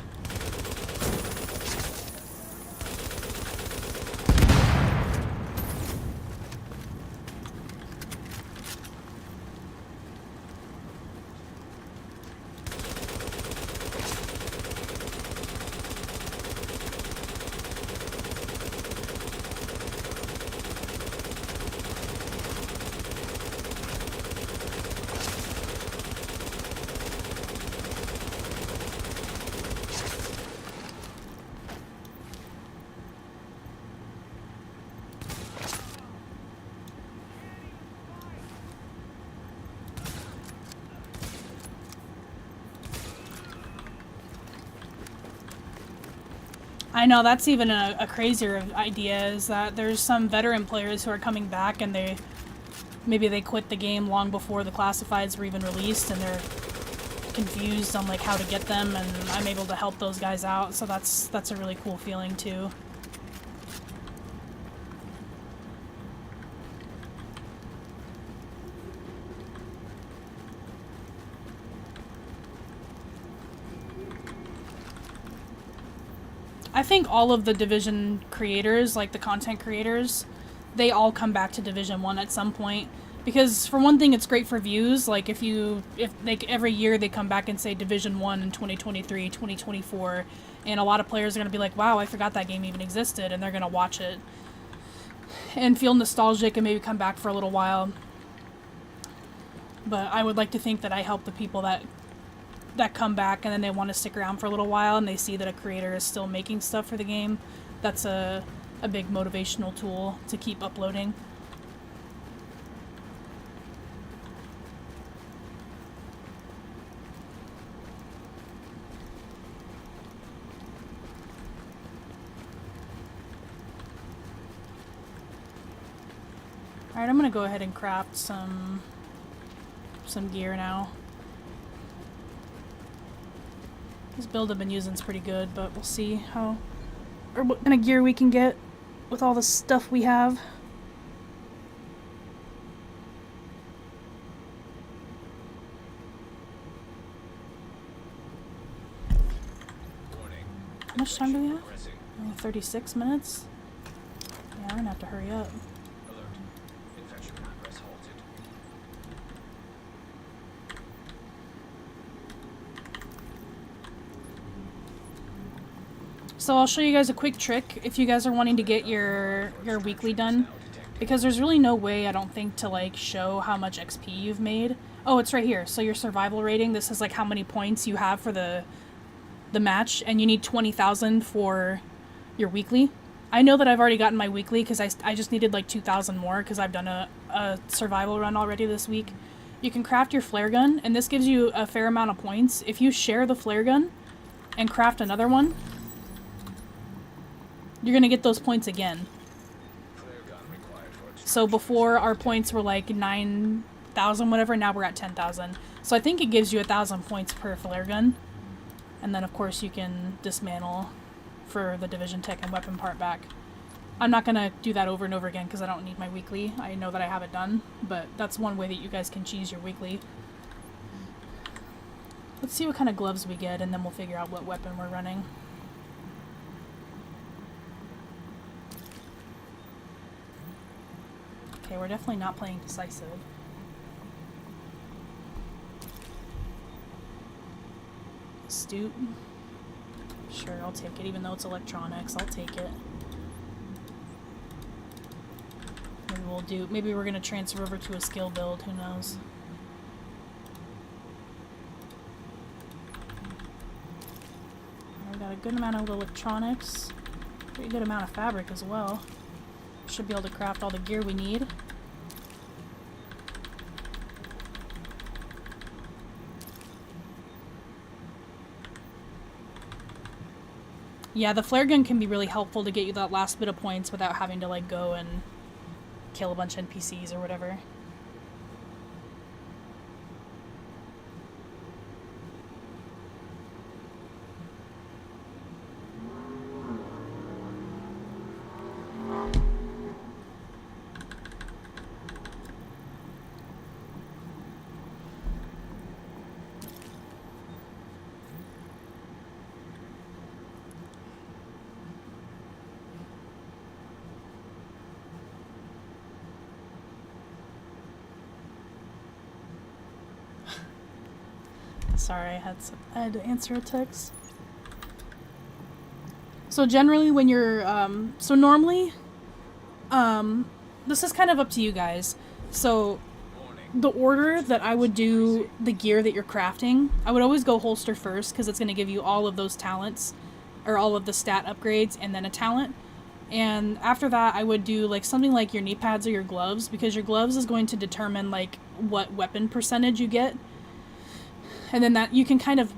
I know, that's even a crazier idea, is that there's some veteran players who are coming back and maybe they quit the game long before the classifieds were even released, and they're confused on like how to get them, and I'm able to help those guys out, so that's a really cool feeling too. I think all of the Division creators, like the content creators, they all come back to Division 1 at some point. Because for one thing, it's great for views. Like if like every year they come back and say Division 1 in 2023, 2024, and a lot of players are going to be like, wow, I forgot that game even existed, and they're going to watch it and feel nostalgic and maybe come back for a little while. But I would like to think that I help the people that come back and then they want to stick around for a little while and they see that a creator is still making stuff for the game. That's a big motivational tool to keep uploading. Alright, I'm gonna go ahead and craft some gear now. This build I've been using is pretty good, but we'll see what kind of gear we can get with all the stuff we have. How much time do we have? Only 36 minutes? Yeah, I'm gonna have to hurry up. So I'll show you guys a quick trick if you guys are wanting to get your weekly done, because there's really no way, I don't think, to like show how much XP you've made. Oh, it's right here. So your survival rating, this is like how many points you have for the match, and you need 20,000 for your weekly. I know that I've already gotten my weekly because I just needed like 2,000 more because I've done a survival run already this week. You can craft your flare gun, and this gives you a fair amount of points. If you share the flare gun and craft another one, you're gonna get those points again. So before our points were like 9,000 whatever, now we're at 10,000. So I think it gives you 1,000 points per flare gun. And then of course you can dismantle for the Division Tech and weapon part back. I'm not gonna do that over and over again because I don't need my weekly. I know that I have it done, but that's one way that you guys can cheese your weekly. Let's see what kind of gloves we get, and then we'll figure out what weapon we're running. Okay, we're definitely not playing decisive. Astute. Sure, I'll take it, even though it's electronics. I'll take it. Maybe we're gonna transfer over to a skill build, who knows. We got a good amount of electronics. Pretty good amount of fabric as well. Should be able to craft all the gear we need. Yeah, the flare gun can be really helpful to get you that last bit of points without having to like go and kill a bunch of NPCs or whatever. Sorry, I had to answer a text. So generally when you're, so normally, this is kind of up to you guys. So the order that I would do the gear that you're crafting, I would always go holster first because it's going to give you all of those talents, or all of the stat upgrades and then a talent. And after that, I would do like something like your knee pads or your gloves, because your gloves is going to determine like what weapon percentage you get. And then that you can kind of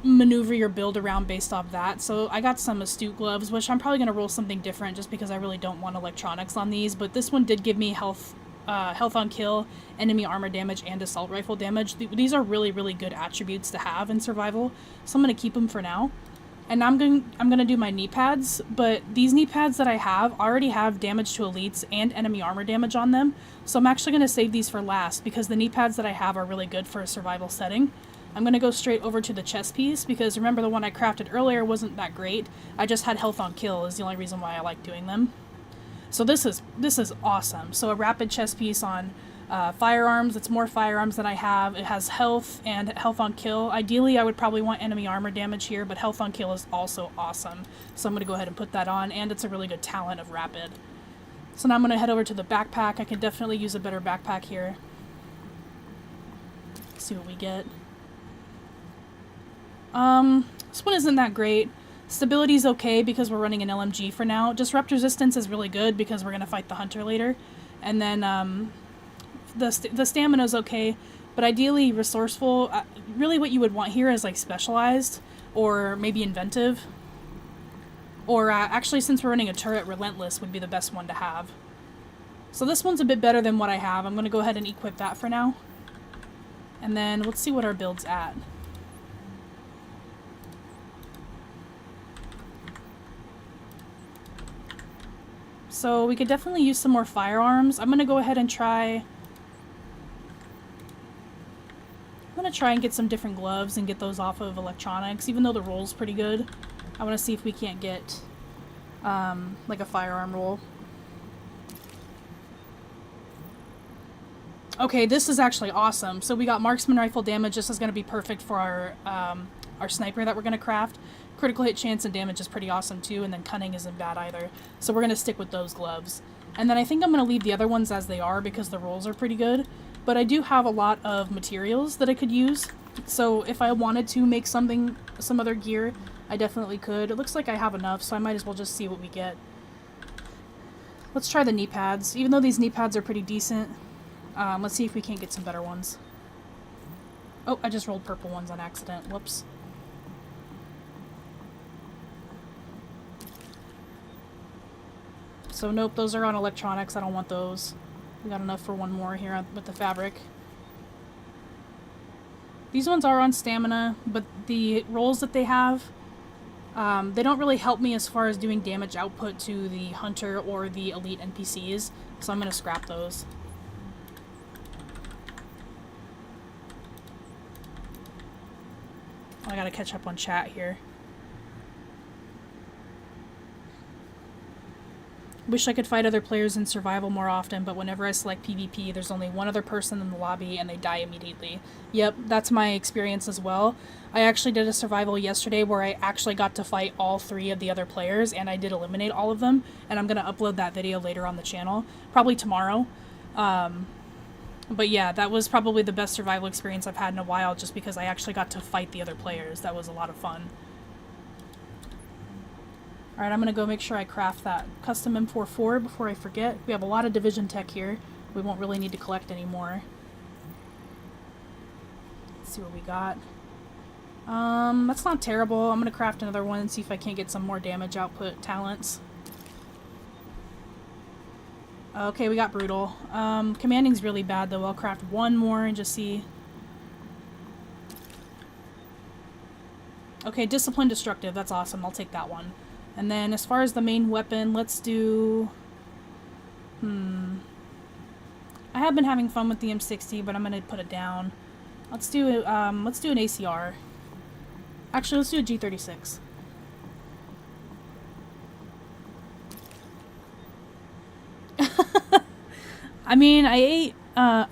maneuver your build around based off that. So I got some astute gloves, which I'm probably going to roll something different just because I really don't want electronics on these. But this one did give me health health on kill, enemy armor damage, and assault rifle damage. These are really, really good attributes to have in survival, so I'm going to keep them for now. And I'm gonna do my knee pads, but these knee pads that I have already have damage to elites and enemy armor damage on them, so I'm actually gonna save these for last because the knee pads that I have are really good for a survival setting. I'm gonna go straight over to the chest piece because remember the one I crafted earlier wasn't that great. I just had health on kill is the only reason why I like doing them. So this is awesome. So a rapid chest piece on firearms. It's more firearms than I have. It has health and health on kill. Ideally, I would probably want enemy armor damage here, but health on kill is also awesome. So I'm going to go ahead and put that on, and it's a really good talent of rapid. So now I'm going to head over to the backpack. I can definitely use a better backpack here. Let's see what we get. This one isn't that great. Stability's okay because we're running an LMG for now. Disrupt resistance is really good because we're going to fight the hunter later. And then, the stamina's okay, but ideally resourceful. Really what you would want here is like specialized or maybe inventive. Or actually, since we're running a turret, relentless would be the best one to have. So this one's a bit better than what I have. I'm going to go ahead and equip that for now. And then let's see what our build's at. So we could definitely use some more firearms. I'm going to go ahead and try... I'm going to try and get some different gloves and get those off of electronics, even though the roll's pretty good. I want to see if we can't get, like a firearm roll. Okay, this is actually awesome. So we got marksman rifle damage. This is going to be perfect for our sniper that we're going to craft. Critical hit chance and damage is pretty awesome too, and then cunning isn't bad either. So we're going to stick with those gloves. And then I think I'm going to leave the other ones as they are because the rolls are pretty good. But I do have a lot of materials that I could use. So if I wanted to make some other gear, I definitely could. It looks like I have enough, so I might as well just see what we get. Let's try the knee pads. Even though these knee pads are pretty decent, let's see if we can't get some better ones. Oh, I just rolled purple ones on accident. Whoops. So nope, those are on electronics. I don't want those. We got enough for one more here with the fabric. These ones are on stamina, but the rolls that they have, they don't really help me as far as doing damage output to the hunter or the elite NPCs, so I'm going to scrap those. I gotta catch up on chat here. Wish I could fight other players in survival more often, but whenever I select PvP, there's only one other person in the lobby and they die immediately. Yep, that's my experience as well. I actually did a survival yesterday where I actually got to fight all 3 of the other players, and I did eliminate all of them, and I'm gonna upload that video later on the channel, probably tomorrow. But yeah, that was probably the best survival experience I've had in a while, just because I actually got to fight the other players. That was a lot of fun. Alright, I'm gonna go make sure I craft that custom M44 before I forget. We have a lot of division tech here. We won't really need to collect anymore. Let's see what we got. That's not terrible. I'm gonna craft another one and see if I can't get some more damage output talents. Okay, we got brutal. Commanding's really bad though. I'll craft one more and just see. Okay, discipline destructive. That's awesome. I'll take that one. And then as far as the main weapon, let's do... I have been having fun with the M60, but I'm gonna put it down. Let's do an ACR. Actually, let's do a G36. I mean, I ate...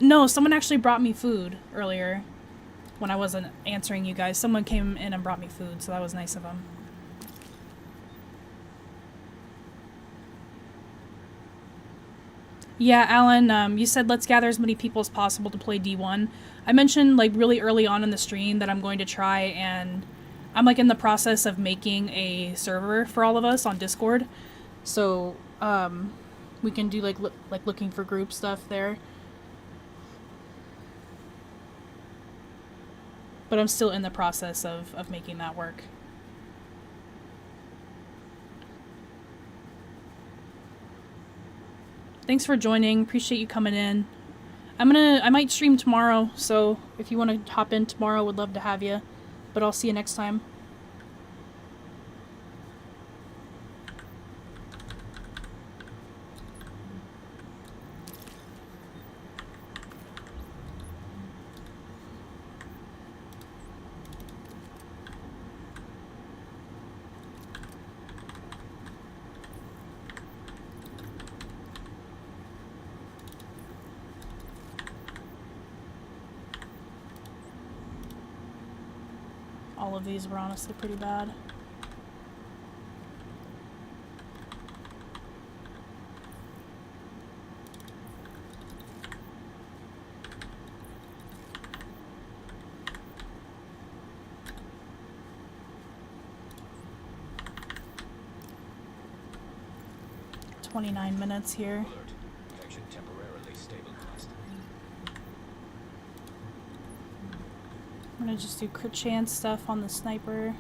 no, someone actually brought me food earlier when I wasn't answering you guys. Someone came in and brought me food, so that was nice of them. Yeah, Alan, you said let's gather as many people as possible to play D1. I mentioned, like, really early on in the stream that I'm going to try and... I'm, like, in the process of making a server for all of us on Discord. So, we can do, like looking for group stuff there. But I'm still in the process of making that work. Thanks for joining. Appreciate you coming in. I might stream tomorrow, so if you want to hop in tomorrow, would love to have you. But I'll see you next time. All of these were honestly pretty bad. "29 minutes here. Connection temporarily stabilized. I'm gonna just do crit chance stuff on the sniper.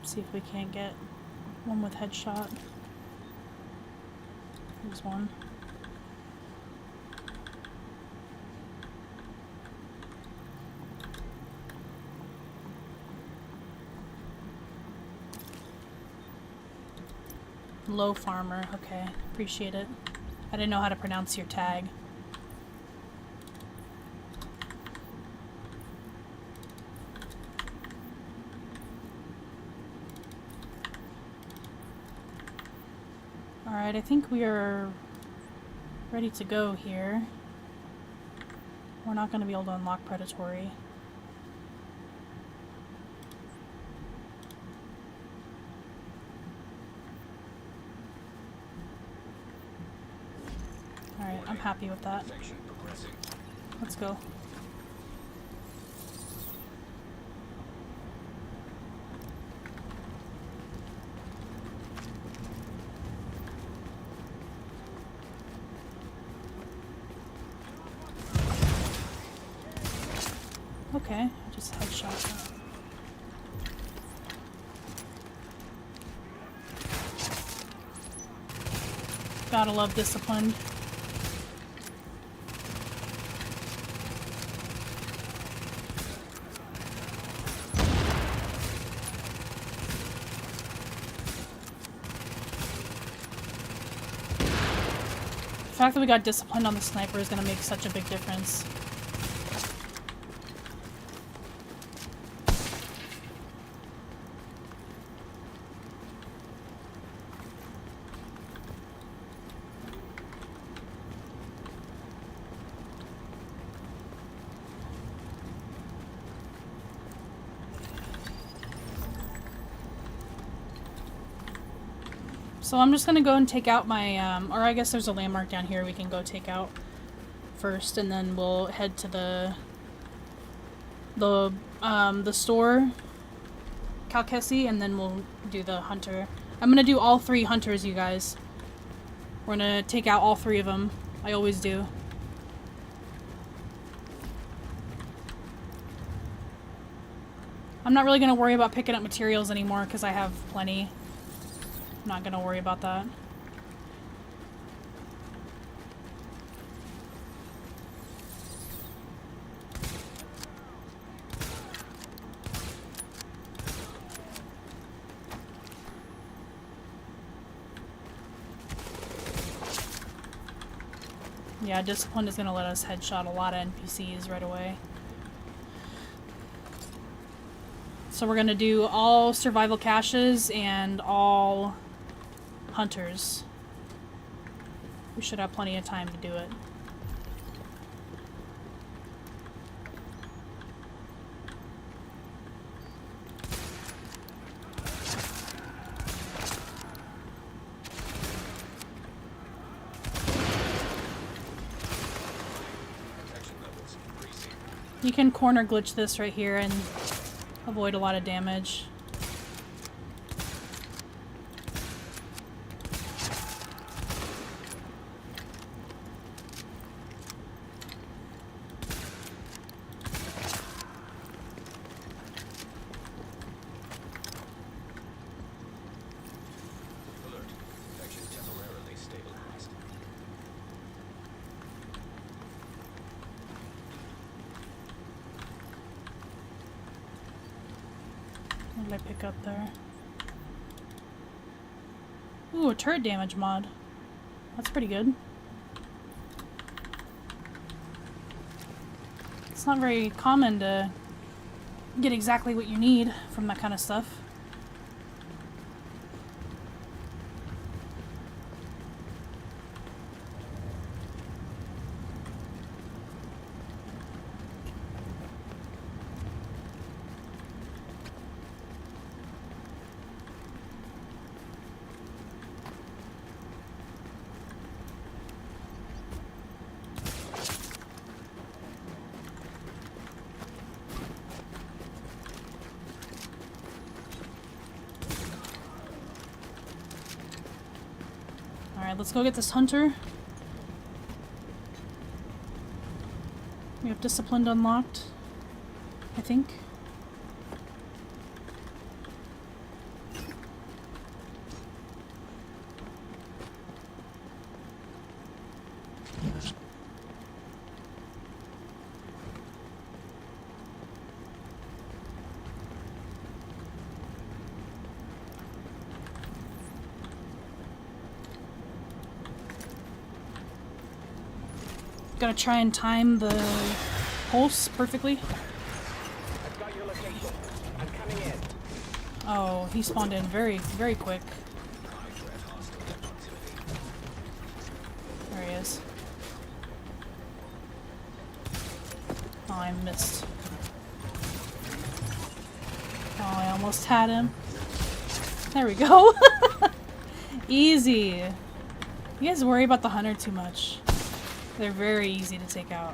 See if we can't get one with headshot. There's one. Low farmer, okay, appreciate it. I didn't know how to pronounce your tag. Alright, I think we are ready to go here. We're not going to be able to unlock predatory. Alright, I'm happy with that. Let's go. Okay, I just headshot that. Gotta love disciplined. The fact that we got disciplined on the sniper is going to make such a big difference. So I'm just gonna go and take out my, or I guess there's a landmark down here we can go take out first, and then we'll head to the store, Kalkesi, and then we'll do the hunter. I'm gonna do all 3 hunters, you guys. We're gonna take out all 3 of them. I always do. I'm not really gonna worry about picking up materials anymore because I have plenty. I'm not gonna worry about that. Yeah, discipline is gonna let us headshot a lot of NPCs right away. So we're gonna do all survival caches and all hunters. We should have plenty of time to do it. You can corner glitch this right here and avoid a lot of damage. What did I pick up there? Ooh, a turret damage mod. That's pretty good. It's not very common to get exactly what you need from that kind of stuff. Alright, let's go get this hunter. We have disciplined unlocked, I think. Gotta try and time the pulse perfectly. I've got your location. I'm coming in. Oh, he spawned in very, very quick. There he is. Oh, I missed. Oh, I almost had him. There we go. Easy. You guys worry about the hunter too much. They're very easy to take out.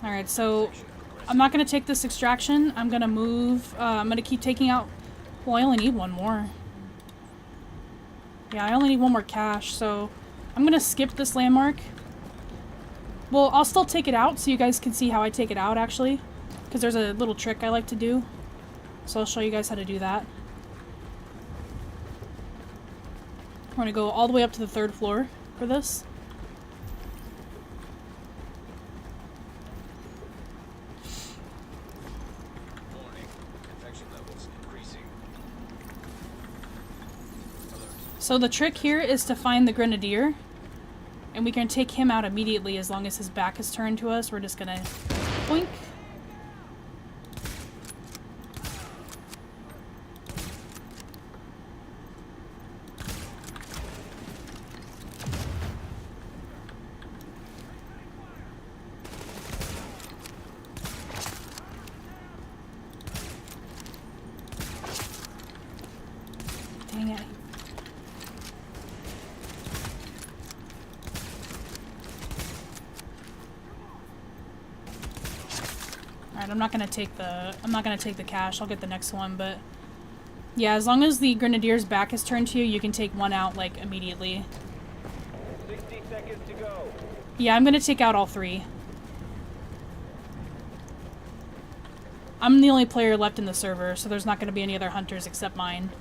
Alright, so I'm not going to take this extraction. I'm going to move. I'm going to keep taking out... Well, I only need one more. Yeah, I only need one more cache, so I'm going to skip this landmark. Well, I'll still take it out so you guys can see how I take it out, actually. Because there's a little trick I like to do. So I'll show you guys how to do that. We're gonna go all the way up to the 3rd floor for this. So the trick here is to find the grenadier, and we can take him out immediately as long as his back is turned to us. We're just gonna boink. Dang it. Alright, I'm not gonna take the cache. I'll get the next one, but yeah, as long as the grenadier's back is turned to you, you can take one out like immediately. 60 seconds to go. Yeah, I'm gonna take out all 3. I'm the only player left in the server, so there's not gonna be any other hunters except mine.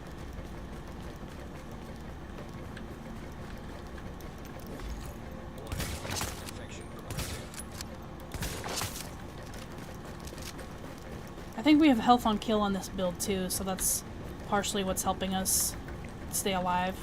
I think we have health on kill on this build too, so that's partially what's helping us stay alive.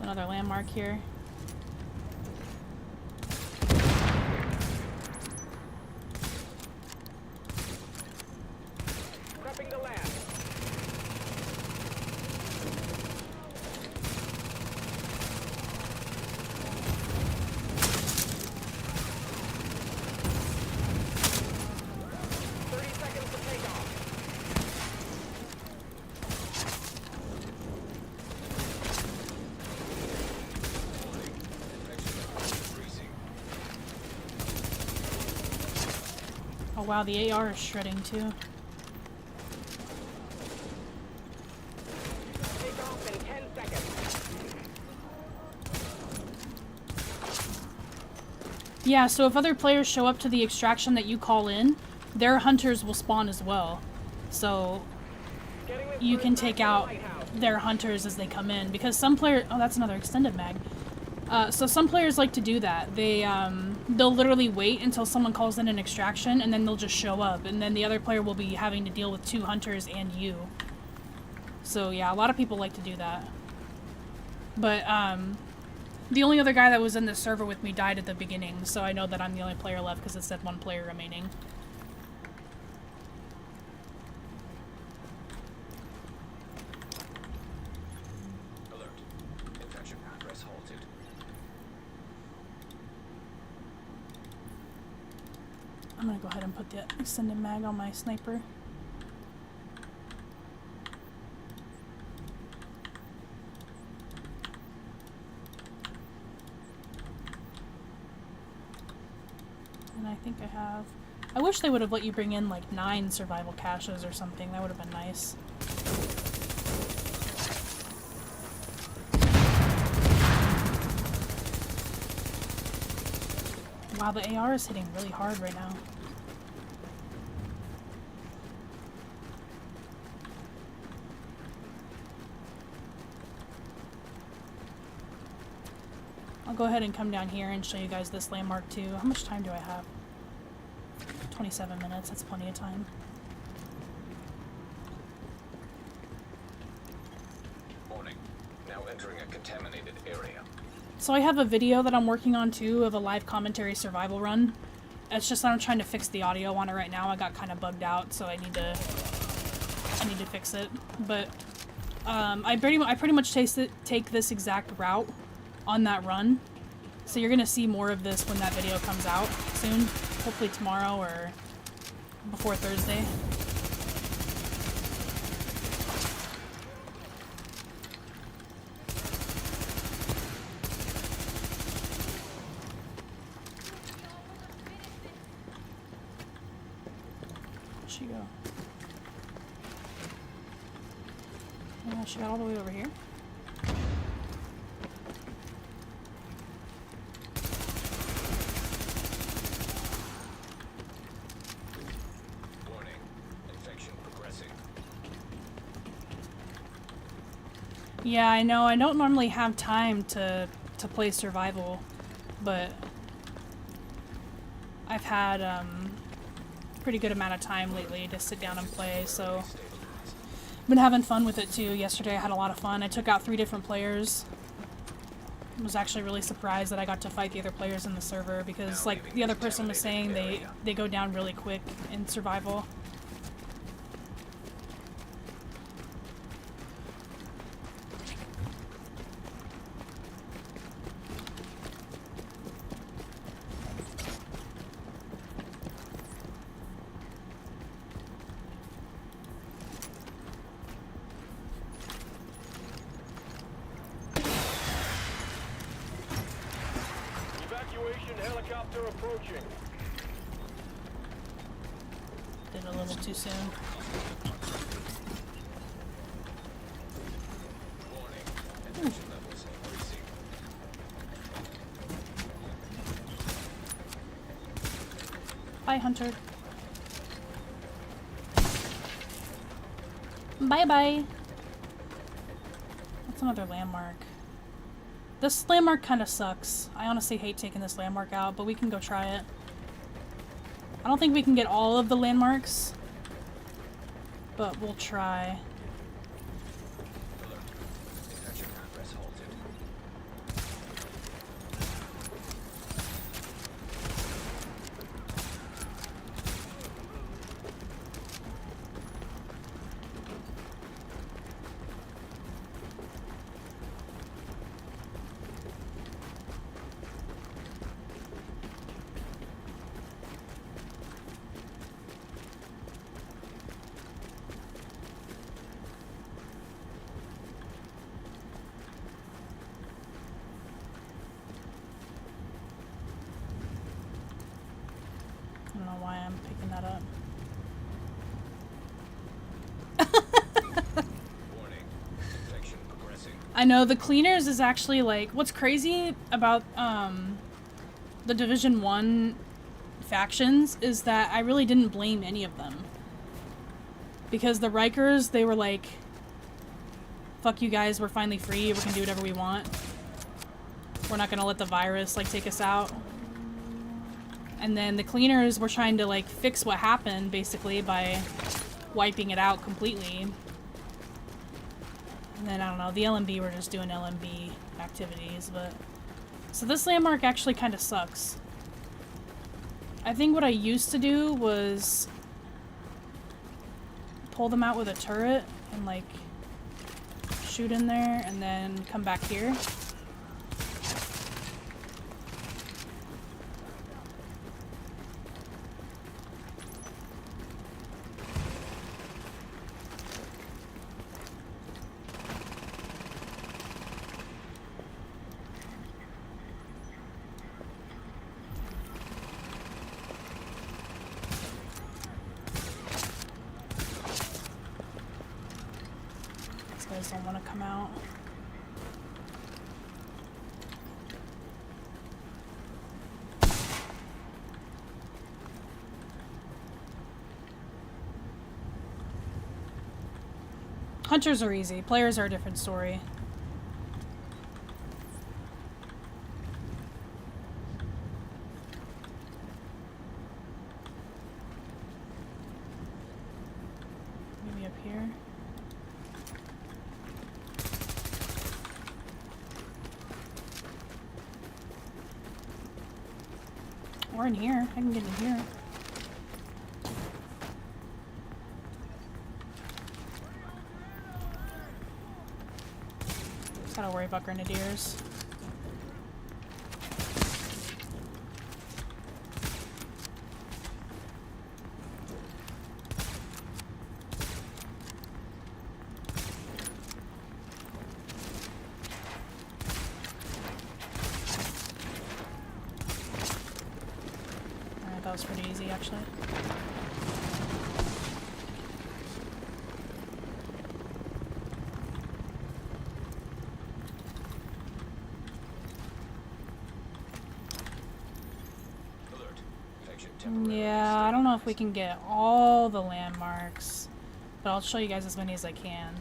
Another landmark here. Prepping the lab. Oh wow, the AR is shredding too. Yeah, so if other players show up to the extraction that you call in, their hunters will spawn as well. So you can take out their hunters as they come in, because some players... Oh, that's another extended mag. So some players like to do that. They'll literally wait until someone calls in an extraction, and then they'll just show up, and then the other player will be having to deal with 2 hunters and you. So yeah, a lot of people like to do that. But the only other guy that was in the server with me died at the beginning, so I know that I'm the only player left because it said 1 player remaining. I'm gonna go ahead and put the extended mag on my sniper. And I think I have... I wish they would have let you bring in like 9 survival caches or something. That would have been nice. Wow, the AR is hitting really hard right now. I'll go ahead and come down here and show you guys this landmark too. How much time do I have? 27 minutes, that's plenty of time. Warning. Now entering a contaminated area. So I have a video that I'm working on too of a live commentary survival run. It's just that I'm trying to fix the audio on it right now. I got kind of bugged out, so I need to fix it. But I pretty much take this exact route on that run. So you're gonna see more of this when that video comes out soon. Hopefully tomorrow or before Thursday. Where'd she go? Yeah, she got all the way over here. Yeah, I know. I don't normally have time to play survival, but I've had a pretty good amount of time lately to sit down and play, so I've been having fun with it too. Yesterday I had a lot of fun. I took out 3 different players. I was actually really surprised that I got to fight the other players in the server because, like the other person was saying, they go down really quick in survival. Helicopter approaching. Did a little too soon. Bye, Hunter. Bye-bye. That's another landmark. This landmark kind of sucks. I honestly hate taking this landmark out, but we can go try it. I don't think we can get all of the landmarks, but we'll try. I don't know why I'm picking that up. I know, the cleaners is actually like, what's crazy about the Division 1 factions is that I really didn't blame any of them. Because the Rikers, they were like, fuck you guys, we're finally free, we can do whatever we want. We're not gonna let the virus, like, take us out. And then the Cleaners were trying to, like, fix what happened, basically, by wiping it out completely. And then, I don't know, the LMB were just doing LMB activities, but... So this landmark actually kind of sucks. I think what I used to do was pull them out with a turret and, like, shoot in there and then come back here. Don't want to come out. Hunters are easy. Players are a different story. Maybe up here. Or in here. I can get in here. Just gotta worry about grenadiers. That was pretty easy, actually. Yeah, I don't know if we can get all the landmarks, but I'll show you guys as many as I can.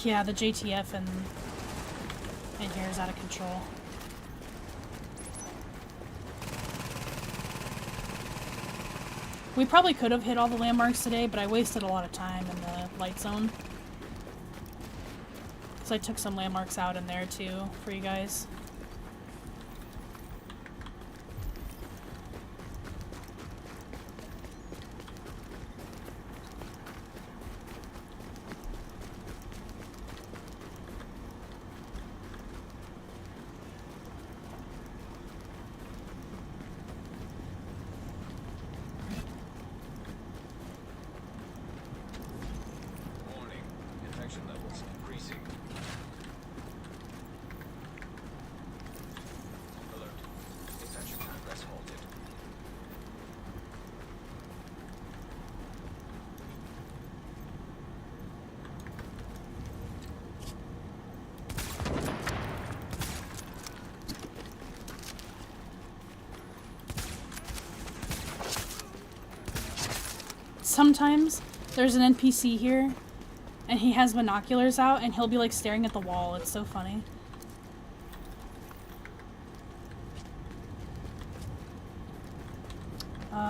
Yeah, the JTF in here is out of control. We probably could have hit all the landmarks today, but I wasted a lot of time in the light zone. So I took some landmarks out in there too for you guys. Sometimes there's an NPC here and he has binoculars out and he'll be like staring at the wall. It's so funny.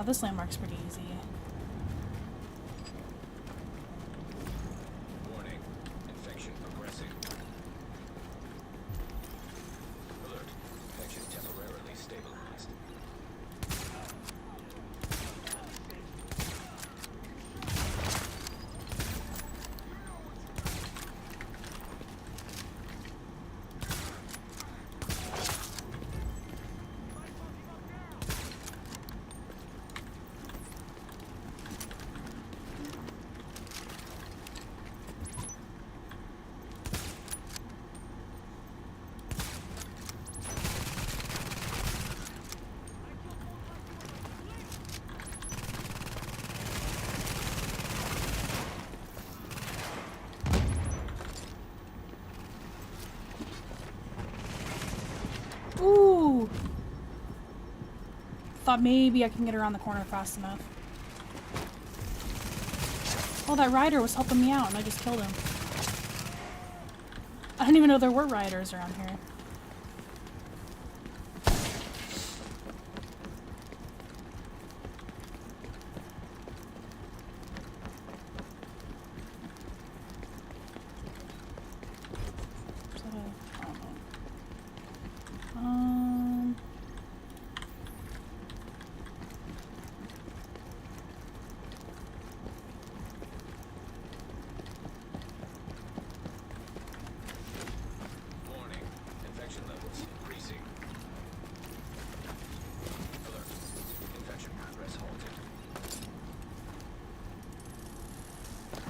This landmark's pretty easy. Warning. Infection progressing. thought maybe I can get around the corner fast enough. Oh, that rider was helping me out and I just killed him. I didn't even know there were riders around here.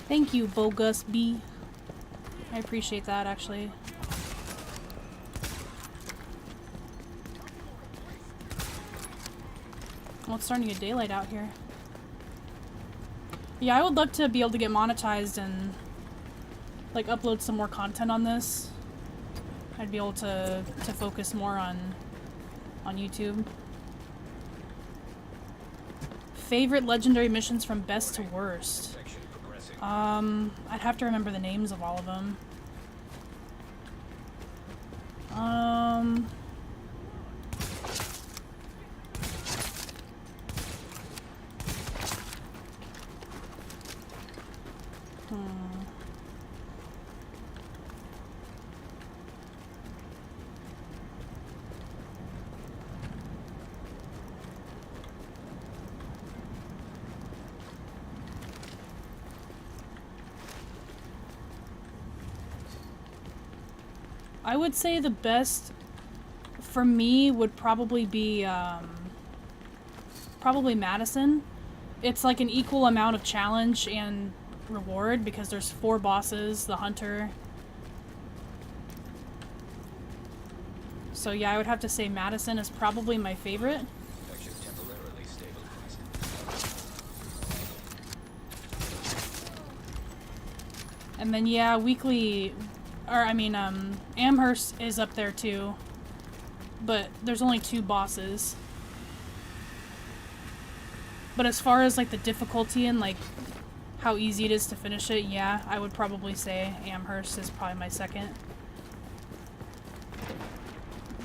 Thank you, Bogus B. I appreciate that, actually. Well, it's starting to get daylight out here. Yeah, I would love to be able to get monetized and, like, upload some more content on this. I'd be able to focus more on YouTube. Favorite legendary missions from best to worst? I'd have to remember the names of all of them. I would say the best for me would probably be probably Madison. It's like an equal amount of challenge and reward because there's 4 bosses, the hunter. So yeah, I would have to say Madison is probably my favorite. And then yeah, weekly, or I mean, Amherst is up there too, but there's only 2 bosses. But as far as like the difficulty and like how easy it is to finish it, yeah, I would probably say Amherst is probably my second.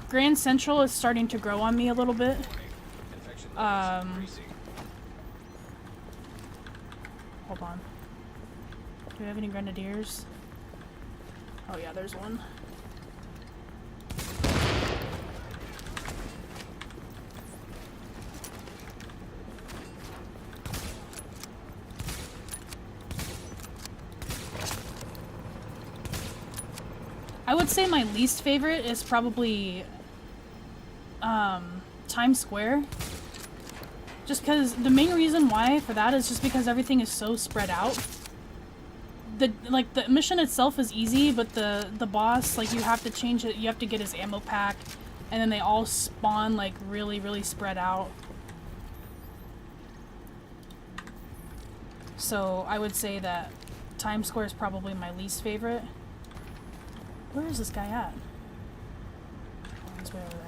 Grand Central is starting to grow on me a little bit. Hold on. Do we have any grenadiers? Oh yeah, there's one. I would say my least favorite is probably Times Square. Just because the main reason why for that is just because everything is so spread out. The mission itself is easy, but the boss, like, you have to change it, you have to get his ammo pack, and then they all spawn like really spread out. So I would say that Times Square is probably my least favorite. Where is this guy at? Oh, he's way over there.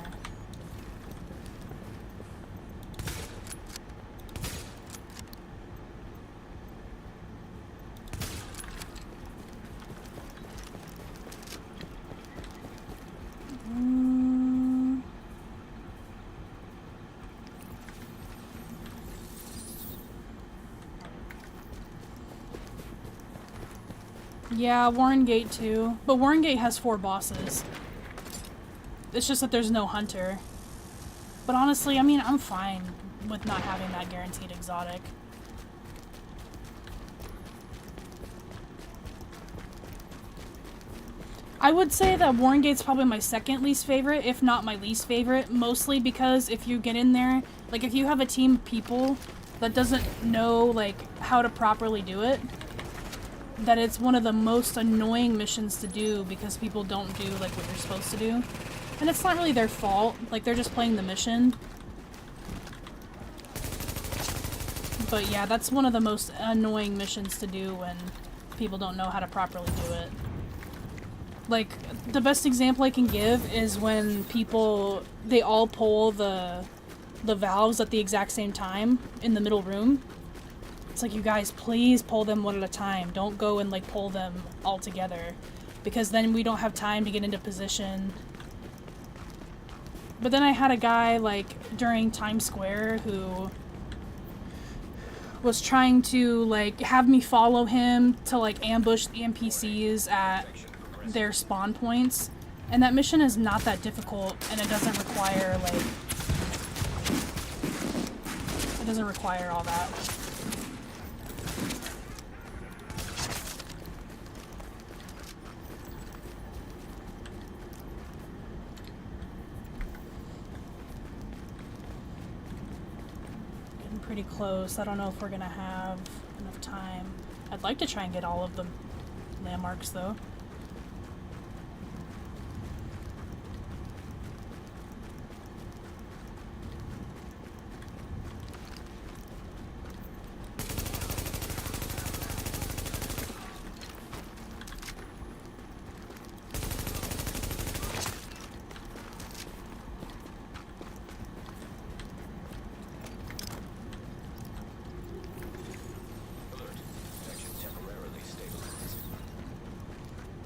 Yeah, Warren Gate too. But Warren Gate has 4 bosses. It's just that there's no hunter. But honestly, I mean, I'm fine with not having that guaranteed exotic. I would say that Warren Gate's probably my second least favorite, if not my least favorite, mostly because if you get in there, like if you have a team of people that doesn't know like how to properly do it, that it's one of the most annoying missions to do because people don't do like what you're supposed to do. And it's not really their fault, like they're just playing the mission. But yeah, that's one of the most annoying missions to do when people don't know how to properly do it. Like, the best example I can give is when people, they all pull the the valves at the exact same time in the middle room. It's like, you guys, please pull them one at a time. Don't go and like pull them all together, because then we don't have time to get into position. But then I had a guy like during Times Square who was trying to like have me follow him to like ambush the NPCs at their spawn points, and that mission is not that difficult, and it doesn't require like, it doesn't require all that. Getting pretty close. I don't know if we're gonna have enough time. I'd like to try and get all of the landmarks though.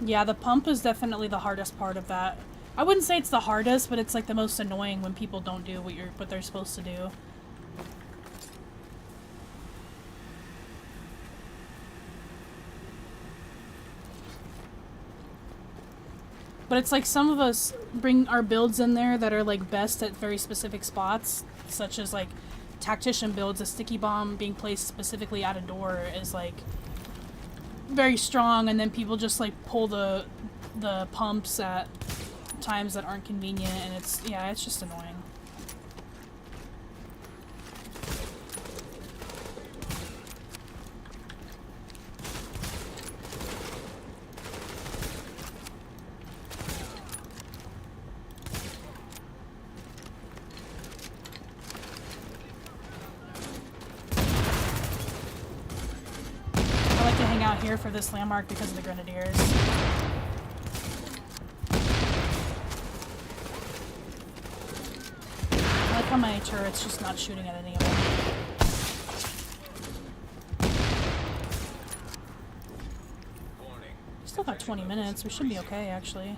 Yeah, the pump is definitely the hardest part of that. I wouldn't say it's the hardest, but it's like the most annoying when people don't do what they're supposed to do. But it's like some of us bring our builds in there that are like best at very specific spots, such as like tactician builds. A sticky bomb being placed specifically at a door is like very strong, and then people just like pull the pumps at times that aren't convenient, and it's just annoying. Out here for this landmark because of the grenadiers. I like how my turret's just not shooting at any of them. Still got 20 minutes. We should be okay, actually.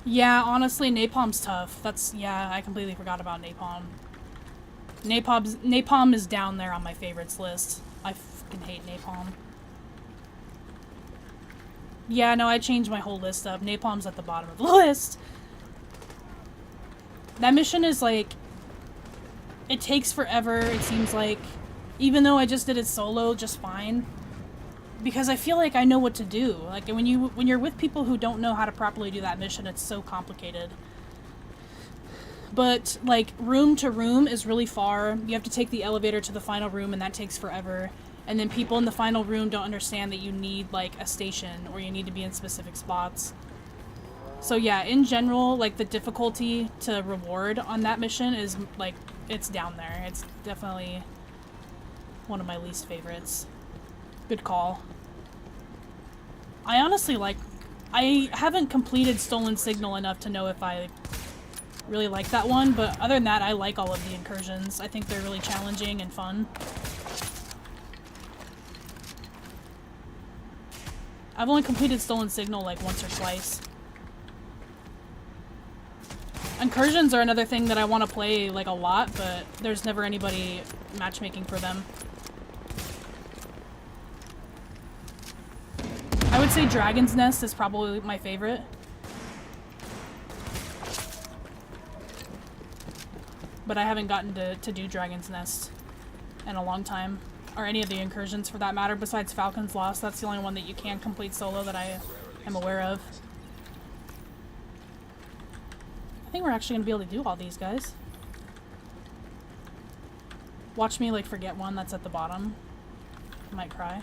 Yeah, honestly, napalm's tough. I completely forgot about napalm. Napalm is down there on my favorites list. I fucking hate napalm. Yeah, no, I changed my whole list up. Napalm's at the bottom of the list. That mission is like, it takes forever, it seems like. Even though I just did it solo just fine. Because I feel like I know what to do. Like when you're with people who don't know how to properly do that mission, it's so complicated. But like room to room is really far. You have to take the elevator to the final room, and that takes forever. And then people in the final room don't understand that you need like a station, or you need to be in specific spots. So yeah, in general, like the difficulty to reward on that mission is like, it's down there. It's definitely one of my least favorites. Good call. I honestly I haven't completed Stolen Signal enough to know if I really like that one, but other than that, I like all of the incursions. I think they're really challenging and fun. I've only completed Stolen Signal like once or twice. Incursions are another thing that I want to play like a lot, but there's never anybody matchmaking for them. I would say Dragon's Nest is probably my favorite. But I haven't gotten to do Dragon's Nest in a long time. Or any of the incursions for that matter, besides Falcon's Lost. That's the only one that you can complete solo that I am aware of. I think we're actually going to be able to do all these, guys. Watch me like forget one that's at the bottom. Might cry.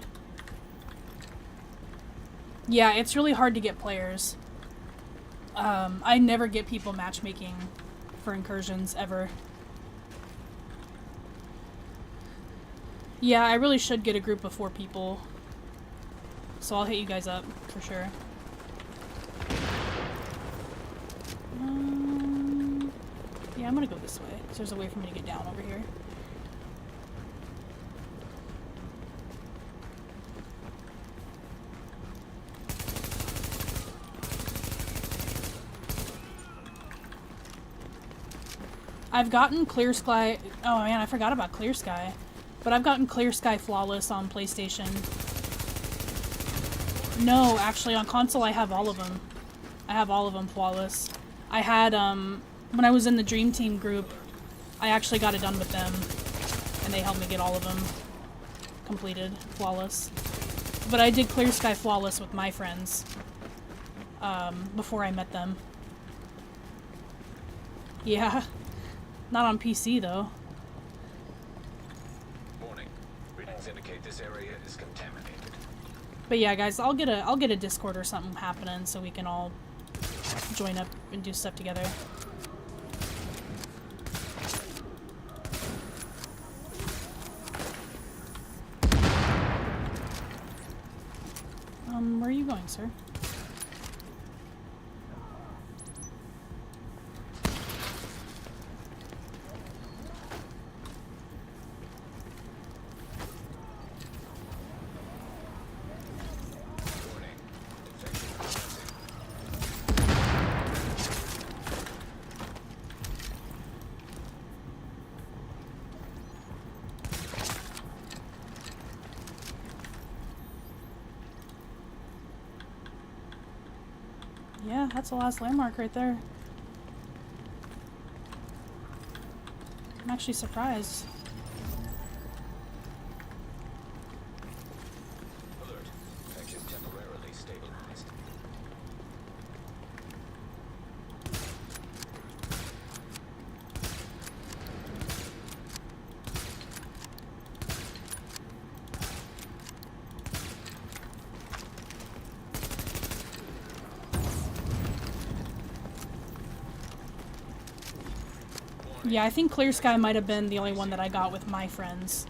Yeah, it's really hard to get players. I never get people matchmaking for incursions, ever. Yeah, I really should get a group of 4 people. So I'll hit you guys up, for sure. Yeah, I'm gonna go this way, because there's a way for me to get down over here. I've gotten Clear Sky. Oh man, I forgot about Clear Sky. But I've gotten Clear Sky Flawless on PlayStation. No, actually, on console I have all of them. I have all of them flawless. I had, when I was in the Dream Team group, I actually got it done with them. And they helped me get all of them completed, flawless. But I did Clear Sky Flawless with my friends. Before I met them. Yeah. Not on PC, though. Warning. Readings indicate this area is contaminated. But yeah, guys, I'll get a Discord or something happening so we can all join up and do stuff together. Where are you going, sir? Yeah, that's the last landmark right there. I'm actually surprised. Alert. Infection temporarily stabilized. Yeah, I think Clear Sky might have been the only one that I got with my friends.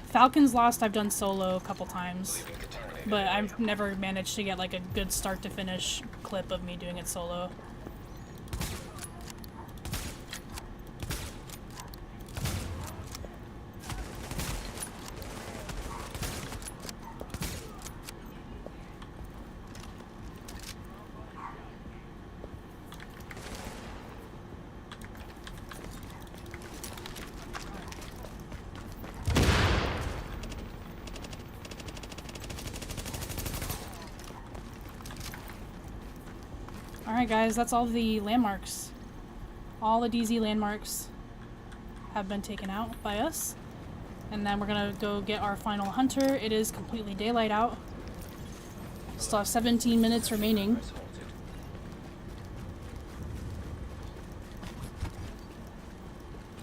Falcon's Lost I've done solo a couple times, but I've never managed to get like a good start to finish clip of me doing it solo. Alright guys, that's all the landmarks. All the DZ landmarks have been taken out by us. And then we're gonna go get our final hunter. It is completely daylight out. Still have 17 minutes remaining.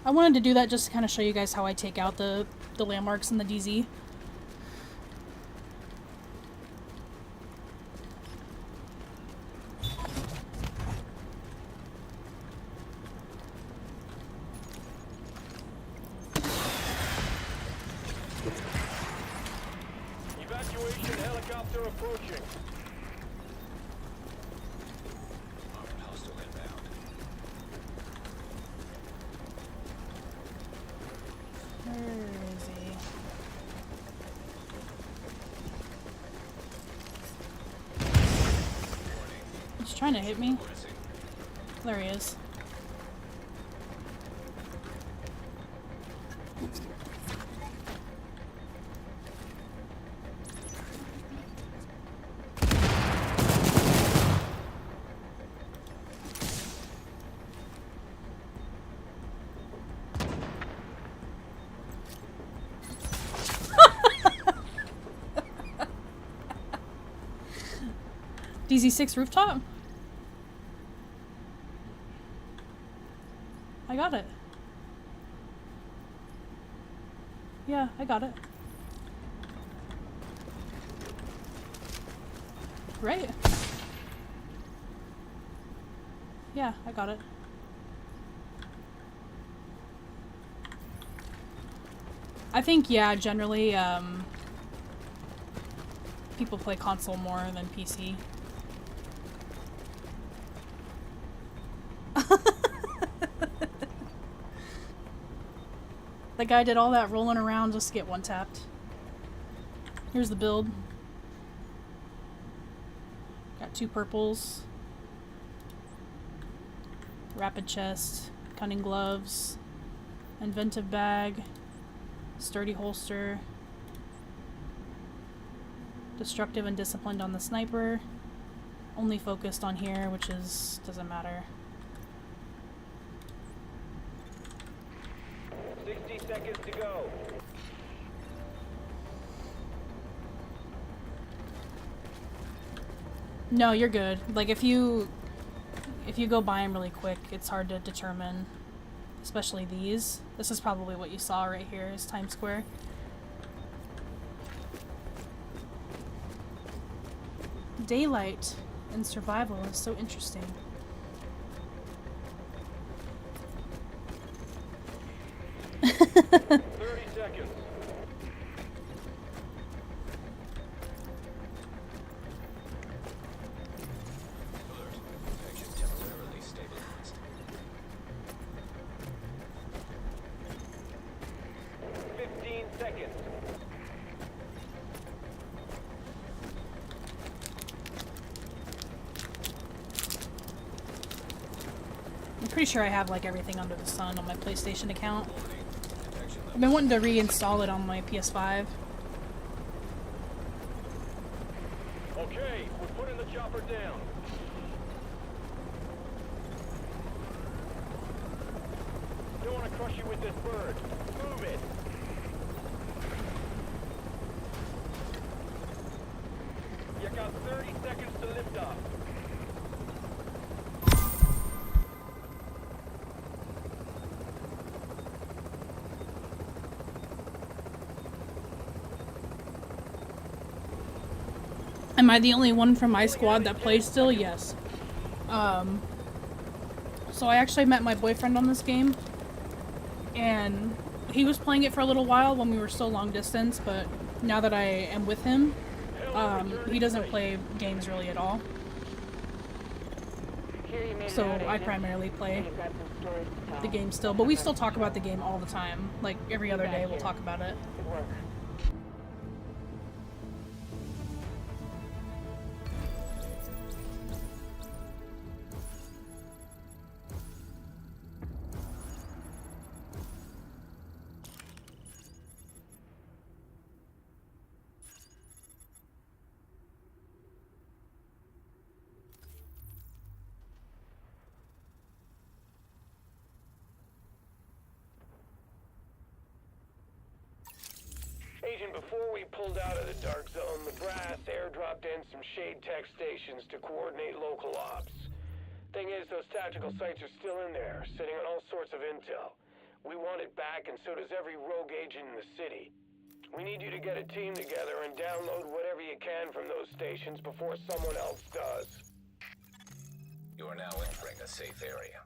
I wanted to do that just to kind of show you guys how I take out the landmarks in the DZ. Evacuation helicopter approaching. Hostile inbound. Where is he? He's trying to hit me. There he is. DZ6 rooftop? Yeah, I got it. Right. Yeah, I got it. I think, yeah, generally, people play console more than PC. The guy did all that rolling around just to get one tapped. Here's the build. Got 2 purples. Rapid chest. Cunning gloves. Inventive bag. Sturdy holster. Destructive and disciplined on the sniper. Only focused on here, which is doesn't matter. 60 seconds to go. No, you're good. Like if you go by them really quick, it's hard to determine, especially these. This is probably what you saw right here is Times Square. Daylight and survival is so interesting. Seconds. Alert. Infection temporarily stabilized. 15 seconds. I'm pretty sure I have like everything under the sun on my PlayStation account. I've been wanting to reinstall it on my PS5. Okay, we're putting the chopper down. Don't want to crush you with this bird. Move it. You got 30 seconds to lift off. Am I the only one from my squad that plays still? Yes. So I actually met my boyfriend on this game, and he was playing it for a little while when we were still long distance, but now that I am with him, he doesn't play games really at all. So I primarily play the game still, but we still talk about the game all the time. Like every other day we'll talk about it. Agent, before we pulled out of the dark zone, the brass airdropped in some shade tech stations to coordinate local ops. Thing is, those tactical sites are still in there, sitting on all sorts of intel. We want it back, and so does every rogue agent in the city. We need you to get a team together and download whatever you can from those stations before someone else does. You are now entering a safe area.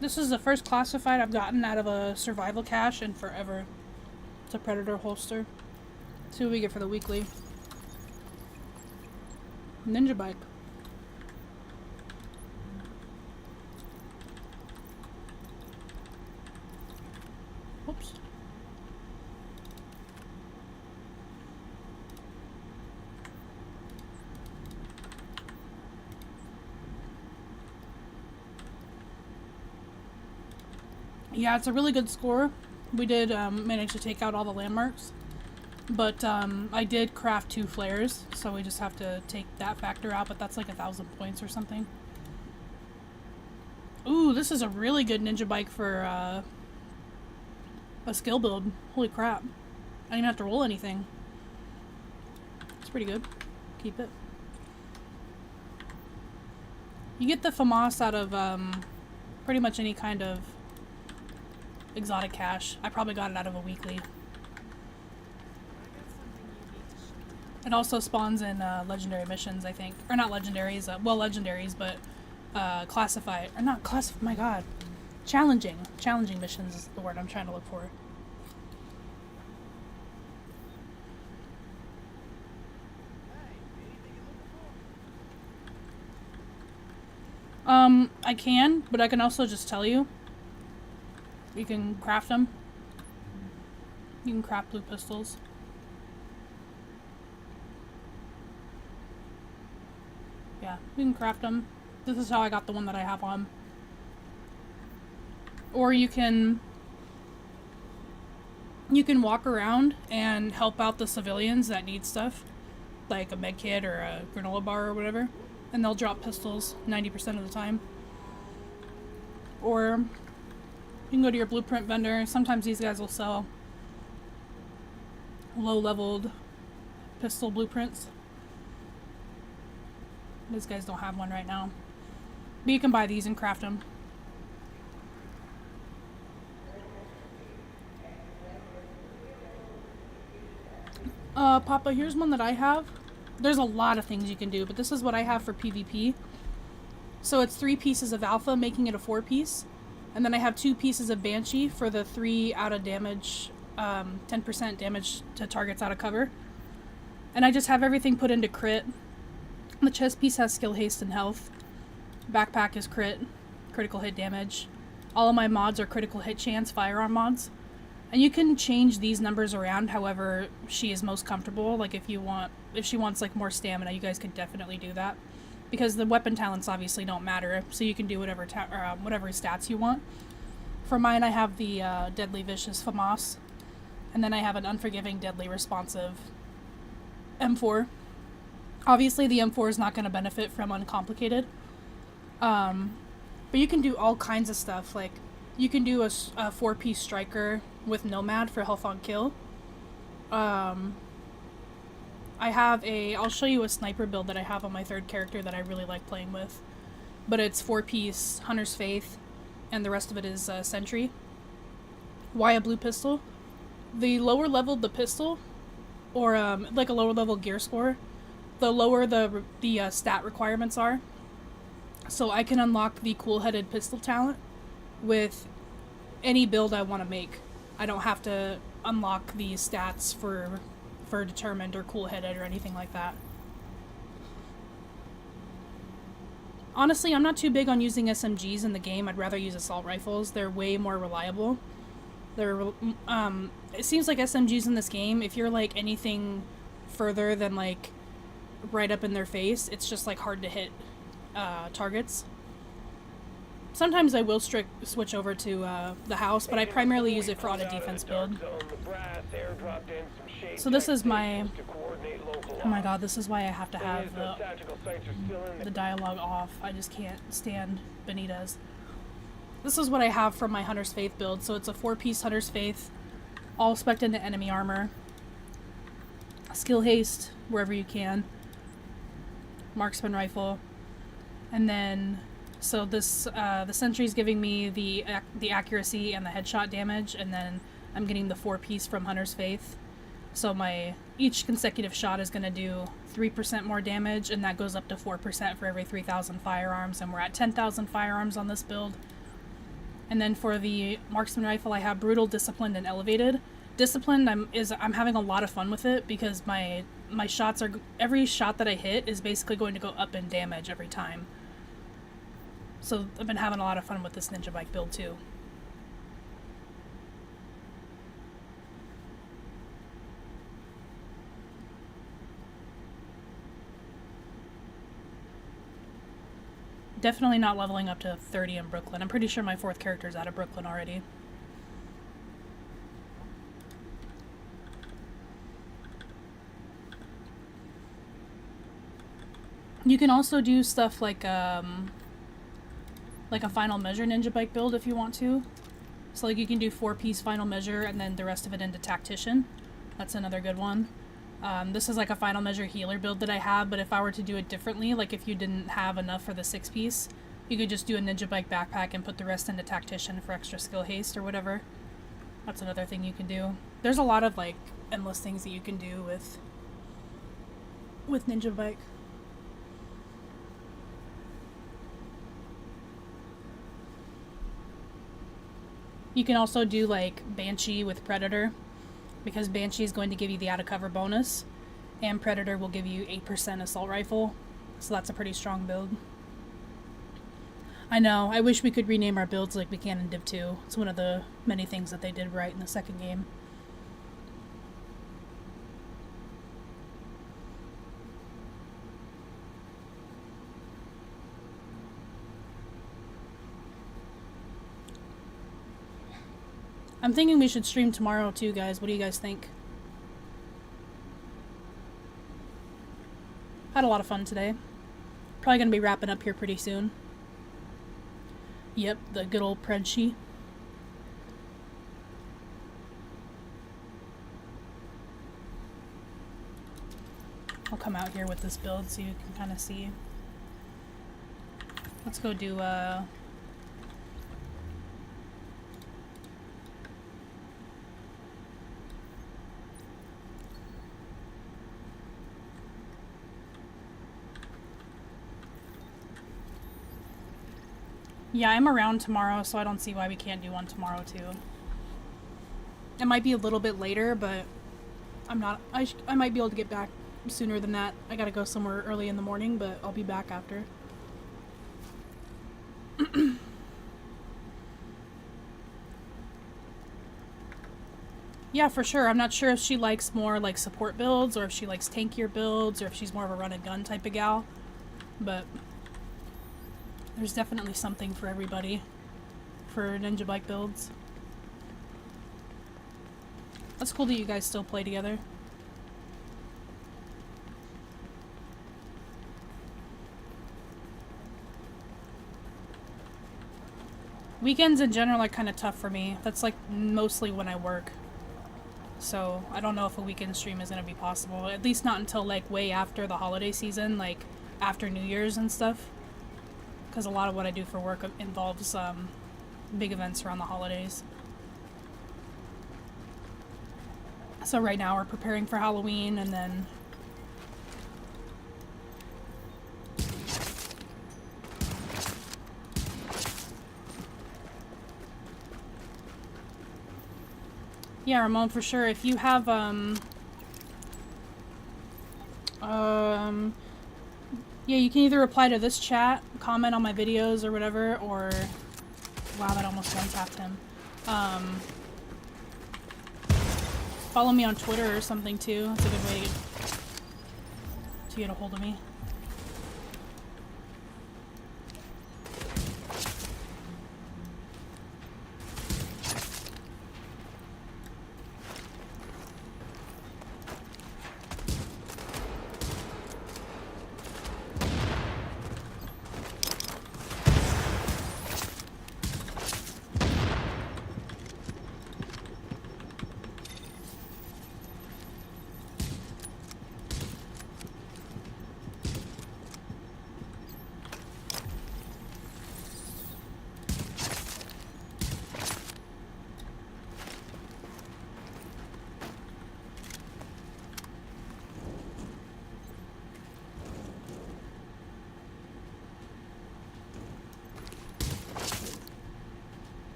This is the first classified I've gotten out of a survival cache in forever. It's a Predator holster. See what we get for the weekly. Ninja bike. Whoops. Yeah, it's a really good score. We did manage to take out all the landmarks. But I did craft 2 flares, so we just have to take that factor out, but that's like 1,000 points or something. Ooh, this is a really good ninja bike for a skill build. Holy crap. I didn't even have to roll anything. It's pretty good. Keep it. You get the FAMAS out of pretty much any kind of exotic cache. I probably got it out of a weekly. It also spawns in legendary missions, I think. Or not legendaries, well, legendaries, but classified. Or not classified, my god. Challenging. Challenging missions is the word I'm trying to look for. I can, but I can also just tell you. You can craft them. You can craft blue pistols. Yeah, you can craft them. This is how I got the one that I have on. Or you can walk around and help out the civilians that need stuff, like a med kit or a granola bar or whatever, and they'll drop pistols 90% of the time. Or you can go to your blueprint vendor. Sometimes these guys will sell low-leveled pistol blueprints. These guys don't have one right now. But you can buy these and craft them. Papa, here's one that I have. There's a lot of things you can do, but this is what I have for PvP. So it's 3 pieces of Alpha, making it a 4-piece. And then I have 2 pieces of Banshee for the 3 out of damage, 10% damage to targets out of cover. And I just have everything put into crit. The chest piece has skill, haste, and health. Backpack is crit, critical hit damage. All of my mods are critical hit chance firearm mods. And you can change these numbers around however she is most comfortable. Like if she wants like more stamina, you guys could definitely do that. Because the weapon talents obviously don't matter, so you can do whatever stats you want. For mine, I have the Deadly Vicious FAMAS, and then I have an Unforgiving, Deadly Responsive M4. Obviously, the M4 is not going to benefit from Uncomplicated, but you can do all kinds of stuff. Like, you can do a 4-piece Striker with Nomad for health on kill. I'll show you a sniper build that I have on my 3rd character that I really like playing with. But it's 4-piece Hunter's Faith, and the rest of it is Sentry. Why a blue pistol? The lower level the pistol, or like a lower level gear score, the lower the stat requirements are. So I can unlock the cool-headed pistol talent with any build I want to make. I don't have to unlock the stats for determined or cool-headed or anything like that. Honestly, I'm not too big on using SMGs in the game. I'd rather use assault rifles. They're way more reliable. It seems like SMGs in this game, if you're like anything further than like right up in their face, it's just like hard to hit targets. Sometimes I will switch over to the house, but I primarily use it for auto defense build. So this is my... Oh my god, this is why I have to have the dialogue off. I just can't stand Benitez. This is what I have for my Hunter's Faith build. So it's a 4-piece Hunter's Faith, all spec'd into enemy armor. Skill haste, wherever you can. Marksman rifle. And then... So this, the Sentry's giving me the accuracy and the headshot damage, and then I'm getting the 4-piece from Hunter's Faith. So each consecutive shot is going to do 3% more damage, and that goes up to 4% for every 3,000 firearms, and we're at 10,000 firearms on this build. And then for the Marksman rifle, I have Brutal, Disciplined, and Elevated. Disciplined, I'm having a lot of fun with it, because my shots are... Every shot that I hit is basically going to go up in damage every time. So I've been having a lot of fun with this ninja bike build too. Definitely not leveling up to 30 in Brooklyn. I'm pretty sure my 4th character's out of Brooklyn already. You can also do stuff like a final measure ninja bike build if you want to. So like you can do 4-piece final measure and then the rest of it into tactician. That's another good one. This is like a final measure healer build that I have, but if I were to do it differently, like if you didn't have enough for the 6-piece, you could just do a ninja bike backpack and put the rest into tactician for extra skill haste or whatever. That's another thing you can do. There's a lot of like endless things that you can do with ninja bike. You can also do like Banshee with Predator, because Banshee is going to give you the out of cover bonus, and Predator will give you 8% assault rifle, so that's a pretty strong build. I know, I wish we could rename our builds like we can in Div 2. It's one of the many things that they did right in the second game. I'm thinking we should stream tomorrow too, guys. What do you guys think? Had a lot of fun today. Probably gonna be wrapping up here pretty soon. Yep, the good old Predsheet. I'll come out here with this build so you can kind of see. Let's go do yeah, I'm around tomorrow, so I don't see why we can't do one tomorrow too. It might be a little bit later, but I'm not. I might be able to get back sooner than that. I gotta go somewhere early in the morning, but I'll be back after. Yeah, for sure. I'm not sure if she likes more like support builds, or if she likes tankier builds, or if she's more of a run and gun type of gal, but there's definitely something for everybody for ninja bike builds. That's cool that you guys still play together. Weekends in general are kind of tough for me. That's like mostly when I work. So I don't know if a weekend stream is going to be possible. At least not until like way after the holiday season, like after New Year's and stuff. Because a lot of what I do for work involves big events around the holidays. So right now we're preparing for Halloween, and then yeah, Ramon, for sure. If you have yeah, you can either reply to this chat, comment on my videos or whatever, or wow, that almost one-tapped him. Follow me on Twitter or something too. That's a good way to get a hold of me.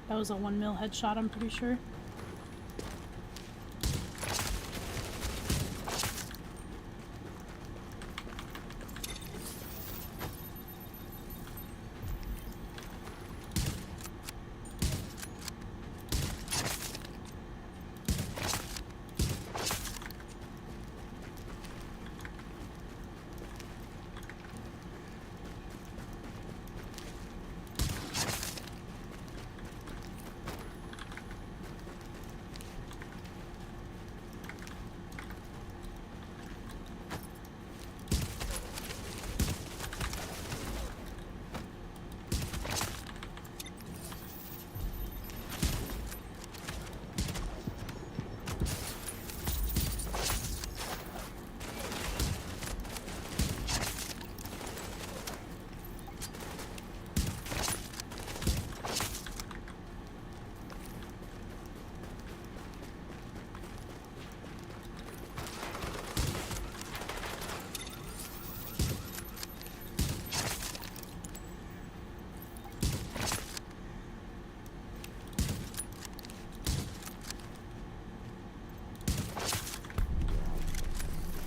That was a 1 mil headshot, I'm pretty sure.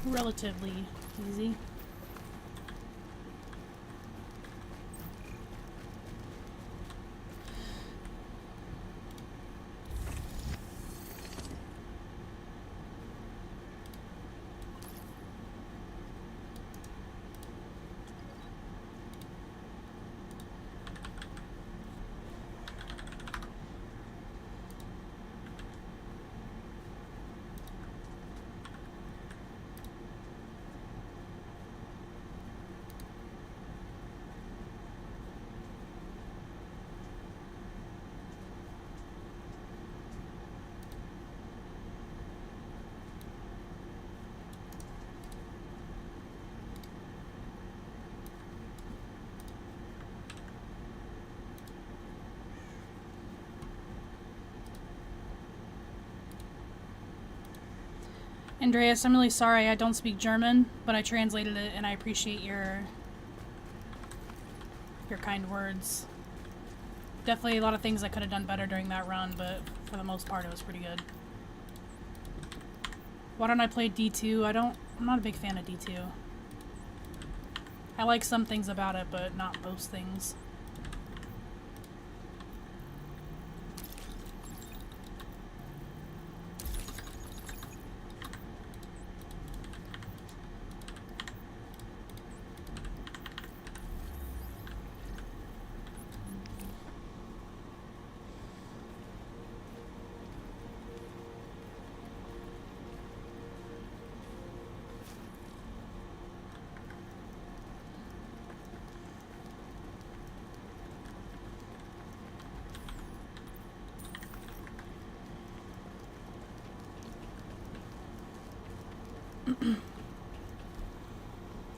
relatively easy. Andreas, I'm really sorry I don't speak German, but I translated it and I appreciate your kind words. Definitely a lot of things I could have done better during that run, but for the most part it was pretty good. Why don't I play D2? I'm not a big fan of D2. I like some things about it, but not most things.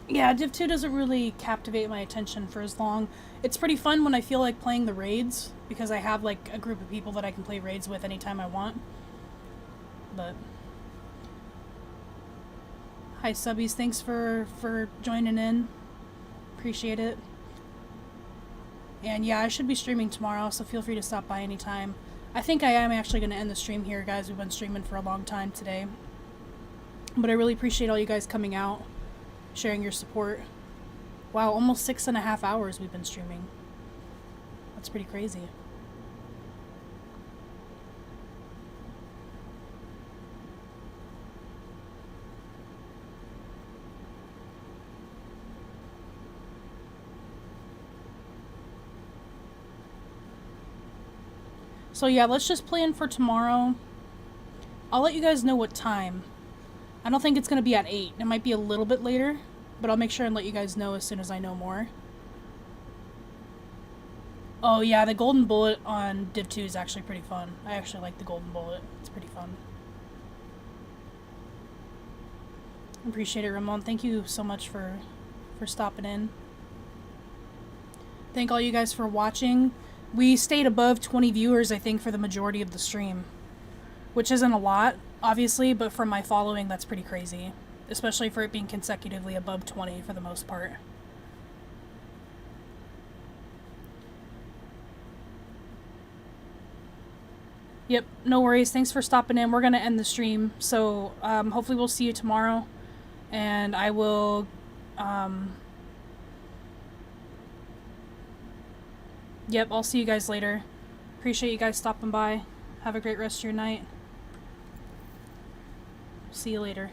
Yeah, Div 2 doesn't really captivate my attention for as long. It's pretty fun when I feel like playing the raids, because I have like a group of people that I can play raids with anytime I want. But hi subbies, thanks for joining in. Appreciate it. And yeah, I should be streaming tomorrow, so feel free to stop by anytime. I think I am actually going to end the stream here, guys. We've been streaming for a long time today. But I really appreciate all you guys coming out, sharing your support. Wow, almost 6.5 hours we've been streaming. That's pretty crazy. So yeah, let's just plan for tomorrow. I'll let you guys know what time. I don't think it's going to be at 8. It might be a little bit later, but I'll make sure and let you guys know as soon as I know more. Oh yeah, the golden bullet on Div 2 is actually pretty fun. I actually like the golden bullet. It's pretty fun. Appreciate it, Ramon. Thank you so much for stopping in. Thank all you guys for watching. We stayed above 20 viewers, I think, for the majority of the stream, which isn't a lot, obviously, but for my following, that's pretty crazy, especially for it being consecutively above 20 for the most part. Yep, no worries. Thanks for stopping in. We're going to end the stream, so hopefully we'll see you tomorrow, and I will... Yep, I'll see you guys later. Appreciate you guys stopping by. Have a great rest of your night. See you later.